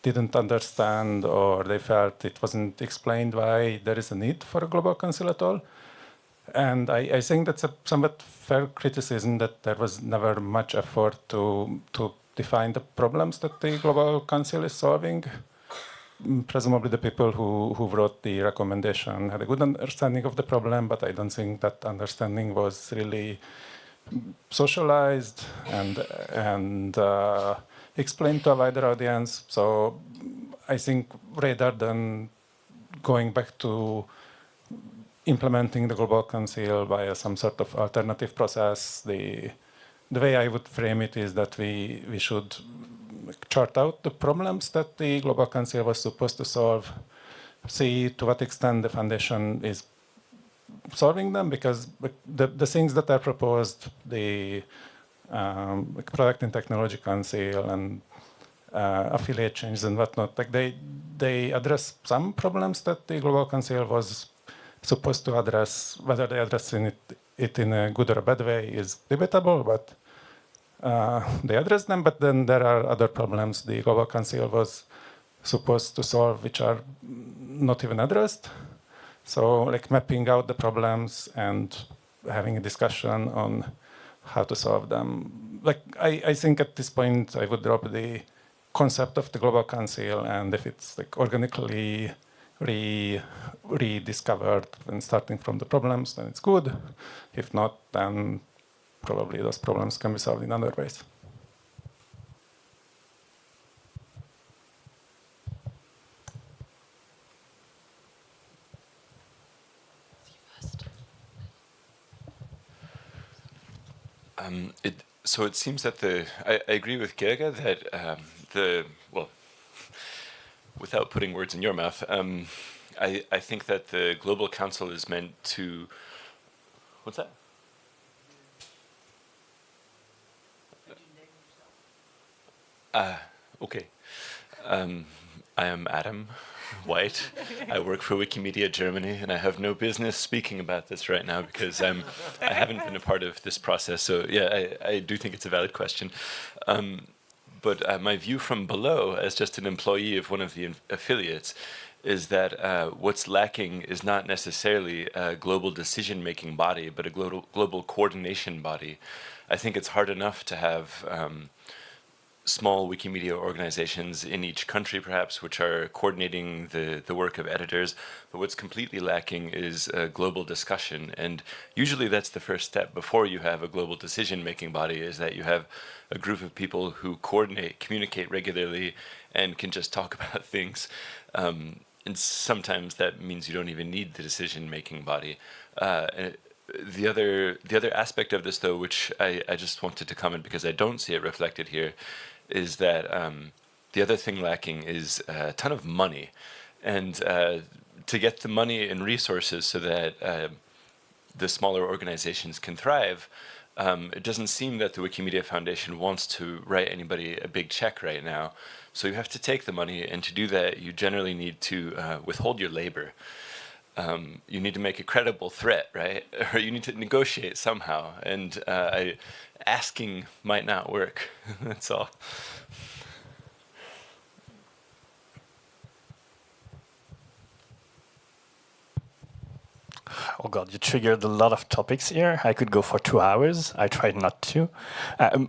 didn't understand, or they felt it wasn't explained why there is a need for a global council at all. And I think that's a somewhat fair criticism, that there was never much effort to define the problems that the Global Council is solving. Presumably the people who wrote the recommendation had a good understanding of the problem, but I don't think that understanding was really socialized and explained to a wider audience. So I think rather than going back to implementing the Global Council via some sort of alternative process, the way I would frame it is that we should chart out the problems that the Global Council was supposed to solve, see to what extent the foundation is solving them, because the things that are proposed, the Product and Technology Council and affiliate changes and whatnot, like they address some problems that the Global Council was supposed to address. Whether they address it in a good or a bad way is debatable, but they address them. But then there are other problems the Global Council was supposed to solve which are not even addressed. So like mapping out the problems and having a discussion on how to solve them. Like, I think at this point I would drop the concept of the Global Council, and if it's like organically rediscovered and starting from the problems, then it's good. If not, then probably those problems can be solved in other ways. So it seems that I agree with Gerga that without putting words in your mouth, I think that the Global Council is meant to, what's that? Okay. I am Adam White. I work for Wikimedia Germany, and I have no business speaking about this right now because I haven't been a part of this process. So yeah, I do think it's a valid question. But my view from below, as just an employee of one of the affiliates, is that what's lacking is not necessarily a global decision-making body, but a global coordination body. I think it's hard enough to have small Wikimedia organizations in each country, perhaps, which are coordinating the work of editors. But what's completely lacking is a global discussion. And usually that's the first step before you have a global decision-making body, is that you have a group of people who coordinate, communicate regularly, and can just talk about things. And sometimes that means you don't even need the decision-making body. The other aspect of this, though, which I just wanted to comment because I don't see it reflected here, is that the other thing lacking is a ton of money. And to get the money and resources so that the smaller organizations can thrive, it doesn't seem that the Wikimedia Foundation wants to write anybody a big check right now. So you have to take the money, and to do that, you generally need to withhold your labor. You need to make a credible threat, right? Or you need to negotiate somehow. And asking might not work. That's all. Oh God, you triggered a lot of topics here. I could go for 2 hours. I tried not to.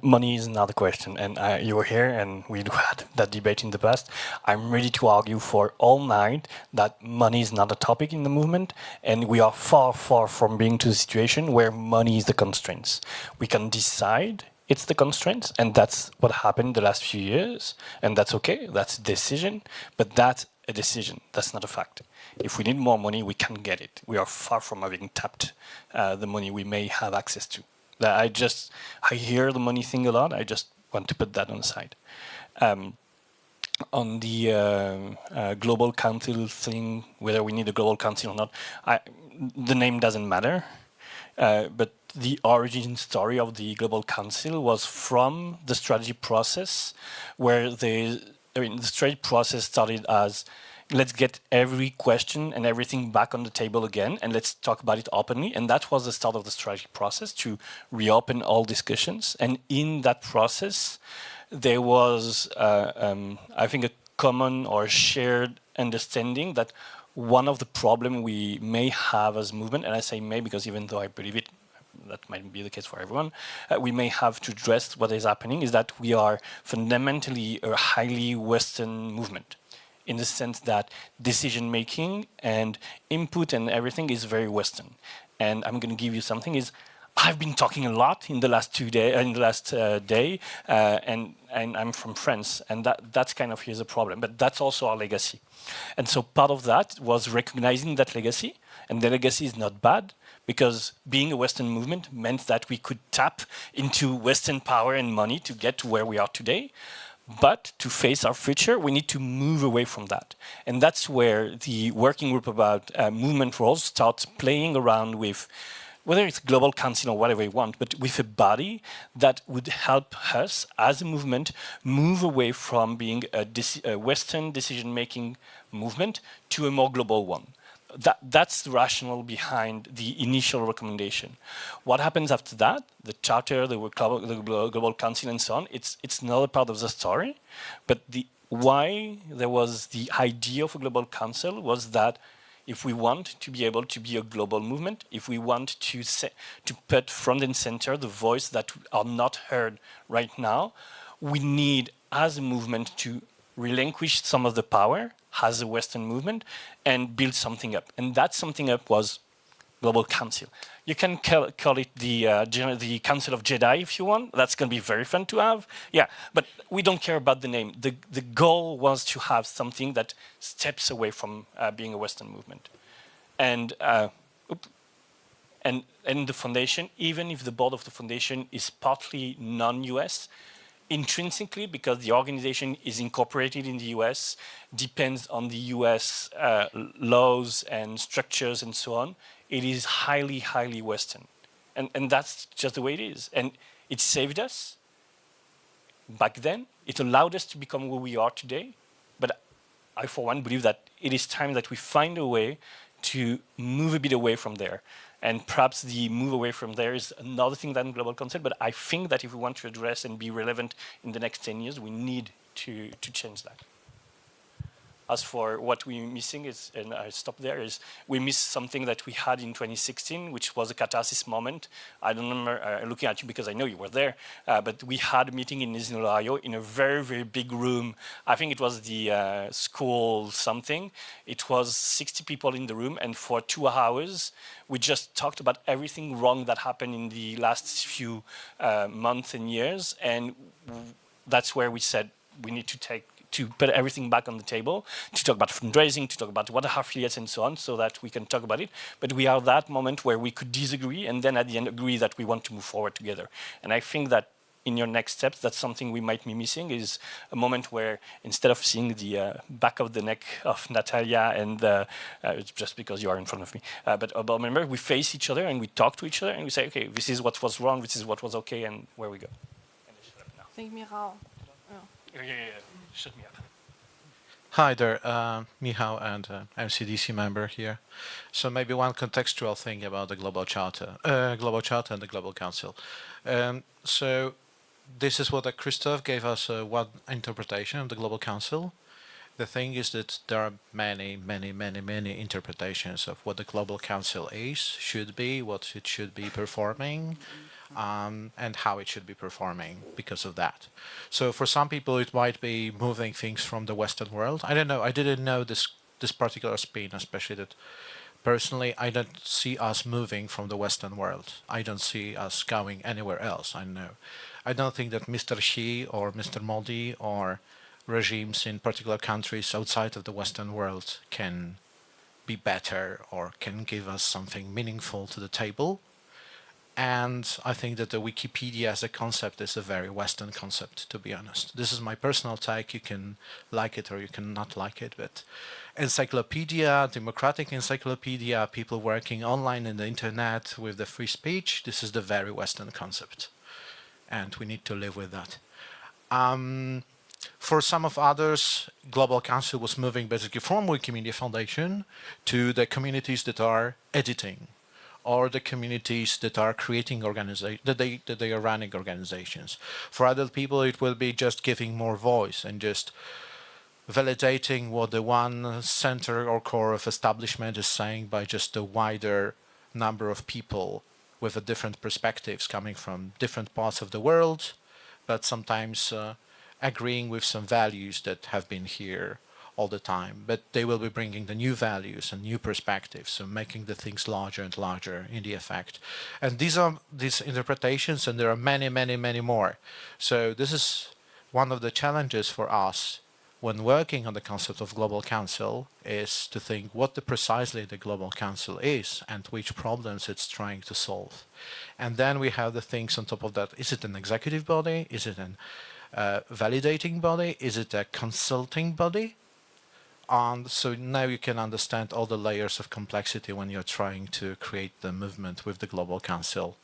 Money is another question, and you were here, and we had that debate in the past. I'm ready to argue for all night that money is not a topic in the movement, and we are far, far from being to the situation where money is the constraints. We can decide it's the constraints, and that's what happened the last few years, and that's okay. That's a decision, but that's a decision. That's not a fact. If we need more money, we can get it. We are far from having tapped the money we may have access to. I hear the money thing a lot. I just want to put that on the side. On the global council thing, whether we need a global council or not, the name doesn't matter. But the origin story of the global council was from the strategy process, where the strategy process started as, let's get every question and everything back on the table again, and let's talk about it openly. And that was the start of the strategy process, to reopen all discussions. And in that process, there was, I think, a common or shared understanding that one of the problems we may have as movement, and I say may because even though I believe it, that might be the case for everyone, we may have to address what is happening, is that we are fundamentally a highly Western movement, in the sense that decision-making and input and everything is very Western. And I'm going to give you something, is I've been talking a lot in the last day, and I'm from France, and that's kind of here's a problem, but that's also our legacy. And so part of that was recognizing that legacy, and the legacy is not bad, because being a Western movement meant that we could tap into Western power and money to get to where we are today. But to face our future, we need to move away from that. And that's where the working group about movement roles starts playing around with, whether it's global council or whatever you want, but with a body that would help us as a movement move away from being a Western decision-making movement to a more global one. That's the rationale behind the initial recommendation. What happens after that, the charter, the global council and so on, it's another part of the story. But why there was the idea of a global council was that if we want to be able to be a global movement, if we want to put front and center the voice that are not heard right now, we need, as a movement, to relinquish some of the power as a Western movement and build something up. And that something up was Global Council. You can call it the Council of Jedi if you want. That's going to be very fun to have. Yeah, but we don't care about the name. The goal was to have something that steps away from being a Western movement. And the foundation, even if the board of the foundation is partly non-US, intrinsically, because the organization is incorporated in the US, depends on the US laws and structures and so on, it is highly, highly Western. And that's just the way it is. And it saved us back then. It allowed us to become who we are today. But I, for one, believe that it is time that we find a way to move a bit away from there. And perhaps the move away from there is another thing than global concept. But I think that if we want to address and be relevant in the next 10 years, we need to change that. As for what we're missing is, and I stop there, is we missed something that we had in 2016, which was a catharsis moment. I don't remember looking at you because I know you were there, but we had a meeting in Disney, Ohio, in a very, very big room. I think it was the school something. It was 60 people in the room, and for 2 hours, we just talked about everything wrong that happened in the last few months and years, and that's where we said we need to put everything back on the table, to talk about fundraising, to talk about what are affiliates and so on, so that we can talk about it. But we are at that moment where we could disagree and then at the end agree that we want to move forward together. And I think that in your next steps, that's something we might be missing, is a moment where instead of seeing the back of the neck of Natalia and it's just because you are in front of me, but remember, we face each other and we talk to each other and we say, okay, this is what was wrong, this is what was okay, and where we go. I think Michal. Yeah. Shut me up. Hi there, Michal, and I'm CDC member here. So maybe one contextual thing about the Global Charter and the Global Council. So this is what Christoph gave us one interpretation of the Global Council. The thing is that there are many interpretations of what the Global Council is, should be, what it should be performing, and how it should be performing because of that. So for some people it might be moving things from the Western world. I don't know, I didn't know this particular spin, especially that personally I don't see us moving from the Western world. I don't see us going anywhere else. I don't think that Mr. Xi or Mr. Modi or regimes in particular countries outside of the Western world can be better or can give us something meaningful to the table. And I think that the Wikipedia as a concept is a very Western concept, to be honest. This is my personal take. You can like it or you can not like it, but encyclopedia, democratic encyclopedia, people working online in the internet with the free speech, this is the very Western concept. And we need to live with that. For some of others, Global Council was moving basically from Wikimedia Foundation to the communities that are editing, or the communities that are creating organizations, that they are running organizations. For other people, it will be just giving more voice and just validating what the one center or core of establishment is saying by just a wider number of people with different perspectives coming from different parts of the world, but sometimes agreeing with some values that have been here all the time, but they will be bringing the new values and new perspectives, so making the things larger and larger in the effect. And these are these interpretations, and there are many more. So this is one of the challenges for us when working on the concept of Global Council, is to think what precisely the Global Council is and which problems it's trying to solve. And then we have the things on top of that. Is it an executive body? Is it an validating body? Is it a consulting body? And so now you can understand all the layers of complexity when you're trying to create the movement with the Global Council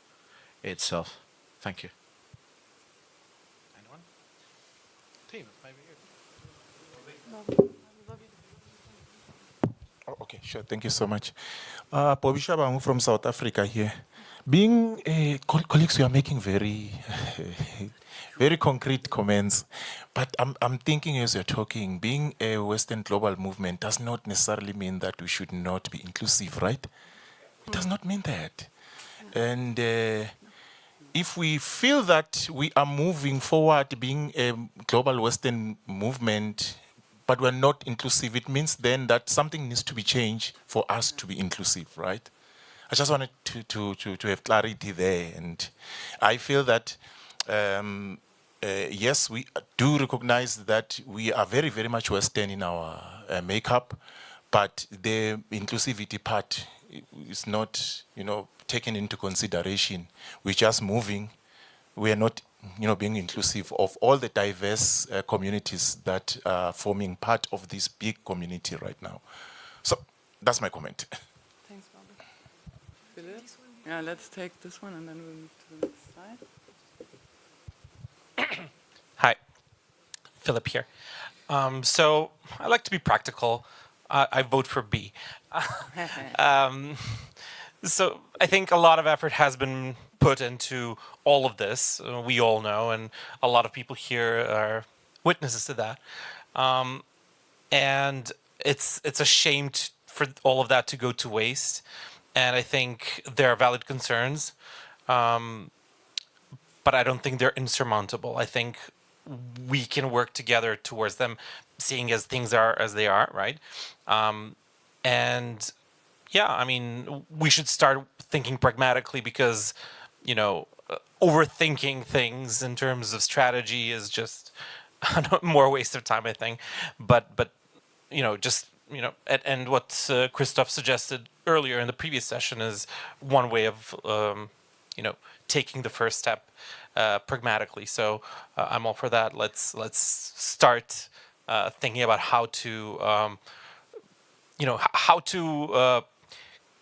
itself. Thank you. Anyone? Team, maybe you. Oh, okay, sure. Thank you so much. Bobby Shabangu from South Africa here. Being colleagues, we are making very, very concrete comments, but I'm thinking as you're talking, being a Western global movement does not necessarily mean that we should not be inclusive, right? It does not mean that. And if we feel that we are moving forward being a global Western movement, but we're not inclusive, it means then that something needs to be changed for us to be inclusive, right? I just wanted to have clarity there. And I feel that, yes, we do recognize that we are very, very much Western in our makeup, but the inclusivity part is not, taken into consideration. We're just moving. We are not, being inclusive of all the diverse communities that are forming part of this big community right now. So that's my comment. Thanks, Bobby. Philip? Yeah, let's take this one and then we'll move to the next slide. Hi, Philip here. So I like to be practical. I vote for B. So I think a lot of effort has been put into all of this. We all know, and a lot of people here are witnesses to that. And it's a shame for all of that to go to waste. And I think there are valid concerns, but I don't think they're insurmountable. I think we can work together towards them, seeing as things are as they are, right? And yeah, I mean, we should start thinking pragmatically because, overthinking things in terms of strategy is just more waste of time, I think. But and what Christoph suggested earlier in the previous session is one way of, taking the first step pragmatically. So I'm all for that. Let's start thinking about how to,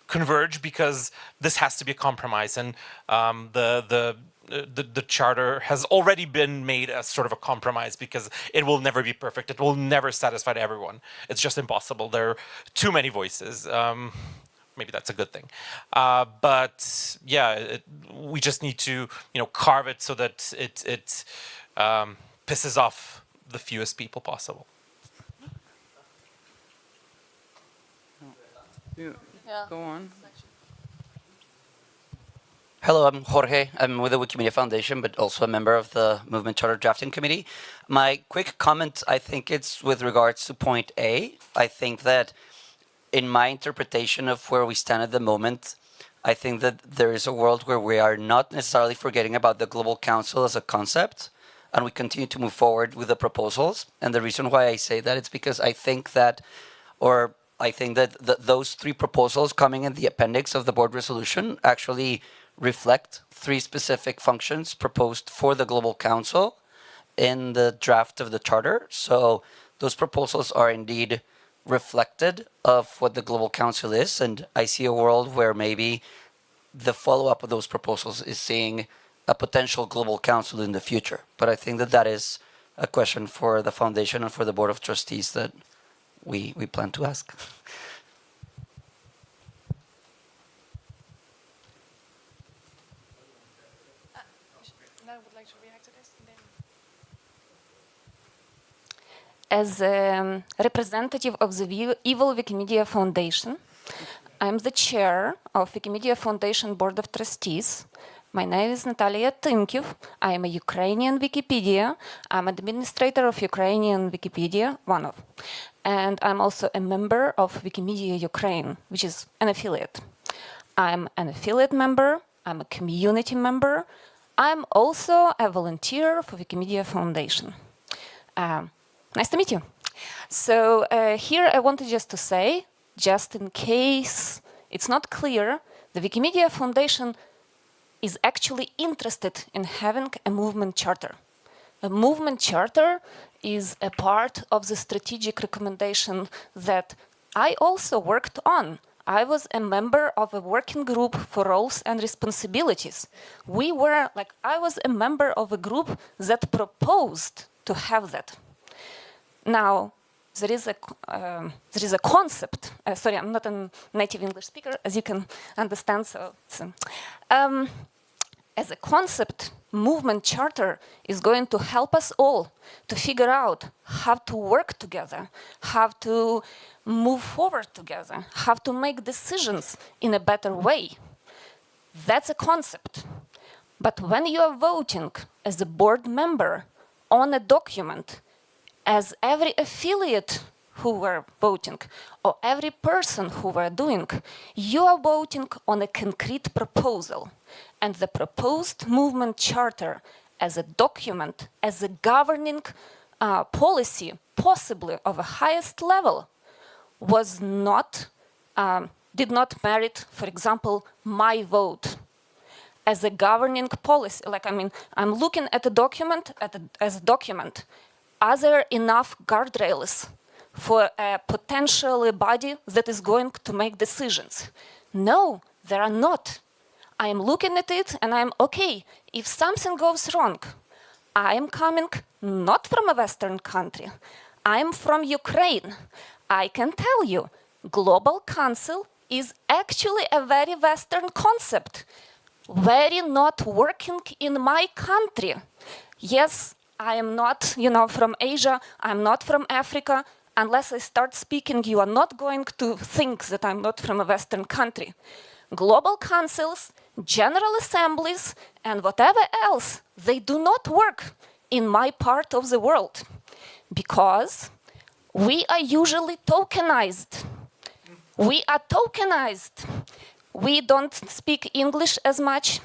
converge, because this has to be a compromise, and the charter has already been made as sort of a compromise because it will never be perfect. It will never satisfy everyone. It's just impossible. There are too many voices. Maybe that's a good thing. But yeah, we just need to carve it so that it pisses off the fewest people possible. Yeah. Go on. Hello, I'm Jorge. I'm with the Wikimedia Foundation, but also a member of the Movement Charter Drafting Committee. My quick comment, I think it's with regards to point A. I think that in my interpretation of where we stand at the moment, I think that there is a world where we are not necessarily forgetting about the Global Council as a concept, and we continue to move forward with the proposals. And the reason why I say that is because I think that those three proposals coming in the appendix of the board resolution actually reflect three specific functions proposed for the Global Council in the draft of the charter. So those proposals are indeed reflected of what the Global Council is, and I see a world where maybe the follow-up of those proposals is seeing a potential Global Council in the future. But I think that is a question for the foundation and for the Board of Trustees that we plan to ask. As a representative of the Evil Wikimedia Foundation, I'm the chair of Wikimedia Foundation Board of Trustees. My name is Natalia Tymkiv. I am a Ukrainian Wikipedia. I'm administrator of Ukrainian Wikipedia, one of. And I'm also a member of Wikimedia Ukraine, which is an affiliate. I'm an affiliate member. I'm a community member. I'm also a volunteer for Wikimedia Foundation. Nice to meet you. So here I wanted just to say, just in case it's not clear, the Wikimedia Foundation is actually interested in having a movement charter. A movement charter is a part of the strategic recommendation that I also worked on. I was a member of a working group for roles and responsibilities. I was a member of a group that proposed to have that. Now, there is a concept. Sorry, I'm not a native English speaker, as you can understand. So, as a concept, movement charter is going to help us all to figure out how to work together, how to move forward together, how to make decisions in a better way. That's a concept. But when you are voting as a board member on a document, as every affiliate who were voting, or every person who were doing, you are voting on a concrete proposal. And the proposed movement charter as a document, as a governing policy, possibly of a highest level, was not, did not merit, for example, my vote as a governing policy. Like, I mean, I'm looking at a document as a document. Are there enough guardrails for a potential body that is going to make decisions? No, there are not. I am looking at it and I'm okay. If something goes wrong, I am coming not from a Western country. I am from Ukraine. I can tell you, Global Council is actually a very Western concept, very not working in my country. Yes, I am not, from Asia. I'm not from Africa. Unless I start speaking, you are not going to think that I'm not from a Western country. Global councils, general assemblies, and whatever else, they do not work in my part of the world because we are usually tokenized. We are tokenized. We don't speak English as much.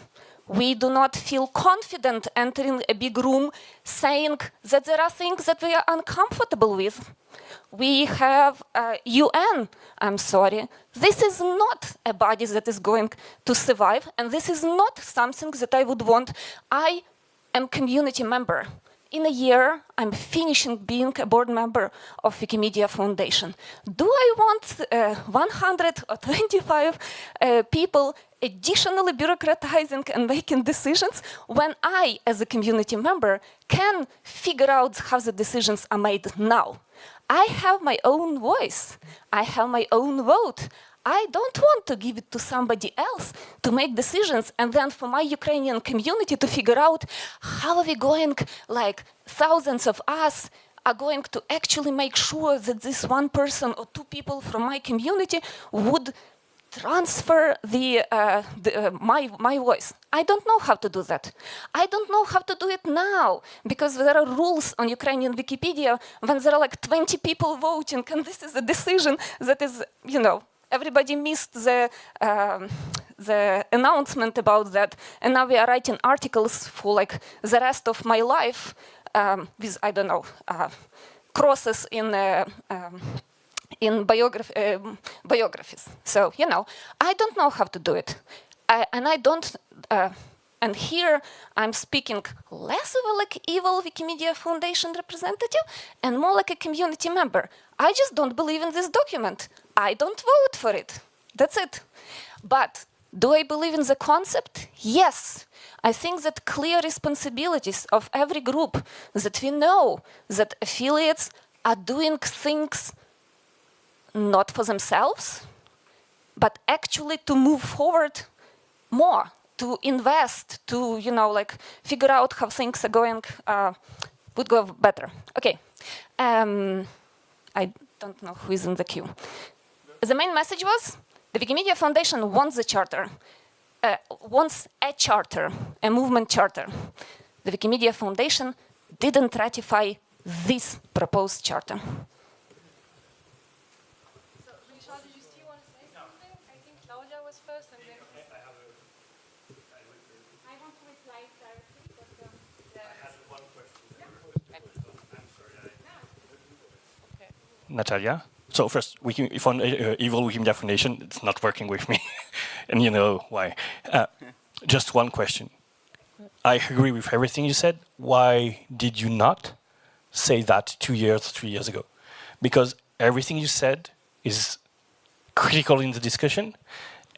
We do not feel confident entering a big room saying that there are things that we are uncomfortable with. We have UN. I'm sorry. This is not a body that is going to survive, and this is not something that I would want. I am community member. In a year, I'm finishing being a board member of Wikimedia Foundation. Do I want 100 or 25 people additionally bureaucratizing and making decisions when I, as a community member, can figure out how the decisions are made now? I have my own voice. I have my own vote. I don't want to give it to somebody else to make decisions and then for my Ukrainian community to figure out how are we going, like thousands of us are going to actually make sure that this one person or two people from my community would transfer my voice. I don't know how to do that. I don't know how to do it now because there are rules on Ukrainian Wikipedia when there are like 20 people voting and this is a decision that is, everybody missed the announcement about that, and now we are writing articles for like the rest of my life with crosses in biographies. So I don't know how to do it, and here I'm speaking less of a like evil Wikimedia Foundation representative and more like a community member. I just don't believe in this document. I don't vote for it. That's it. But do I believe in the concept? Yes. I think that clear responsibilities of every group, that we know that affiliates are doing things not for themselves, but actually to move forward more, to invest, to, figure out how things are going, would go better. Okay. I don't know who is in the queue. The main message was the Wikimedia Foundation wants the charter, wants a charter, a movement charter. The Wikimedia Foundation didn't ratify this proposed charter. So, Richard, did you still want to say something? I think Claudia was first and then... I want to reply directly, but... I had one question. Natalia. So first, Evil Wikimedia Foundation, it's not working with me, and you know why. Just one question. I agree with everything you said. Why did you not say that 2 years, 3 years ago? Because everything you said is critical in the discussion,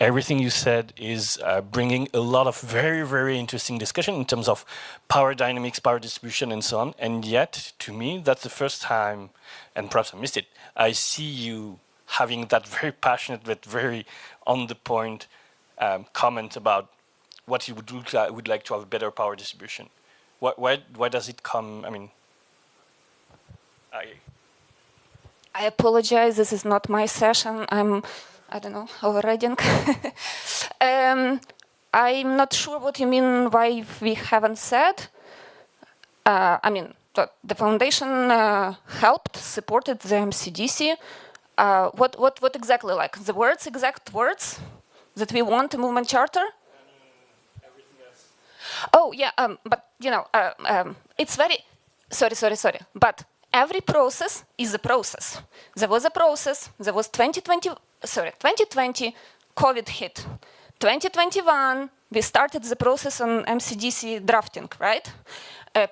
everything you said is bringing a lot of very, very interesting discussion in terms of power dynamics, power distribution, and so on. And yet, to me, that's the first time, and perhaps I missed it, I see you having that very passionate but very on-the-point comment about what you would like to have a better power distribution. Why does it come? I mean, I apologize. This is not my session. I don't know, overriding. I'm not sure what you mean why we haven't said. I mean, the foundation helped, supported the MCDC. What exactly, like the exact words that we want a movement charter? Oh yeah, but you know, it's very, sorry. But every process is a process. There was a process, there was 2020, COVID hit. 2021, we started the process on MCDC drafting, right?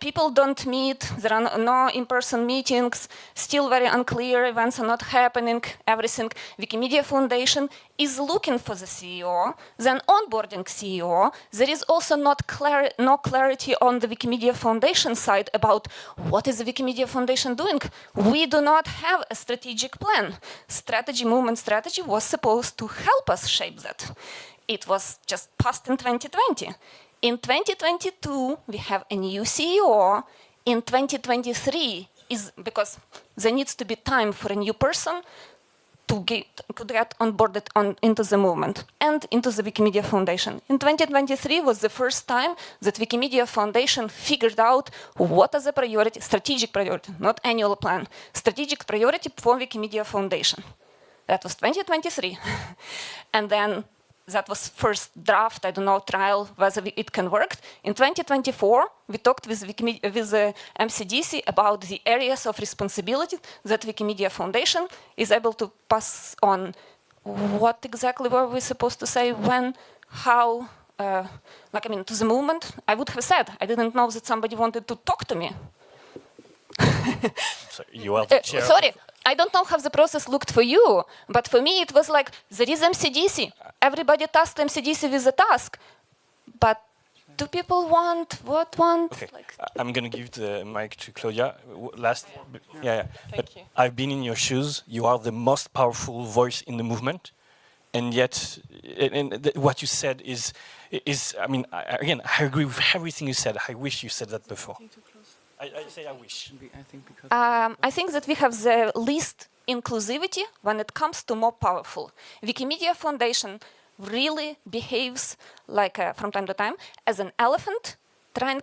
People don't meet, there are no in-person meetings, still very unclear, events are not happening, everything. Wikimedia Foundation is looking for the CEO, then onboarding CEO. There is also no clarity on the Wikimedia Foundation side about what is the Wikimedia Foundation doing. We do not have a strategic plan. Movement strategy was supposed to help us shape that. It was just passed in 2020. In 2022, we have a new CEO. In 2023, because there needs to be time for a new person to get onboarded into the movement and into the Wikimedia Foundation. In 2023 was the first time that Wikimedia Foundation figured out what is the priority, strategic priority, not annual plan, strategic priority for Wikimedia Foundation. That was 2023. And then that was first draft, I don't know, trial, whether it can work. In 2024, we talked with the MCDC about the areas of responsibility that Wikimedia Foundation is able to pass on. What exactly were we supposed to say, when, how, to the movement? I would have said, I didn't know that somebody wanted to talk to me. So you are the chair. Sorry, I don't know how the process looked for you, but for me it was like, there is MCDC. Everybody tasked MCDC with a task. But do people want, Okay, I'm going to give the mic to Claudia. Thank you. I've been in your shoes. You are the most powerful voice in the movement. And yet, what you said is I mean, I agree with everything you said. I wish you said that before. I say I wish. I think that we have the least inclusivity when it comes to more powerful. Wikimedia Foundation really behaves like, from time to time, as an elephant trying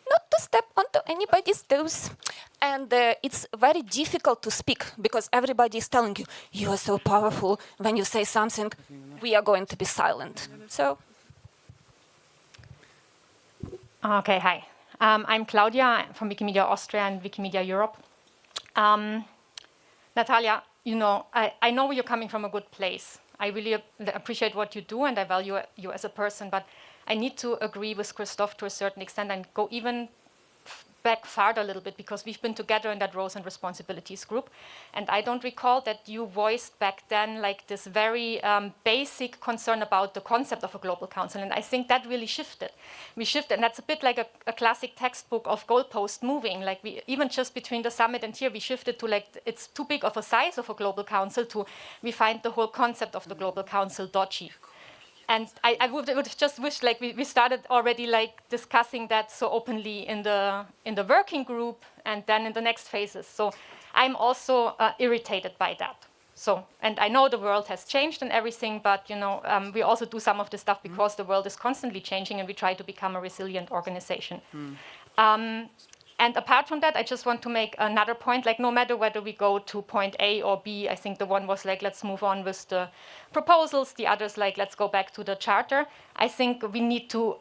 not to step onto anybody's toes. And it's very difficult to speak because everybody is telling you, you are so powerful. When you say something, we are going to be silent. So. Okay, hi. I'm Claudia from Wikimedia Austria and Wikimedia Europe. Natalia, you know, I know you're coming from a good place. I really appreciate what you do and I value you as a person, but I need to agree with Christoph to a certain extent and go even back farther a little bit because we've been together in that roles and responsibilities group. And I don't recall that you voiced back then like this very basic concern about the concept of a global council. And I think that really shifted. We shifted, and that's a bit like a classic textbook of goalpost moving. Like we, even just between the summit and here, we shifted to like, it's too big of a size of a global council to, we find the whole concept of the global council dodgy. And I would have just wished like we started already like discussing that so openly in the working group and then in the next phases. So I'm also irritated by that. So, and I know the world has changed and everything, but you know, we also do some of this stuff because the world is constantly changing and we try to become a resilient organization. And apart from that, I just want to make another point, like no matter whether we go to point A or B, I think the one was like, let's move on with the proposals. The others like, let's go back to the charter. I think we need to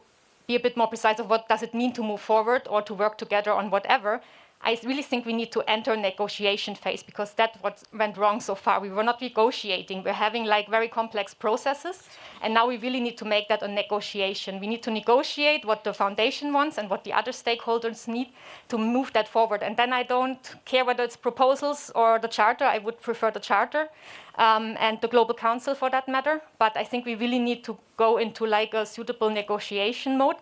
be a bit more precise of what does it mean to move forward or to work together on whatever. I really think we need to enter a negotiation phase, because that's what went wrong so far. We were not negotiating. We're having like very complex processes, and now we really need to make that a negotiation. We need to negotiate what the foundation wants and what the other stakeholders need to move that forward. And then I don't care whether it's proposals or the charter. I would prefer the charter and the Global Council for that matter. But I think we really need to go into like a suitable negotiation mode.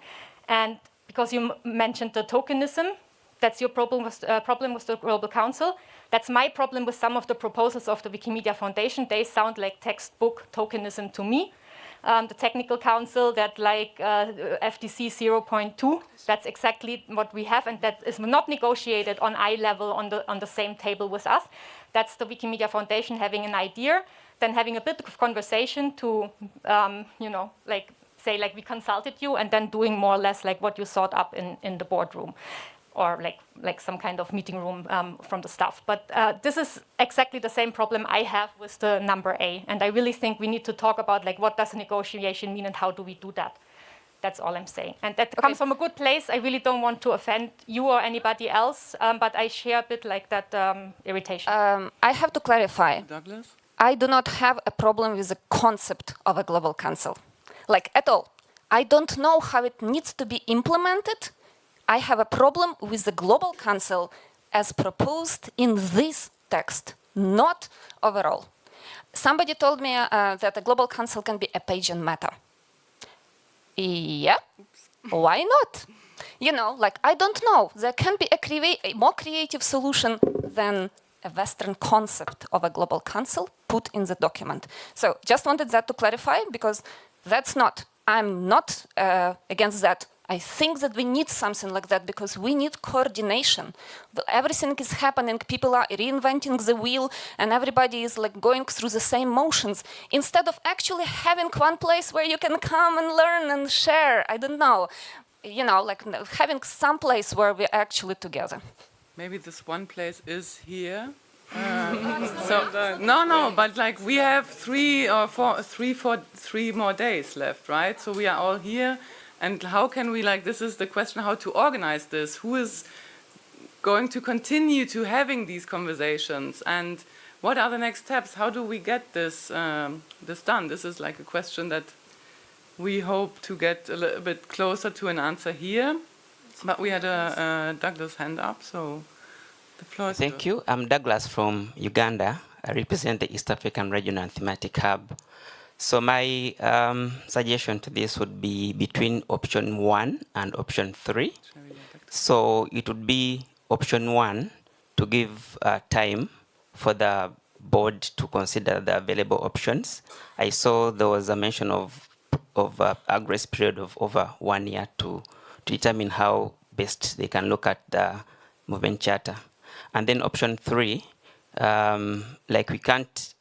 And because you mentioned the tokenism, that's your problem with the Global Council. That's my problem with some of the proposals of the Wikimedia Foundation. They sound like textbook tokenism to me. The Technical Council, that like FDC 0.2, that's exactly what we have, and that is not negotiated on eye level on the same table with us. That's the Wikimedia Foundation having an idea, then having a bit of conversation to, you know, like say like we consulted you, and then doing more or less like what you thought up in the boardroom, or like some kind of meeting room from the staff. But this is exactly the same problem I have with the number A. And I really think we need to talk about like what does a negotiation mean and how do we do that. That's all I'm saying. And that comes from a good place. I really don't want to offend you or anybody else, but I share a bit like that irritation. I have to clarify. Douglas? I do not have a problem with the concept of a global council, like at all. I don't know how it needs to be implemented. I have a problem with the Global Council as proposed in this text, not overall. Somebody told me that a Global Council can be a page in Meta. Yeah, why not? You know, like, I don't know. There can be a more creative solution than a Western concept of a Global Council put in the document. So just wanted that to clarify, because that's not, I'm not against that. I think that we need something like that because we need coordination. Everything is happening, people are reinventing the wheel, and everybody is like going through the same motions. Instead of actually having one place where you can come and learn and share, I don't know, you know, like having some place where we're actually together. Maybe this one place is here. No, but like we have 3 more days left, right? So we are all here. And how can we, like, this is the question, how to organize this? Who is going to continue to having these conversations? And what are the next steps? How do we get this done? This is like a question that we hope to get a little bit closer to an answer here. But we had a Douglas hand up, so the floor is yours. Thank you. I'm Douglas from Uganda. I represent the East African Regional Thematic Hub. So my suggestion to this would be between option 1 and option 3. So it would be option 1 to give time for the board to consider the available options. I saw there was a mention of a grace period of over 1 year to determine how best they can look at the movement charter. And then option 3, like we can't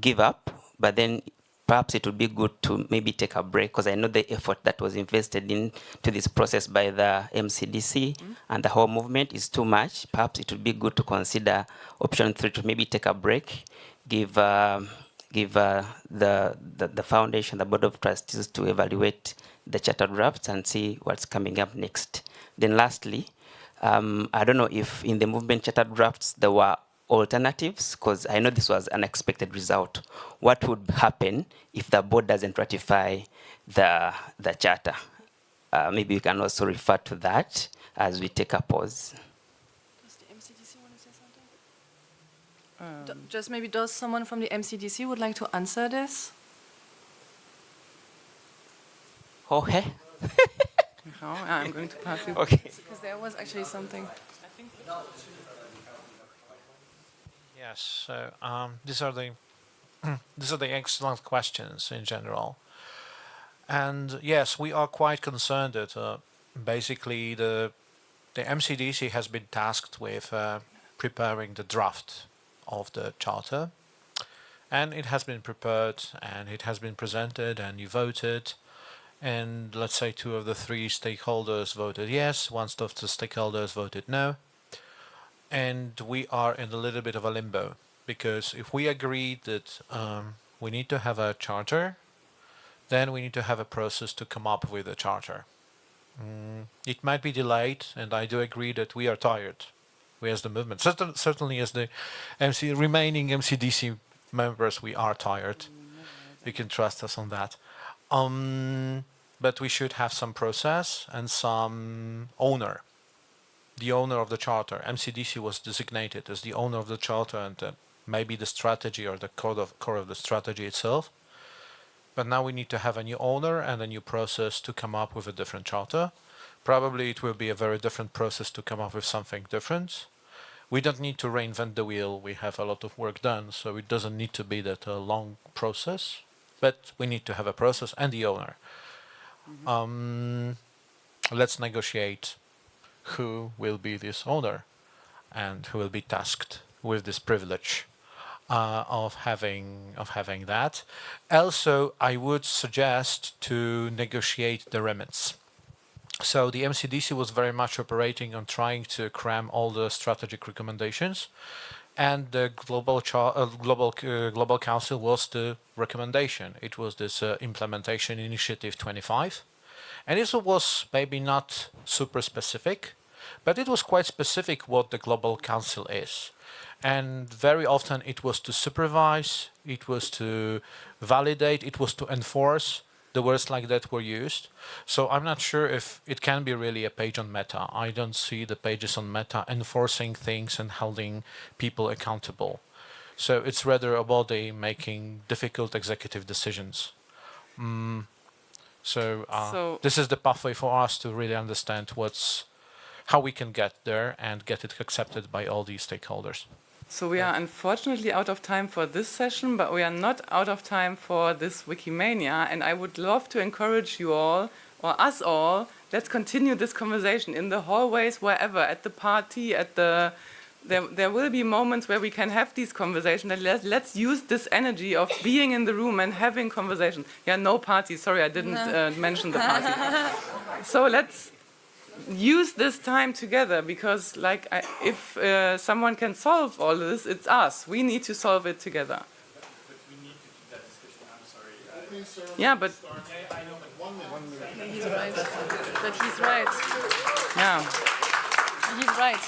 give up, but then perhaps it would be good to maybe take a break, because I know the effort that was invested into this process by the MCDC and the whole movement is too much. Perhaps it would be good to consider option 3 to maybe take a break, give the foundation, the board of trustees, to evaluate the charter drafts and see what's coming up next. Then lastly, I don't know if in the movement charter drafts there were alternatives, because I know this was an unexpected result. What would happen if the board doesn't ratify the charter? Maybe we can also refer to that as we take a pause. Does the MCDC want to say something? Just maybe does someone from the MCDC would like to answer this? Jorge? No, I'm going to pass you. Okay. Because there was actually something. Yes, so these are the excellent questions in general, and yes, we are quite concerned that basically the MCDC has been tasked with preparing the draft of the charter, and it has been prepared and it has been presented and you voted, and let's say 2 of the 3 stakeholders voted yes, 1 of the stakeholders voted no. And we are in a little bit of a limbo, because if we agree that we need to have a charter, then we need to have a process to come up with a charter. It might be delayed, and I do agree that we are tired We as the movement, certainly as the remaining MCDC members, we are tired. You can trust us on that. But we should have some process and some owner. The owner of the charter. MCDC was designated as the owner of the charter and maybe the strategy or the core of the strategy itself. But now we need to have a new owner and a new process to come up with a different charter. Probably it will be a very different process to come up with something different. We don't need to reinvent the wheel. We have a lot of work done, so it doesn't need to be that a long process. But we need to have a process and the owner. Let's negotiate who will be this owner and who will be tasked with this privilege of having that. Also, I would suggest to negotiate the remits. So the MCDC was very much operating on trying to cram all the strategic recommendations, and the Global Council was the recommendation. It was this implementation initiative 25, and this was maybe not super specific, but it was quite specific what the Global Council is. And very often it was to supervise, it was to validate, it was to enforce. The words like that were used. So I'm not sure if it can be really a page on Meta. I don't see the pages on Meta enforcing things and holding people accountable. So it's rather a body making difficult executive decisions. So this is the pathway for us to really understand how we can get there and get it accepted by all these stakeholders. So we are unfortunately out of time for this session, but we are not out of time for this Wikimania. And I would love to encourage you all, or us all, let's continue this conversation in the hallways, wherever, at the party, there will be moments where we can have these conversations. And let's use this energy of being in the room and having conversation. Yeah, no party. Sorry, I didn't mention the party. So let's use this time together, because if someone can solve all this, it's us. We need to solve it together. But we need to keep that discussion. I'm sorry. Yeah, but I know, but 1 minute. He's right. But he's right. Yeah. He's right.